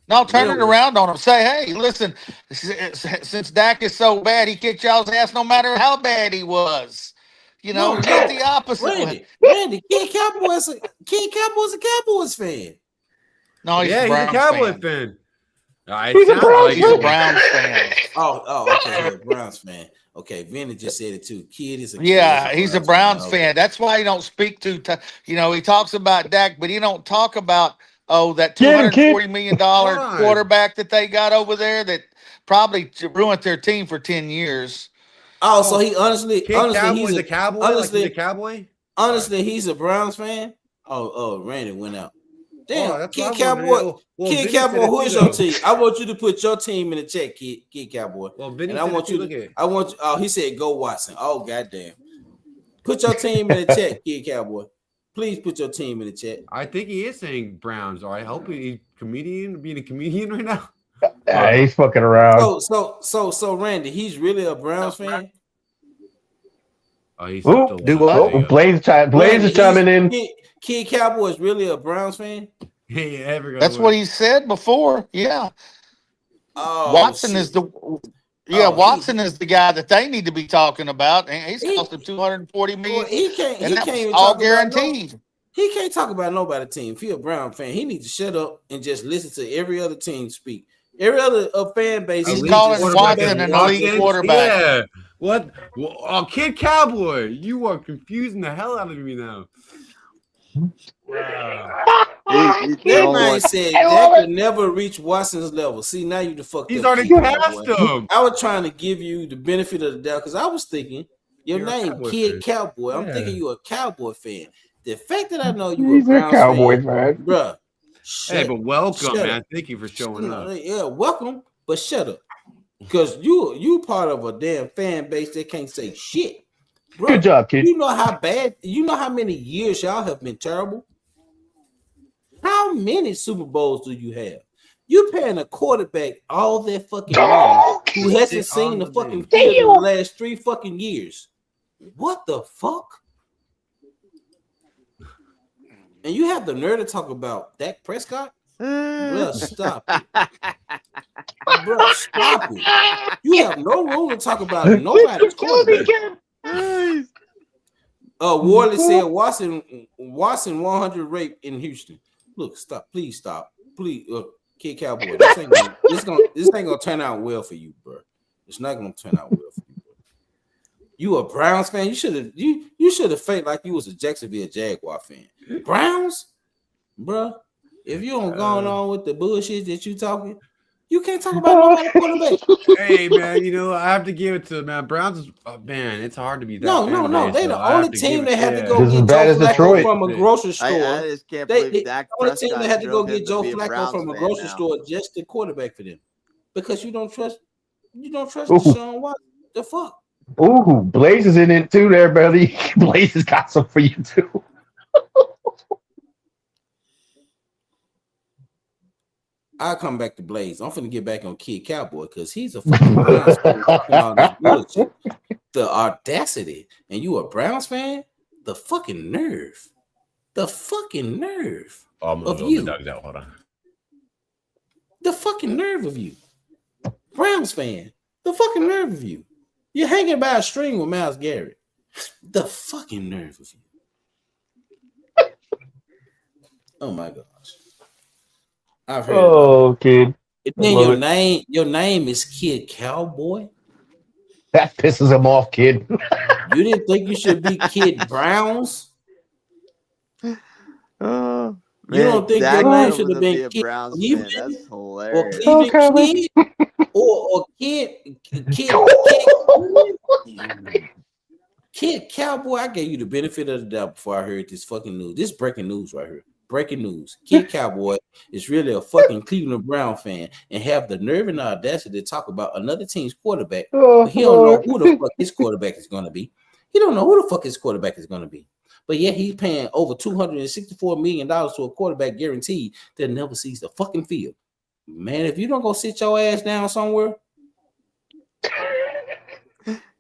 S7: No, turn it around on him. Say, hey, listen, since Dak is so bad, he kicked y'all's ass no matter how bad he was. You know, get the opposite.
S14: Randy, Kid Cowboy's a Cowboys fan.
S7: No, he's
S8: a Cowboys fan.
S14: He's a
S7: Browns fan.
S14: Oh, okay, he's a Browns fan. Okay, Vinny just said it too. Kid is
S7: he's a Browns fan. That's why he don't speak to. He talks about Dak, but he don't talk about that $240 million quarterback that they got over there that probably ruined their team for 10 years.
S14: Oh, so he honestly
S8: he's a Cowboy.
S14: Honestly,
S8: he's a Cowboy.
S14: Honestly, he's a Browns fan. Oh, Randy went out. Damn,
S8: Kid
S14: Cowboy. Kid Cowboy, who is your team? I want you to put your team in the chat, Kid Cowboy.
S8: Well, Vinny
S14: and I want you to. Oh, he said go Watson. Oh, goddamn. Put your team in the chat, Kid Cowboy. Please put your team in the chat.
S8: I think he is saying Browns. Or I hope he's being a comedian right now.
S12: Yeah, he's fucking around.
S14: So Randy, he's really a Browns fan.
S8: Oh, he's
S12: Blaze is chiming in.
S14: Kid Cowboy is really a Browns fan.
S7: That's what he said before. Yeah.
S14: Oh,
S7: Watson is Watson is the guy that they need to be talking about, and he's cost them $240 million.
S14: Well, he can't even
S7: all
S14: talk
S7: guaranteed.
S14: He can't talk about nobody team. If he's a Brown fan, he needs to shut up and just listen to every other team speak. Every other fan base.
S7: He's calling Watson an elite quarterback.
S8: Yeah. What? Oh, Kid Cowboy, you are confusing the hell out of me now.
S14: Wow. That man said Dak could never reach Watson's level. See, now you the fucked
S8: He's
S14: up.
S8: already passed him.
S14: I was trying to give you the benefit of the doubt because I was thinking your name, Kid Cowboy. I'm thinking you're a Cowboy fan. The fact that I know you
S12: He's a Cowboy fan,
S14: bruh.
S8: Hey, but welcome, man. Thank you for showing up.
S14: Yeah, welcome, but shut up. Because you part of a damn fan base that can't say shit. Bro,
S12: good job, kid.
S14: You know how bad, you know how many years y'all have been terrible? How many Super Bowls do you have? You paying a quarterback all that fucking money who hasn't seen the fucking field in the last 3 fucking years. What the fuck? And you have the nerve to talk about Dak Prescott? Bruh, stop it. Bruh, stop it. You have no room to talk about nobody's quarterback. Worley said Watson 100 rape in Houston. Look, stop. Please stop. Please, Kid Cowboy. This ain't gonna turn out well for you, bro. It's not gonna turn out well for you, bro. You a Browns fan? You should have faked like you was a Jacksonville Jaguar fan. Browns, bro. If you don't go on with the bullshit that you talking, you can't talk about nobody quarterback.
S8: Hey man, I have to give it to man. Browns is man, it's hard to be that.
S14: No. They the only team that had to go
S12: get
S14: Joe Flacco from a grocery store.
S6: I just can't believe Dak
S14: the only team
S6: Prescott
S14: that had to go get Joe
S6: drove him to be a
S14: Flacco
S6: Browns
S14: from a
S6: fan
S14: grocery
S6: now.
S14: store just the quarterback for them. Because you don't trust Deshaun Watson. The fuck?
S12: Ooh, Blaze is in it too there, buddy. Blaze has got some for you too.
S14: I'll come back to Blaze. I'm finna get back on Kid Cowboy because he's a fucking Browns fan talking all this bullshit. The audacity, and you a Browns fan? The fucking nerve. The fucking nerve of you.
S8: Hold on.
S14: The fucking nerve of you. Browns fan. The fucking nerve of you. You're hanging by a string with Myles Garrett. The fucking nerve of you. Oh my gosh. I've heard.
S10: Oh, kid.
S14: And then your name is Kid Cowboy.
S10: That pisses him off, kid.
S14: You didn't think you should be Kid Browns?
S6: Man,
S14: You don't think
S6: Dak
S14: your name
S6: Prescott
S14: should have
S6: would be
S14: been
S6: a
S14: Kid
S6: Browns fan.
S14: Cleveland
S6: That's
S14: or
S6: hilarious.
S14: Cleveland Kid or Kid Cowboy? I gave you the benefit of the doubt before I heard this fucking news. This is breaking news right here. Breaking news. Kid Cowboy is really a fucking Cleveland Brown fan and have the nerve and the audacity to talk about another team's quarterback, but he don't know who the fuck his quarterback is going to be. He don't know who the fuck his quarterback is going to be. But yet he's paying over $264 million to a quarterback guaranteed that never sees the fucking field. Man, if you don't go sit your ass down somewhere.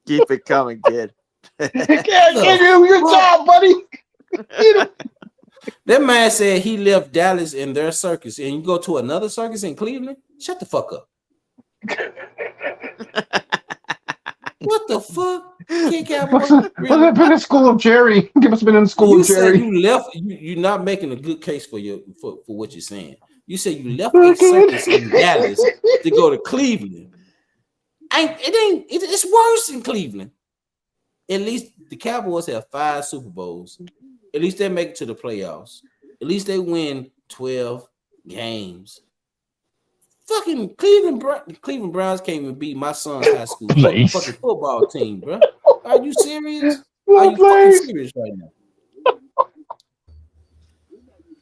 S6: Keep it coming, kid.
S10: Can't give you your job, buddy.
S14: That man said he left Dallas in their circus, and you go to another circus in Cleveland? Shut the fuck up. What the fuck? Kid Cowboy?
S10: Must have been in the school of Jerry. He must have been in the school of Jerry.
S14: You left. You're not making a good case for what you're saying. You said you left a circus in Dallas to go to Cleveland. It's worse in Cleveland. At least the Cowboys have 5 Super Bowls. At least they make it to the playoffs. At least they win 12 games. Fucking Cleveland Browns can't even beat my son's high school fucking football team, bro. Are you serious? Are you fucking serious right now?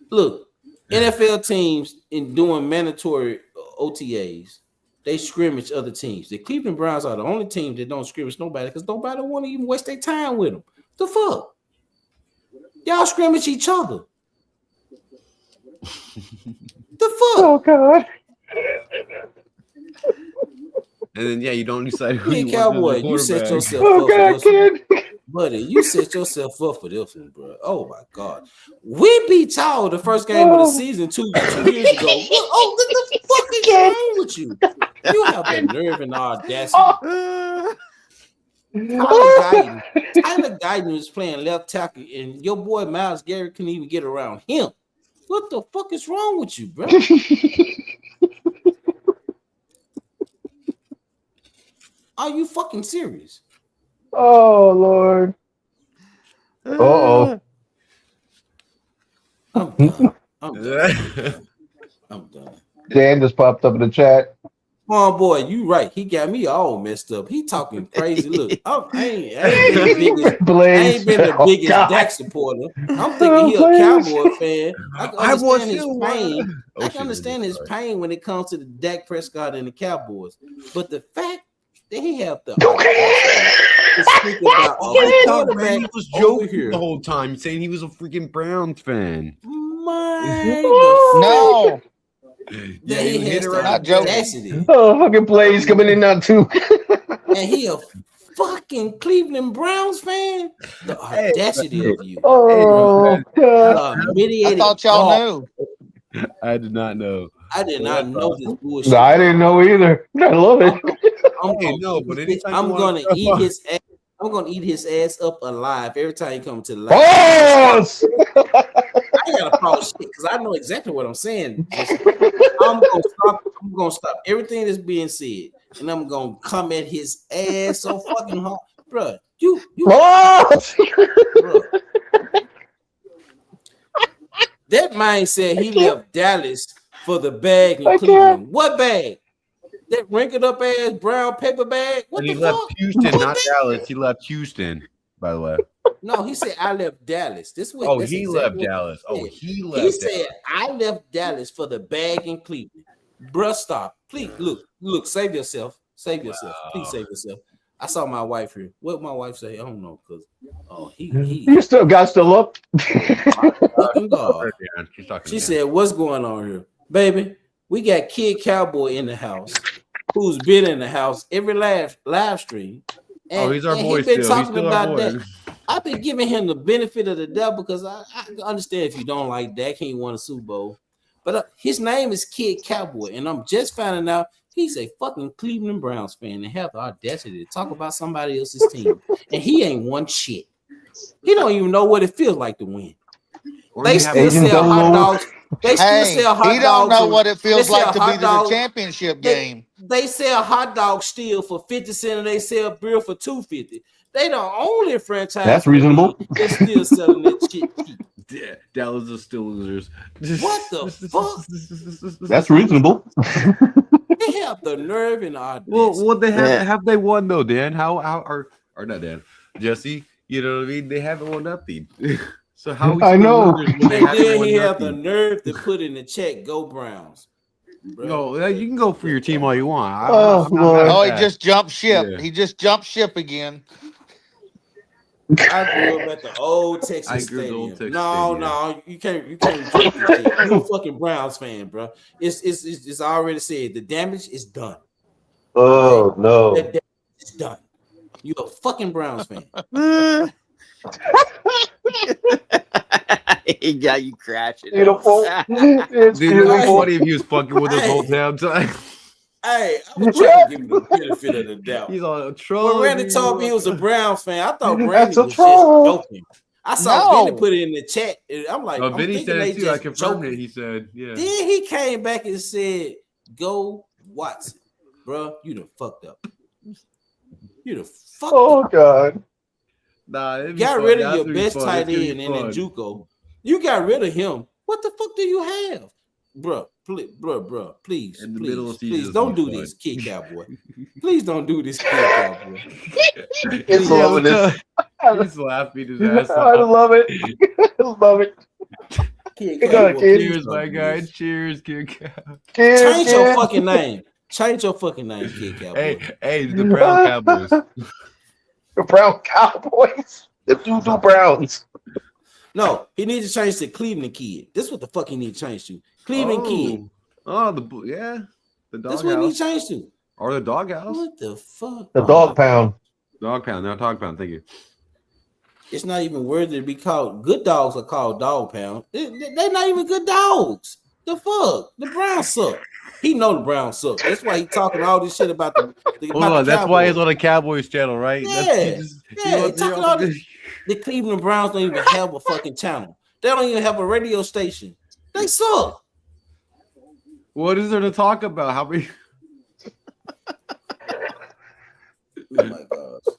S14: Look, NFL teams in doing mandatory OTAs, they scrimmage other teams. The Cleveland Browns are the only team that don't scrimmage nobody because nobody want to even waste their time with them. The fuck? Y'all scrimmage each other. The fuck?
S10: Oh God.
S8: And then you don't decide who
S14: Hey,
S8: you
S14: Cowboy,
S8: want.
S14: you set yourself
S10: Oh
S14: up
S10: God,
S14: for this
S10: kid.
S14: one. Buddy, you set yourself up for this one, bro. Oh my God. We beat y'all the first game of the season 2 years ago. What the fuck is wrong with you? You have the nerve and the audacity. Tyler Guyton was playing left tackle, and your boy Myles Garrett couldn't even get around him. What the fuck is wrong with you, bro? Are you fucking serious?
S10: Oh Lord. Uh-oh.
S14: I'm done. I'm done.
S10: Dan just popped up in the chat.
S14: Come on, boy, you right. He got me all messed up. He talking crazy. Look, I ain't been the biggest Dak supporter. I'm thinking he a Cowboy fan. I can understand his pain. I can understand his pain when it comes to the Dak Prescott and the Cowboys. But the fact that he have the
S8: He was joking the whole time, saying he was a freaking Browns fan.
S7: No.
S14: Yeah, he has the
S7: not joking.
S14: audacity.
S10: Oh, fucking Blaze coming in now too.
S14: And he a fucking Cleveland Browns fan. The audacity of you.
S10: Oh God.
S7: I thought y'all knew.
S8: I did not know.
S14: I did not know this bullshit.
S10: No, I didn't know either. I love it.
S14: I'm gonna eat his ass. I'm gonna eat his ass up alive every time you come to the live.
S10: Pause!
S14: I gotta pause shit because I know exactly what I'm saying. I'm gonna stop everything that's being said, and I'm gonna come at his ass so fucking hard, bro. You bruh. That man said he left Dallas for the bag in Cleveland. What bag? That wrinkled up ass brown paper bag? What
S8: And
S14: the
S8: he
S14: fuck?
S8: left Houston, not Dallas. He left Houston, by the way.
S14: No, he said I left Dallas. This way.
S8: Oh, he left Dallas. Oh, he left.
S14: He said I left Dallas for the bag in Cleveland. Bruh, stop. Please look, save yourself. Save yourself. Please save yourself. I saw my wife here. What my wife say? I don't know, because he
S10: You still got up.
S14: fucking God. She said, "What's going on here, baby? We got Kid Cowboy in the house, who's been in the house every live stream. And,
S8: he's our
S14: and
S8: boy
S14: he been
S8: still. He's
S14: talking
S8: still our
S14: about
S8: boy.
S14: that. I've been giving him the benefit of the doubt because I understand if you don't like Dak, he won a Super Bowl. But his name is Kid Cowboy, and I'm just finding out he's a fucking Cleveland Browns fan and have the audacity to talk about somebody else's team. And he ain't won shit. He don't even know what it feels like to win. They still sell hot dogs. They still sell hot dogs.
S7: He don't know what it feels like to be to the
S14: dog,
S7: championship game.
S14: They sell hot dogs still for 50 cents and they sell beer for $2.50. They the only franchise
S10: that's reasonable.
S14: That's still selling that shit cheap.
S8: Yeah, Dallas is still losers.
S14: What the fuck?
S10: That's reasonable.
S14: They have the nerve and audacity.
S8: Well, they have they won though, Dan? How or not Dan? Jesse, you know what I mean? They haven't won nothing. So how
S10: I know.
S14: And then he have the nerve to put in the check, "Go Browns." Bro.
S8: No, you can go for your team all you want.
S7: He just jumped ship. Yeah. He just jumped ship again.
S14: I grew up at the old Texas Stadium. No, you can't jump this shit. You're a fucking Browns fan, bro. It's already said. The damage is done.
S10: Oh no,
S14: the damage is done. You're a fucking Browns fan.
S6: Yeah, you crashing.
S12: Beautiful. It's
S8: dude,
S12: beautiful.
S8: Funny if he was fucking with us whole damn time.
S14: Hey, I'm trying to give him the benefit of the doubt.
S8: He's on a troll.
S14: When Randy told me he was a Browns fan, I thought Randy was just joking. I saw Vinny put it in the chat. I'm like, I'm
S8: Vinny
S14: thinking
S8: said
S14: they
S8: it too.
S14: just
S8: I confirmed
S14: joking.
S8: it. He said, yeah.
S14: Then he came back and said, "Go Watson, bro. You done fucked up. You done fucked up.
S12: God.
S8: Nah,
S14: Got rid of your best tight end in Njoku. You got rid of him. What the fuck do you have, bro? Please, please don't do this, Kid Cowboy. Please don't do this, Kid Cowboy.
S12: It's loving it.
S8: He's laughing his ass off.
S12: I love it. I love it.
S8: Cheers, my guy. Cheers, Kid Cowboy.
S14: Change your fucking name. Change your fucking name, Kid Cowboy.
S8: Hey, the Brown Cowboys.
S12: The Brown Cowboys. The Doo Browns.
S14: No, he needs to change to Cleveland Kid. This is what the fuck he needs to change to. Cleveland Kid.
S8: Oh, the doghouse.
S14: That's what he needs to change to.
S8: Or the doghouse.
S14: What the fuck?
S10: The dog pound.
S8: Dog pound. No, dog pound. Thank you.
S14: It's not even worthy to be called. Good dogs are called dog pound. They're not even good dogs. The fuck? The Browns suck. He know the Browns suck. That's why he talking all this shit about the
S8: Hold on, that's why he's on the Cowboys channel, right?
S14: Yeah, talking all this. The Cleveland Browns don't even have a fucking channel. They don't even have a radio station. They suck.
S8: What is there to talk about? How many?
S14: Oh my gosh.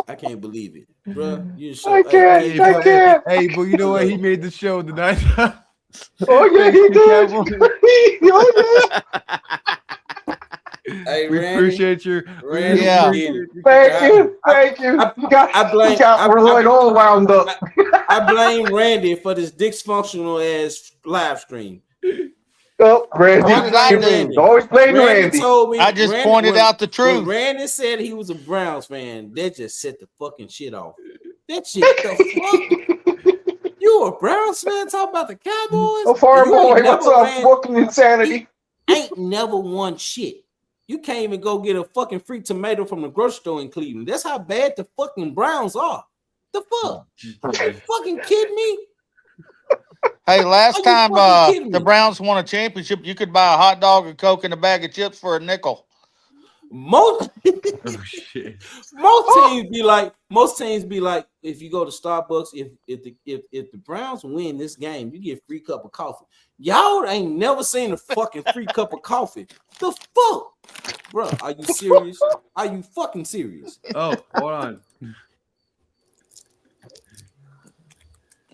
S14: I can't believe it, bro. You so
S12: I can't.
S8: Hey, but you know what? He made the show tonight.
S12: Oh yeah, he did. Oh yeah.
S14: Hey,
S8: we
S14: Randy,
S8: appreciate your.
S14: Randy,
S12: Thank you. We're like all wound up.
S14: I blame Randy for this dysfunctional ass live stream.
S12: Oh, Randy.
S7: What did I do?
S12: Always blame Randy.
S14: Told me,
S7: I just pointed out the truth.
S14: When Randy said he was a Browns fan, that just set the fucking shit off. That shit, the fuck? You a Browns fan talking about the Cowboys?
S12: Oh, Farm Boy, what's up? Fucking insanity.
S14: Ain't never won shit. You can't even go get a fucking free tomato from the grocery store in Cleveland. That's how bad the fucking Browns are. The fuck? Are you fucking kidding me?
S7: Hey, last time the Browns won a championship, you could buy a hot dog, a Coke, and a bag of chips for a nickel.
S14: Most teams be like, if you go to Starbucks, if the Browns win this game, you get a free cup of coffee. Y'all ain't never seen a fucking free cup of coffee. The fuck, bro? Are you serious? Are you fucking serious?
S8: Oh, hold on,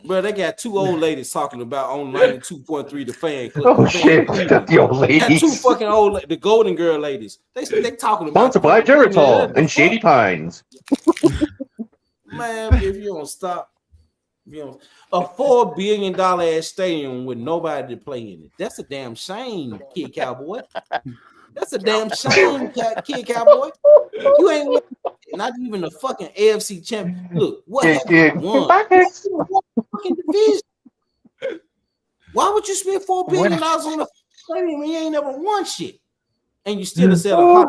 S14: bro. They got two old ladies talking about on 92.3 the fan club.
S10: Oh shit, the old ladies.
S14: Got two fucking old, the Golden Girl ladies. They talking about
S10: sponsored by Geritol and Shady Pines.
S14: Man, if you don't stop, a $4 billion ass stadium with nobody to play in it. That's a damn shame, Kid Cowboy. That's a damn shame, Kid Cowboy. You ain't not even a fucking AFC champion. Look, what have you won? Fucking division. Why would you spend $4 billion on a You ain't never won shit, and you still sell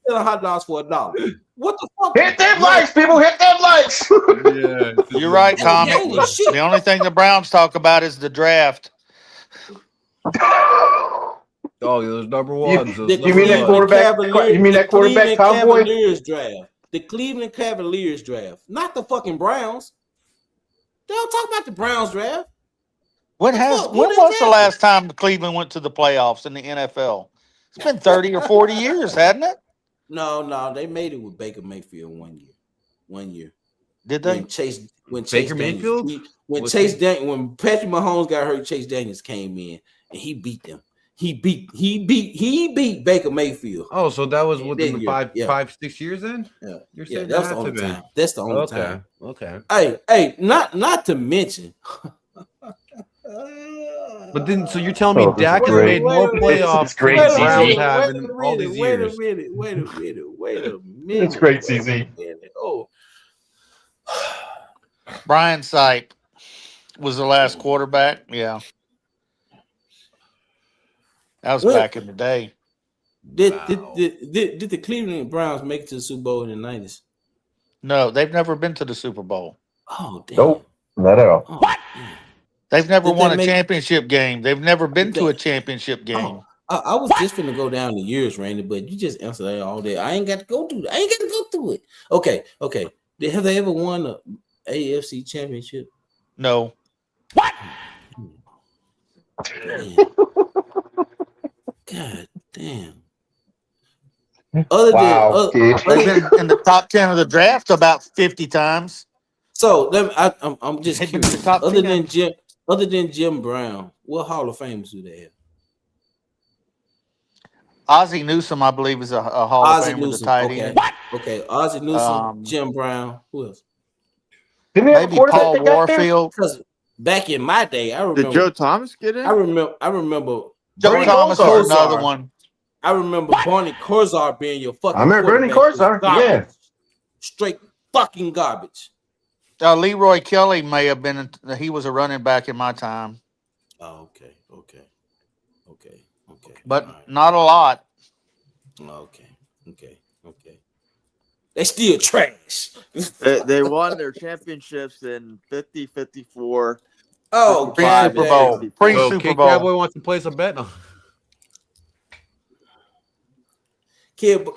S14: hot dogs for $1. What the fuck?
S10: Hit them likes, people. Hit them likes.
S8: Yeah,
S7: You're right, Tommy. The only thing the Browns talk about is the draft.
S8: Oh, those number ones.
S10: You mean that quarterback? You mean that quarterback cowboy?
S14: Cavaliers draft. The Cleveland Cavaliers draft, not the fucking Browns. They don't talk about the Browns draft.
S7: When was the last time Cleveland went to the playoffs in the NFL? It's been 30 or 40 years, hasn't it?
S14: No, they made it with Baker Mayfield 1 year.
S7: Did they?
S14: When
S8: Baker Mayfield?
S14: When Patrick Mahomes got hurt, Chase Daniels came in and he beat them. He beat Baker Mayfield.
S8: Oh, so that was within the
S14: year.
S8: 5-6 years then?
S14: Yeah.
S8: You're saying
S14: that's the only time. That's the only time.
S8: Okay.
S14: Hey, not to mention.
S8: But then, so you're telling me Dak has made more playoffs than the Browns have in all these years?
S14: Wait a minute.
S10: It's great, CZ.
S14: Oh,
S7: Brian Sipe was the last quarterback. Yeah. That was back in the day.
S14: Did the Cleveland Browns make it to the Super Bowl in the 90s?
S7: No, they've never been to the Super Bowl.
S14: Oh, damn.
S10: Nope, not at all.
S14: What?
S7: They've never won a championship game. They've never been to a championship game.
S14: I was just finna go down the years, Randy, but you just answered that all day. I ain't got to go through it. I ain't got to go through it. Okay. Have they ever won the AFC championship?
S7: No.
S14: What? God damn. Other than
S7: in the top 10 of the draft about 50 times.
S14: So I'm just curious. Other than Jim Brown, what Hall of Famers do they have?
S7: Ozzie Newsome, I believe, is a Hall of Famer, the tight end.
S14: Okay, Ozzie Newsome, Jim Brown. Who else?
S7: Maybe Paul Warfield.
S14: Because back in my day, I remember.
S6: Did Joe Thomas get in?
S14: I remember.
S7: Joe Thomas was another one.
S14: I remember Barney Kosar being your fucking.
S10: I remember Bernie Kosar. Yeah.
S14: Straight fucking garbage.
S7: Leroy Kelly may have been. He was a running back in my time.
S14: Oh, okay.
S7: But not a lot.
S14: Okay. They still trash.
S6: They won their championships in 50, 54.
S14: Oh,
S7: pre-Super Bowl. Pre-Super Bowl.
S8: Cowboy wants to place a bet on.
S14: Kid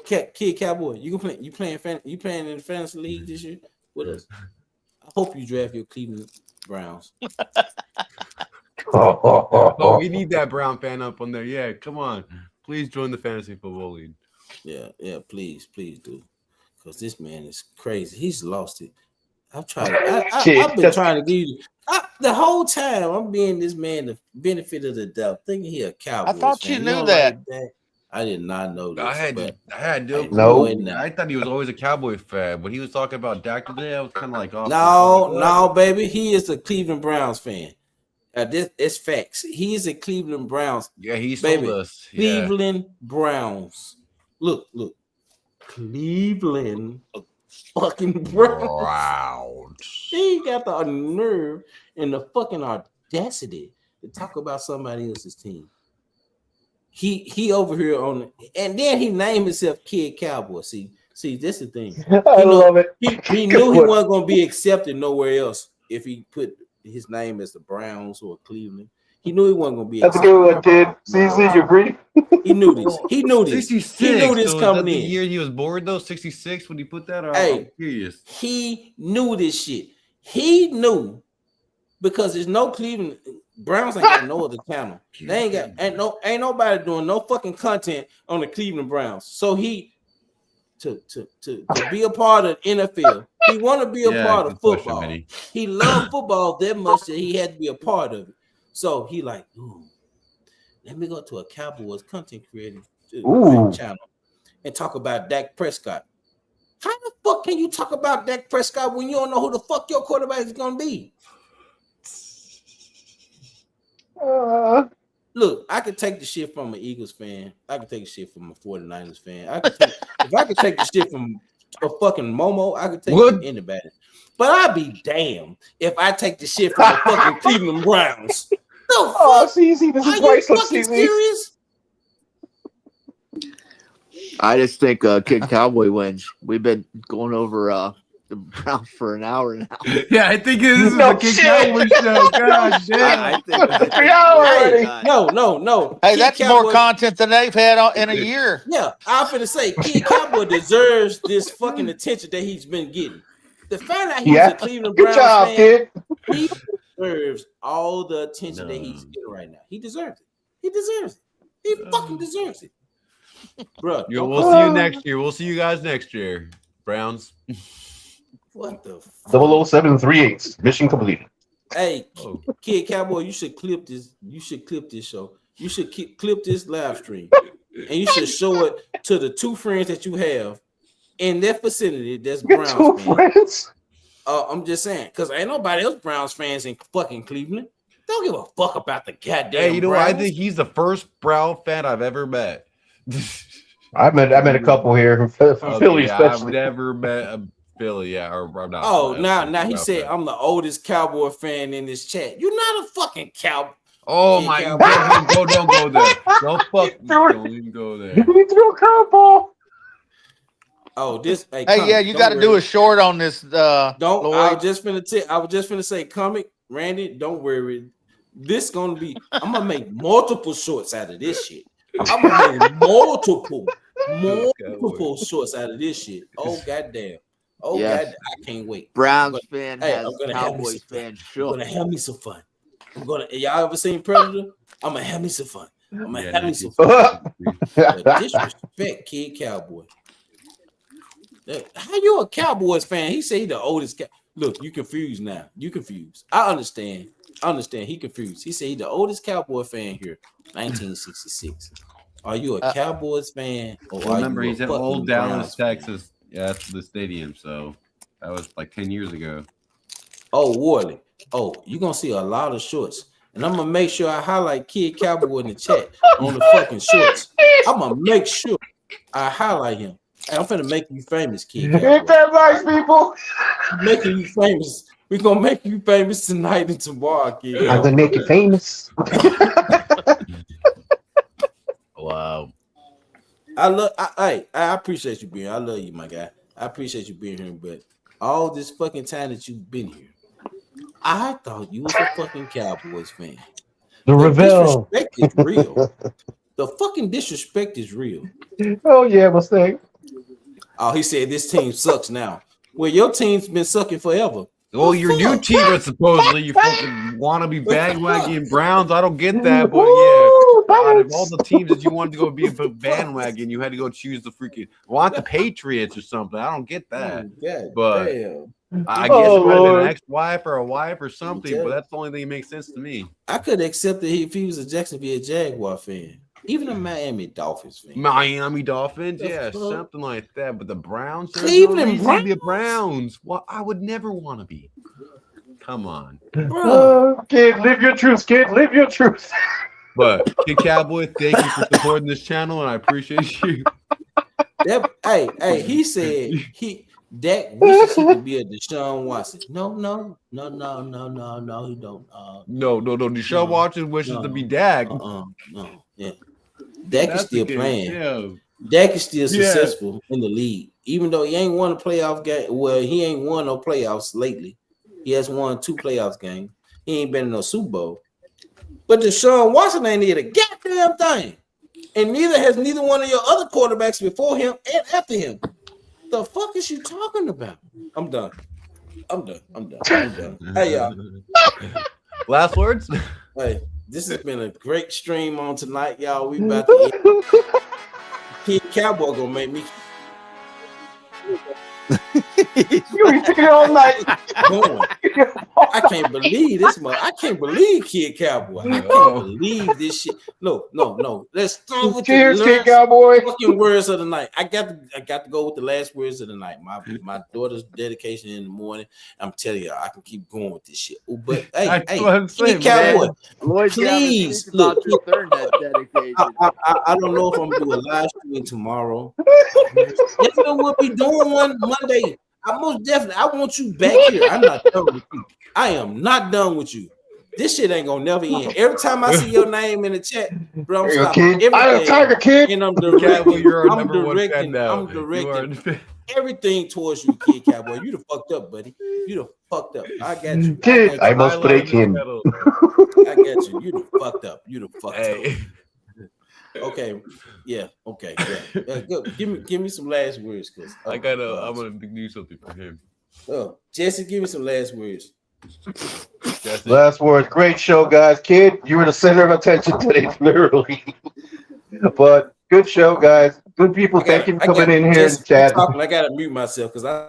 S14: Cowboy, you playing in the fantasy league this year with us? I hope you draft your Cleveland Browns.
S8: Oh, we need that Brown fan up on there. Yeah, come on. Please join the fantasy football league.
S14: Yeah, please do. Because this man is crazy. He's lost it. I've been trying to give you the whole time. I'm being this man the benefit of the doubt, thinking he a Cowboys
S7: I thought
S14: fan.
S7: you knew that.
S14: I did not know this.
S8: I thought he was always a Cowboy fan. When he was talking about Dak today, I was kind of like, oh,
S14: no, baby. He is a Cleveland Browns fan. It's facts. He is a Cleveland Browns.
S8: Yeah, he told us.
S14: Cleveland Browns. Look. Cleveland fucking Browns. He got the nerve and the fucking audacity to talk about somebody else's team. He over here on it, and then he named himself Kid Cowboy. See, that's the thing.
S10: I love it.
S14: He knew he wasn't gonna be accepted nowhere else if he put his name as the Browns or Cleveland. He knew he wasn't gonna be.
S10: That's a good one, kid. CZ, you agree?
S14: He knew this. He knew this.
S8: 66.
S14: He knew this coming
S8: the
S14: in.
S8: year he was born though, 66 when he put that on.
S14: Hey,
S8: I'm curious.
S14: He knew this shit. He knew because there's no Cleveland Browns ain't got no other channel. They ain't nobody doing no fucking content on the Cleveland Browns. So he to be a part of NFL. He want to be a part of football. He loved football that much that he had to be a part of it. So he like, let me go to a Cowboys content creative channel and talk about Dak Prescott. How the fuck can you talk about Dak Prescott when you don't know who the fuck your quarterback is gonna be? Look, I could take the shit from an Eagles fan. I could take the shit from a 49ers fan. If I could take the shit from a fucking Momo, I could take it from anybody. But I'd be damned if I take the shit from the fucking Cleveland Browns. The
S10: Oh,
S14: fuck?
S10: CZ, this
S14: Are
S10: is
S14: you
S10: priceless,
S14: fucking
S10: CZ.
S14: serious?
S6: I just think Kid Cowboy wins. We've been going over the Browns for an hour now.
S8: Yeah, I think this is
S10: No
S8: a Kid
S10: shit.
S8: Cowboy show. God damn.
S6: I think
S10: Hey, already.
S14: No.
S7: Hey,
S14: Kid
S7: that's
S14: Cowboy,
S7: more content than they've had in a year.
S14: Yeah, I'm finna say Kid Cowboy deserves this fucking attention that he's been getting. The fact that he's a Cleveland
S10: Good
S14: Browns
S10: job,
S14: fan,
S10: kid.
S14: he deserves all the attention that he's getting right now. He deserves it. He deserves it. He fucking deserves it. Bro,
S8: Yo, we'll see you next year. We'll see you guys next year, Browns.
S14: What the
S10: 00738. Mission completed.
S14: Hey, Kid Cowboy, you should clip this. You should clip this show. You should clip this live stream, and you should show it to the 2 friends that you have in that vicinity. That's Browns
S10: 2
S14: fans.
S10: friends.
S14: I'm just saying, because ain't nobody else Browns fans in fucking Cleveland. Don't give a fuck about the goddamn.
S8: Hey, you know what?
S14: Browns.
S8: I think he's the first Brown fan I've ever met.
S10: I met a couple here from Philly,
S8: yeah,
S10: especially.
S8: I've never met a Philly, or I'm not.
S14: Oh, now he said I'm the oldest Cowboy fan in this chat. You're not a fucking cowboy.
S8: Oh my God! Don't go there. Don't don't even go there.
S10: He threw a curveball.
S14: Oh, this. Hey,
S7: yeah, you got to do a short on this.
S14: Don't.
S7: Lloyd.
S14: I was just finna say, comic Randy. Don't worry. This gonna be. I'm gonna make multiple shorts out of this shit. I'm gonna make multiple shorts out of this shit. Oh goddamn. Oh
S6: Yes.
S14: god, I can't wait.
S6: Browns fan
S14: Hey,
S6: has
S14: I'm gonna have me
S6: Cowboys
S14: some
S6: fan
S14: fun.
S6: shook.
S14: I'm gonna have me some fun. Y'all ever seen Predator? I'm gonna have me some fun. I'm gonna have me some fun. Disrespect, Kid Cowboy. How you a Cowboys fan? He say he the oldest. Look, you confused now. You confused. I understand. He confused. He said he the oldest Cowboy fan here, 1966. Are you a Cowboys fan? Or
S8: Well, remember, he's in old Dallas,
S14: Browns fan?
S8: Texas. Yeah, that's the stadium. So that was like 10 years ago.
S14: Oh, Warley. Oh, you're gonna see a lot of shorts. And I'm gonna make sure I highlight Kid Cowboy in the chat on the fucking shorts. I'm gonna make sure I highlight him. Hey, I'm finna make you famous, Kid Cowboy.
S10: Hit that like, people.
S14: Making you famous. We're gonna make you famous tonight and tomorrow, Kid.
S10: I'm gonna make you famous.
S8: Wow.
S14: I appreciate you being here. I love you, my guy. I appreciate you being here, but all this fucking time that you've been here, I thought you was a fucking Cowboys fan.
S10: The Revel.
S14: Disrespect is real. The fucking disrespect is real.
S10: Oh yeah, what's that?
S14: Oh, he said this team sucks now. Well, your team's been sucking forever.
S8: Well, your new team is supposedly you fucking want to be bandwagon Browns. I don't get that, but yeah, out of all the teams that you wanted to go be a bandwagon, you had to go choose the freaking want the Patriots or something. I don't get that, but I guess it might have been an ex-wife or a wife or something. But that's the only thing that makes sense to me.
S14: I could accept it if he was a Jacksonville Jaguar fan, even a Miami Dolphins fan.
S8: Miami Dolphins,
S14: The fuck?
S8: something like that. But the Browns,
S14: Cleveland
S8: Browns, to be a Browns. Well, I would never want to be. Come on,
S10: Kid, live your truth, kid. Live your truth.
S8: But Kid Cowboy, thank you for supporting this channel, and I appreciate you.
S14: Hey, he said Dak wishes he could be a Deshaun Watson. No, he don't.
S8: No. Deshaun Watson wishes to be Dak.
S14: No, yeah. Dak is
S8: That's
S14: still
S8: the game,
S14: playing.
S8: yeah.
S14: Dak is still successful in the league, even though he ain't won a playoff game. Well, he ain't won no playoffs lately. He has won 2 playoffs games. He ain't been in no Super Bowl. But Deshaun Watson ain't did a goddamn thing, and neither one of your other quarterbacks before him and after him. The fuck is you talking about? I'm done. Hey, y'all.
S8: Last words?
S14: Hey, this has been a great stream on tonight, y'all. We about to end. Kid Cowboy gonna make me.
S10: You ain't taking it all night.
S14: I can't believe this, I can't believe Kid Cowboy. I can't believe this shit. No. Let's start with
S10: Cheers,
S14: the
S10: Kid
S14: last
S10: Cowboy.
S14: fucking words of the night. I got to go with the last words of the night. My daughter's dedication in the morning. I'm telling you, I can keep going with this shit. But hey, Kid Cowboy, please look. I don't know if I'm gonna do a live stream tomorrow. Definitely we'll be doing one Monday. I want you back here. I'm not done with you. I am not done with you. This shit ain't gonna never end. Every time I see your name in the chat, bro, I'm
S10: There you go,
S14: stopping
S10: kid. I am
S14: everything.
S10: Tiger Kid.
S14: And I'm
S8: Cowboy,
S14: directing.
S8: you're our
S14: I'm
S8: number one fan
S14: directing.
S8: now.
S14: I'm directing
S8: You are
S14: everything towards you, Kid Cowboy. You done fucked up, buddy. You done fucked up. I got you.
S10: Kid, I must
S8: highlight
S10: break
S8: in the
S10: him.
S8: middle.
S14: I got you. You done fucked up. You done fucked
S8: Hey.
S14: up. Okay. Yeah. Okay. Yeah. Go. Give me some last words, cause
S8: I'm gonna do something for him.
S14: Oh, Jesse, give me some last words.
S10: Last words. Great show, guys. Kid, you were the center of attention today, literally. But good show, guys. Good people. Thank you for coming in here and chat.
S14: I gotta mute myself because I.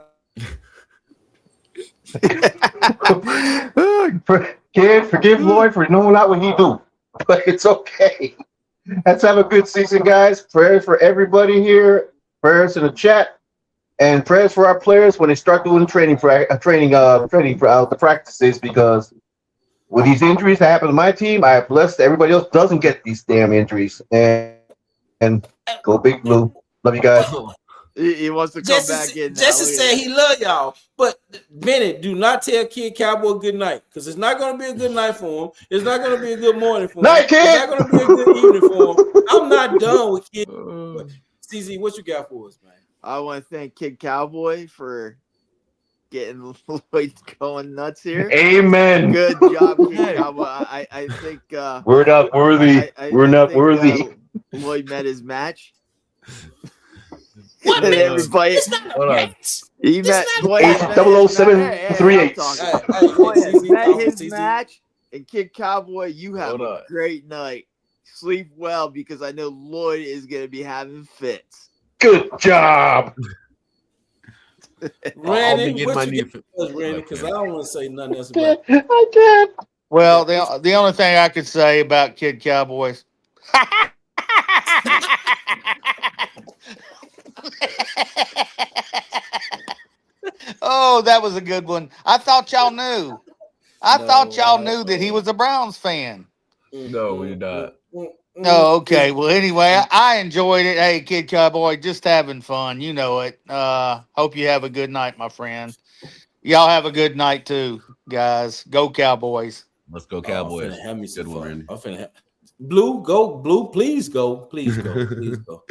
S10: Kid, forgive Lloyd for knowing not what he do, but it's okay. Let's have a good season, guys. Prayers for everybody here. Prayers in the chat, and prayers for our players when they start doing training for the practices. Because with these injuries that happen to my team, I have blessed everybody else doesn't get these damn injuries. And go Big Blue. Love you guys.
S6: He wants to come back in.
S14: Jesse said he love y'all, but Bennett, do not tell Kid Cowboy good night, because it's not going to be a good night for him. It's not going to be a good morning for him.
S10: Night, Kid.
S14: It's not going to be a good evening for him. I'm not done with Kid. CZ, what you got for us, man?
S6: I want to thank Kid Cowboy for getting Lloyd going nuts here.
S10: Amen.
S6: Good job, Kid Cowboy. I think
S10: We're not worthy. We're not worthy.
S6: Lloyd met his match.
S14: What?
S6: Everybody,
S8: Hold on.
S6: he met Lloyd.
S10: 00738.
S6: Met his match, and Kid Cowboy, you have a great night. Sleep well, because I know Lloyd is going to be having fits.
S10: Good job.
S14: Randy, what you get for us, Randy? Because I don't want to say nothing else about it.
S10: I can't.
S7: Well, the only thing I could say about Kid Cowboys. Oh, that was a good one. I thought y'all knew. I thought y'all knew that he was a Browns fan.
S8: No, we're not.
S7: Oh, okay. Well, anyway, I enjoyed it. Hey, Kid Cowboy, just having fun. You know it. Hope you have a good night, my friend. Y'all have a good night too, guys. Go Cowboys.
S8: Let's go Cowboys.
S14: Have me some
S8: Good one,
S14: fun. Blue, go. Blue, please go. Please go. Please go.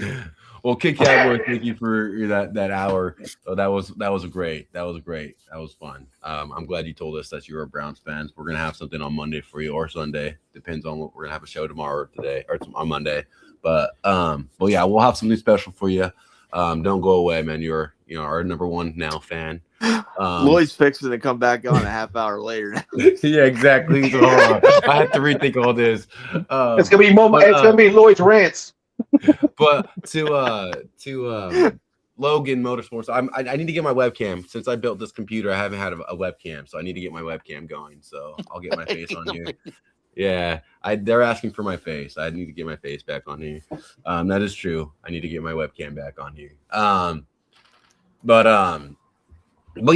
S8: Well, Kid Cowboy, thank you for that hour. Oh, that was great. That was great. That was fun. I'm glad you told us that you were a Browns fans. We're gonna have something on Monday for you, or Sunday. Depends on what we're gonna have a show tomorrow, or today, or on Monday. But yeah, we'll have something special for you. Don't go away, man. You're our number one now fan.
S6: Lloyd's fixing to come back on a half hour later.
S8: Yeah, exactly. So, I have to rethink all this.
S10: It's gonna be it's gonna be Lloyd's rants.
S8: But to Logan Motorsports, I need to get my webcam. Since I built this computer, I haven't had a webcam, so I need to get my webcam going. So I'll get my face on here. Yeah, they're asking for my face. I need to get my face back on here. That is true. I need to get my webcam back on here. But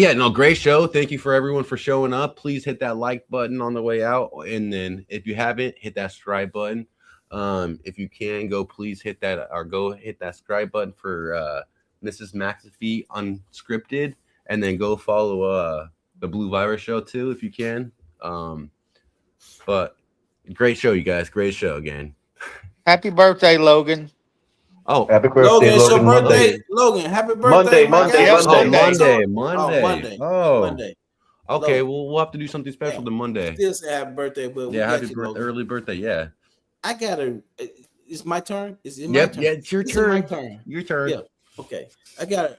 S8: yeah, no, great show. Thank you for everyone for showing up. Please hit that like button on the way out, and then if you haven't, hit that subscribe button. If you can, please hit that, or go hit that subscribe button for Mrs. McAfee Unscripted, and then go follow the Blue Virus Show too if you can. But great show, you guys. Great show again.
S7: Happy birthday, Logan.
S8: Oh,
S10: happy birthday,
S14: Logan! It's your
S10: Logan.
S14: birthday, Logan. Happy birthday,
S10: Monday.
S8: Okay, well, we'll have to do something special to Monday.
S14: Still say happy birthday, but
S8: yeah, happy early birthday. Yeah,
S14: I gotta. It's my turn. Is it
S8: my
S14: turn?
S8: Yeah, it's your turn.
S14: My turn.
S8: Your turn.
S14: Yeah. Okay. I gotta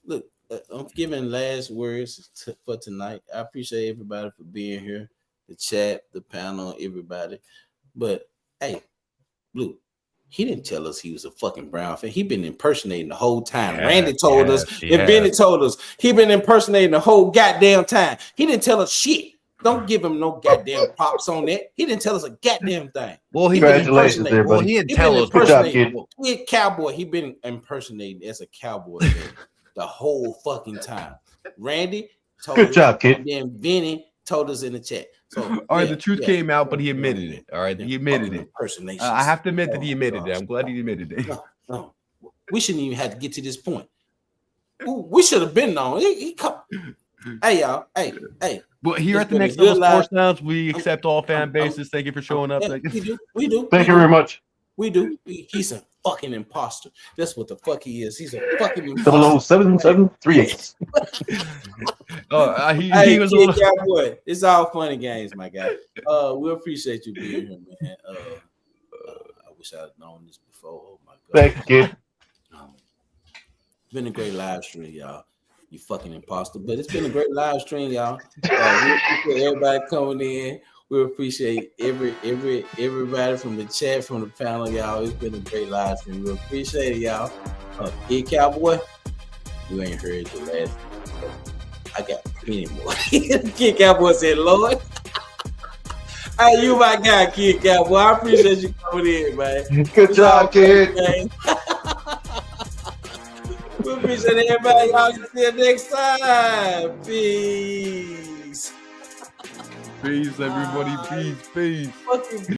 S14: look. I'm giving last words for tonight. I appreciate everybody for being here, the chat, the panel, everybody. But hey, Blue, he didn't tell us he was a fucking Brown fan. He been impersonating the whole time.
S8: Yeah,
S14: Randy told us, and Benny told us he been impersonating the whole goddamn time. He didn't tell us shit. Don't give him no goddamn props on that. He didn't tell us a goddamn thing.
S8: Well,
S10: congratulations, everybody.
S8: Well, he didn't tell us.
S10: Good job, kid.
S14: He cowboy. He been impersonating as a cowboy fan the whole fucking time. Randy told
S10: Good
S14: us,
S10: job, kid.
S14: And then Benny told us in the chat. So
S8: all right, the truth came out, but he admitted it. All right, he admitted it. I have to admit that he admitted it. I'm glad he admitted it.
S14: No. We shouldn't even have to get to this point. We should have been on. Hey, y'all. Hey.
S8: Well, here
S14: It's
S8: at the
S14: been a
S8: Next
S14: good
S8: Level
S14: live.
S8: Sports Lounge, we accept all fan bases. Thank you for showing up.
S14: Yeah, we do.
S10: Thank you very much.
S14: We do. He's a fucking imposter. That's what the fuck he is. He's a fucking imposter.
S10: 007738.
S8: He was
S14: Kid Cowboy. It's all fun and games, my guy. We appreciate you being here, man. I wish I'd known this before. Oh my god.
S10: Thank you.
S14: It's been a great live stream, y'all. You fucking imposter. But it's been a great live stream, y'all. We appreciate everybody coming in. We appreciate everybody from the chat, from the panel, y'all. It's been a great live stream. We appreciate it, y'all. Kid Cowboy, you ain't heard the last. I got plenty more. Kid Cowboy said, Lord. Hey, you my guy, Kid Cowboy. I appreciate you coming in, man.
S10: Good job, kid.
S14: We appreciate everybody. Y'all see you next time. Peace.
S8: Peace, everybody. Peace.
S14: Fucking